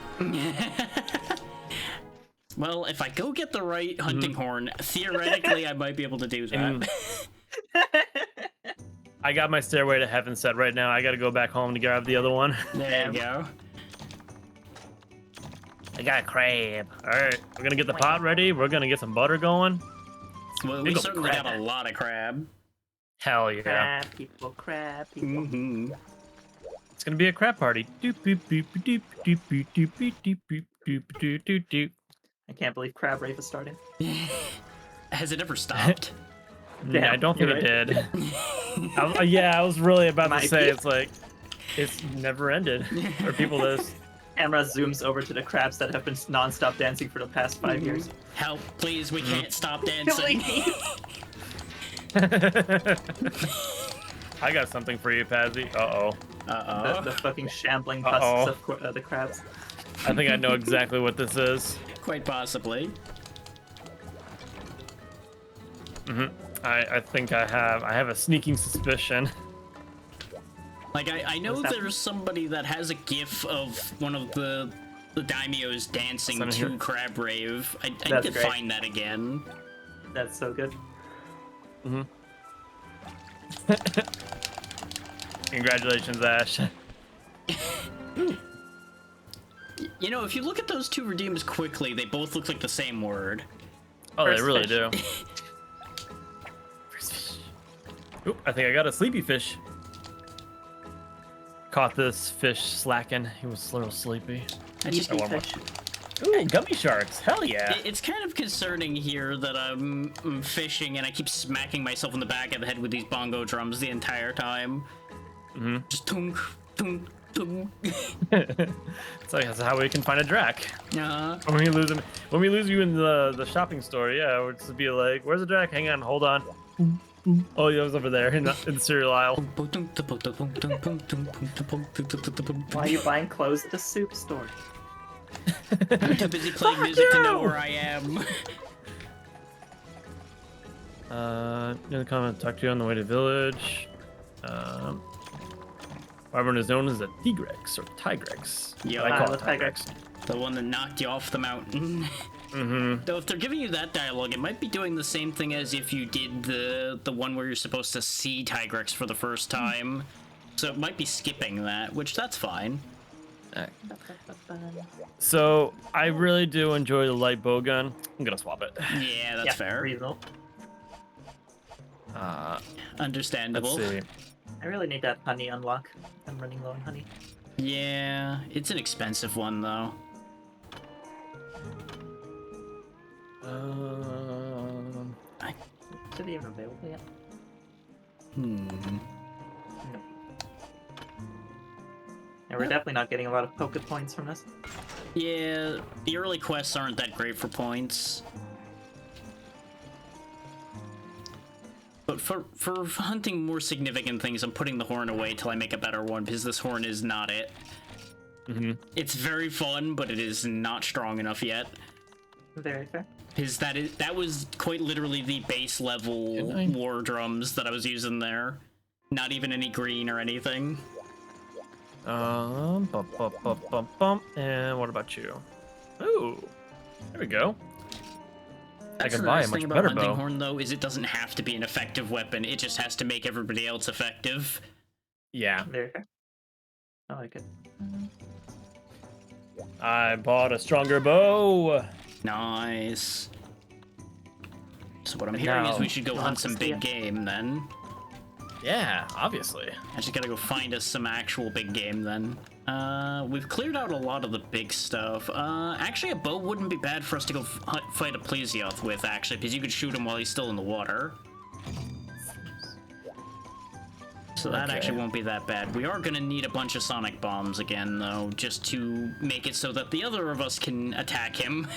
Well, if I go get the right hunting horn, theoretically I might be able to do that. Mm. I got my Stairway to Heaven set right now. I gotta go back home to grab the other one. There you go. I got a crab. Alright, we're gonna get the pot ready. We're gonna get some butter going. Well, Big we ol' certainly crab. got a lot of crab. Hell yeah. Crab people, crab people. Mm-hmm. It's gonna be a crab party. Doop, boop, boop, doop, doop, doop, doop, doop, doop, doop, doop, doop, doop, doop. I can't believe Crab Rave is starting. Has it ever stopped? Yeah, I don't think you're it did. I was really about to Might say be. it's like it's never ended. Or people this. Camera zooms over to the crabs that have been non-stop dancing for the past 5 years. Help, please, we can't stop Killing dancing. me. I got something for you, Pazzy. Uh-oh. Uh-oh. The fucking shambling Uh-oh. husks of the crabs. I think I know exactly what this is. Quite possibly. I think I have a sneaking suspicion. Like, I know What's that? there's somebody that has a gif of one of the daimyos dancing Something to here. Crab Rave. I need That's to great. find that again. That's so good. Congratulations, Ash. You know, if you look at those two redeems quickly, they both look like the same word. Oh, they First really fish. do. Oop, I think I got a sleepy fish. Caught this fish slacking. He was a little sleepy. I just, one more. Fish. Ooh, gummy sharks. Hell yeah. it's kind of concerning here that I'm fishing and I keep smacking myself in the back of the head with these bongo drums the entire time. Just tunk, tunk, tunk. It's like that's how we can find a drac. When we lose you in the shopping store, yeah, we'll just be like, "Where's the drac? Hang on, hold on." Oh, yeah, it was over there in the cereal aisle. Why are you buying clothes at the soup store? I'm too busy playing music to know where I am. Gonna come and talk to you on the way to village. Wyvern is known as a Tigrex or Tigrex. Yeah, I call the it Tigrex. The one that knocked you off the mountain. Though if they're giving you that dialogue, it might be doing the same thing as if you did the one where you're supposed to see Tigrex for the first time. So it might be skipping that, which that's fine. So I really do enjoy the light bow gun. I'm gonna swap it. Yeah, that's fair. Reasonable. Understandable. Let's see. I really need that honey unlock. I'm running low on honey. Yeah, it's an expensive one though. Is it even available yet? Hmm. No. Yeah, we're definitely not getting a lot of poke points from this. Yeah, the early quests aren't that great for points. But for hunting more significant things, I'm putting the horn away till I make a better one, because this horn is not it. It's very fun, but it is not strong enough yet. Very fair. Because that was quite literally the base level war drums that I was using there. Not even any green or anything. Bump, bump, bump, bump, bump. And what about you? Ooh, there we go. That's can the buy a nice much thing about better hunting bow. horn, though, is it doesn't have to be an effective weapon. It just has to make everybody else effective. Yeah. Very fair. I like it. I bought a stronger bow. Nice. So what I'm And hearing is now we should go you'll hunt have to some see big it. game then. Yeah, obviously. I just gotta go find us some actual big game then. We've cleared out a lot of the big stuff. Actually a bow wouldn't be bad for us to go fight a Plesioth with, actually, because you could shoot him while he's still in the water. So that Okay. actually won't be that bad. We are gonna need a bunch of sonic bombs again, though, just to make it so that the other of us can attack him.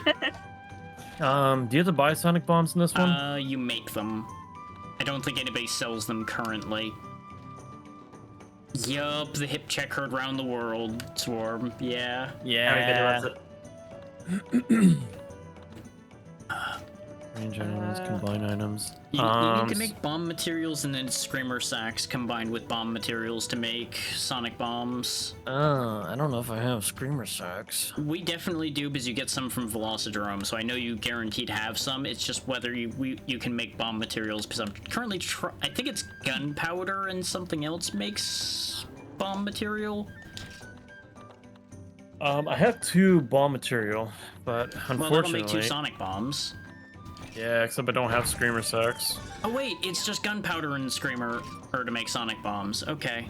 Do you have to buy sonic bombs in this one? You make them. I don't think anybody sells them currently. Yup, the hip check heard round the world, Swarm. Yeah. Everybody loves it. Range items, combine items. You need to make bomb materials and then screamer sacks combined with bomb materials to make sonic bombs. I don't know if I have screamer sacks. We definitely do because you get some from Velocidrome, so I know you guaranteed have some. It's just whether you can make bomb materials because I'm currently I think it's gunpowder and something else makes bomb material. I have 2 bomb material, but Well, that'll unfortunately, make 2 sonic bombs. yeah, except I don't have screamer sacks. Oh wait, it's just gunpowder and screamer to make sonic bombs. Okay.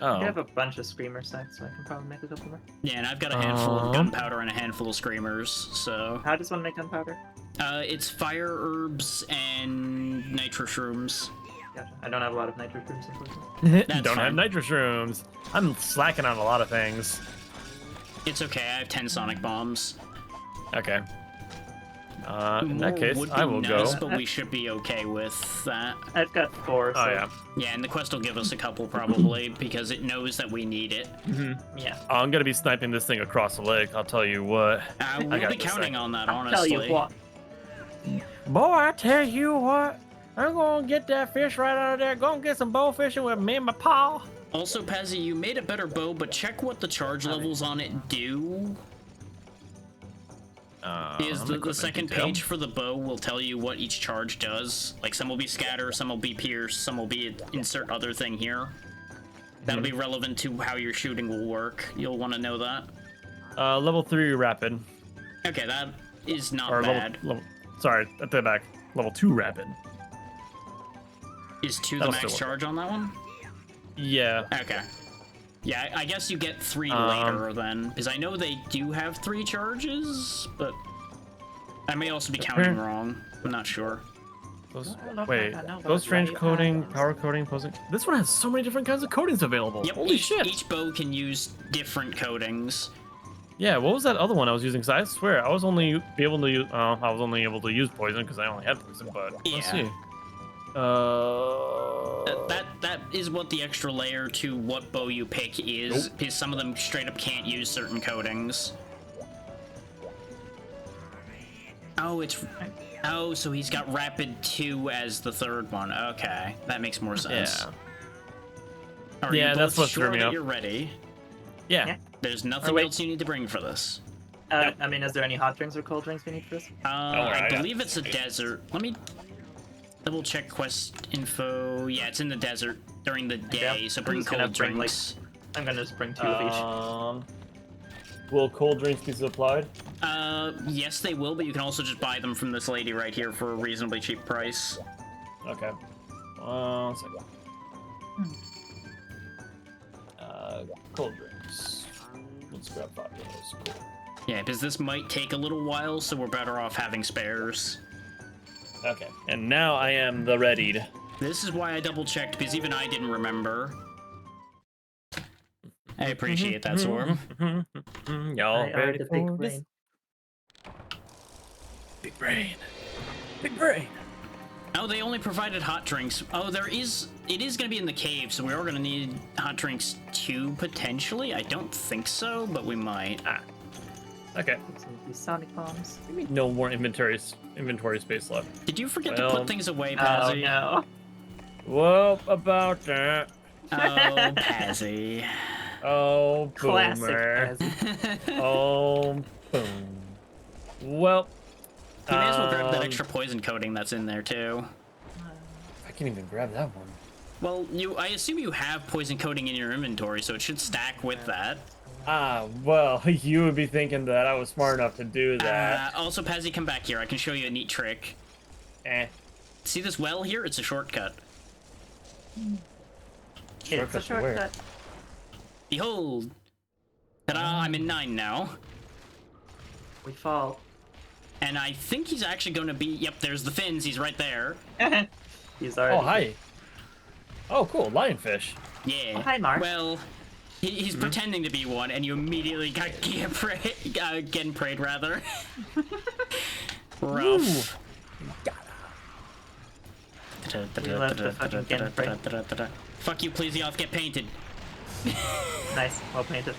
Oh, I have a bunch of screamer sacks, so I can probably make a couple more. Yeah, and I've got a handful of gunpowder and a handful of screamers, so... How does one make gunpowder? It's fire herbs and nitro shrooms. Gotcha. I don't have a lot of nitro shrooms, unfortunately. That's don't have fine. nitro shrooms. I'm slacking on a lot of things. It's okay, I have 10 sonic bombs. Okay. In More that case, would be I will nice, go. but we should be okay with that. I've got 4, so Oh yeah. Yeah, and the quest will give us a couple probably, because it knows that we need it. yeah. I'm gonna be sniping this thing across the lake. I'll tell you what. We'll got be this counting thing. on that, I'll honestly. tell you what. Boy, I tell you what. I'm gonna get that fish right out of there. Gonna get some bow fishing with me and my paw. Also, Pazzy, you made a better bow, but check what the charge levels on it do. Is the second page for the bow will tell you what each charge does. Like some will be scatter, some will be pierce, some will be insert other thing here. That'll be relevant to how your shooting will work. You'll want to know that. Level 3 rapid. Okay, that is not Or bad. Sorry, at the back. Level 2 rapid. Is 2 the That'll max still work. charge on that one? Yeah. Okay. Yeah, I guess you get 3 Um, later then, because I know they do have 3 charges, but I may also be counting wrong. I'm not sure. Those, I don't know if wait, I know about those range value coating, add-ons. power coating, posing. This one has so many different kinds of coatings available. Yep, Holy each, shit. each bow can use different coatings. Yeah, what was that other one I was using? Because I swear I was only able to use. I was only able to use poison because I only had poison. But let's Yeah. see. That is what the extra layer to what bow you pick is, because some of them straight up can't use certain coatings. Oh, so he's got Rapid 2 as the third one. Okay, that makes more sense. Yeah. Are Yeah, you that's both what threw sure me that off. you're ready? Yeah. Yeah. There's nothing wait. else you need to bring for this. I mean, is there any hot drinks or cold drinks we need for this? I got believe it's a desert. Let me double check quest info. Yeah, it's in the desert during the day, so I'm bring just gonna cold bring, like, drinks. I'm gonna just bring 2 of each. Will cold drinks be supplied? Yes, they will, but you can also just buy them from this lady right here for a reasonably cheap price. Okay. 1 second. Cold drinks. Let's grab 5 of those. Cool. Yeah, because this might take a little while, so we're better off having spares. Okay. And now I am the readied. This is why I double checked, because even I didn't remember. I appreciate that, Swarm. Y'all I are ready the for big this? brain. Big brain. Big brain. Oh, they only provided hot drinks. Oh, it is going to be in the cave, so we are going to need hot drinks too, potentially. I don't think so, but we might. Okay. Some of these sonic bombs. No more inventory space left. Did you forget to Well, put things away, Oh Pazzy? no. Well, about that. Oh, Pazzy. Oh, Classic. boomer. Pazzy. Oh, boom. Well, You may as well grab that um, extra poison coating that's in there, too. I can't even grab that one. Well, I assume you have poison coating in your inventory, so it should stack with that. Well, you would be thinking that I was smart enough to do that. Also, Pazzy, come back here. I can show you a neat trick. See this well here? It's a shortcut. It's a Shortcut to where? shortcut. Behold! Ta-da! I'm in 9 now. We fall. And I think he's actually going to be... Yep, there's the fins. He's right there. He's already. Oh, hi. Oh, cool. Lionfish. Yeah. Oh, hi, Mark. Well, he's pretending to be one, and you immediately got getting prayed, rather. Rough. We left the fucking getting prayed. Fuck you, Plesioth, get painted. Nice. Well painted.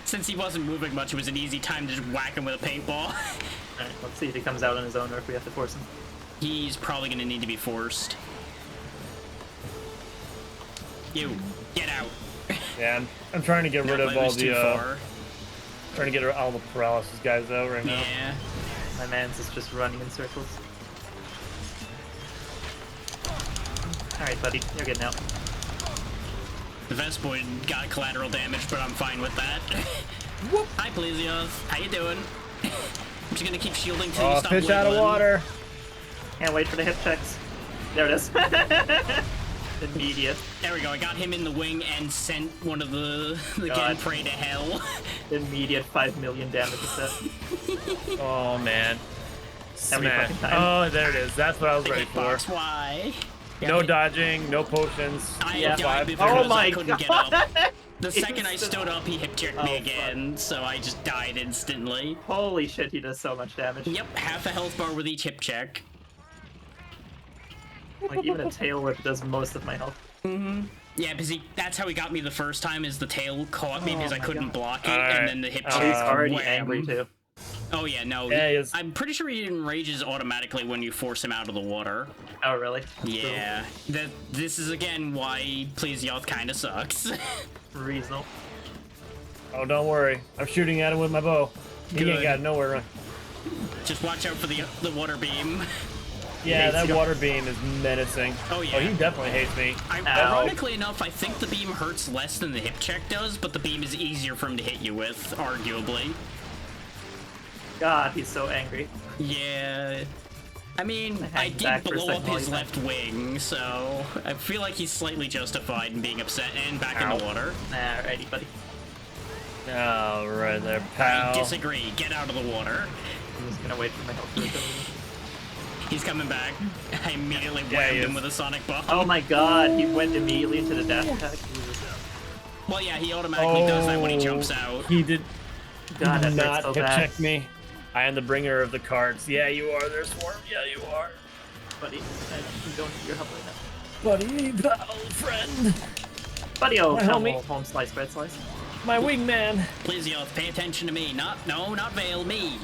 Since he wasn't moving much, it was an easy time to just whack him with a paintball. Alright, let's see if he comes out on his own or if we have to force him. He's probably gonna need to be forced. You, get out. Yeah, I'm trying to get rid No, of it all was too the far. trying to get all the paralysis guys out right now. Yeah. My man's is just running in circles. Alright, buddy, you're getting out. The Vespoid got collateral damage, but I'm fine with that. Whoop. Hi, Plesioth. How you doing? I'm just gonna keep shielding till you Oh, stop fish out of wiggling. water. Can't wait for the hip checks. There it is. Immediate. There we go. I got him in the wing and sent one of the God. Genprey to hell. Immediate 5 million damage with that. Oh man. Every Smash. fucking time. Oh, there it is. That's what I was ready for. Hitbox, why? No dodging, no potions. I Yeah. died Five. because Oh my I couldn't get God. up. The second I Instant- stood up, he hip checked Oh, me fuck. again, so I just died instantly. Holy shit, he does so much damage. Yep, half a health bar with each hip check. Like, even a tail whip does most of my health. Yeah, because that's how he got me the first time, is the tail caught me because I my couldn't God. block it, Alright. and then the hip Oh, check. He's already wham. angry too. Oh yeah, no. Yeah, he is. I'm pretty sure he enrages automatically when you force him out of the water. Oh, really? Yeah. This is again why Plesioth kinda sucks. Reasonable. Oh, don't worry. I'm shooting at him with my bow. He Good. ain't got nowhere to run. Just watch out for the water beam. Yeah, hates that you. water beam is menacing. Oh, yeah. Oh, he definitely hates me. Ironically enough, I think the beam hurts less than the hip check does, but the beam is easier for him to hit you with, arguably. God, he's so angry. Yeah. I mean, I hang back did for a blow second up while his you left wing, so I feel like he's slightly justified in being upset and back in the Ow. water. Alrighty, buddy. Oh, right there, I pal. disagree. Get out of the water. I'm just gonna wait for my health to recover. He's coming back. I immediately Yeah, whammed he him is. with a sonic bomb. Oh my god, he went immediately into the dash attack. Well, yeah, he automatically does that when he jumps out. He did God, that hurts not so hip bad. check me. I am the bringer of the cards. Yeah, you are. There's Swarm. Yeah, you are. Buddy, I don't need your help right now. Buddy, pal, friend. Buddy, oh, My come homie. on, home slice, bread slice. My wingman. Please, Yoth, pay attention to me. Not Vale, me.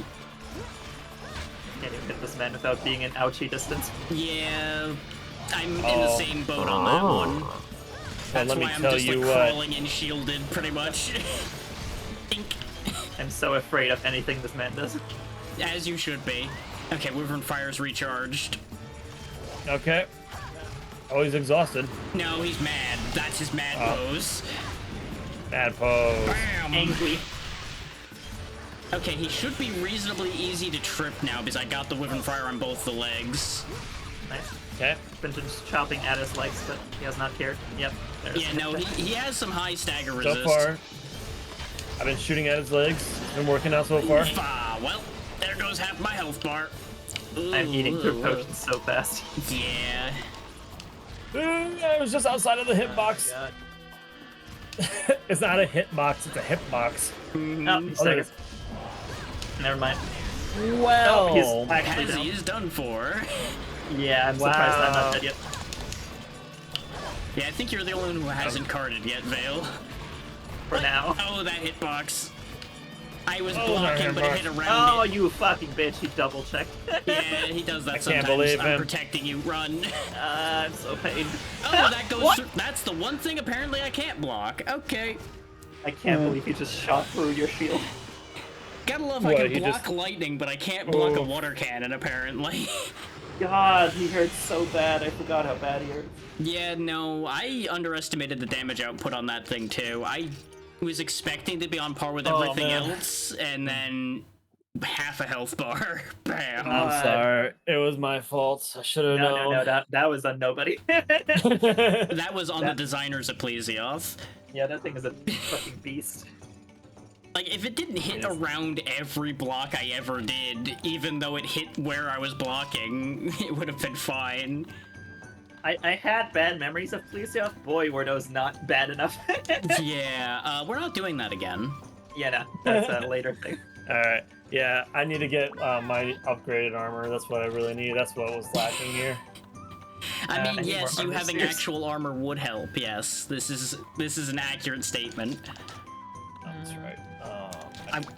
Can't even hit this man without being in ouchie distance. Yeah, I'm in the Oh. same boat on that one. That's let me why I'm tell just like you what. crawling in shielded, pretty much. Dink. I'm so afraid of anything this man does. As you should be. Okay, Wyvern Fire's recharged. Okay. Oh, he's exhausted. No, he's mad. That's his mad pose. Bad pose. Bam! Angry. Okay, he should be reasonably easy to trip now because I got the Wyvern Fire on both the legs. Nice. Okay. Been just chopping at his legs, but he has not cared. Yep. There's Yeah, no, he has some high stagger So resist. far, I've been shooting at his legs. It's been working out so far. Ah, well, there goes half my health bar. I'm eating through Ooh. potions so fast. Yeah. I was just outside of the hitbox. God. It's not a hitbox, it's a hitbox. Oh, he's Oh, there second. it is. Never mind. Well, Oh, he's actually Pazzy down. is done for. Yeah, I'm surprised I'm Wow. not dead yet. Yeah, I think you're the only one who hasn't carded yet, Vale. For now. Oh, that hitbox. I was Oh, blocking, that but it hitbox. hit around Oh, it. you fucking bitch, he double checked. Yeah, he does that can't sometimes. believe I'm him. protecting you. Run. I'm so pained. Oh, that goes What? through. That's the one thing apparently I can't block. Okay. I can't believe he just shot through your shield. Gotta love What, I can he block just- lightning, but I can't block a Oh. water cannon, apparently. God, he hurts so bad. I forgot how bad he hurts. Yeah, no, I underestimated the damage output on that thing too. I was expecting to be on par with Oh, everything man. else, and then half a health bar. Bam. I'm God. sorry. It was my fault. I should have No, known. that was on nobody. That was on the That- designers of Plesioth. Yeah, that thing is a fucking beast. Like, if it didn't hit around every block I ever did, even though it hit where I was blocking, it would have been fine. I had bad memories of Plesioth. Boy, were those not bad enough. Yeah, we're not doing that again. Yeah, no, that's a later thing. Alright. Yeah, I need to get my upgraded armor. That's what I really need. That's what was lacking here. I mean, I need yes, more you armor having spheres. actual armor would help. Yes, this is an accurate statement. That's right.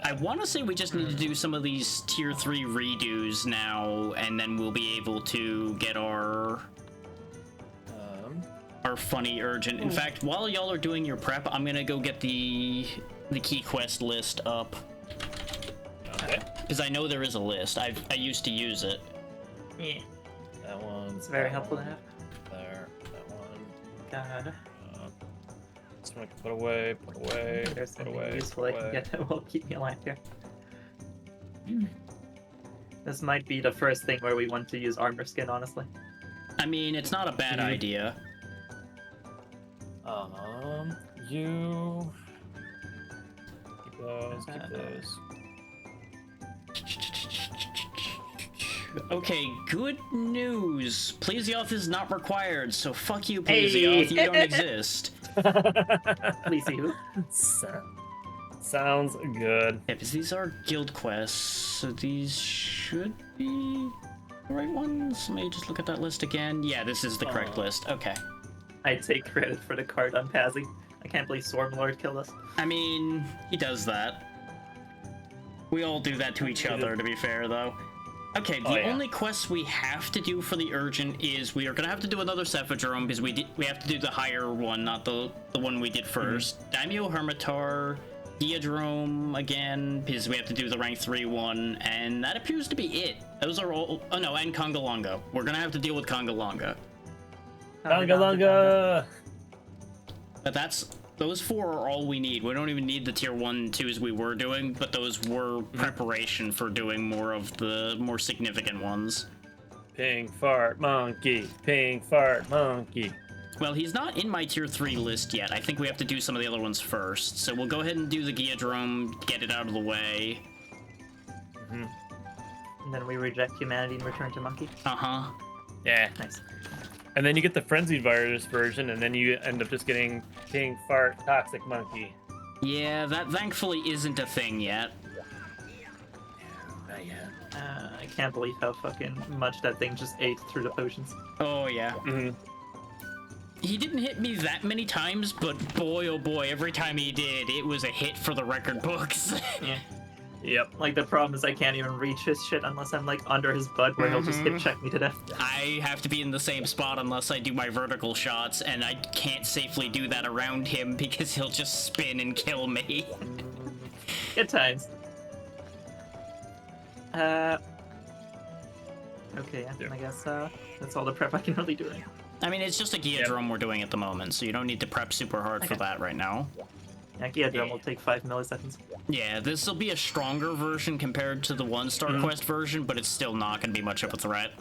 I want to say we just need to do some of these tier 3 redos now, and then we'll be able to get our funny urgent. In fact, while y'all are doing your prep, I'm gonna go get the key quest list up, Okay. because I know there is a list. I used to use it. Yeah, That one. it's very helpful to have. There. That one. God, This one I can put away. Put away. there's Put something away. useful Put I can away. get that will keep me alive here. This might be the first thing where we want to use armor skin, honestly. I mean, it's not a bad Mhm. idea. You. Keep those. Keep those. Okay, good news. Plesioth is not required, so fuck you, Hey. Plesioth. You don't exist. Please see who? Sounds good. Yeah, because these are guild quests, so these should be the right ones. Let me just look at that list again. Yeah, this is the correct list. Okay. I take credit for the card on Pazzy. I can't believe Swarmlord killed us. I mean, he does that. We all do that to each other, to be fair, though. Okay, the Oh, yeah. only quests we have to do for the urgent is we are gonna have to do another Cephadrome because we have to do the higher one, not the one we did 1st. Daimyo Hermitar, Geodrome again because we have to do the rank 3 one, and that appears to be it. Those are all. Oh no, and Congalonga. We're gonna have to deal with Congalonga. Lunga. But those 4 are all we need. We don't even need the tier 1, 2s we were doing, but those were preparation for doing more of the more significant ones. Pink fart monkey. Pink fart monkey. Well, he's not in my tier 3 list yet. I think we have to do some of the other ones first. So we'll go ahead and do the Geodrome, get it out of the way. And then we reject humanity and return to monkey. Uh-huh. Yeah. Nice. And then you get the frenzied virus version, and then you end up just getting pink fart toxic monkey. Yeah, that thankfully isn't a thing yet. I can't believe how fucking much that thing just ate through the potions. Oh, yeah. Mm-hmm. He didn't hit me that many times, but boy, oh boy, every time he did, it was a hit for the record books. Yeah. Yep. Like, the problem is I can't even reach his shit unless I'm, like, under his butt where he'll just hip check me to death. I have to be in the same spot unless I do my vertical shots, and I can't safely do that around him because he'll just spin and kill me. Good times. Okay, yeah, I guess, that's all the prep I can really do right now. I mean, it's just a Geodrome we're doing at the moment, so you don't need to prep super hard for Okay. that right now. Yeah, Geodrome will take 5 milliseconds. Yeah, this will be a stronger version compared to the 1-star quest version, but it's still not going to be much of a threat.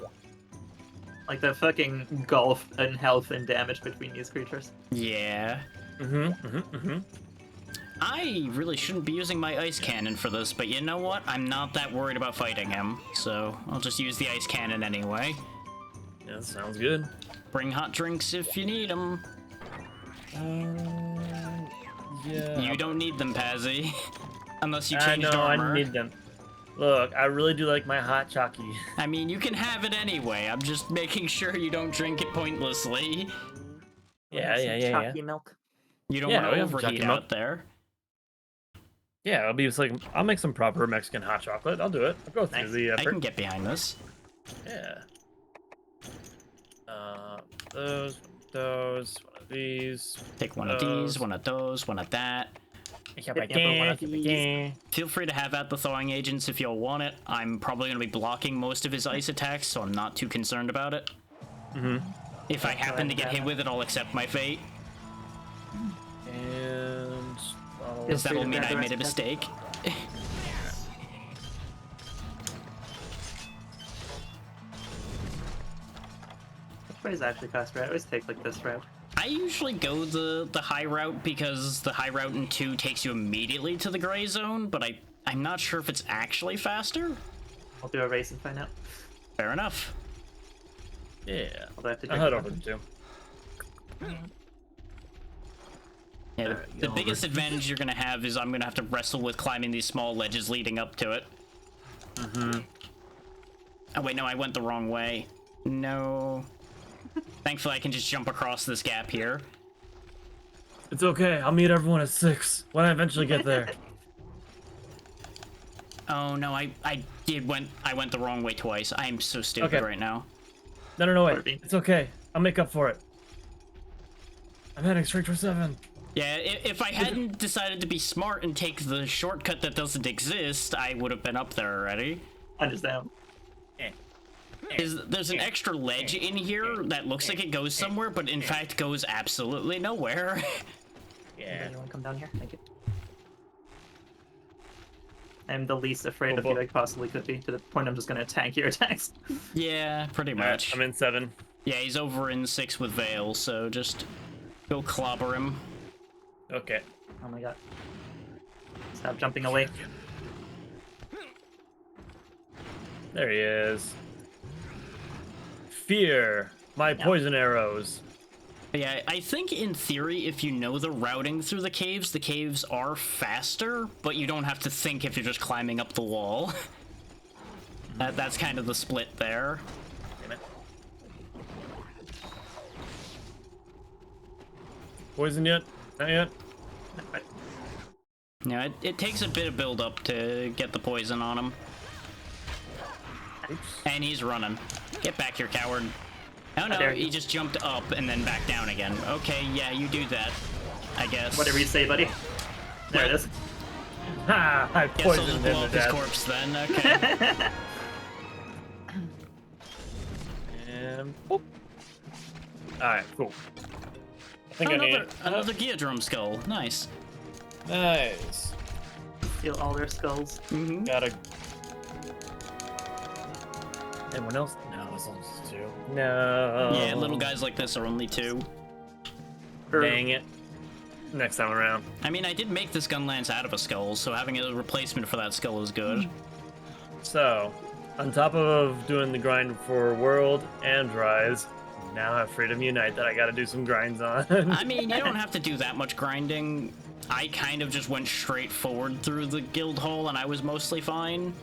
Like, the fucking gulf in health and damage between these creatures. Yeah. I really shouldn't be using my ice cannon for this, but you know what? I'm not that worried about fighting him, so I'll just use the ice cannon anyway. Yeah, that sounds good. Bring hot drinks if you need them. Yeah. You don't need them, Pazzy. Unless you I changed know, armor. I need them. Look, I really do like my hot chalky. I mean, you can have it anyway. I'm just making sure you don't drink it pointlessly. Yeah. Chalky milk. You don't Yeah, want we to have overheat Jackie out there. Yeah, I'll be just like, I'll make some proper Mexican hot chocolate. I'll do it. I'll go through Nice. the I effort. can get behind this. Yeah. Those, one of these. Take one of these, one of those, one of that. Hit me up with one of these. Feel free to have at the thawing agents if y'all want it. I'm probably going to be blocking most of his ice attacks, so I'm not too concerned about it. If I happen to get hit with it, I'll accept my fate, And because that'll free to mean grab I the made a rest of mistake. Which way is actually faster? I always take like this route. I usually go the high route because the high route in 2 takes you immediately to the gray zone, but I'm not sure if it's actually faster. I'll do a race and find out. Fair enough. yeah, Although I have to I'll drink head the over to weapon. 2. Yeah, Alright, the go biggest over. advantage you're gonna have is I'm gonna have to wrestle with climbing these small ledges leading up to it. Oh wait, no, I went the wrong way. No. Thankfully, I can just jump across this gap here. It's okay. I'll meet everyone at 6 when I eventually get there. Oh no, I went the wrong way twice. I am so stupid Okay. right now. No, Butterbean. wait. It's okay. I'll make up for it. I'm heading straight for 7. Yeah, if I hadn't decided to be smart and take the shortcut that doesn't exist, I would have been up there already. Understand. There's an extra ledge in here that looks like it goes somewhere, but in fact goes absolutely nowhere. Yeah. Anyone come down here? Thank you. I'm the least afraid of Cool. you I possibly could be, to the point I'm just gonna tank your attacks. Yeah, pretty Alright, much. I'm in 7. Yeah, he's over in 6 with Vale, so just go clobber him. Okay. Oh my god. Stop jumping away. There he is. Fear. My poison arrows. But yeah, I think in theory, if you know the routing through the caves are faster, but you don't have to think if you're just climbing up the wall. That's kind of the split there. Poison yet? Not yet? Yeah, it takes a bit of build up to get the poison on him. Oops. And he's running. Get back here, coward. Oh no, dare he you. just jumped up and then back down again. Okay, yeah, you do that, I guess. Whatever you say, buddy. There it is. Ha! I Guess I'll just poisoned blow him up to his death. corpse then, okay. And boop. Alright, cool. I think I need Another Geodrome skull, nice. Nice. Steal all their skulls. Mm-hmm. Gotta. Anyone else? No, it's only just 2. No. Yeah, little guys like this are only 2. Dang it. Next time around. I mean, I did make this gun lance out of a skull, so having a replacement for that skull is good. So, on top of doing the grind for World and Rise, now I have Freedom Unite that I gotta do some grinds on. I mean, you don't have to do that much grinding. I kind of just went straight forward through the guild hall, and I was mostly fine.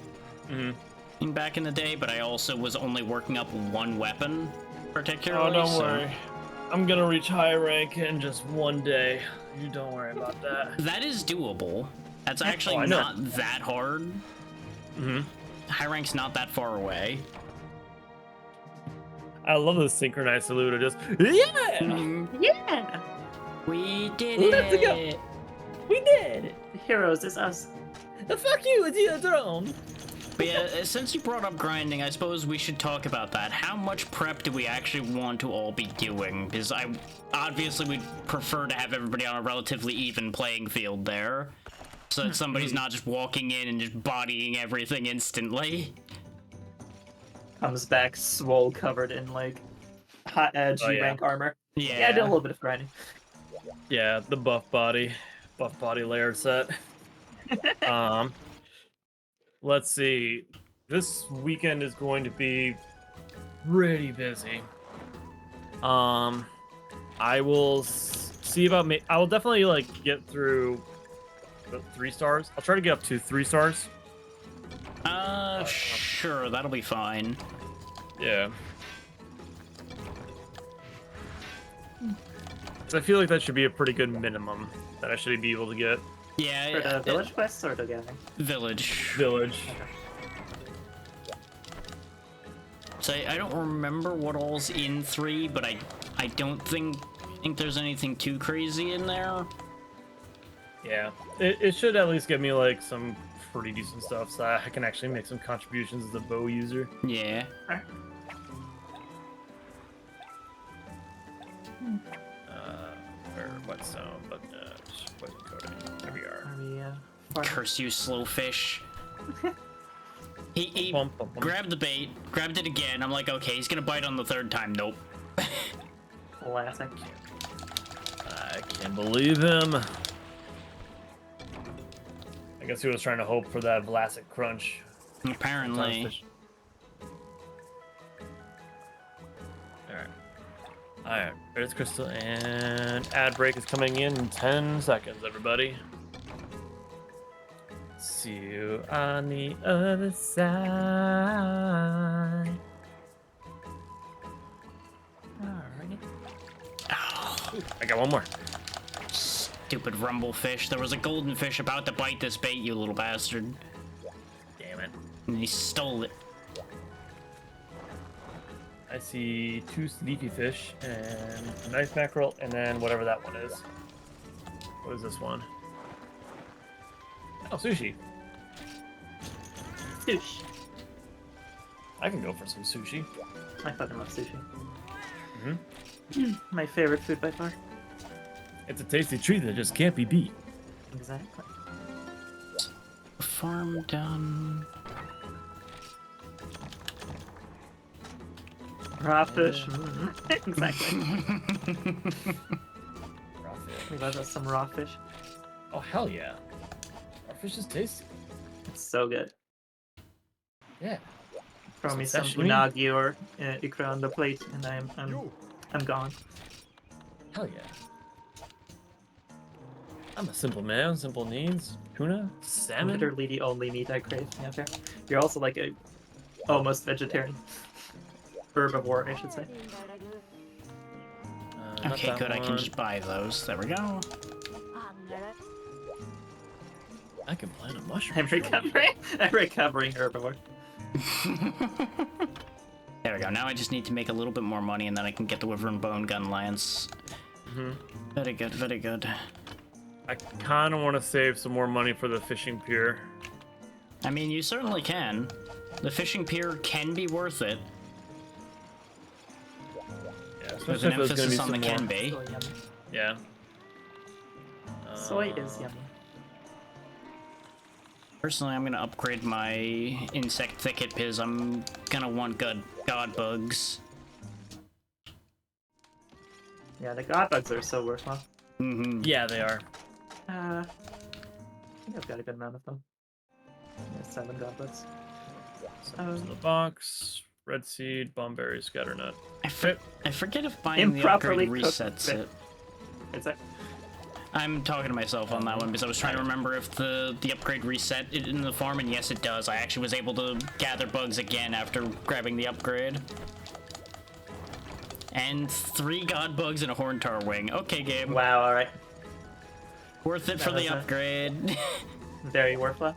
Back in the day, but I also was only working up one weapon, particularly. Oh, don't so- worry. I'm gonna reach high rank in just one day. You don't worry about that. That is doable. That's actually I know. not that hard. Mm-hmm. High rank's not that far away. I love the synchronized salute. Of just yeah, Yeah! We did Let's it! go. we did it. The heroes is us. Fuck you, it's your throne. But yeah, since you brought up grinding, I suppose we should talk about that. How much prep do we actually want to all be doing? Because I obviously would prefer to have everybody on a relatively even playing field there, so that somebody's not just walking in and just bodying everything instantly. Comes back swole covered in like hot edge Oh, yeah. rank armor. Yeah. Yeah, I did a little bit of grinding. Yeah, the buff body layer set. Let's see. This weekend is going to be pretty busy. I will see about me. I will definitely like get through the 3 stars. I'll try to get up to 3 stars. Sure, that'll be fine. Yeah. So I feel like that should be a pretty good minimum that I should be able to get. Yeah, For the village quests or the gathering? village. Village. So I don't remember what all's in 3, but I don't think there's anything too crazy in there. Yeah, it should at least give me like some pretty decent stuff so I can actually make some contributions as a bow user. Yeah. Or whetstone, but poison coating. There we are. Are we, farming? Curse you, slow fish. He Bump, bump, bump. grabbed the bait, grabbed it again. I'm like, okay, he's gonna bite on the third time. Nope. Classic. I can't believe him. I guess he was trying to hope for that Vlasic crunch. Apparently. Alright, Earth Crystal and ad break is coming in 10 seconds, everybody. See you on the other side. Alrighty. I got one more. Stupid rumble fish. There was a golden fish about to bite this bait, you little bastard. Damn it. And he stole it. I see 2 sleepy fish and a nice mackerel, and then whatever that one is. What is this one? Oh, sushi. Sushi. I can go for some sushi. I fucking love sushi. hmm My favorite food by far. It's a tasty treat that just can't be beat. Exactly. Farm done. Raw fish. Exactly. Raw fish. We love us some raw fish. Oh, hell yeah. Raw fish is tasty. It's so good. Yeah. Throw me Some some sashimi? unagi or ikra on the plate, and I'm gone. Hell yeah. I'm a simple man, simple needs. Tuna, salmon. Literally the only meat I crave. Yeah, fair. You're also like a almost vegetarian. Herbivore, I should say. Not Okay, that good. I can one. just buy those. There we go. I can plant a mushroom. I'm recovering. I'm recovering herbivore. There we go. Now I just need to make a little bit more money, and then I can get the Wyvern Bone Gun Lance. Mhm. Very good, very good. I kind of want to save some more money for the fishing pier. I mean, you certainly can. The fishing pier can be worth it. Yeah, With especially an if there's gonna be emphasis on some the more. can be. Soy yummy. Yeah. Soy is yummy. Personally, I'm gonna upgrade my insect thicket because I'm gonna want god bugs. Yeah, the god bugs are so worthwhile. Mm-hmm. Yeah, they are. I think I've got a good amount of them. Yeah, 7 god bugs. There's the box. Red seed, bomberry, scatternut. I forget if buying the Improperly upgrade cooked resets fish. it. It's like, I'm talking to myself on that one because I was trying to remember if the upgrade reset it in the farm, and yes, it does. I actually was able to gather bugs again after grabbing the upgrade. And 3 god bugs and a horntar wing. Okay, game. wow, alright. Worth it for That the was a- upgrade. Very worthwhile.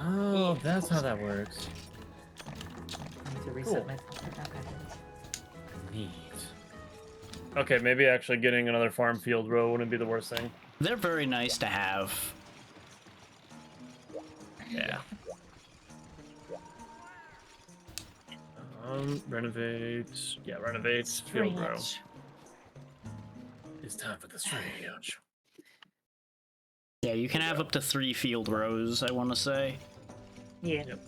Oh, that's how that works. I need to reset Cool. my. Neat. Okay, maybe actually getting another farm field row wouldn't be the worst thing. They're very nice to have. Yeah. Renovate. Yeah, renovate. Field row. It's time for the strange. Yeah, you can have up to 3 field rows, I want to say. Yeah. Yep.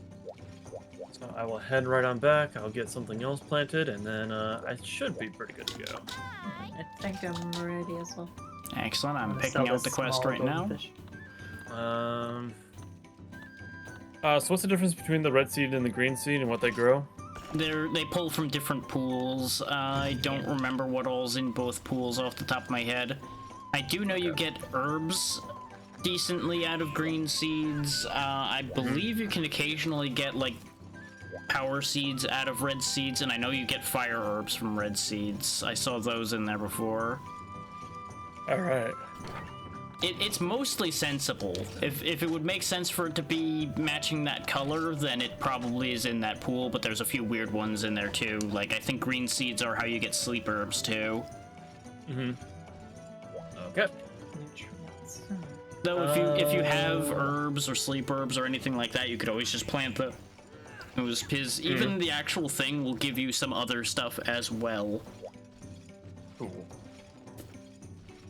So I will head right on back. I'll get something else planted, and then I should be pretty good to go. I think I'm ready as well. Excellent, I'm gonna picking sell out the this quest small right now. golden fish. So what's the difference between the red seed and the green seed and what they grow? They pull from different pools. I don't remember what all's in both pools off the top of my head. I do know you get herbs decently out of green seeds. I believe you can occasionally get like power seeds out of red seeds, and I know you get fire herbs from red seeds. I saw those in there before. All right. It's mostly sensible. If it would make sense for it to be matching that color, then it probably is in that pool, but there's a few weird ones in there too. Like, I think green seeds are how you get sleep herbs too. Mm-hmm. Okay. Nutrients. Though if you have herbs or sleep herbs or anything like that, you could always just plant those, because even the actual thing will give you some other stuff as well. Cool.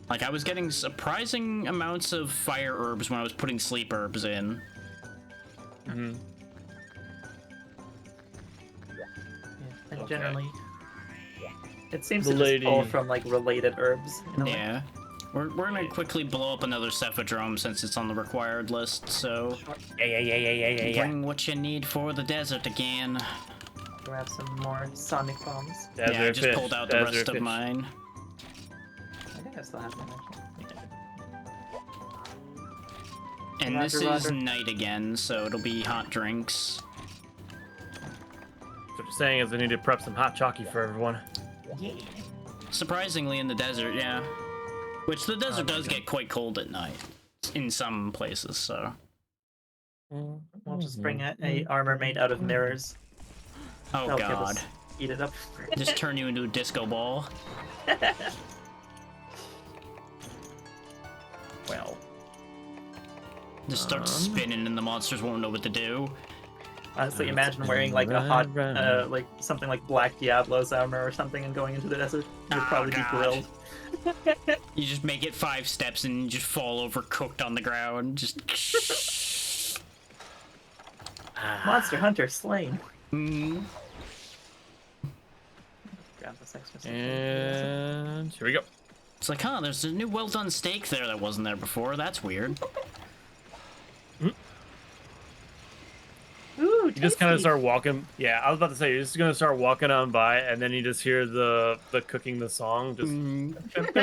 Like, I was getting surprising amounts of fire herbs when I was putting sleep herbs in. Mm-hmm. And Okay. generally, it seems The to just pull lady- from like related herbs. In a way. Yeah. We're gonna quickly blow up another Cephadrome since it's on the required list, so Yeah. bring what you need for the desert again. Grab some more sonic bombs. Yeah, I Desert just fish, pulled out the desert rest of fish. mine. I think I still have them actually. And Roger, this is roger. night again, so it'll be hot drinks. What you're saying is I need to prep some hot chalky for everyone. Surprisingly, in the desert, yeah. Which the desert does get quite cold at night in some places, so. We'll just bring a armor made out of mirrors. Oh That'll give god. us- Eat it up. Just turn you into a disco ball. Well, Just start spinning and the monsters won't know what to do. honestly, imagine wearing like a hot, Right. like something like Black Diablo's armor or something and going into the desert. You'd Oh, probably be God. grilled. You just make it 5 steps and you just fall over cooked on the ground. Just. Monster Hunter slain. Mm. Grab this extra stuff. And here we go. It's like, huh, there's a new well done steak there that wasn't there before. That's weird. Ooh, You just kind of tasty. start walking. Yeah, I was about to say you're just gonna start walking on by, and then you just hear the cooking the song. Just what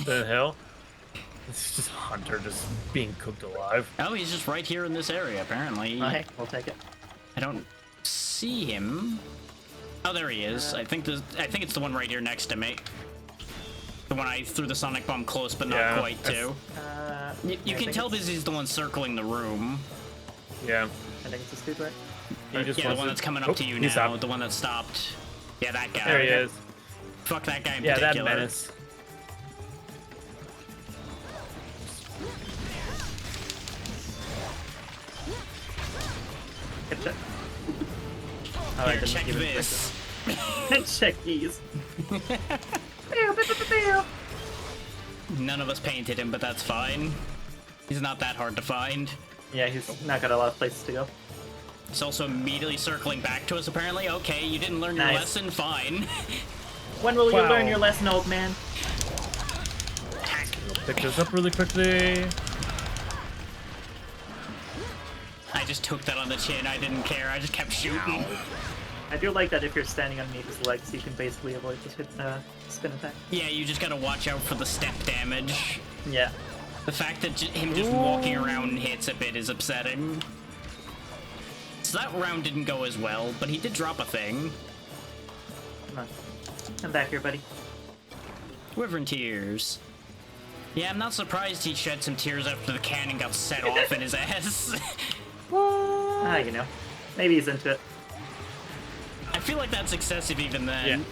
the hell? It's just Hunter just being cooked alive. Oh, he's just right here in this area, apparently. Oh, hey, we'll take it. I don't see him. Oh, there he is. I think it's the one right here next to me. The one I threw the sonic bomb close, but not Yeah, quite to. You I can think tell it's- because he's the one circling the room. Yeah, I think it's a scoop, right? he just Yeah, the wants one to- that's coming up Oh, to you he now. stopped. The one that stopped. Yeah, that guy. There he is. Fuck that guy in Yeah, that particular. menace. Good check. Oh, I Here, didn't check even this. check these. None of us painted him, but that's fine. He's not that hard to find. Yeah, he's not got a lot of places to go. He's also immediately circling back to us, apparently. Okay, you didn't learn your Nice. lesson, fine. When will you Wow. learn your lesson, old man? Pick this up really quickly. I just took that on the chin. I didn't care. I just kept shooting. I do like that if you're standing underneath his legs, you can basically avoid the spin attack. Yeah, you just gotta watch out for the step damage. Yeah. The fact that him just walking around hits a bit is upsetting. So that round didn't go as well, but he did drop a thing. Come on. Come back here, buddy. Wyvern tears. Yeah, I'm not surprised he shed some tears after the cannon got set off in his ass. Ah, you know. Maybe he's into it. I feel like that's excessive even then.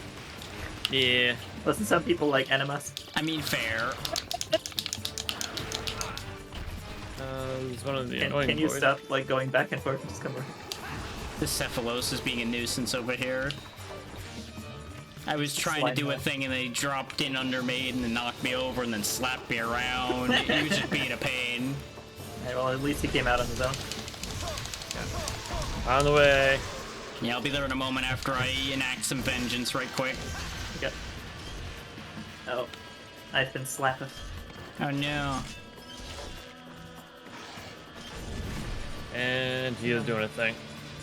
Yeah. Listen, some people like enemas. I mean, fair. He's one of the Can annoying you boys. stop like going back and forth and just come over? The Cephalos is being a nuisance over here. I was trying Slide to do a back. thing and they dropped in under me and then knocked me over and then slapped me around. He was just being a pain. Alright, well, at least he came out on his own. On the way. Yeah, I'll be there in a moment after I enact some vengeance right quick. Okay. Oh. I've been slapped. Oh no. And he is doing a thing.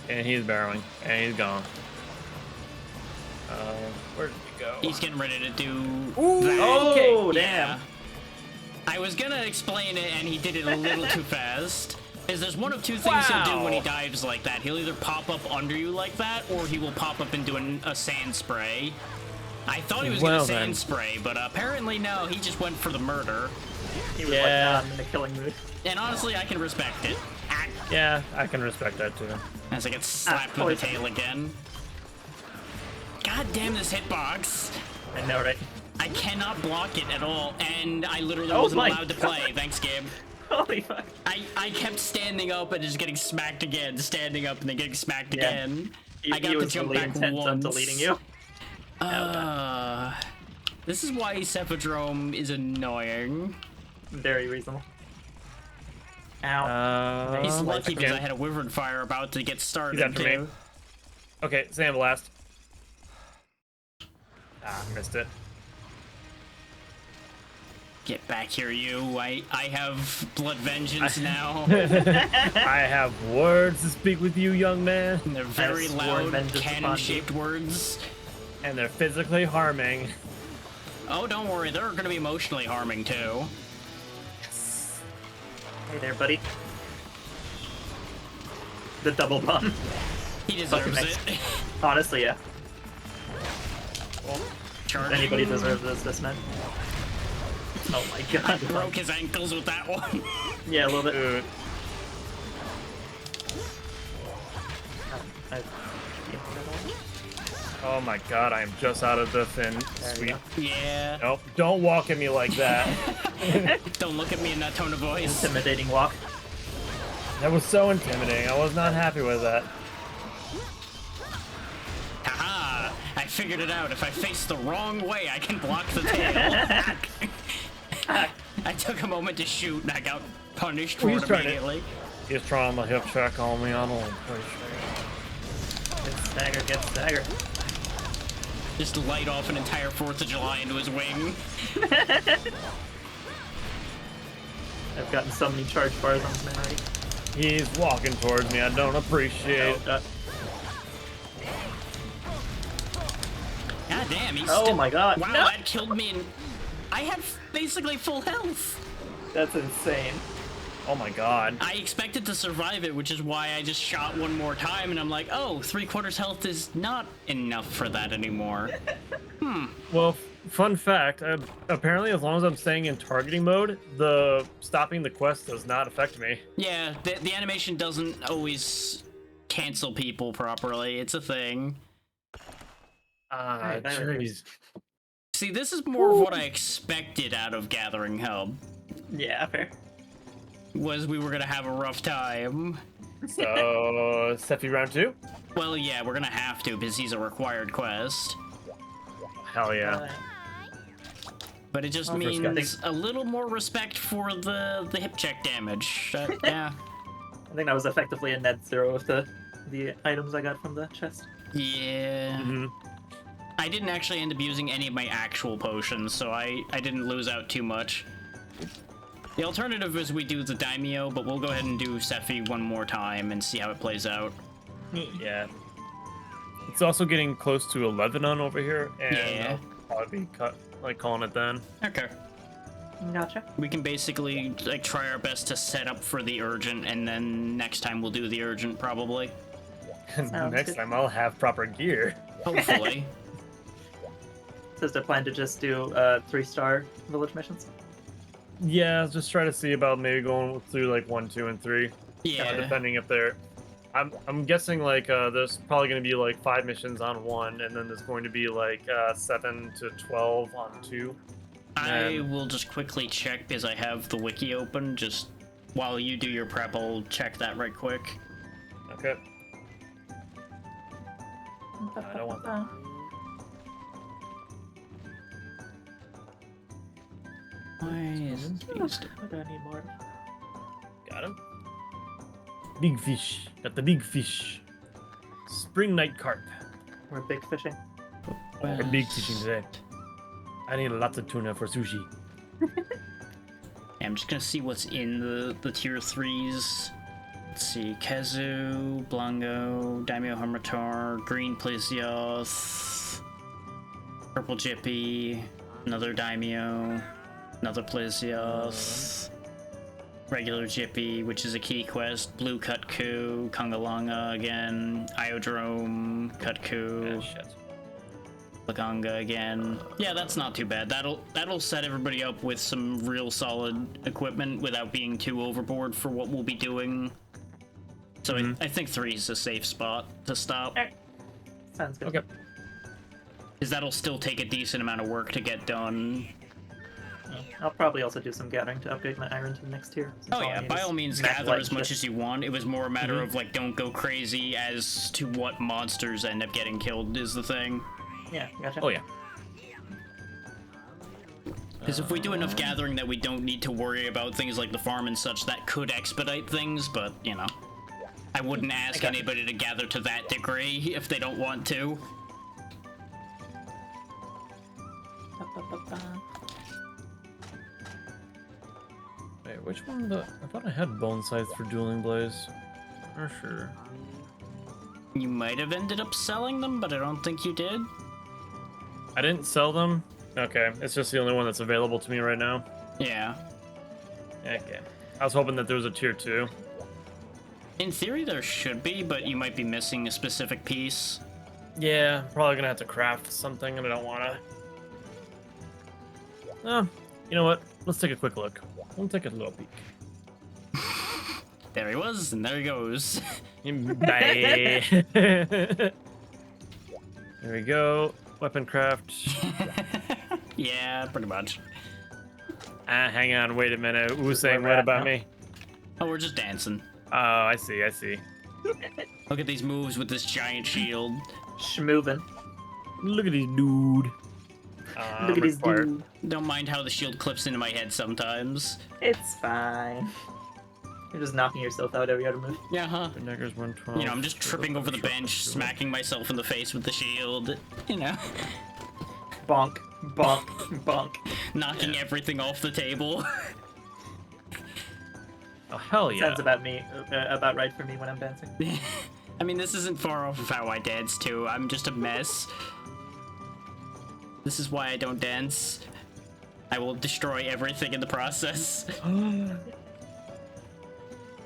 And he's barreling. And he's gone. Where did he go? He's getting ready to do Ooh, Oh, okay. damn. I was gonna explain it and he did it a little too fast. Is there's one of two things he'll do when he Wow. dives like that. He'll either pop up under you like that, or he will pop up and do a sand spray. I thought he was Well, gonna sand then. spray, but apparently no, he just went for the murder. He was Yeah. like, I'm in a killing mood. And honestly, I can respect it. Yeah, I can respect that too. As I get slapped with the poison. tail again. God damn this hitbox. I know, right? I cannot block it at all, and I literally Oh wasn't my allowed to play. Thanks, Gabe. Holy fuck. I kept standing up and just getting smacked again, standing up and then getting smacked Yeah. again. He, I got he to was jump really back intent on once. deleting you. This is why Cephadrome is annoying. Very reasonable. Ow. He's lucky because again. I had a Wyvern Fire about to get started after me. too. Okay, Sandblast. Missed it. Get back here, you. I have Blood Vengeance now. I have words to speak with you, young man, And they're very sworn loud, vengeance upon cannon-shaped words. and they're physically harming. Oh, don't worry, they're gonna be emotionally harming too. Hey there, buddy. The double bomb. He deserves Fucking it. Honestly, yeah. Charging. Anybody deserves this man. Oh my god. Broke his ankles with that one. Yeah, a little bit. Dude, oh my god, I am just out of the thin sweet. Yeah. Nope, don't walk at me like that. Don't look at me in that tone of voice. Intimidating walk. That was so intimidating. I was not happy with that. Haha! I figured it out. If I face the wrong way, I can block the tail. I took a moment to shoot and I got punished for He's it trying to- immediately. He's trying to hip check on me. I don't appreciate Get staggered, get staggered. Just light off an entire 4th of July into his wing. I've gotten so many charge bars on this man already. it. He's walking towards me. I don't appreciate. Oh, God damn, he's oh still... my god. Wow, No! that killed me and... I had basically full health. That's insane. Oh my god. I expected to survive it, which is why I just shot one more time, and I'm like, oh, 3/4 health is not enough for that anymore. Well, fun fact. Apparently, as long as I'm staying in targeting mode, the stopping the quest does not affect me. Yeah, the animation doesn't always cancel people properly. It's a thing. Alright, there it is. jeez. See, this is more of what I expected out of Gathering Hub, Yeah, fair. was we were gonna have a rough time. So, Sephi round 2? Well, yeah, we're gonna have to, because he's a required quest. Hell yeah. But it just Oh, first guy. means a little more respect for the hip check damage. Yeah. I think that was effectively a net zero of the items I got from the chest. Yeah. hmm I didn't actually end up using any of my actual potions, so I didn't lose out too much. The alternative is we do the Daimyo, but we'll go ahead and do Sephi one more time and see how it plays out. Yeah. It's also getting close to 11 on over here, and Yeah. I'll probably be calling it then. Okay. Gotcha. We can basically like try our best to set up for the urgent, and then next time we'll do the urgent probably. And Sounds next good. time I'll have proper gear. Hopefully. Says to plan to just do 3-star village missions. Yeah, just try to see about maybe going through like 1, 2, and 3. Yeah. Depending if they're. I'm guessing like there's probably going to be like 5 missions on 1, and then there's going to be like 7 to 12 on 2. I will just quickly check because I have the wiki open. Just while you do your prep, I'll check that right quick. Okay. I don't want that. Why is these... What do I need more? Got him. Big fish. Got the big fish. Spring night carp. We're big fishing. We're big fishing today. I need lots of tuna for sushi. I'm just gonna see what's in the tier 3s. Let's see, Kezu, Blango, Daimyo Hermitar, Green Plesioth, Purple Jippy, another Daimyo, another Plesioth, regular Jippy, which is a key quest, Blue Kutku, Kongalanga again, Iodrome, Kutku, shit. Laganga again. Yeah, that's not too bad. That'll set everybody up with some real solid equipment without being too overboard for what we'll be doing. So I think 3 is a safe spot to stop. Sounds good. Okay. Because that'll still take a decent amount of work to get done. I'll probably also do some gathering to upgrade my iron to the next tier. since Oh all I yeah, need by is all means max gather light as and much shit. as you want. It was more a matter of like don't go crazy as to what monsters end up getting killed is the thing. Yeah, gotcha. Oh yeah. Because if we do enough gathering that we don't need to worry about things like the farm and such, that could expedite things, but you know. I wouldn't ask got you. anybody to gather to that degree if they don't want to. Wait, which one? I thought I had bone scythe for dueling blaze. For sure. You might have ended up selling them, but I don't think you did. I didn't sell them. Okay, it's just the only one that's available to me right now. Yeah. Okay. I was hoping that there was a tier 2. In theory, there should be, but you might be missing a specific piece. Yeah, probably gonna have to craft something, and I don't wanna. Oh, you know what? Let's take a quick look. We'll take a little peek. There he was, and there he goes. Bye. There we go. Weapon craft. Yeah, pretty much. Hang on, wait a minute. Who's is where saying we're what at about now. me? Oh, we're just dancing. Oh, I see. Look at these moves with this giant shield. Schmoovin'. Look at this dude. Look at this required. dude. Don't mind how the shield clips into my head sometimes. It's fine. You're just knocking yourself out every other move. Yeah, huh? Daggers 112. You know, I'm just tripping over the bench, smacking myself in the face with the shield. You know, Bonk, bonk, bonk. knocking everything off the table. Oh hell yeah! Sounds about me, about right for me when I'm dancing. I mean, this isn't far off of how I dance too. I'm just a mess. This is why I don't dance. I will destroy everything in the process.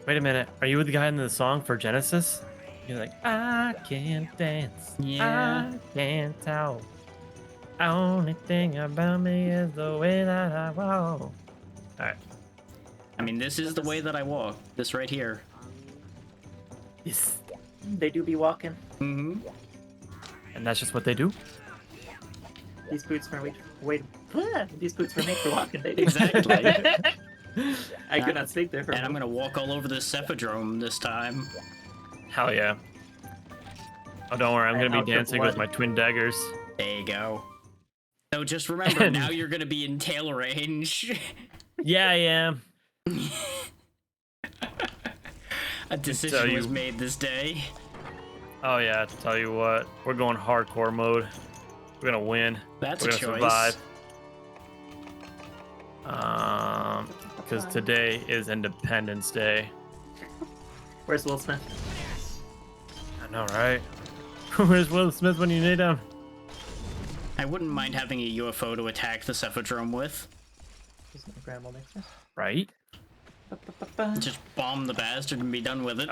Wait a minute. Are you the guy in the song for Genesis? You're like, I can't dance. Yeah. I can't talk. Only thing about me is the way that I walk. Alright. I mean, this is the way that I walk. This right here. Yes. They do be walking. Mm-hmm. And that's just what they do? These boots were these boots were made for walking, baby. Exactly. I could not speak there for a And I'm moment. gonna walk all over this Cephadrome this time. Hell yeah. Oh, don't worry. I'm going to I'll be put dancing with one. my twin daggers. There you go. So just remember, now you're gonna be in tail range. Yeah, I am. A decision you- was made this day. Oh yeah, to tell you what. We're going hardcore mode. We're going to win. That's We're a gonna choice. survive. Because today is Independence Day. Where's Will Smith? I know, right? Where's Will Smith when you need him? I wouldn't mind having a UFO to attack the Cephadrome with. Who's my grandma mixer? Right? Just bomb the bastard and be done with it.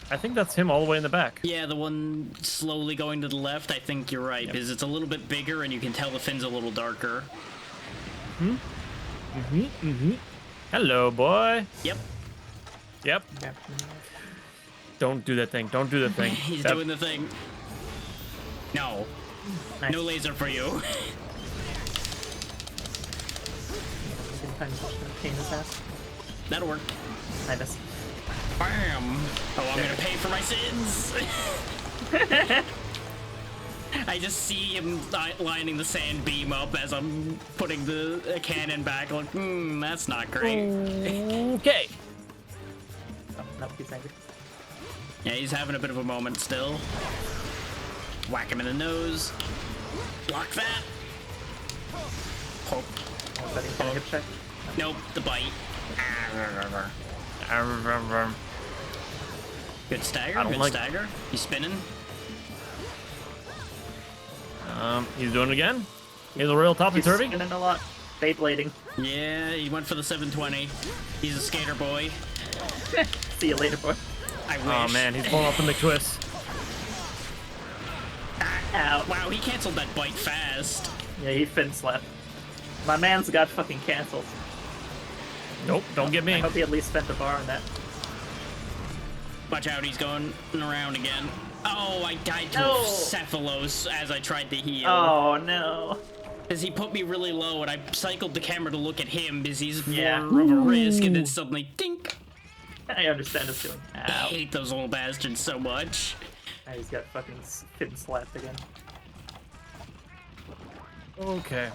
I think that's him all the way in the back. Yeah, the one slowly going to the left, I think you're right, because it's a little bit bigger and you can tell the fin's a little darker. Hello, boy. Yep, Yep. Yeah. Don't do that thing. Don't do that thing. he's That- doing the thing. No, Nice. no laser for you. You can kind of pain his ass. That'll work. I missed. Bam! Oh, I'm gonna pay for my sins! I just see him lining the sand beam up as I'm putting the cannon back, like, that's not great. Okay. Oh, no, he's angry. Yeah, he's having a bit of a moment still. Whack him in the nose. Block that. Poke. Oh, but he's gonna hip check. Nope, the bite. Good stagger, I don't good like- stagger. He's spinning. He's doing it again. He's a real topsy He's turvy. spinning a lot. Beyblading. Yeah, he went for the 720. He's a skater boy. See you later, boy. I wish. Oh man, he's pulling off the McTwist. Ow. Wow, he canceled that bite fast. Yeah, he fin slapped. My man's got fucking canceled. Nope, don't get I me. hope he at least spent the bar on that. Watch out, he's going around again. Oh, I died to No. a Cephalos as I tried to heal. Oh no. Because he put me really low, and I cycled the camera to look at him because he's Yeah. more of a risk, and then suddenly, dink! I understand this feeling. I Ow. hate those little bastards so much. Now he's got fucking fit slapped again. Okay.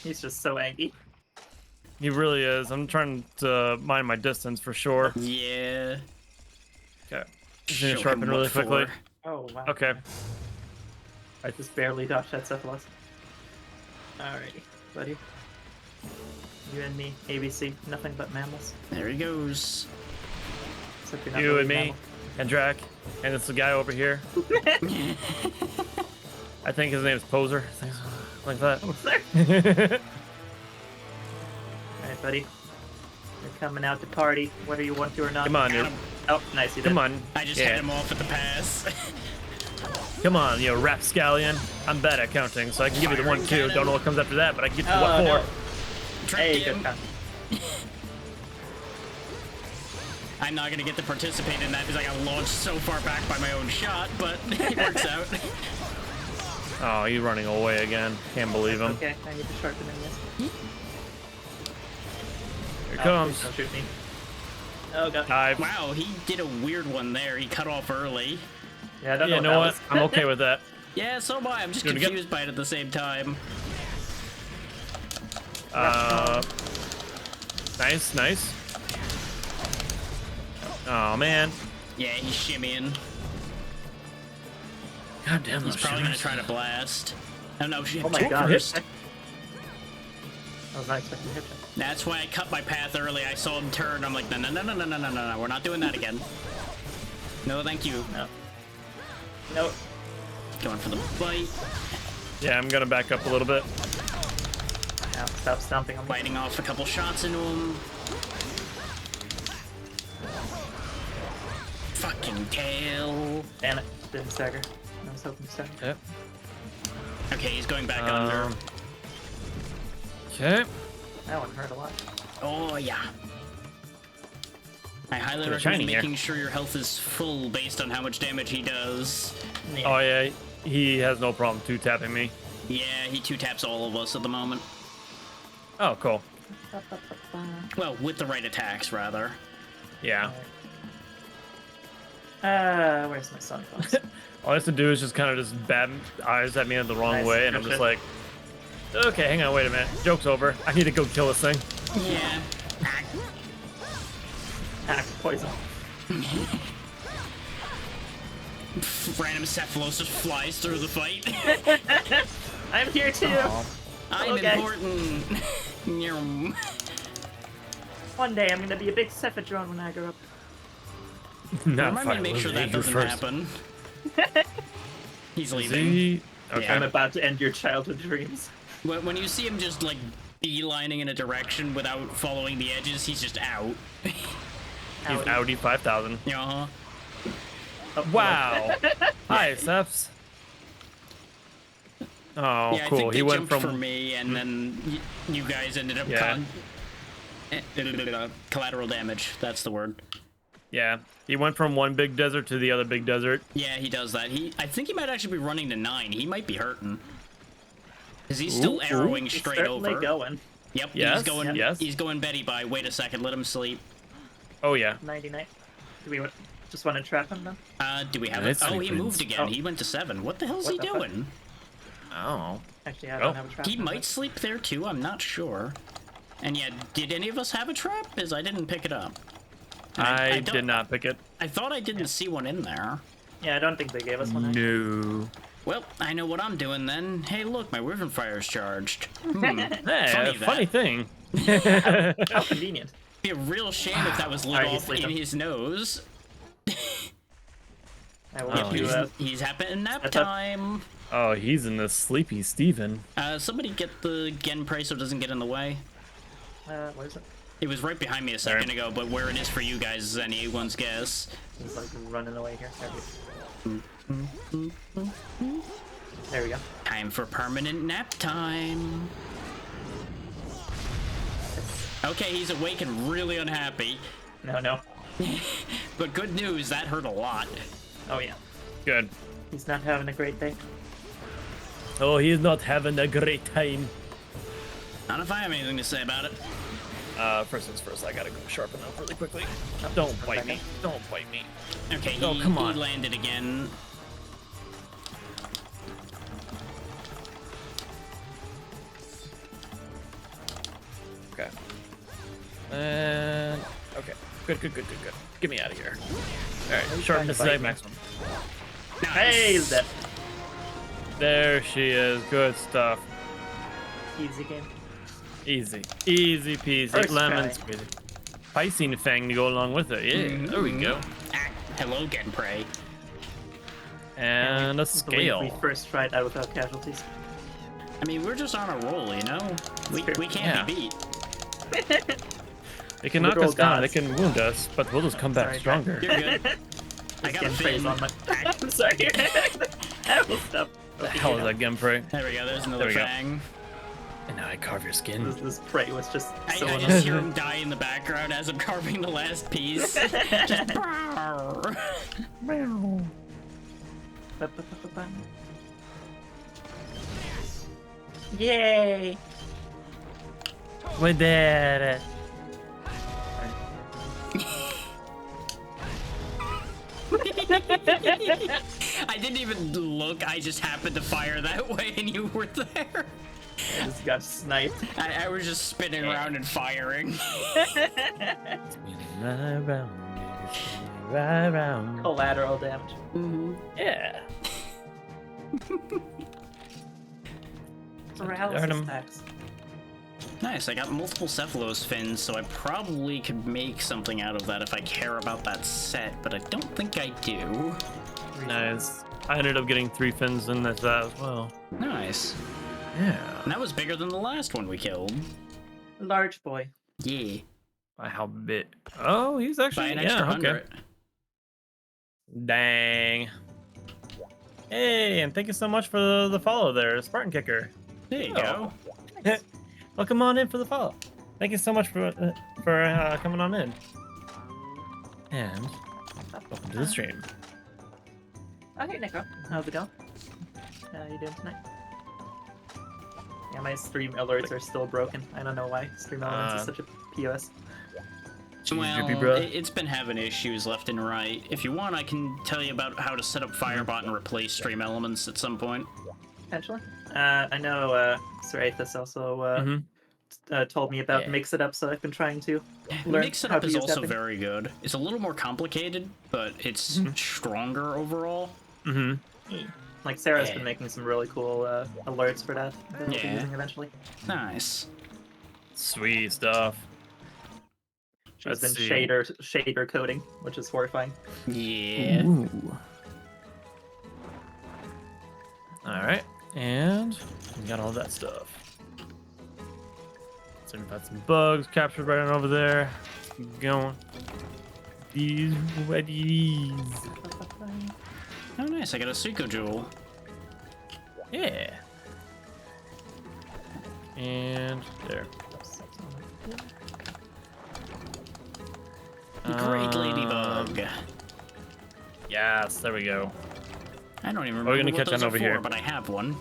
He's just so angry. He really is. I'm trying to mind my distance for sure. Yeah. Okay. Just gonna Show sharpen him really what quickly. for. Oh wow. Okay. I just barely dodged that Cephalos. Alrighty, buddy. You and me, ABC, nothing but mammals. There he goes. Except you're not You really and me, mammal. and Drac, and this guy over here. I think his name is Poser. Like that. Alright, buddy. You're coming out to party, whether you want to or not. Come on, dude. Oh, nice, you did. Come on. I just Yeah. hit him off at the pass. Come on, you rapscallion. I'm bad at counting, so I can give you the Fire 1, 2. cannon. Don't know what comes after that, but I can get you the Oh, what no. 4. Tricked Hey, him. good count. I'm not gonna get to participate in that because I got launched so far back by my own shot, but it works out. Oh, he's running away again. Can't believe him. Okay, I need to sharpen in this. Here he Oh, comes. please don't shoot me. Oh god. Dive. Wow, he did a weird one there. He cut off early. Yeah, I don't Yeah, you know know what what? that I'm was. okay with that. Yeah, so am I. I'm just Do it again. confused by it at the same time. Nice, nice. Oh, man. Yeah, he's shimmying. God damn, He's those probably gonna shimmers. try to blast. Oh no, shit. Oh my Took god. first. I was not expecting to hit that. That's why I cut my path early. I saw him turn. I'm like, no, no, no, no, no, no, no, no, no. We're not doing that again. No, thank you. No. Nope. Going for the bite. Yeah, I'm gonna back up a little bit. Now, stop stomping on me. Biting off a couple shots into him. Fucking tail. Damn it. Didn't stagger. I was hoping to stagger. Yep. Okay, he's going back under. Okay. That one hurt a lot. Oh, yeah. I highly Kinda recommend shiny here. making sure your health is full based on how much damage he does. Yeah. Oh, yeah. He has no problem two-tapping me. Yeah, he two-taps all of us at the moment. Oh, cool. Well, with the right attacks, rather. Yeah. Where's my sunflowers? All I have to do is just kind of just bat eyes at me in the wrong Nice, way, and I'm good just shit. like, okay, hang on, wait a minute. Joke's over. I need to go kill this thing. Yeah. Hack poison. Random Cephalos just flies through the fight. I'm here too. I'm Okay. important. Nyum. One day I'm gonna be a big Cephadron when I grow up. Not Remind me to make sure that doesn't happen. He's leaving. Z. Okay. Yeah. I'm about to end your childhood dreams. When you see him just like beelining in a direction without following the edges, he's just out. He's Howdy. Audi 5000. Uh-huh. Oh, Wow. Hi, Cephs. Oh, Yeah, I cool. think they He went jumped from for me, and then you guys ended up Yeah. collateral damage. That's the word. yeah. He went from one big desert to the other big desert. Yeah, he does that. I think he might actually be running to 9. He might be hurting. Because he's still Ooh, arrowing He's straight certainly over. going. Yep, Yes, he's going. yes. He's going Betty by. Wait a second, let him sleep. Oh yeah. 99. Do we just want to trap him then? Do we have Nice it? Oh, he sequence. moved again. Oh. He went to 7. What the hell's What he the fuck? doing? Oh. Actually, I Oh. don't have a trap. He him, might but- sleep there too. I'm not sure. And yeah, did any of us have a trap? Because I didn't pick it up. And I don't- did not pick it. I thought I didn't see one in there. Yeah, I don't think they gave us one. actually. No. Well, I know what I'm doing then. Hey, look, my Wyvern Fire's charged. Funny Hey, funny that. thing. How convenient. Be a real shame if that was lit Alright, he's off in sleeping. his nose. I will Oh, let you. He's having nap That's up. time. Oh, he's in the sleepy Steven. Somebody get the Gen Prey so it doesn't get in the way. Where is it? It was right behind me a second ago, but where it is for you guys is anyone's guess. He's like running away here. There we go. Time for permanent nap time. Okay, he's awake and really unhappy. No, no. But good news, that hurt a lot. Oh yeah. Good. He's not having a great day. Oh, he's not having a great time. Not if I have anything to say about it. First things first, I gotta go sharpen up really quickly. Don't bite me. Don't bite me. Okay, Oh, he, come he on. landed again. Okay. And okay. Good. Get me out of here. All right, sharpen this bite side me? maximum. Nice. Hey, he's dead. There she is. Good stuff. Easy game. Easy peasy. First Lemon try. squeezy. Piscine fang to go along with it. Yeah, there we go. Ah, hello, Genprey. And a I believe scale. we first tried that without casualties. I mean, we're just on a roll, you know? We can't Yeah. be beat. They can knock Literal us down. They gods. can wound us, but we'll just come back Sorry, stronger. You're good. I got a Getting praise fin. on my. I'm sorry. I will stop. What the hell is that Gunprey? There we go, there's another There we go. fang. And now I carve your skin. This prey was just so I annoying. just hear him die in the background as I'm carving the last piece. Just brrr. Yay! We did it. I didn't even look, I just happened to fire that way and you were there. I just got sniped. I was just spinning around and firing. Right round, baby, spin right round. Collateral damage. Yeah. Paralysis Heard him. attacks. Nice, I got multiple Cephalos fins, so I probably could make something out of that if I care about that set, but I don't think I do. Nice. I ended up getting 3 fins in this as well. Nice. Yeah. And that was bigger than the last one we killed. Large boy. Yeah. By how bit? Oh, he's By actually an extra yeah, okay. 100. Dang. Hey, and thank you so much for the follow there, Spartan Kicker. There you Oh. go. Well, come on in for the follow. Thank you so much for coming on in. And welcome to the stream. Okay, Nico. How's it going? How you doing tonight? Yeah, my stream alerts are still broken. I don't know why. Stream elements is such a POS. Well, it's been having issues left and right. If you want, I can tell you about how to set up Firebot and replace Stream Elements at some point. Potentially. I know Sir Aethys also told me about Yeah. Mix It Up, so I've been trying to learn Mix It how Up to is use that also thing. very good. It's a little more complicated, but it's stronger overall. Like Sarah's Yeah. been making some really cool alerts for that that I'll be Yeah. using eventually. Nice. Sweet stuff. She's Let's been see. shader coding, which is horrifying. Yeah. All right, and we got all that stuff. So we've got some bugs captured right on over there. Let's keep going. These weddies. Oh, nice. I got a Suiko Jewel. Yeah. And there. Great Ladybug. Yes, there we go. I don't even We're remember gonna what catch those on are over for, here. but I have one.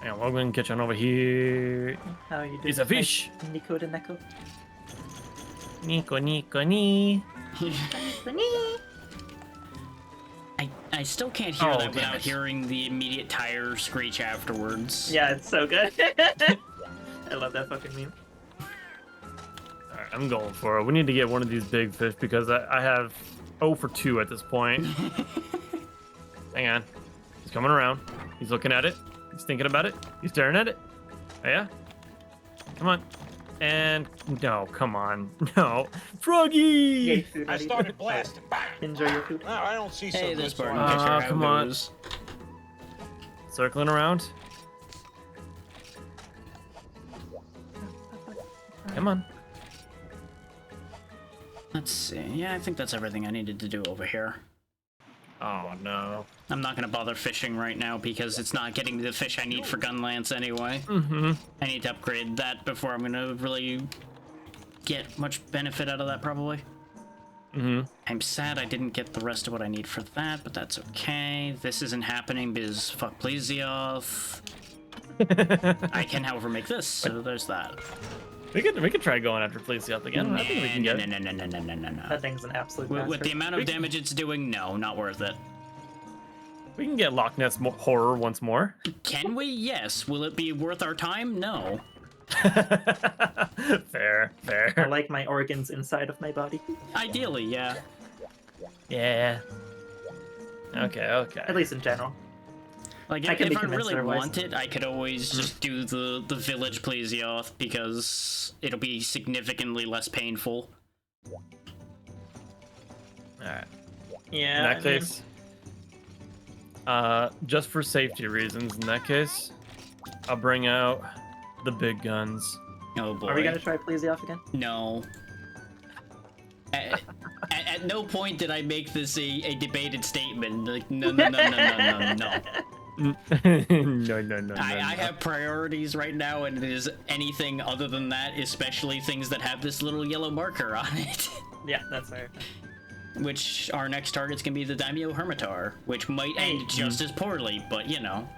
And we're going to catch on over here. How are you doing? It's a fish. Nico de Neko. Nico, Nico, ni. I still can't hear Oh, that damn without it. hearing the immediate tire screech afterwards. Yeah, it's so good. I love that fucking meme. Alright, I'm going for it. We need to get one of these big fish because I have 0 for 2 at this point. Hang on. He's coming around. He's looking at it. He's thinking about it. He's staring at it. Oh, yeah? Come on. And no, come on. No. Froggy! Yay, food I ready. started blasting. Bang! Enjoy your food. No, I don't see so Hey, good, this so Barton I- Fisher, how come on. goes? Circling around. Come on. Let's see. Yeah, I think that's everything I needed to do over here. Oh no. I'm not gonna bother fishing right now because it's not getting me the fish I need for Gunlance anyway. Mm-hmm. I need to upgrade that before I'm gonna really get much benefit out of that probably. I'm sad I didn't get the rest of what I need for that, but that's okay. This isn't happening because fuck Plesioth. I can, however, make this, so there's that. We could try going after Plesioth again. I think we can get it. No. That thing's an absolute With the bastard. amount of damage it's doing, no, not worth it. We can get Loch Ness horror once more. Can we? Yes. Will it be worth our time? No. Fair. I like my organs inside of my body. Ideally, yeah. Yeah. Okay. At least in general. Like, I can be if I convinced really otherwise. wanted, I could always just do the village Plesioth because it'll be significantly less painful. Alright. Yeah. In that case, just for safety reasons, in that case, I'll bring out the big guns. Oh boy. Are we gonna try Plesioth again? No. At no point did I make this a debated statement. Like, no. No. I have priorities right now, and it is anything other than that, especially things that have this little yellow marker on it. Yeah, that's fair. Which our next target's gonna be the Daimyo Hermitar, which might end just as poorly, but you know.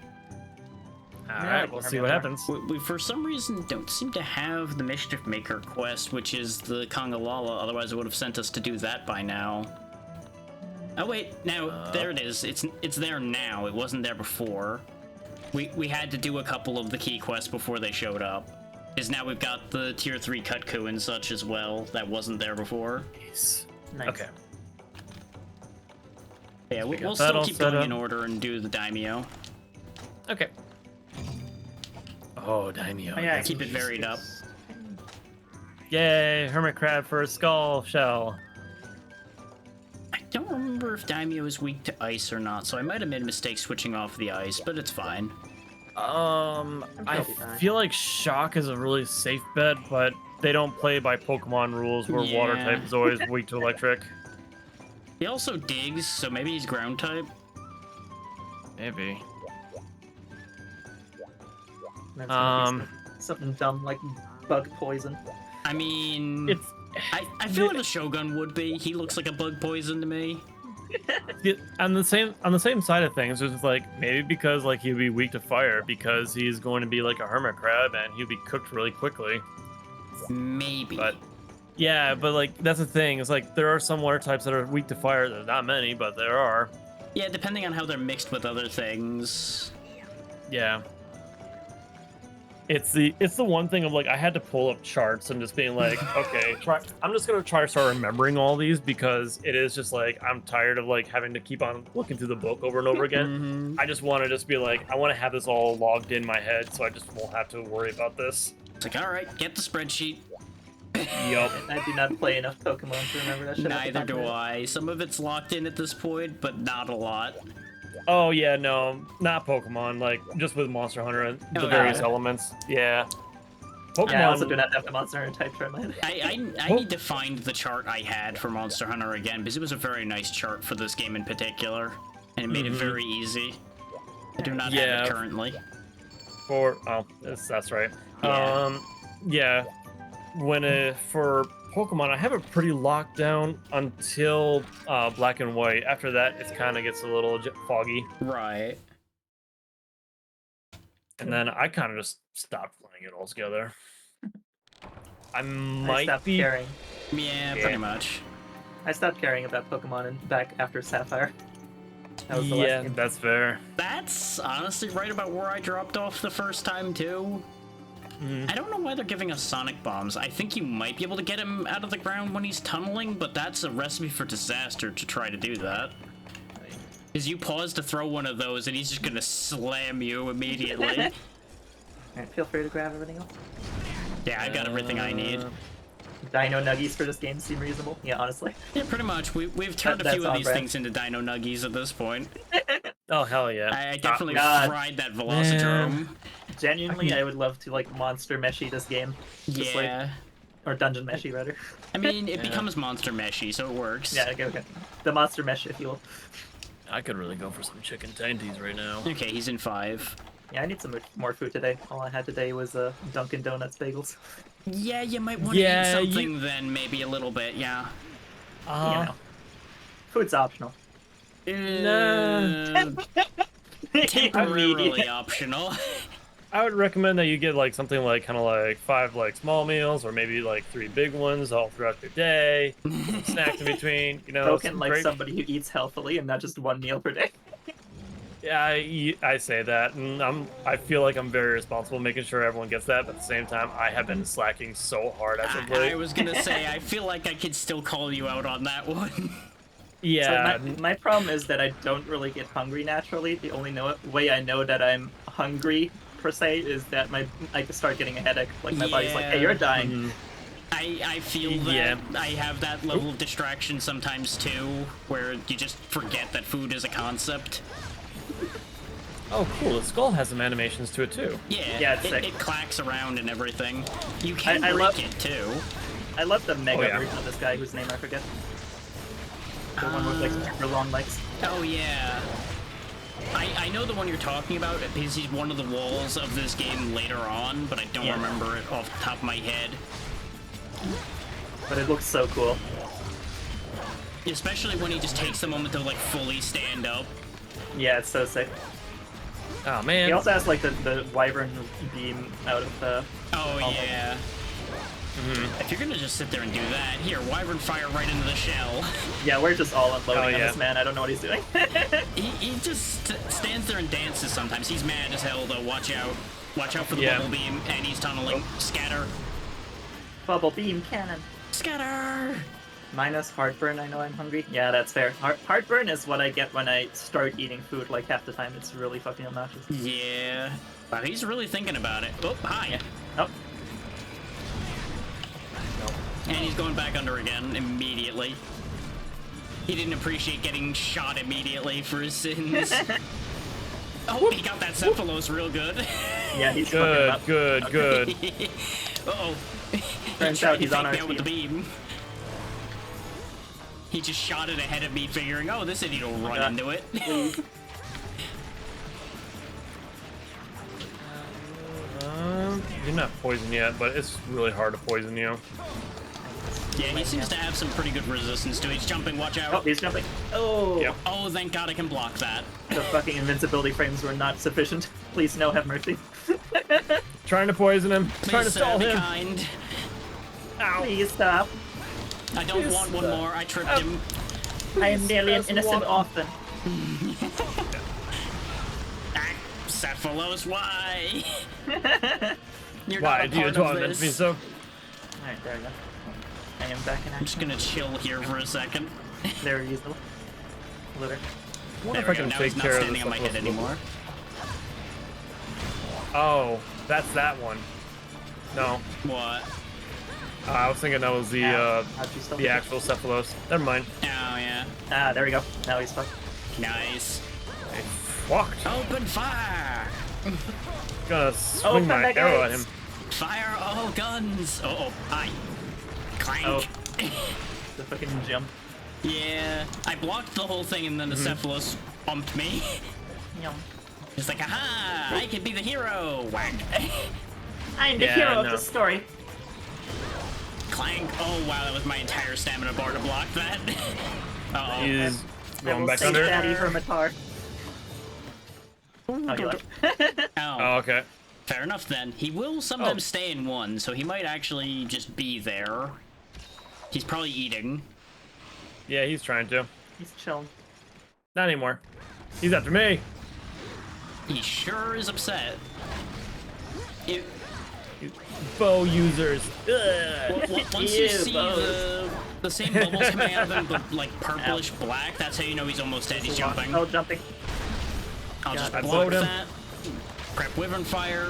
Alright, we'll see what happens. We for some reason don't seem to have the Mischief Maker quest, which is the Kongalala, otherwise it would have sent us to do that by now. Oh wait, now there it is. It's there now. It wasn't there before. We had to do a couple of the key quests before they showed up. Because now we've got the tier 3 Cutco and such as well. That wasn't there before. Nice. Okay. Yeah, we'll that still all keep set going up. in order and do the Daimyo. Okay. Oh, Daimyo. Oh, yeah, Keep it varied up. Yay, Hermit Crab for a skull shell. I don't remember if Daimyo is weak to ice or not, so I might have made a mistake switching off the ice, but it's fine. I be fine. feel like Shock is a really safe bet, but they don't play by Pokemon rules where water Yeah. type is always weak to electric. He also digs, so maybe he's ground type. Maybe. That's gonna be something dumb like bug poison. I mean, It's I feel like the Shogun would be. He looks like a bug poison to me. on the same side of things. It's like maybe because like he'll be weak to fire because he's going to be like a hermit crab and he'll be cooked really quickly. Maybe. But yeah, but like that's the thing. It's like there are some water types that are weak to fire. There's not many, but there are. Yeah, depending on how they're mixed with other things. Yeah. It's the one thing of like I had to pull up charts and just being like, okay, I'm just gonna try to start remembering all these because it is just like I'm tired of like having to keep on looking through the book over and over again. I just want to just be like I want to have this all logged in my head so I just won't have to worry about this. It's like, all right, get the spreadsheet. Yup. I do not play enough Pokemon to remember that shit. off the Neither top of do my head. I. Some of it's locked in at this point, but not a lot. Oh yeah, no, not Pokemon. Like just with Monster Hunter and the Oh, various yeah. elements. Yeah. Pokemon. Yeah, I also do not have the Monster Hunter type chart in my head. I need to find the chart I had for Monster Hunter again, because it was a very nice chart for this game in particular, and it made it very easy. I do not have Yeah. it currently. That's right. Yeah. Yeah. When for Pokemon, I have it pretty locked down until Black and White. After that, it kind of gets a little foggy, Right. and then I kind of just stopped playing it altogether. I I might stopped be. caring. Yeah, Yeah. pretty much. I stopped caring about Pokemon and back after Sapphire. That was the Yeah, last game. that's fair. That's honestly right about where I dropped off the first time, too. I don't know why they're giving us Sonic Bombs. I think you might be able to get him out of the ground when he's tunneling, but that's a recipe for disaster to try to do that. Because you pause to throw one of those, and he's just gonna slam you immediately. Alright, feel free to grab everything else. Yeah, I got everything I need. Dino Nuggies for this game seem reasonable. Yeah, honestly. Yeah, pretty much. We've turned a That's few of on these brand. things into Dino Nuggies at this point. Oh hell yeah! I definitely God. fried that Velocidrome. Genuinely, I would love to like Monster Meshy this game. Just, like- Yeah. Or Dungeon Meshy, rather. I mean, it becomes Monster Meshy, so it works. Yeah, okay. The Monster Mesh, if you will. I could really go for some chicken tendies right now. Okay, he's in 5. Yeah, I need some more food today. All I had today was Dunkin' Donuts bagels. Yeah, you might want to Yeah, eat something then, maybe a little bit, yeah. You know, food's optional. Nah. Temporarily optional. I would recommend that you get like something like kind of like 5 like small meals, or maybe like 3 big ones all throughout the day. Some snacks in between. You know, Spoken some like great- somebody who eats healthily and not just 1 meal per day. Yeah, I say that, and I feel like I'm very responsible making sure everyone gets that. But at the same time, I have been slacking so hard as of I late. was gonna say, I feel like I could still call you out on that one. Yeah, So my problem is that I don't really get hungry naturally. The only way I know that I'm hungry per se is that I start getting a headache. Like my body's like, hey, you're dying. mhm. I feel that Yeah. I have that level of distraction sometimes too, where you just forget that food is a concept. Oh, cool. The skull has some animations to it too. Yeah, it's sick. it clacks around and everything. You can I break love- it too. I love the mega Oh, yeah. version of this guy whose name I forget. The one with like super long legs. Oh yeah. I know the one you're talking about because he's one of the walls of this game later on, but I don't Yeah. remember it off the top of my head. But it looks so cool. Especially when he just takes a moment to like fully stand up. Yeah, it's so sick. Oh man. He also has like the wyvern beam out of the. Oh yeah. Mhm. If you're gonna just sit there and do that, here, wyvern fire right into the shell. Yeah, we're just all unloading Oh, on yeah. this man. I don't know what he's doing. He just stands there and dances sometimes. He's mad as hell though. Watch out. Watch out for the Yeah. bubble beam, and he's tunneling. Scatter. Bubble beam cannon. Scatter! Minus heartburn. I know I'm hungry. Yeah, that's fair. Heartburn is what I get when I start eating food. Like half the time, it's really fucking obnoxious. Yeah. Wow, he's really thinking about it. Oh, hi. Yeah. Oh, And he's going back under again immediately. He didn't appreciate getting shot immediately for his sins. Oh, he got that Cephalos real good. yeah, he's fucking him Good, up. good. Uh-oh. Turns He tried out he's to on take our me out with the beam. He just shot it ahead of me, figuring, oh, this idiot will run God. into it. Please. You're not poisoned yet, but it's really hard to poison you. Yeah, he seems to have some pretty good resistance to it. He's jumping, watch Oh, out. he's jumping. Oh, Yep. Oh, thank God I can block that. the fucking invincibility frames were not sufficient. Please, no, have mercy. Trying to poison him. Trying to Please, stall be him. kind. Please stop. I don't Please, want one more. I tripped him. I am merely an Please, innocent water. orphan. Ah, Cephalos, why? You're Why not a do you part of torment this. me so? Alright, there we go. I am back in I'm just action. gonna chill here for a second. There you go. Literally. I wonder There if I we go. can Now take he's not care of standing this on my head anymore. Oh, that's that one. No, What? I was thinking that was How'd you still the do it? actual Cephalos. Never mind. Oh, yeah. Ah, there we go. Now he's fucked. Nice. Hey, fucked. Open fire! Gonna swing Open my the arrow at gates. him. Fire all guns! Uh-oh, hi. Clank. Oh. The fucking jump. Yeah, I blocked the whole thing and then the Mm-hmm. Cephalos bumped me. Yum. It's like, aha! I can be the hero! Whack! I'm the Yeah, hero of no. the story. Clank! Oh wow, that was my entire stamina bar to block that. Uh-oh. He's I going will back save under. Daddy Hermitar. Oh, he left. Oh, Oh, okay. fair enough then. He will sometimes Oh. stay in one, so he might actually just be there. He's probably eating. Yeah, he's trying to. He's chilling. Not anymore. He's after me. He sure is upset. It, Bow users. once you Ew, see bows. the same bubbles coming out of him, but like purplish black, that's how you know he's almost dead. He's jumping. Oh, jumping. I'll just God. I block blowed him. that. Prep Wyvern Fire.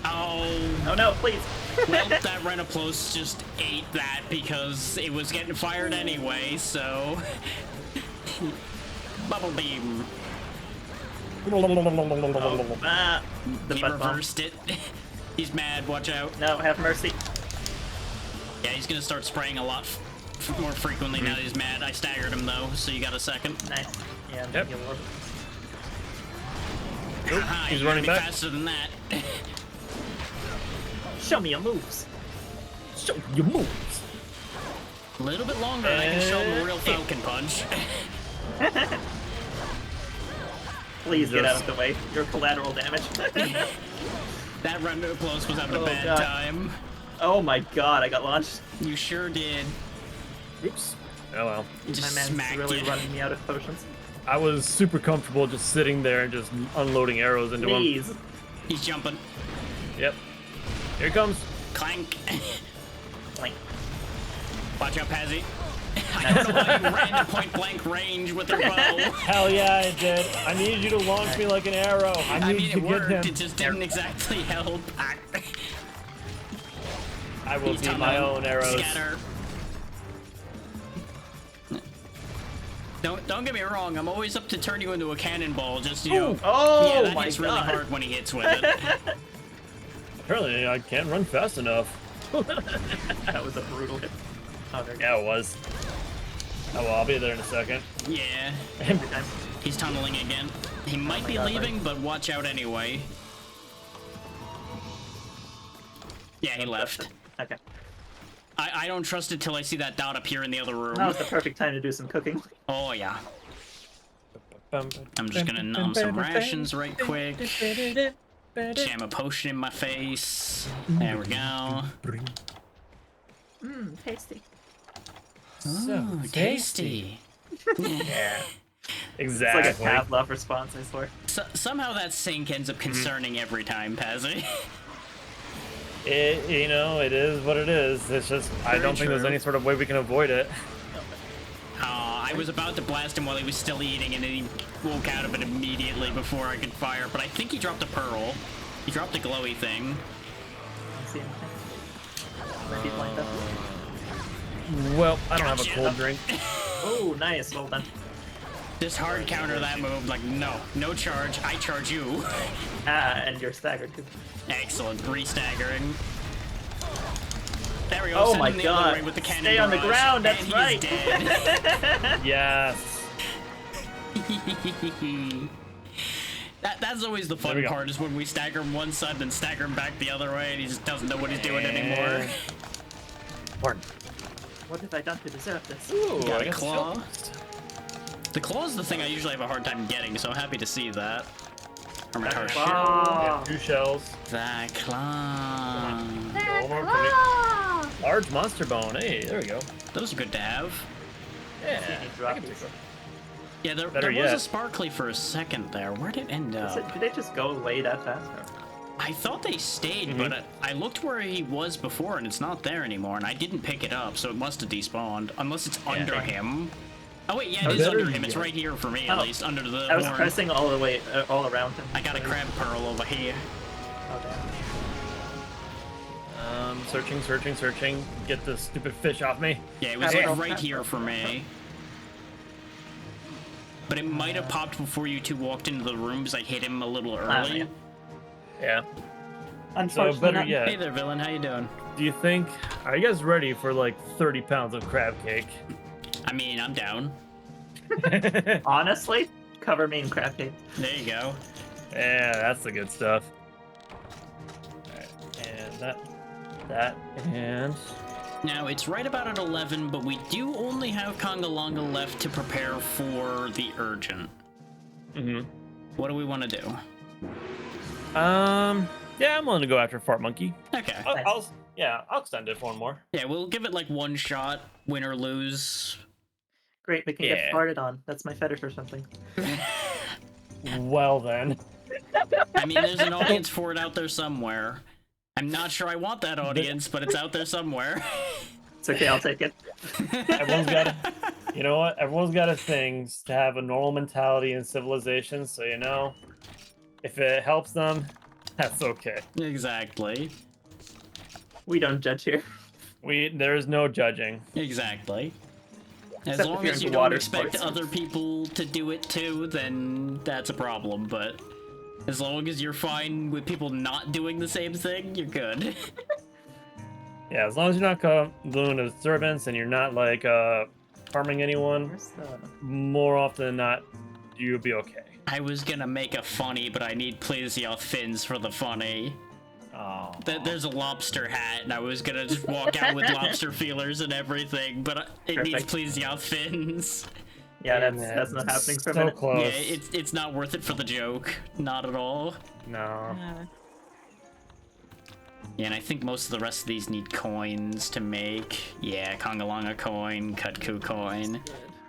Oh, Oh no, please. well, that Renoplos just ate that because it was getting fired anyway, so... Bubble Beam. Ah, the He butt bomb. reversed it. He's mad, watch out. No, have mercy. Yeah, he's gonna start spraying a lot more frequently now that he's mad. I staggered him though, so you got a second. Nice. Yeah, Yep. heal orb. Nope, Haha, he's you gotta running be back. faster than that. Show me your moves. Show your moves. A little bit longer, and I can show him a real Falcon Punch. Please get out of the way. Your collateral damage. That round of applause was having a Oh, bad God. time. Oh my god, I got launched. You sure did. Oops. Oh well. Just My man's smacked really you. running me out of potions. I was super comfortable just sitting there and just unloading arrows into him. Please. He's jumping. Yep. Here he comes. Clank. Like, Watch out, Pazzy. I don't know why you ran to point blank range with your bow. Hell yeah, I did. I needed you to launch me like an arrow. I I needed mean, to it get worked. him. It just didn't exactly help. I will He's be my tunnel. own arrows. Scatter. Don't get me wrong. I'm always up to turn you into a cannonball. Just you know. oh Yeah, that my hits god. really hard when he hits with it. Apparently, I can't run fast enough. That was a brutal hit. Oh, there you Yeah, it was. Oh well, I'll be there in a second. Yeah. go. Every time. He's tunneling again. He might be God, leaving, but watch out anyway. Yeah, he left. Okay. I don't trust it till I see that dot appear in the other room. That was the perfect time to do some cooking. Oh, yeah. I'm just gonna numb some rations right quick. Jam a potion in my face. There we go. Mmm, tasty. Ooh, tasty. Yeah. It's like a Exactly. Pavlov response, I swear. Somehow that sync ends up concerning every time, Pazzy. It, you know, it is what it is. It's just I Very don't think there's true. any sort of way we can avoid it. I was about to blast him while he was still eating, and then he woke out of it immediately before I could fire. But I think he dropped a pearl. He dropped a glowy thing. I see anything. Might be blind up. Well, I don't have a Gotcha. cold drink. Oh, nice. Well done. Just hard counter that move. Like, no charge. I charge you. Ah, and you're staggered too. Excellent. Re-staggering. There we go. Oh Send my him the other God. way with the cannon Stay on the barrage, ground, that's and right. He's dead. Yes. That's always the There fun we go. part, is when we stagger him one side, then stagger him back the other way, and he just doesn't know what he's doing anymore. And- Pardon. What have I done to deserve this? Ooh, Got I a got claw. silk. The claw is the thing I usually have a hard time getting, so I'm happy to see that. From a tar Claw. Yeah, 2 shells. The claw. One more for me. Large monster bone. Hey, there we go. Those are good to have. Yeah. See any I can droppies. take them. Yeah, there Better was a yet. sparkly for a second there. Where did it end up? Did they just go away that fast? Or? I thought they stayed, but I looked where he was before, and it's not there anymore, and I didn't pick it up, so it must have despawned. Unless it's under him. Oh wait, yeah, it is Better under him. It's yet. right here for me, at Oh. least, under the I was horn. pressing all the way, all around him. I got a crab pearl over here. Oh, damn. Searching. Get this stupid fish off me. Yeah, it was Yeah. like right here for me. But it might have popped before you two walked into the room, because I hit him a little early. yeah. Yeah. So Unfortunately, better not- yet, Hey there, villain. How you doing? do you think, are you guys ready for like 30 pounds of crab cake? I mean, I'm down. Honestly, cover me in crab cake. There you go. Yeah, that's the good stuff. Alright, and that, and... Now, it's right about at 11, but we do only have Congalonga left to prepare for the urgent. Mm-hmm. What do we want to do? Yeah, I'm willing to go after Fart Monkey. Okay. I'll extend it for one more. Yeah, we'll give it like one shot, win or lose. Great, we can Yeah. get farted on. That's my fetish or something. Well then. I mean, there's an audience for it out there somewhere. I'm not sure I want that audience, but it's out there somewhere. It's okay, I'll take it. Everyone's got you know what? Everyone's got a thing to have a normal mentality in civilization, so you know, if it helps them, that's okay. Exactly. We don't judge here. There is no judging. Exactly. As Except if long you're as you into don't water expect sports. other people to do it too, then that's a problem, but as long as you're fine with people not doing the same thing, you're good. Yeah, as long as you're not doing a disturbance and you're not like harming anyone, Where's the... more often than not, you'll be okay. I was gonna make a funny, but I need Plesioth fins for the funny. Oh. There's a lobster hat, and I was gonna just walk out with lobster feelers and everything, but it needs Perfect. plesiosauce fins. Yeah, Damn that's it. not happening for a So minute. close. Yeah, it's not worth it for the joke. Not at all. No. Yeah, and I think most of the rest of these need coins to make. Yeah, Kongalonga coin, Kutku coin.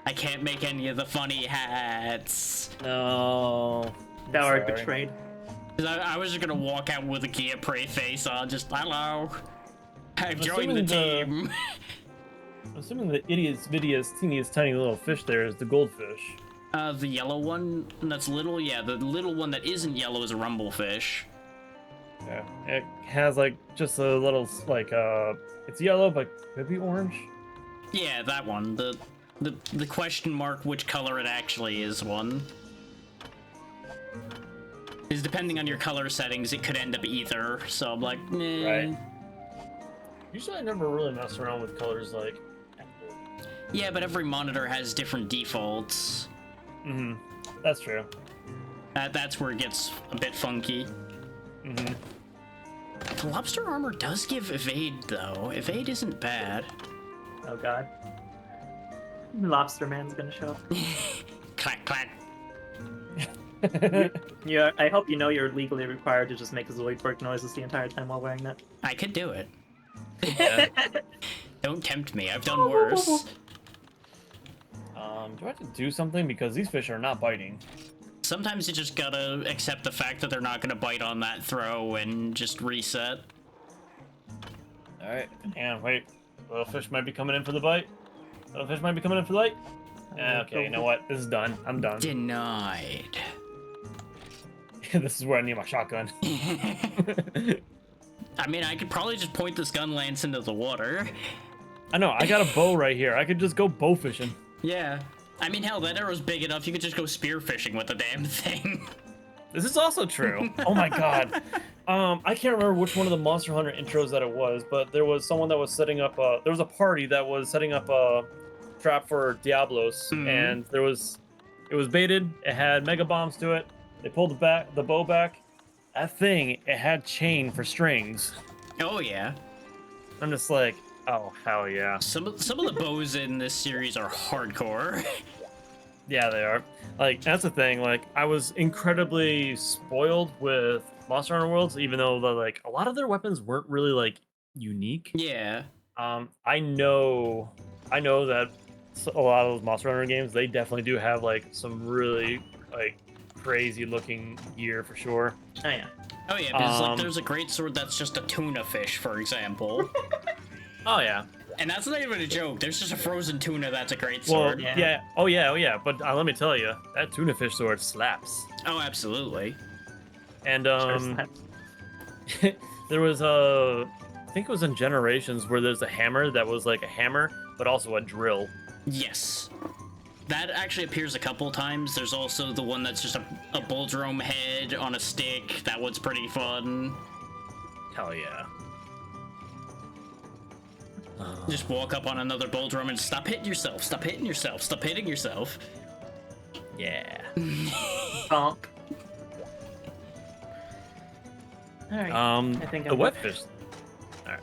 I can't make any of the funny hats. No. Thou art Sorry. betrayed. 'Cause I was just gonna walk out with a Gia Prey face on, just, hello. I've joined the Assuming team. I'm assuming the ittiest, teeniest, tiny little fish there is the goldfish. The yellow one that's little, yeah, the little one that isn't yellow is a rumblefish. Yeah. It has like just a little like it's yellow but could be orange. Yeah, that one. The question mark which color it actually is one. Is depending on your color settings, it could end up either. So I'm like, nah. Right. Usually I never really mess around with colors like. Yeah, but every monitor has different defaults. Mm-hmm. That's true. That's where it gets a bit funky. Mm-hmm. The lobster armor does give evade though. Evade isn't bad. Oh god. Lobster Man's gonna show up. Clack clack. Yeah, I hope you know you're legally required to just make Zoidberg noises the entire time while wearing that. I could do it. Yeah. Don't tempt me. I've done worse. Do I have to do something because these fish are not biting? Sometimes you just gotta accept the fact that they're not gonna bite on that throw and just reset. All right. And wait, little fish might be coming in for the bite. Little fish might be coming in for the bite. Okay, you know what? This is done. I'm done. Denied. This is where I need my shotgun. I mean, I could probably just point this gun lance into the water. I know. I got a bow right here. I could just go bow fishing. Yeah. I mean, hell, that arrow's big enough. You could just go spear fishing with the damn thing. This is also true. Oh my god. I can't remember which one of the Monster Hunter intros that it was, but there was someone that was setting up a. There was a party that was setting up a trap for Diablos, Mhm. and it was baited. It had mega bombs to it. They pulled the bow back. That thing, it had chain for strings. Oh, yeah. I'm just like, oh hell yeah. Some of the bows in this series are hardcore. Yeah, they are. Like, that's the thing. Like, I was incredibly spoiled with Monster Hunter Worlds, even though like a lot of their weapons weren't really like unique. Yeah. I know that a lot of those Monster Hunter games, they definitely do have like some really like crazy looking gear for sure. Oh yeah. Oh, yeah, because like, Um, there's a great sword that's just a tuna fish, for example. Oh yeah. And that's not even a joke. There's just a frozen tuna that's a great Well, sword. yeah. Oh yeah. But let me tell you, that tuna fish sword slaps. Oh, absolutely. And Sure slaps. there was I think it was in Generations where there's a hammer that was like a hammer, but also a drill. Yes. That actually appears a couple times. There's also the one that's just a Bulldrome head on a stick. That one's pretty fun. Hell yeah. Just walk up on another Bulldrome and stop hitting yourself. Stop hitting yourself. Stop hitting yourself. Yeah. Bonk. Alright. I think the I'm wet good. fish. All right.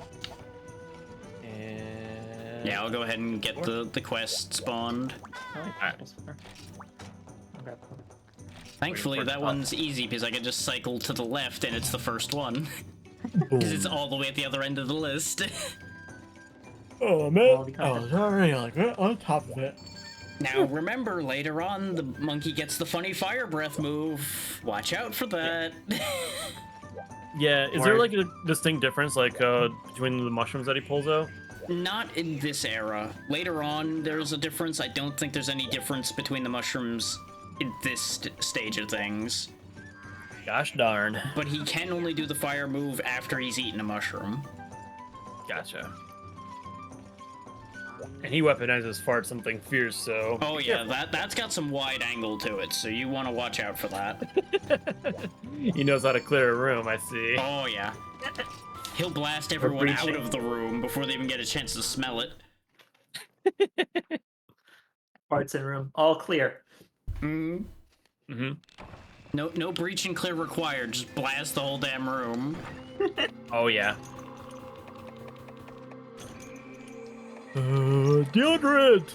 And Yeah, I'll go ahead and get the quest spawned. I like Alright. those four. I'll grab one. Thankfully, for that top. one's easy because I can just cycle to the left and it's the first one. Because it's all the way at the other end of the list. Oh man. All the content. already like right on top of it. Now, remember, later on, the monkey gets the funny fire breath move. Watch out for that. Yeah. Is there Word. like a distinct difference like between the mushrooms that he pulls out? Not in this era. Later on, there's a difference. I don't think there's any difference between the mushrooms in this stage of things. Gosh darn. But he can only do the fire move after he's eaten a mushroom. Gotcha. And he weaponizes fart something fierce, so. Oh yeah, that's got some wide angle to it, so you want to watch out for that. He knows how to clear a room, I see. Oh yeah. He'll blast everyone out breaching. of the room before they even get a chance to smell it. Parts in room. All clear. Mm. Mm-hmm. No breach and clear required. Just blast the whole damn room. Oh yeah. Deodorant.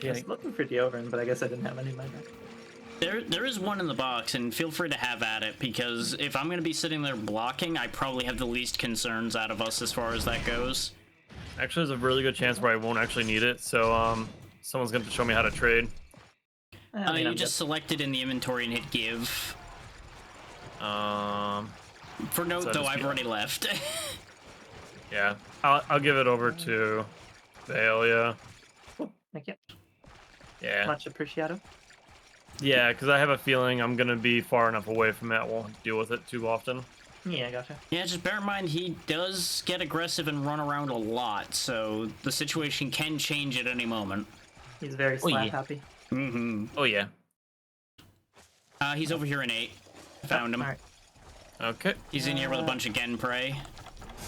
I was looking for deodorant, but I guess I didn't have any in my bag. There is one in the box, and feel free to have at it, because if I'm gonna be sitting there blocking, I probably have the least concerns out of us as far as that goes. Actually, there's a really good chance where I won't actually need it. So someone's gonna show me how to trade. I mean, You I'm just select it in the inventory and hit give. For note, So though, just I've be- already left. Yeah, I'll give it over to Vale. Yeah. Cool. Thank you. Yeah. Much appreciated. Yeah, because I have a feeling I'm gonna be far enough away from it. I won't deal with it too often. Yeah, gotcha. Yeah, just bear in mind, he does get aggressive and run around a lot, so the situation can change at any moment. He's very Oh, slap yeah. happy. Mm-hmm. Oh yeah. He's over here in 8. Found him. Alright. Okay. He's in here with a bunch of Genprey.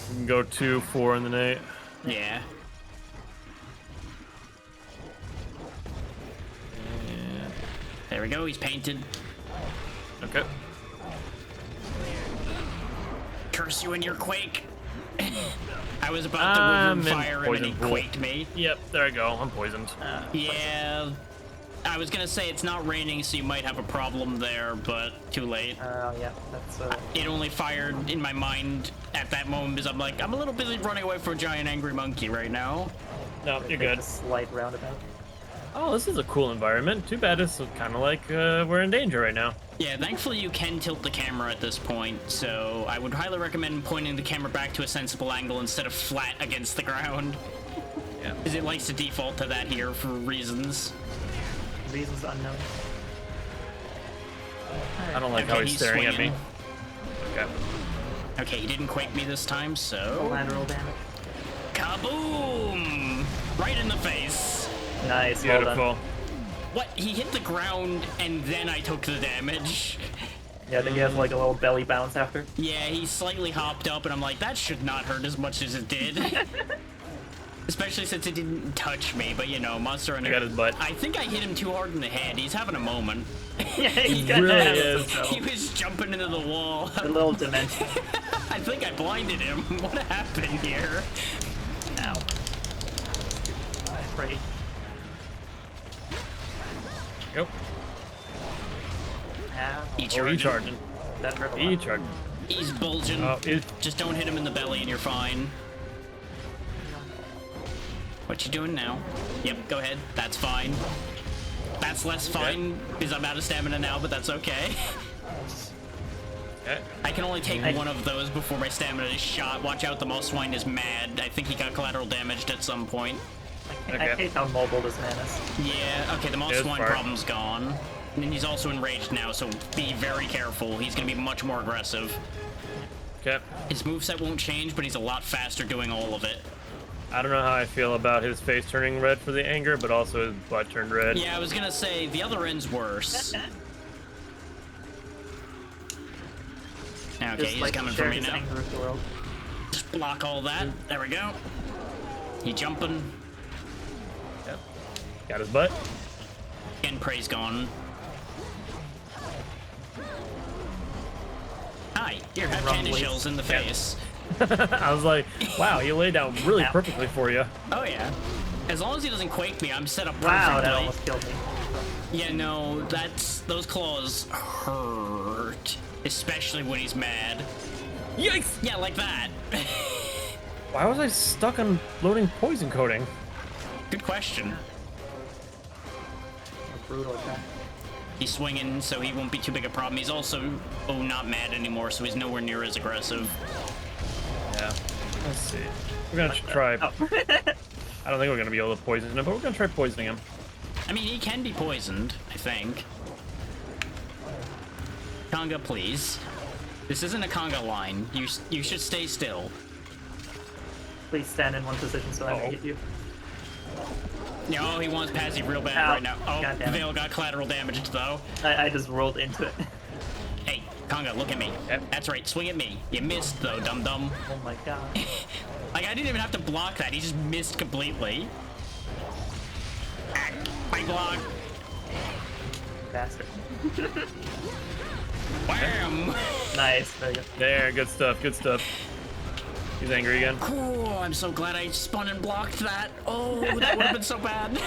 We can go 2, 4 in the Nate. Yeah. There we go, he's painted. Okay. Curse you in your quake! I was about to I'm in fire him and he poison pool. quaked me. Yep. There I go. I'm poisoned. Yeah. I was gonna say it's not raining, so you might have a problem there, but too late. Yeah, that's It only fired in my mind at that moment because I'm like, I'm a little busy running away from a giant angry monkey right now. No, you're good. A slight roundabout. Oh, this is a cool environment. Too bad it's kind of like we're in danger right now. Yeah, thankfully you can tilt the camera at this point, so I would highly recommend pointing the camera back to a sensible angle instead of flat against the ground. Yeah. Because it likes to default to that here for reasons. Reasons unknown. I don't like Okay, how he's staring at me. swinging. Okay. Okay, he didn't quake me this time, so... Collateral damage. Kaboom! Right in the face. Nice, well done. Beautiful. What? He hit the ground and then I took the damage. Yeah, then you have like a little belly bounce after. Yeah, he slightly hopped up and I'm like, that should not hurt as much as it did. Especially since it didn't touch me, but you know, Monster Hunter. I got his butt. I think I hit him too hard in the head. He's having a moment. Yeah, he's He got really that is. himself. He was jumping into the wall. A little dementia. I think I blinded him. What happened here? Ow. Pretty. Yep. Ow. He Oh, he charging. charging. That hurt a He lot. charging. He's bulging. Oh, Just don't hit him in the belly and you're fine. What you doing now? Yep, go ahead. That's fine. That's less fine because I'm out of stamina now, but that's okay. okay. I can only take one of those before my stamina is shot. Watch out, the Mosswine is mad. I think he got collateral damaged at some point. I Okay. hate how mobile this man is. Yeah, okay, the It is Mosswine far. problem's gone. And then he's also enraged now, so be very careful. He's gonna be much more aggressive. Okay. His moveset won't change, but he's a lot faster doing all of it. I don't know how I feel about his face turning red for the anger, but also his butt turned red. Yeah, I was gonna say, the other end's worse. Okay, Just he's like coming share for me his now. anger with the world. Just block all that. There we go. He jumping. Yep. Got his butt. Genprey's gone. Hi, here, have candy Rumblies. shells in the face. I was like, wow, he laid down really Ow. perfectly for you. Oh yeah. As long as he doesn't quake me, I'm set up perfectly. Wow, that almost killed me. Yeah, no, those claws hurt. Especially when he's mad. Yikes! Yeah, like that. Why was I stuck on loading poison coating? Good question. A brutal attack. He's swinging, so he won't be too big a problem. He's also, not mad anymore, so he's nowhere near as aggressive. Yeah. Let's see. We're gonna try. Oh. I don't think we're gonna be able to poison him, but we're gonna try poisoning him. I mean, he can be poisoned, I think. Conga, please. This isn't a conga line. You should stay still. Please stand in one position so I Uh-oh. can hit you. No, he wants passive real bad Ow. right now. Oh, God damn it. Vale got collateral damaged though. I just rolled into it. Hey, Conga, look at me. Yep. That's right, swing at me. You missed though, dum dum. Oh my god. Like I didn't even have to block that. He just missed completely. Ah, my block. bastard. Wham! Nice. Very good. There, good stuff, good stuff. He's angry again. Cool, I'm so glad I spun and blocked that. Oh, that would have been so bad.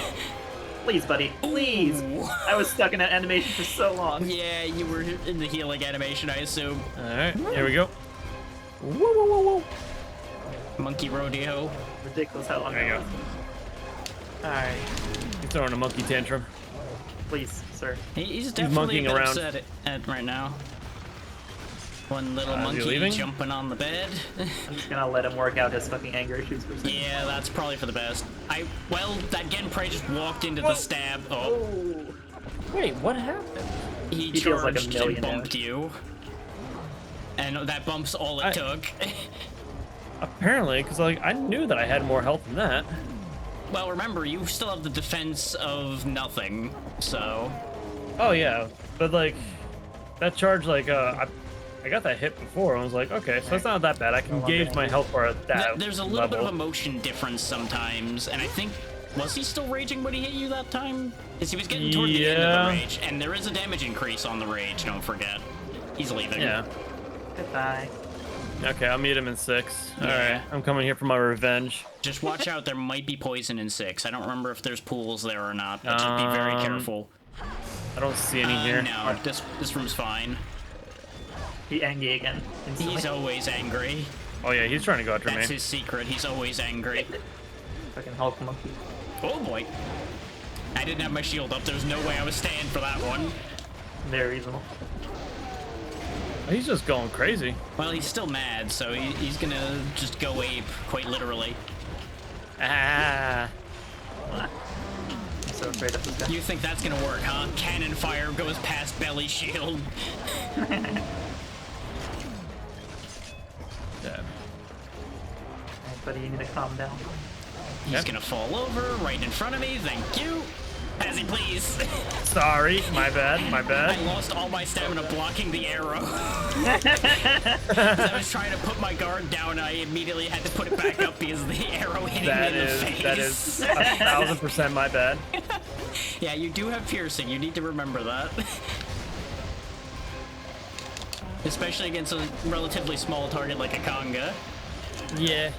Please, buddy. Please. Ooh. I was stuck in that animation for so long. Yeah, you were in the healing animation, I assume. Alright, here we go. Whoa, whoa, whoa, whoa. Monkey rodeo. Ridiculous how long There you that go. was. Alright. He's throwing a monkey tantrum. Please, sir. He's definitely monkeying a bit around. upset at right now. One little Is he monkey leaving? jumping on the bed. I'm just gonna let him work out his fucking anger issues for a second. Yeah, that's probably for the best. Well, that Genprey just walked into the stab. Oh, Oh. Wait, what happened? he feels like a charged and millionaire. bumped you. And that bump's all it I- took. Apparently, because like I knew that I had more health than that. Well, remember, you still have the defense of nothing, so... Oh yeah, but like that charge, like I got that hit before. And I was like, okay, so it's not that bad. I can gauge my health bar at that There's a little bit level. of a motion difference sometimes, and I think... Was he still raging when he hit you that time? Because he was getting toward the end of Yeah. the rage, and there is a damage increase on the rage, don't forget. He's leaving. Yeah. Goodbye. Okay, I'll meet him in 6. Yeah. Alright, I'm coming here for my revenge. Just watch out, there might be poison in 6. I don't remember if there's pools there or not, but just be very careful. I don't see any here. No, this room's fine. He angry again. Instantly. He's always angry. Oh yeah, he's trying to go after That's me. his secret, he's always angry. Fucking Hulk monkey. Oh boy. I didn't have my shield up, there's no way I was staying for that one. Very reasonable. He's just going crazy. Well, he's still mad, so he's gonna just go ape, quite literally. Ah. I'm so afraid of this guy. You think that's gonna work, huh? Cannon fire goes past belly shield. Yeah. Alright, buddy, you need to calm down. He's Yep. gonna fall over right in front of me, thank you. Patsy, please. Sorry, my bad, my I bad. lost all my stamina blocking the arrow. As I was trying to put my guard down, I immediately had to put it back up because the arrow hit me in the face. That is 1,000% my bad. Yeah, you do have piercing. You need to remember that. Especially against a relatively small target like a Conga. Yeah.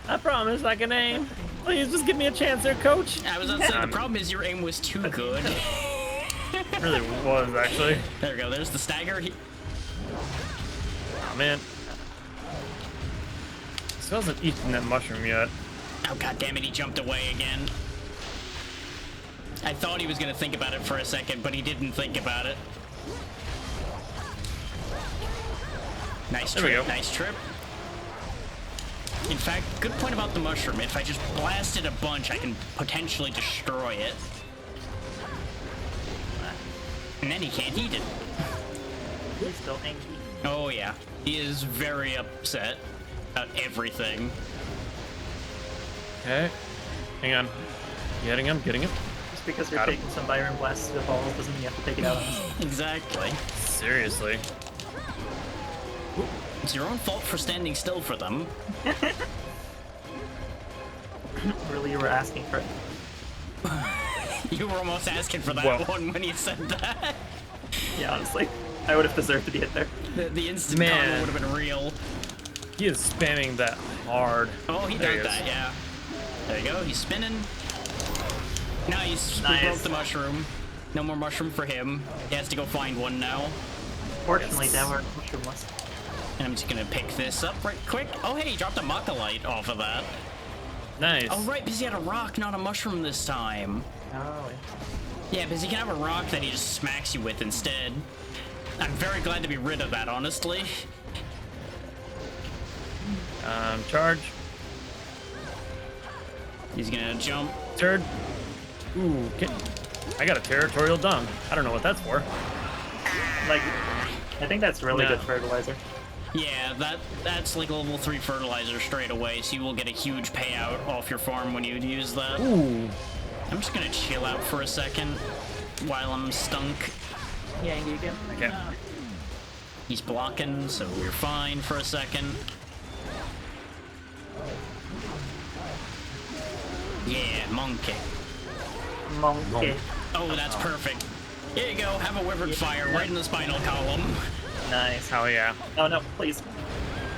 I promise I can aim. Please just give me a chance there, coach. I was about to say, the problem is your aim was too good. It really was, actually. There we go, there's the stagger. Oh, man. Still hasn't eaten that mushroom yet. Oh, god damn it, he jumped away again. I thought he was gonna think about it for a second, but he didn't think about it. Nice There we trip, go. nice trip. In fact, good point about the mushroom. If I just blast it a bunch, I can potentially destroy it. And then he can't eat it. He's still angry. Oh yeah, he is very upset about everything. Okay. Hang on. Getting him, getting him. Just because you're Got him. taking some Byron blasts to the balls doesn't mean you have to take it out on us. Exactly. Seriously. It's your own fault for standing still for them. Really, you were asking for it. You were almost asking for that Whoa. one when you said that. Yeah, honestly. I would have deserved to be hit there. The instant Man. combo would have been real. He is spamming that hard. Oh, he There did he that, is. yeah. There you go, he's spinning. Nice, we Nice. broke the mushroom. No more mushroom for him. He has to go find one now. Fortunately, Yes. that were mushroomless. And I'm just gonna pick this up right quick. Oh, hey, he dropped a Mach-a-Light off of that. Nice. Oh, right, because he had a rock, not a mushroom this time. Oh, Yeah, because he can have a rock that he just smacks you with instead. I'm very glad to be rid of that, honestly. Charge. He's gonna jump. Turd. Ooh, I got a territorial dung. I don't know what that's for. like, I think that's really No. good fertilizer. Yeah, that's like level 3 fertilizer straight away, so you will get a huge payout off your farm when you use that. Ooh. I'm just gonna chill out for a second while I'm stunk. Yeah, angry again. Okay. He's blocking, so we're fine for a second. Yeah, monkey. Monkey. Oh, that's perfect. Here you go. Have a Wyvern Fire right in the spinal column. Nice. Hell yeah. Oh no, please.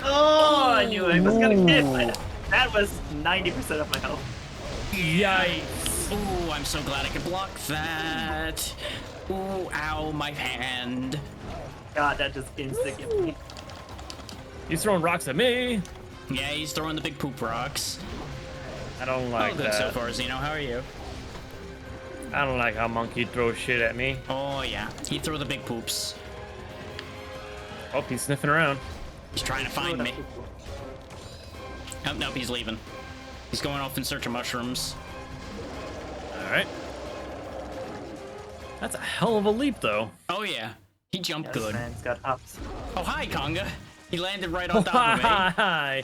Oh, I knew I was gonna get it. That was 90% of my health. Yikes. Ooh, I'm so glad I could block that. Ooh, ow, my hand. God, that just insta-gave me. He's throwing rocks at me. Yeah, he's throwing the big poop rocks. I don't Oh, like good that. so far, Zeno. How are you? I don't like how Monkey throws shit at me. Oh, yeah. He threw the big poops. Oh, he's sniffing around. He's trying to find me. Oh, nope, he's leaving. He's going off in search of mushrooms. All right. That's a hell of a leap, though. Oh, yeah. He jumped Yes, good. man's got hops. Oh, hi, Conga. He landed right Oh, on top of me. hi.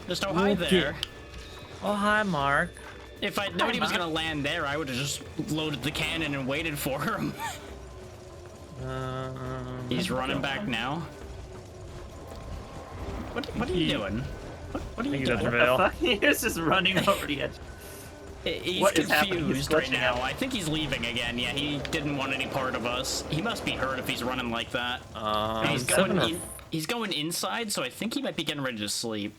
Just oh, hi Okay. there. Oh, hi, Mark. If I'd known he was gonna land there, I would have just loaded the cannon and waited for him. He's running back now. What are you doing? What are you Thank you, doing? Dr. The Vale. fuck? He was just running over the edge. He's What is happening? He's confused right glitching now. out. I think he's leaving again. Yeah, he didn't want any part of us. He must be hurt if he's running like that. And he's he's going inside, so I think he might be getting ready to sleep.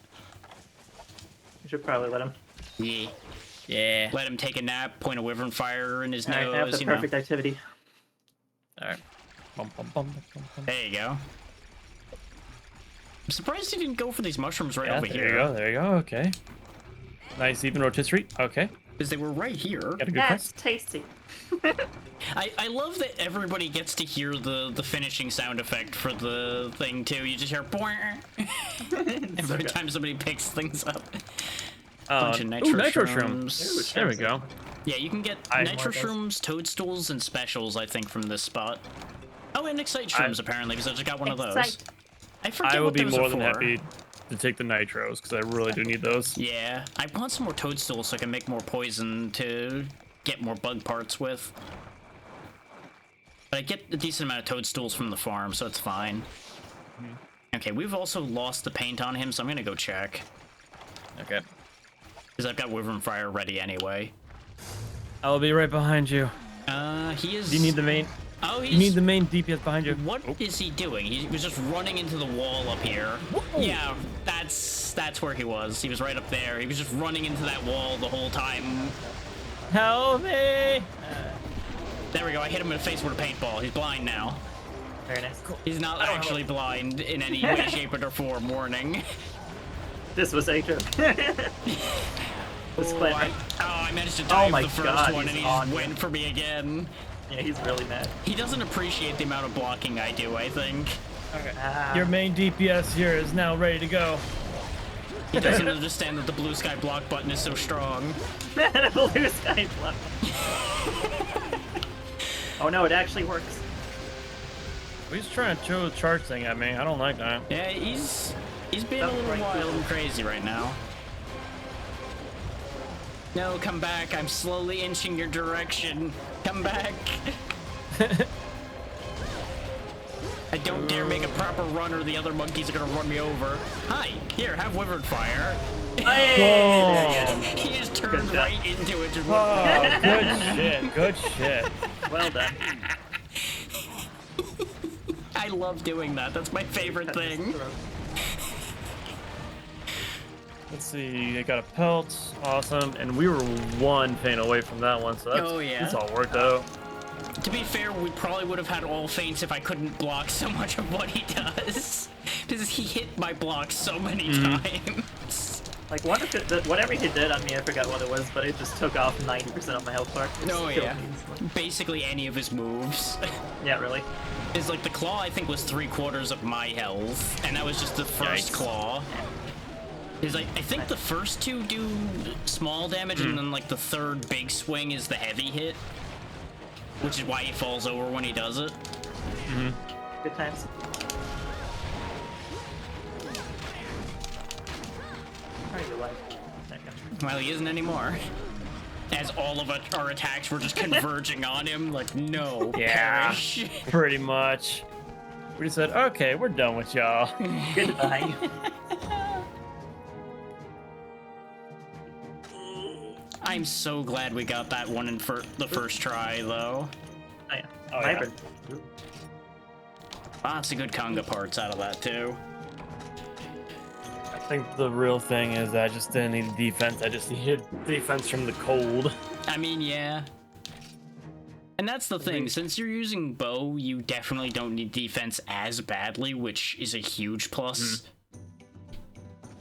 You should probably let him. Yeah. Yeah. Let him take a nap, point a wyvern fire in his Alright, I have nose, the you know. perfect activity. All right. Bum, bum, bum, bum, bum. There you go. I'm surprised he didn't go for these mushrooms right Yeah, over there here. you go. There you go. Okay. Nice even rotisserie. Okay. Because they were right here. Got a good That's price. tasty. I love that everybody gets to hear the finishing sound effect for the thing too. You just hear boing every time somebody picks things up. Bunch of nitro nitro shrooms. shrooms. There we go. Yeah, you can get I nitro want those. shrooms, toadstools, and specials, I think, from this spot. Oh, and excite shrooms, apparently, because I just got one of those. Excite. I forget I will what be those more are than for. happy to take the nitros because I really do need those. Yeah, I want some more toadstools so I can make more poison to get more bug parts with. But I get a decent amount of toadstools from the farm, so it's fine. Okay, we've also lost the paint on him, so I'm gonna go check. Okay. Because I've got Wyvern Fire ready anyway. I'll be right behind you. He is... Do you need the main? Oh, he's... You need the main DPS behind you. What is he doing? He was just running into the wall up here. Yeah, that's where he was. He was right up there. He was just running into that wall the whole time. Help me! There we go. I hit him in the face with a paintball. He's blind now. Very nice. Cool. He's not actually blind in any way, shape, or form. Warning. This was a joke. Disclaimer. I managed to dive my the first God, one, and he's he just on went for me again. Yeah, he's really mad. He doesn't appreciate the amount of blocking I do, I think. Ah. Your main DPS here is now ready to go. He doesn't understand that the blue sky block button is so strong. The blue sky block. Oh no, it actually works. He's trying to throw the charge thing at me. I don't like that. Yeah, he's being a That's little right. wild and crazy right now. No, come back. I'm slowly inching your direction. Come back. I don't dare make a proper run or the other monkeys are gonna run me over. Hi, here, have Wyvern Fire. Hey, there you He just turned Good job. right into it. Just Oh, good shit. Good shit. go. Well done. I love doing that. That's my favorite thing. Let's see. I got a pelt. Awesome. And we were one pain away from that one, so that's, Oh, yeah. it's all worked out. To be fair, we probably would have had all faints if I couldn't block so much of what he does. Because he hit my block so many times. Like whatever he did on me, I forgot what it was, but it just took off 90% of my health bar. It Oh, just killed yeah. me instantly. Basically any of his moves. Yeah, really. Is like the claw, I think, was 3/4 of my health. And that was just the first Yikes. claw. Is like, I think the first two do small damage, and then like the third big swing is the heavy hit. Which is why he falls over when he does it. Good times. How are you alive? There you go. Well, he isn't anymore. As all of our attacks were just converging on him, like, no, Yeah. perish. Pretty much. We just said, okay, we're done with y'all. Goodbye. I'm so glad we got that one in the first try, though. Oh yeah. Oh, yeah. Vibrant. Lots of good conga parts out of that, too. I think the real thing is I just didn't need defense. I just needed defense from the cold. I mean, yeah. And that's the thing, since you're using bow, you definitely don't need defense as badly, which is a huge plus.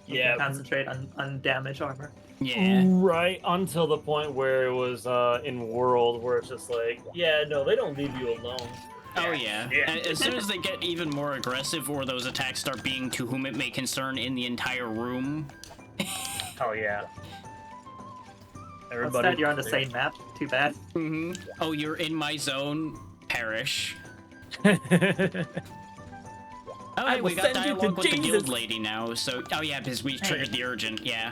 You can concentrate on damage armor. Yeah. Right until the point where it was in World, where it's just like, yeah, no, they don't leave you alone. Oh yeah. Yeah. As soon as they get even more aggressive or those attacks start being to whom it may concern in the entire room. Oh yeah. What's Everybody. that? You're on the same map. Too bad. Oh, you're in my zone. Perish. Oh, hey, we got dialogue with the guild lady now, so... Oh yeah, because we triggered the urgent, yeah.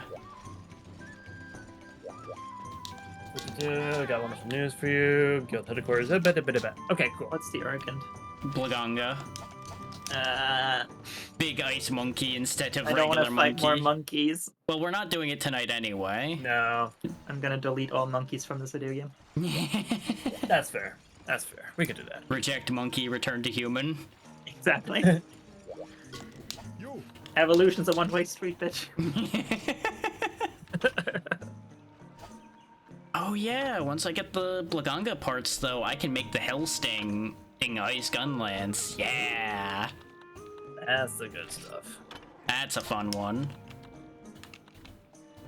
Got one of news for you. Guild headquarters. Okay, cool. What's the Urgent? Blaganga. Big ice monkey instead of I don't want regular to fight monkey. more monkeys. Well, we're not doing it tonight anyway. No, I'm gonna delete all monkeys from this video game. that's fair. That's fair. We could do that. Reject monkey, return to human. Exactly. Evolution's a one-way street, bitch. Oh yeah, once I get the Blaganga parts though, I can make the Hellsting ice gun lance. Yeah. That's the good stuff. That's a fun one.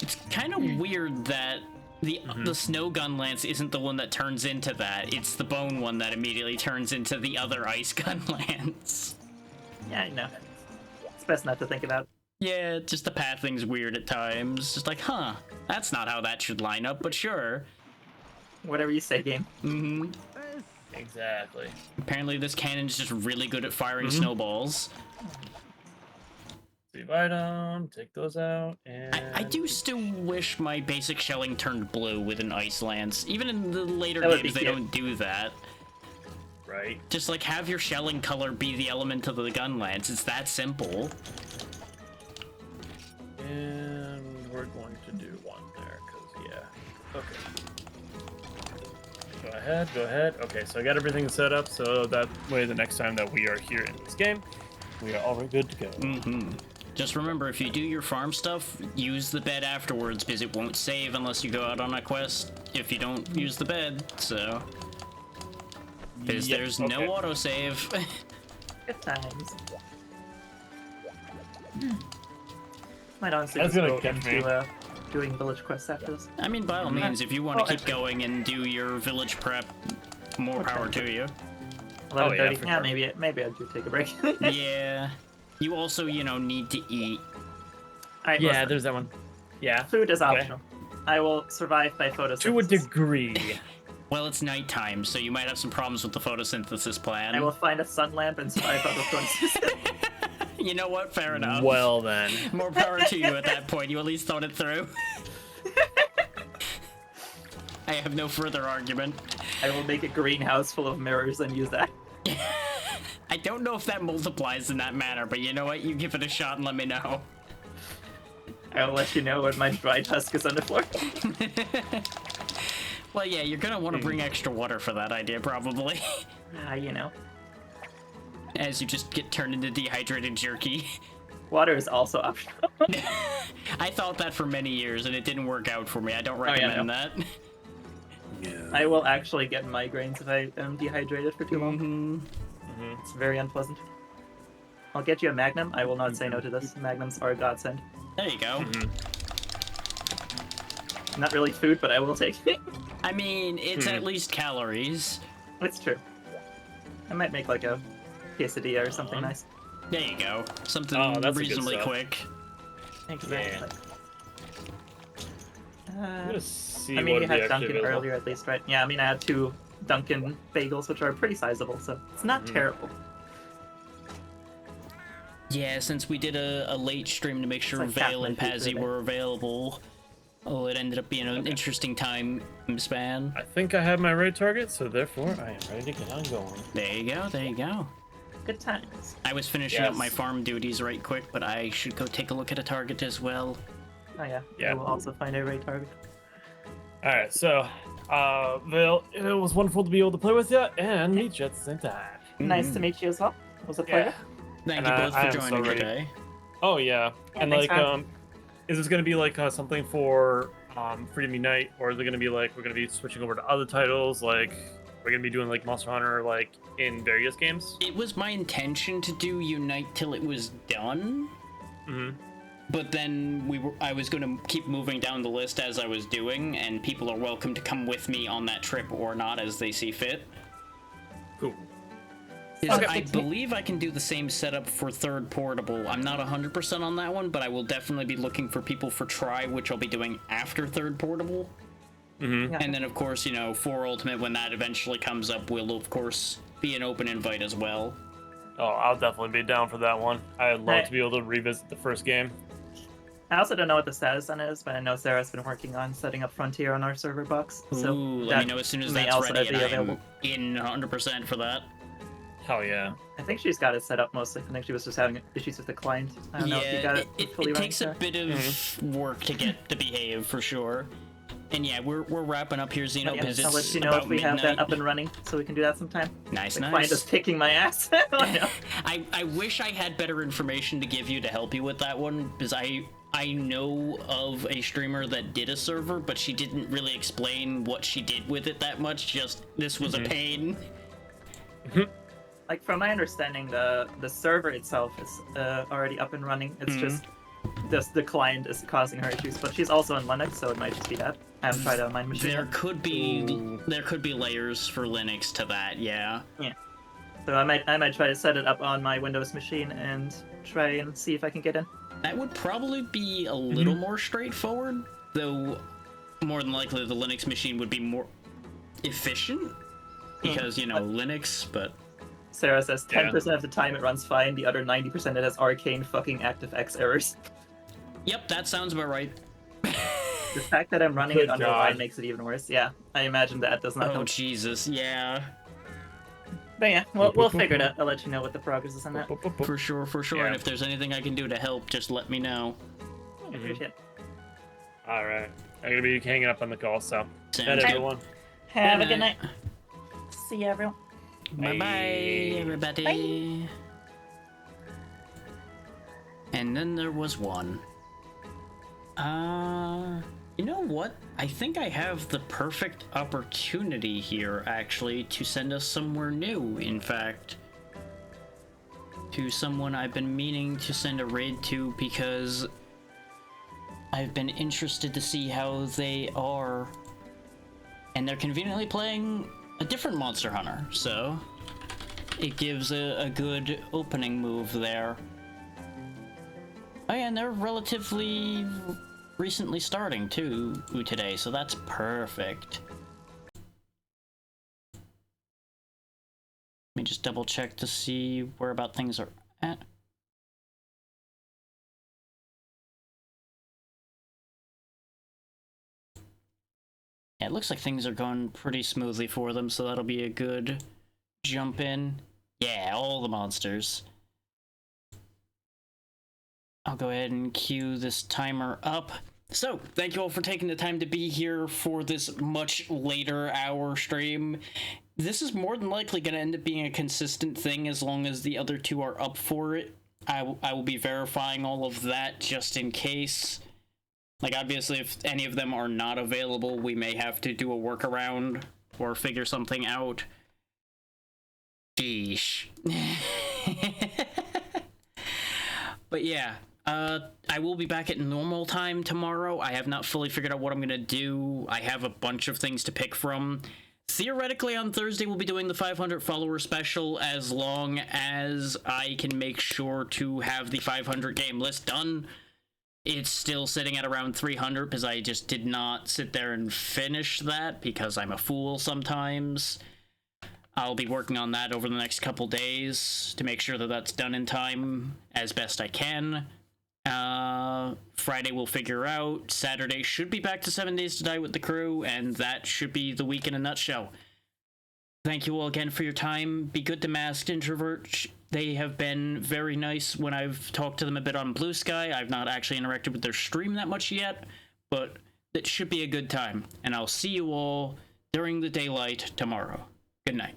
It's kind of weird that the snow gun lance isn't the one that turns into that. It's the bone one that immediately turns into the other ice gun lance. Yeah, I know. It's best not to think about. Yeah, just the pathing's weird at times. Just like, huh, that's not how that should line up, but sure. Whatever you say, game. Exactly. Apparently this cannon's just really good at firing snowballs. Save item, take those out, and... I do still wish my basic shelling turned blue with an ice lance. Even in the later That would be games, they cute. don't do that. Right. Just like have your shelling color be the element of the gun lance. It's that simple. And we're going to do one there, because, yeah. Okay. Go ahead. Okay, so I got everything set up, so that way the next time that we are here in this game, we are already good to go. Just remember, if you do your farm stuff, use the bed afterwards, because it won't save unless you go out on a quest if you don't use the bed, so... Because Yep, there's okay. no autosave. Good times. Might honestly That's just gonna go catch me. into doing village quests after this. I mean, by all means, if you want to Oh, keep actually- going and do your village prep, more Okay. power to you. 11:30. for Yeah, sure. maybe I do take a break. Yeah. You also, need to eat. Alright, Yeah, listen. there's that one. Yeah. Food is Okay. optional. I will survive by photosynthesis. To a degree. Well, it's nighttime, so you might have some problems with the photosynthesis plan. I will find a sun lamp and survive by photosynthesis. You know what? Fair enough. Well, then. More power to you at that point. You at least thought it through. I have no further argument. I will make a greenhouse full of mirrors and use that. I don't know if that multiplies in that manner, but you know what? You give it a shot and let me know. I will let you know when my dried husk is on the floor. Well, yeah, you're gonna want to bring extra water for that idea, probably. You know. As you just get turned into dehydrated jerky. Water is also optional. I thought that for many years, and it didn't work out for me. I don't yeah, recommend no. that. I will actually get migraines if I am dehydrated for too long. Mm-hmm. It's very unpleasant. I'll get you a Magnum. I will not say no to this. Magnums are a godsend. There you go. Not really food, but I will take it. I mean, it's at least calories. It's true. I might make like a quesadilla or something nice. There you go. Something Oh, that's the good reasonably stuff. quick. Exactly. I'm gonna see I mean, what you would be had actually Dunkin' available. earlier at least, right? Yeah, I mean, I had 2 Dunkin' bagels, which are pretty sizable, so it's not terrible. Yeah, since we did a late stream to make sure like half Vale my and food Pazzy today. were available, it ended up being an interesting time span. I think I have my right target, so therefore I am ready to get on going. There you go, there you go. Good times. I was finishing up my Yes. farm duties right quick, but I should go take a look at a target as well. Oh yeah, Yeah. I will also find a raid target. All right, so, Vale, it was wonderful to be able to play with you and meet you at the same time. Nice to meet you as well. It was a pleasure. Thank And you both I for am so joining ready. today. Oh yeah, Yeah, and thanks like, for having is this gonna be like something for Freedom Unite, or is it gonna be like we're gonna be switching over to other titles? Like, we're gonna be doing like Monster Hunter like in various games? It was my intention to do Unite till it was done, Mm-hmm. but then I was going to keep moving down the list as I was doing, and people are welcome to come with me on that trip or not as they see fit. Cool. 'Cause Okay. I believe I can do the same setup for third portable. I'm not 100% on that one, but I will definitely be looking for people for try, which I'll be doing after third portable. Mm-hmm. Yeah. And then, of course, you know, for Ultimate, when that eventually comes up, will, of course, be an open invite as well. Oh, I'll definitely be down for that one. I'd love Hey. to be able to revisit the first game. I also don't know what the status on it is, but I know Sarah's been working on setting up Frontier on our server box. So Ooh, let that me know as soon as may that's also ready, and be I'm available. in 100% for that. Hell yeah. I think she's got it set up mostly. I think she was just having issues with the client. I don't know if you got it fully it running, takes a Sarah. bit of work to get to behave, for sure. And yeah, we're wrapping up here, Xeno, But yeah, because it's I'll let you know about if we have midnight. that up and running, so we can do that sometime. Nice, The client is nice. kicking my ass. Oh, no. I wish I had better information to give you to help you with that one, because I know of a streamer that did a server, but she didn't really explain what she did with it that much, just this was a pain. Like from my understanding, the server itself is already up and running. It's just the client is causing her issues, but she's also on Linux, so it might just be that. I haven't tried out my machine. There yet. could be Ooh. layers for Linux to that, yeah. So I might try to set it up on my Windows machine and try and see if I can get in. That would probably be a little more straightforward, though more than likely the Linux machine would be more efficient because, you know, Linux, but Sarah says Yeah. 10% of the time it runs fine, the other 90% it has arcane fucking ActiveX errors. yep, that sounds about right. The fact that I'm running Good it under God. Wine makes it even worse. Yeah, I imagine that does not Oh, help. Jesus, yeah. But yeah, we'll figure it out. I'll let you know what the progress is on that. For sure, for sure. Yeah. And if there's anything I can do to help, just let me know. I appreciate it. All right. I'm gonna be hanging up on the call, so Sounds that good. everyone. Have Good a good night. night. See you, everyone. Bye bye, Hey. everybody. And then there was one. You know what? I think I have the perfect opportunity here, actually, to send us somewhere new, in fact. To someone I've been meaning to send a raid to because I've been interested to see how they are. And they're conveniently playing a different Monster Hunter, so it gives a good opening move there. Oh yeah, and they're relatively recently starting too today, so that's perfect. Let me just double check to see where about things are at. Yeah, it looks like things are going pretty smoothly for them, so that'll be a good jump in. Yeah, all the monsters. I'll go ahead and cue this timer up. So, thank you all for taking the time to be here for this much later hour stream. This is more than likely going to end up being a consistent thing as long as the other two are up for it. I will be verifying all of that just in case. Like, obviously, if any of them are not available, we may have to do a workaround or figure something out. Sheesh. But yeah, I will be back at normal time tomorrow. I have not fully figured out what I'm gonna do. I have a bunch of things to pick from. Theoretically, on Thursday, we'll be doing the 500 follower special as long as I can make sure to have the 500 game list done. It's still sitting at around 300 because I just did not sit there and finish that because I'm a fool sometimes. I'll be working on that over the next couple days to make sure that that's done in time as best I can. Friday we'll figure out. Saturday should be back to 7 Days to Die with the crew, and that should be the week in a nutshell. Thank you all again for your time. Be good to Masked Introvert. They have been very nice when I've talked to them a bit on Blue Sky. I've not actually interacted with their stream that much yet, but it should be a good time, and I'll see you all during the daylight tomorrow. Good night.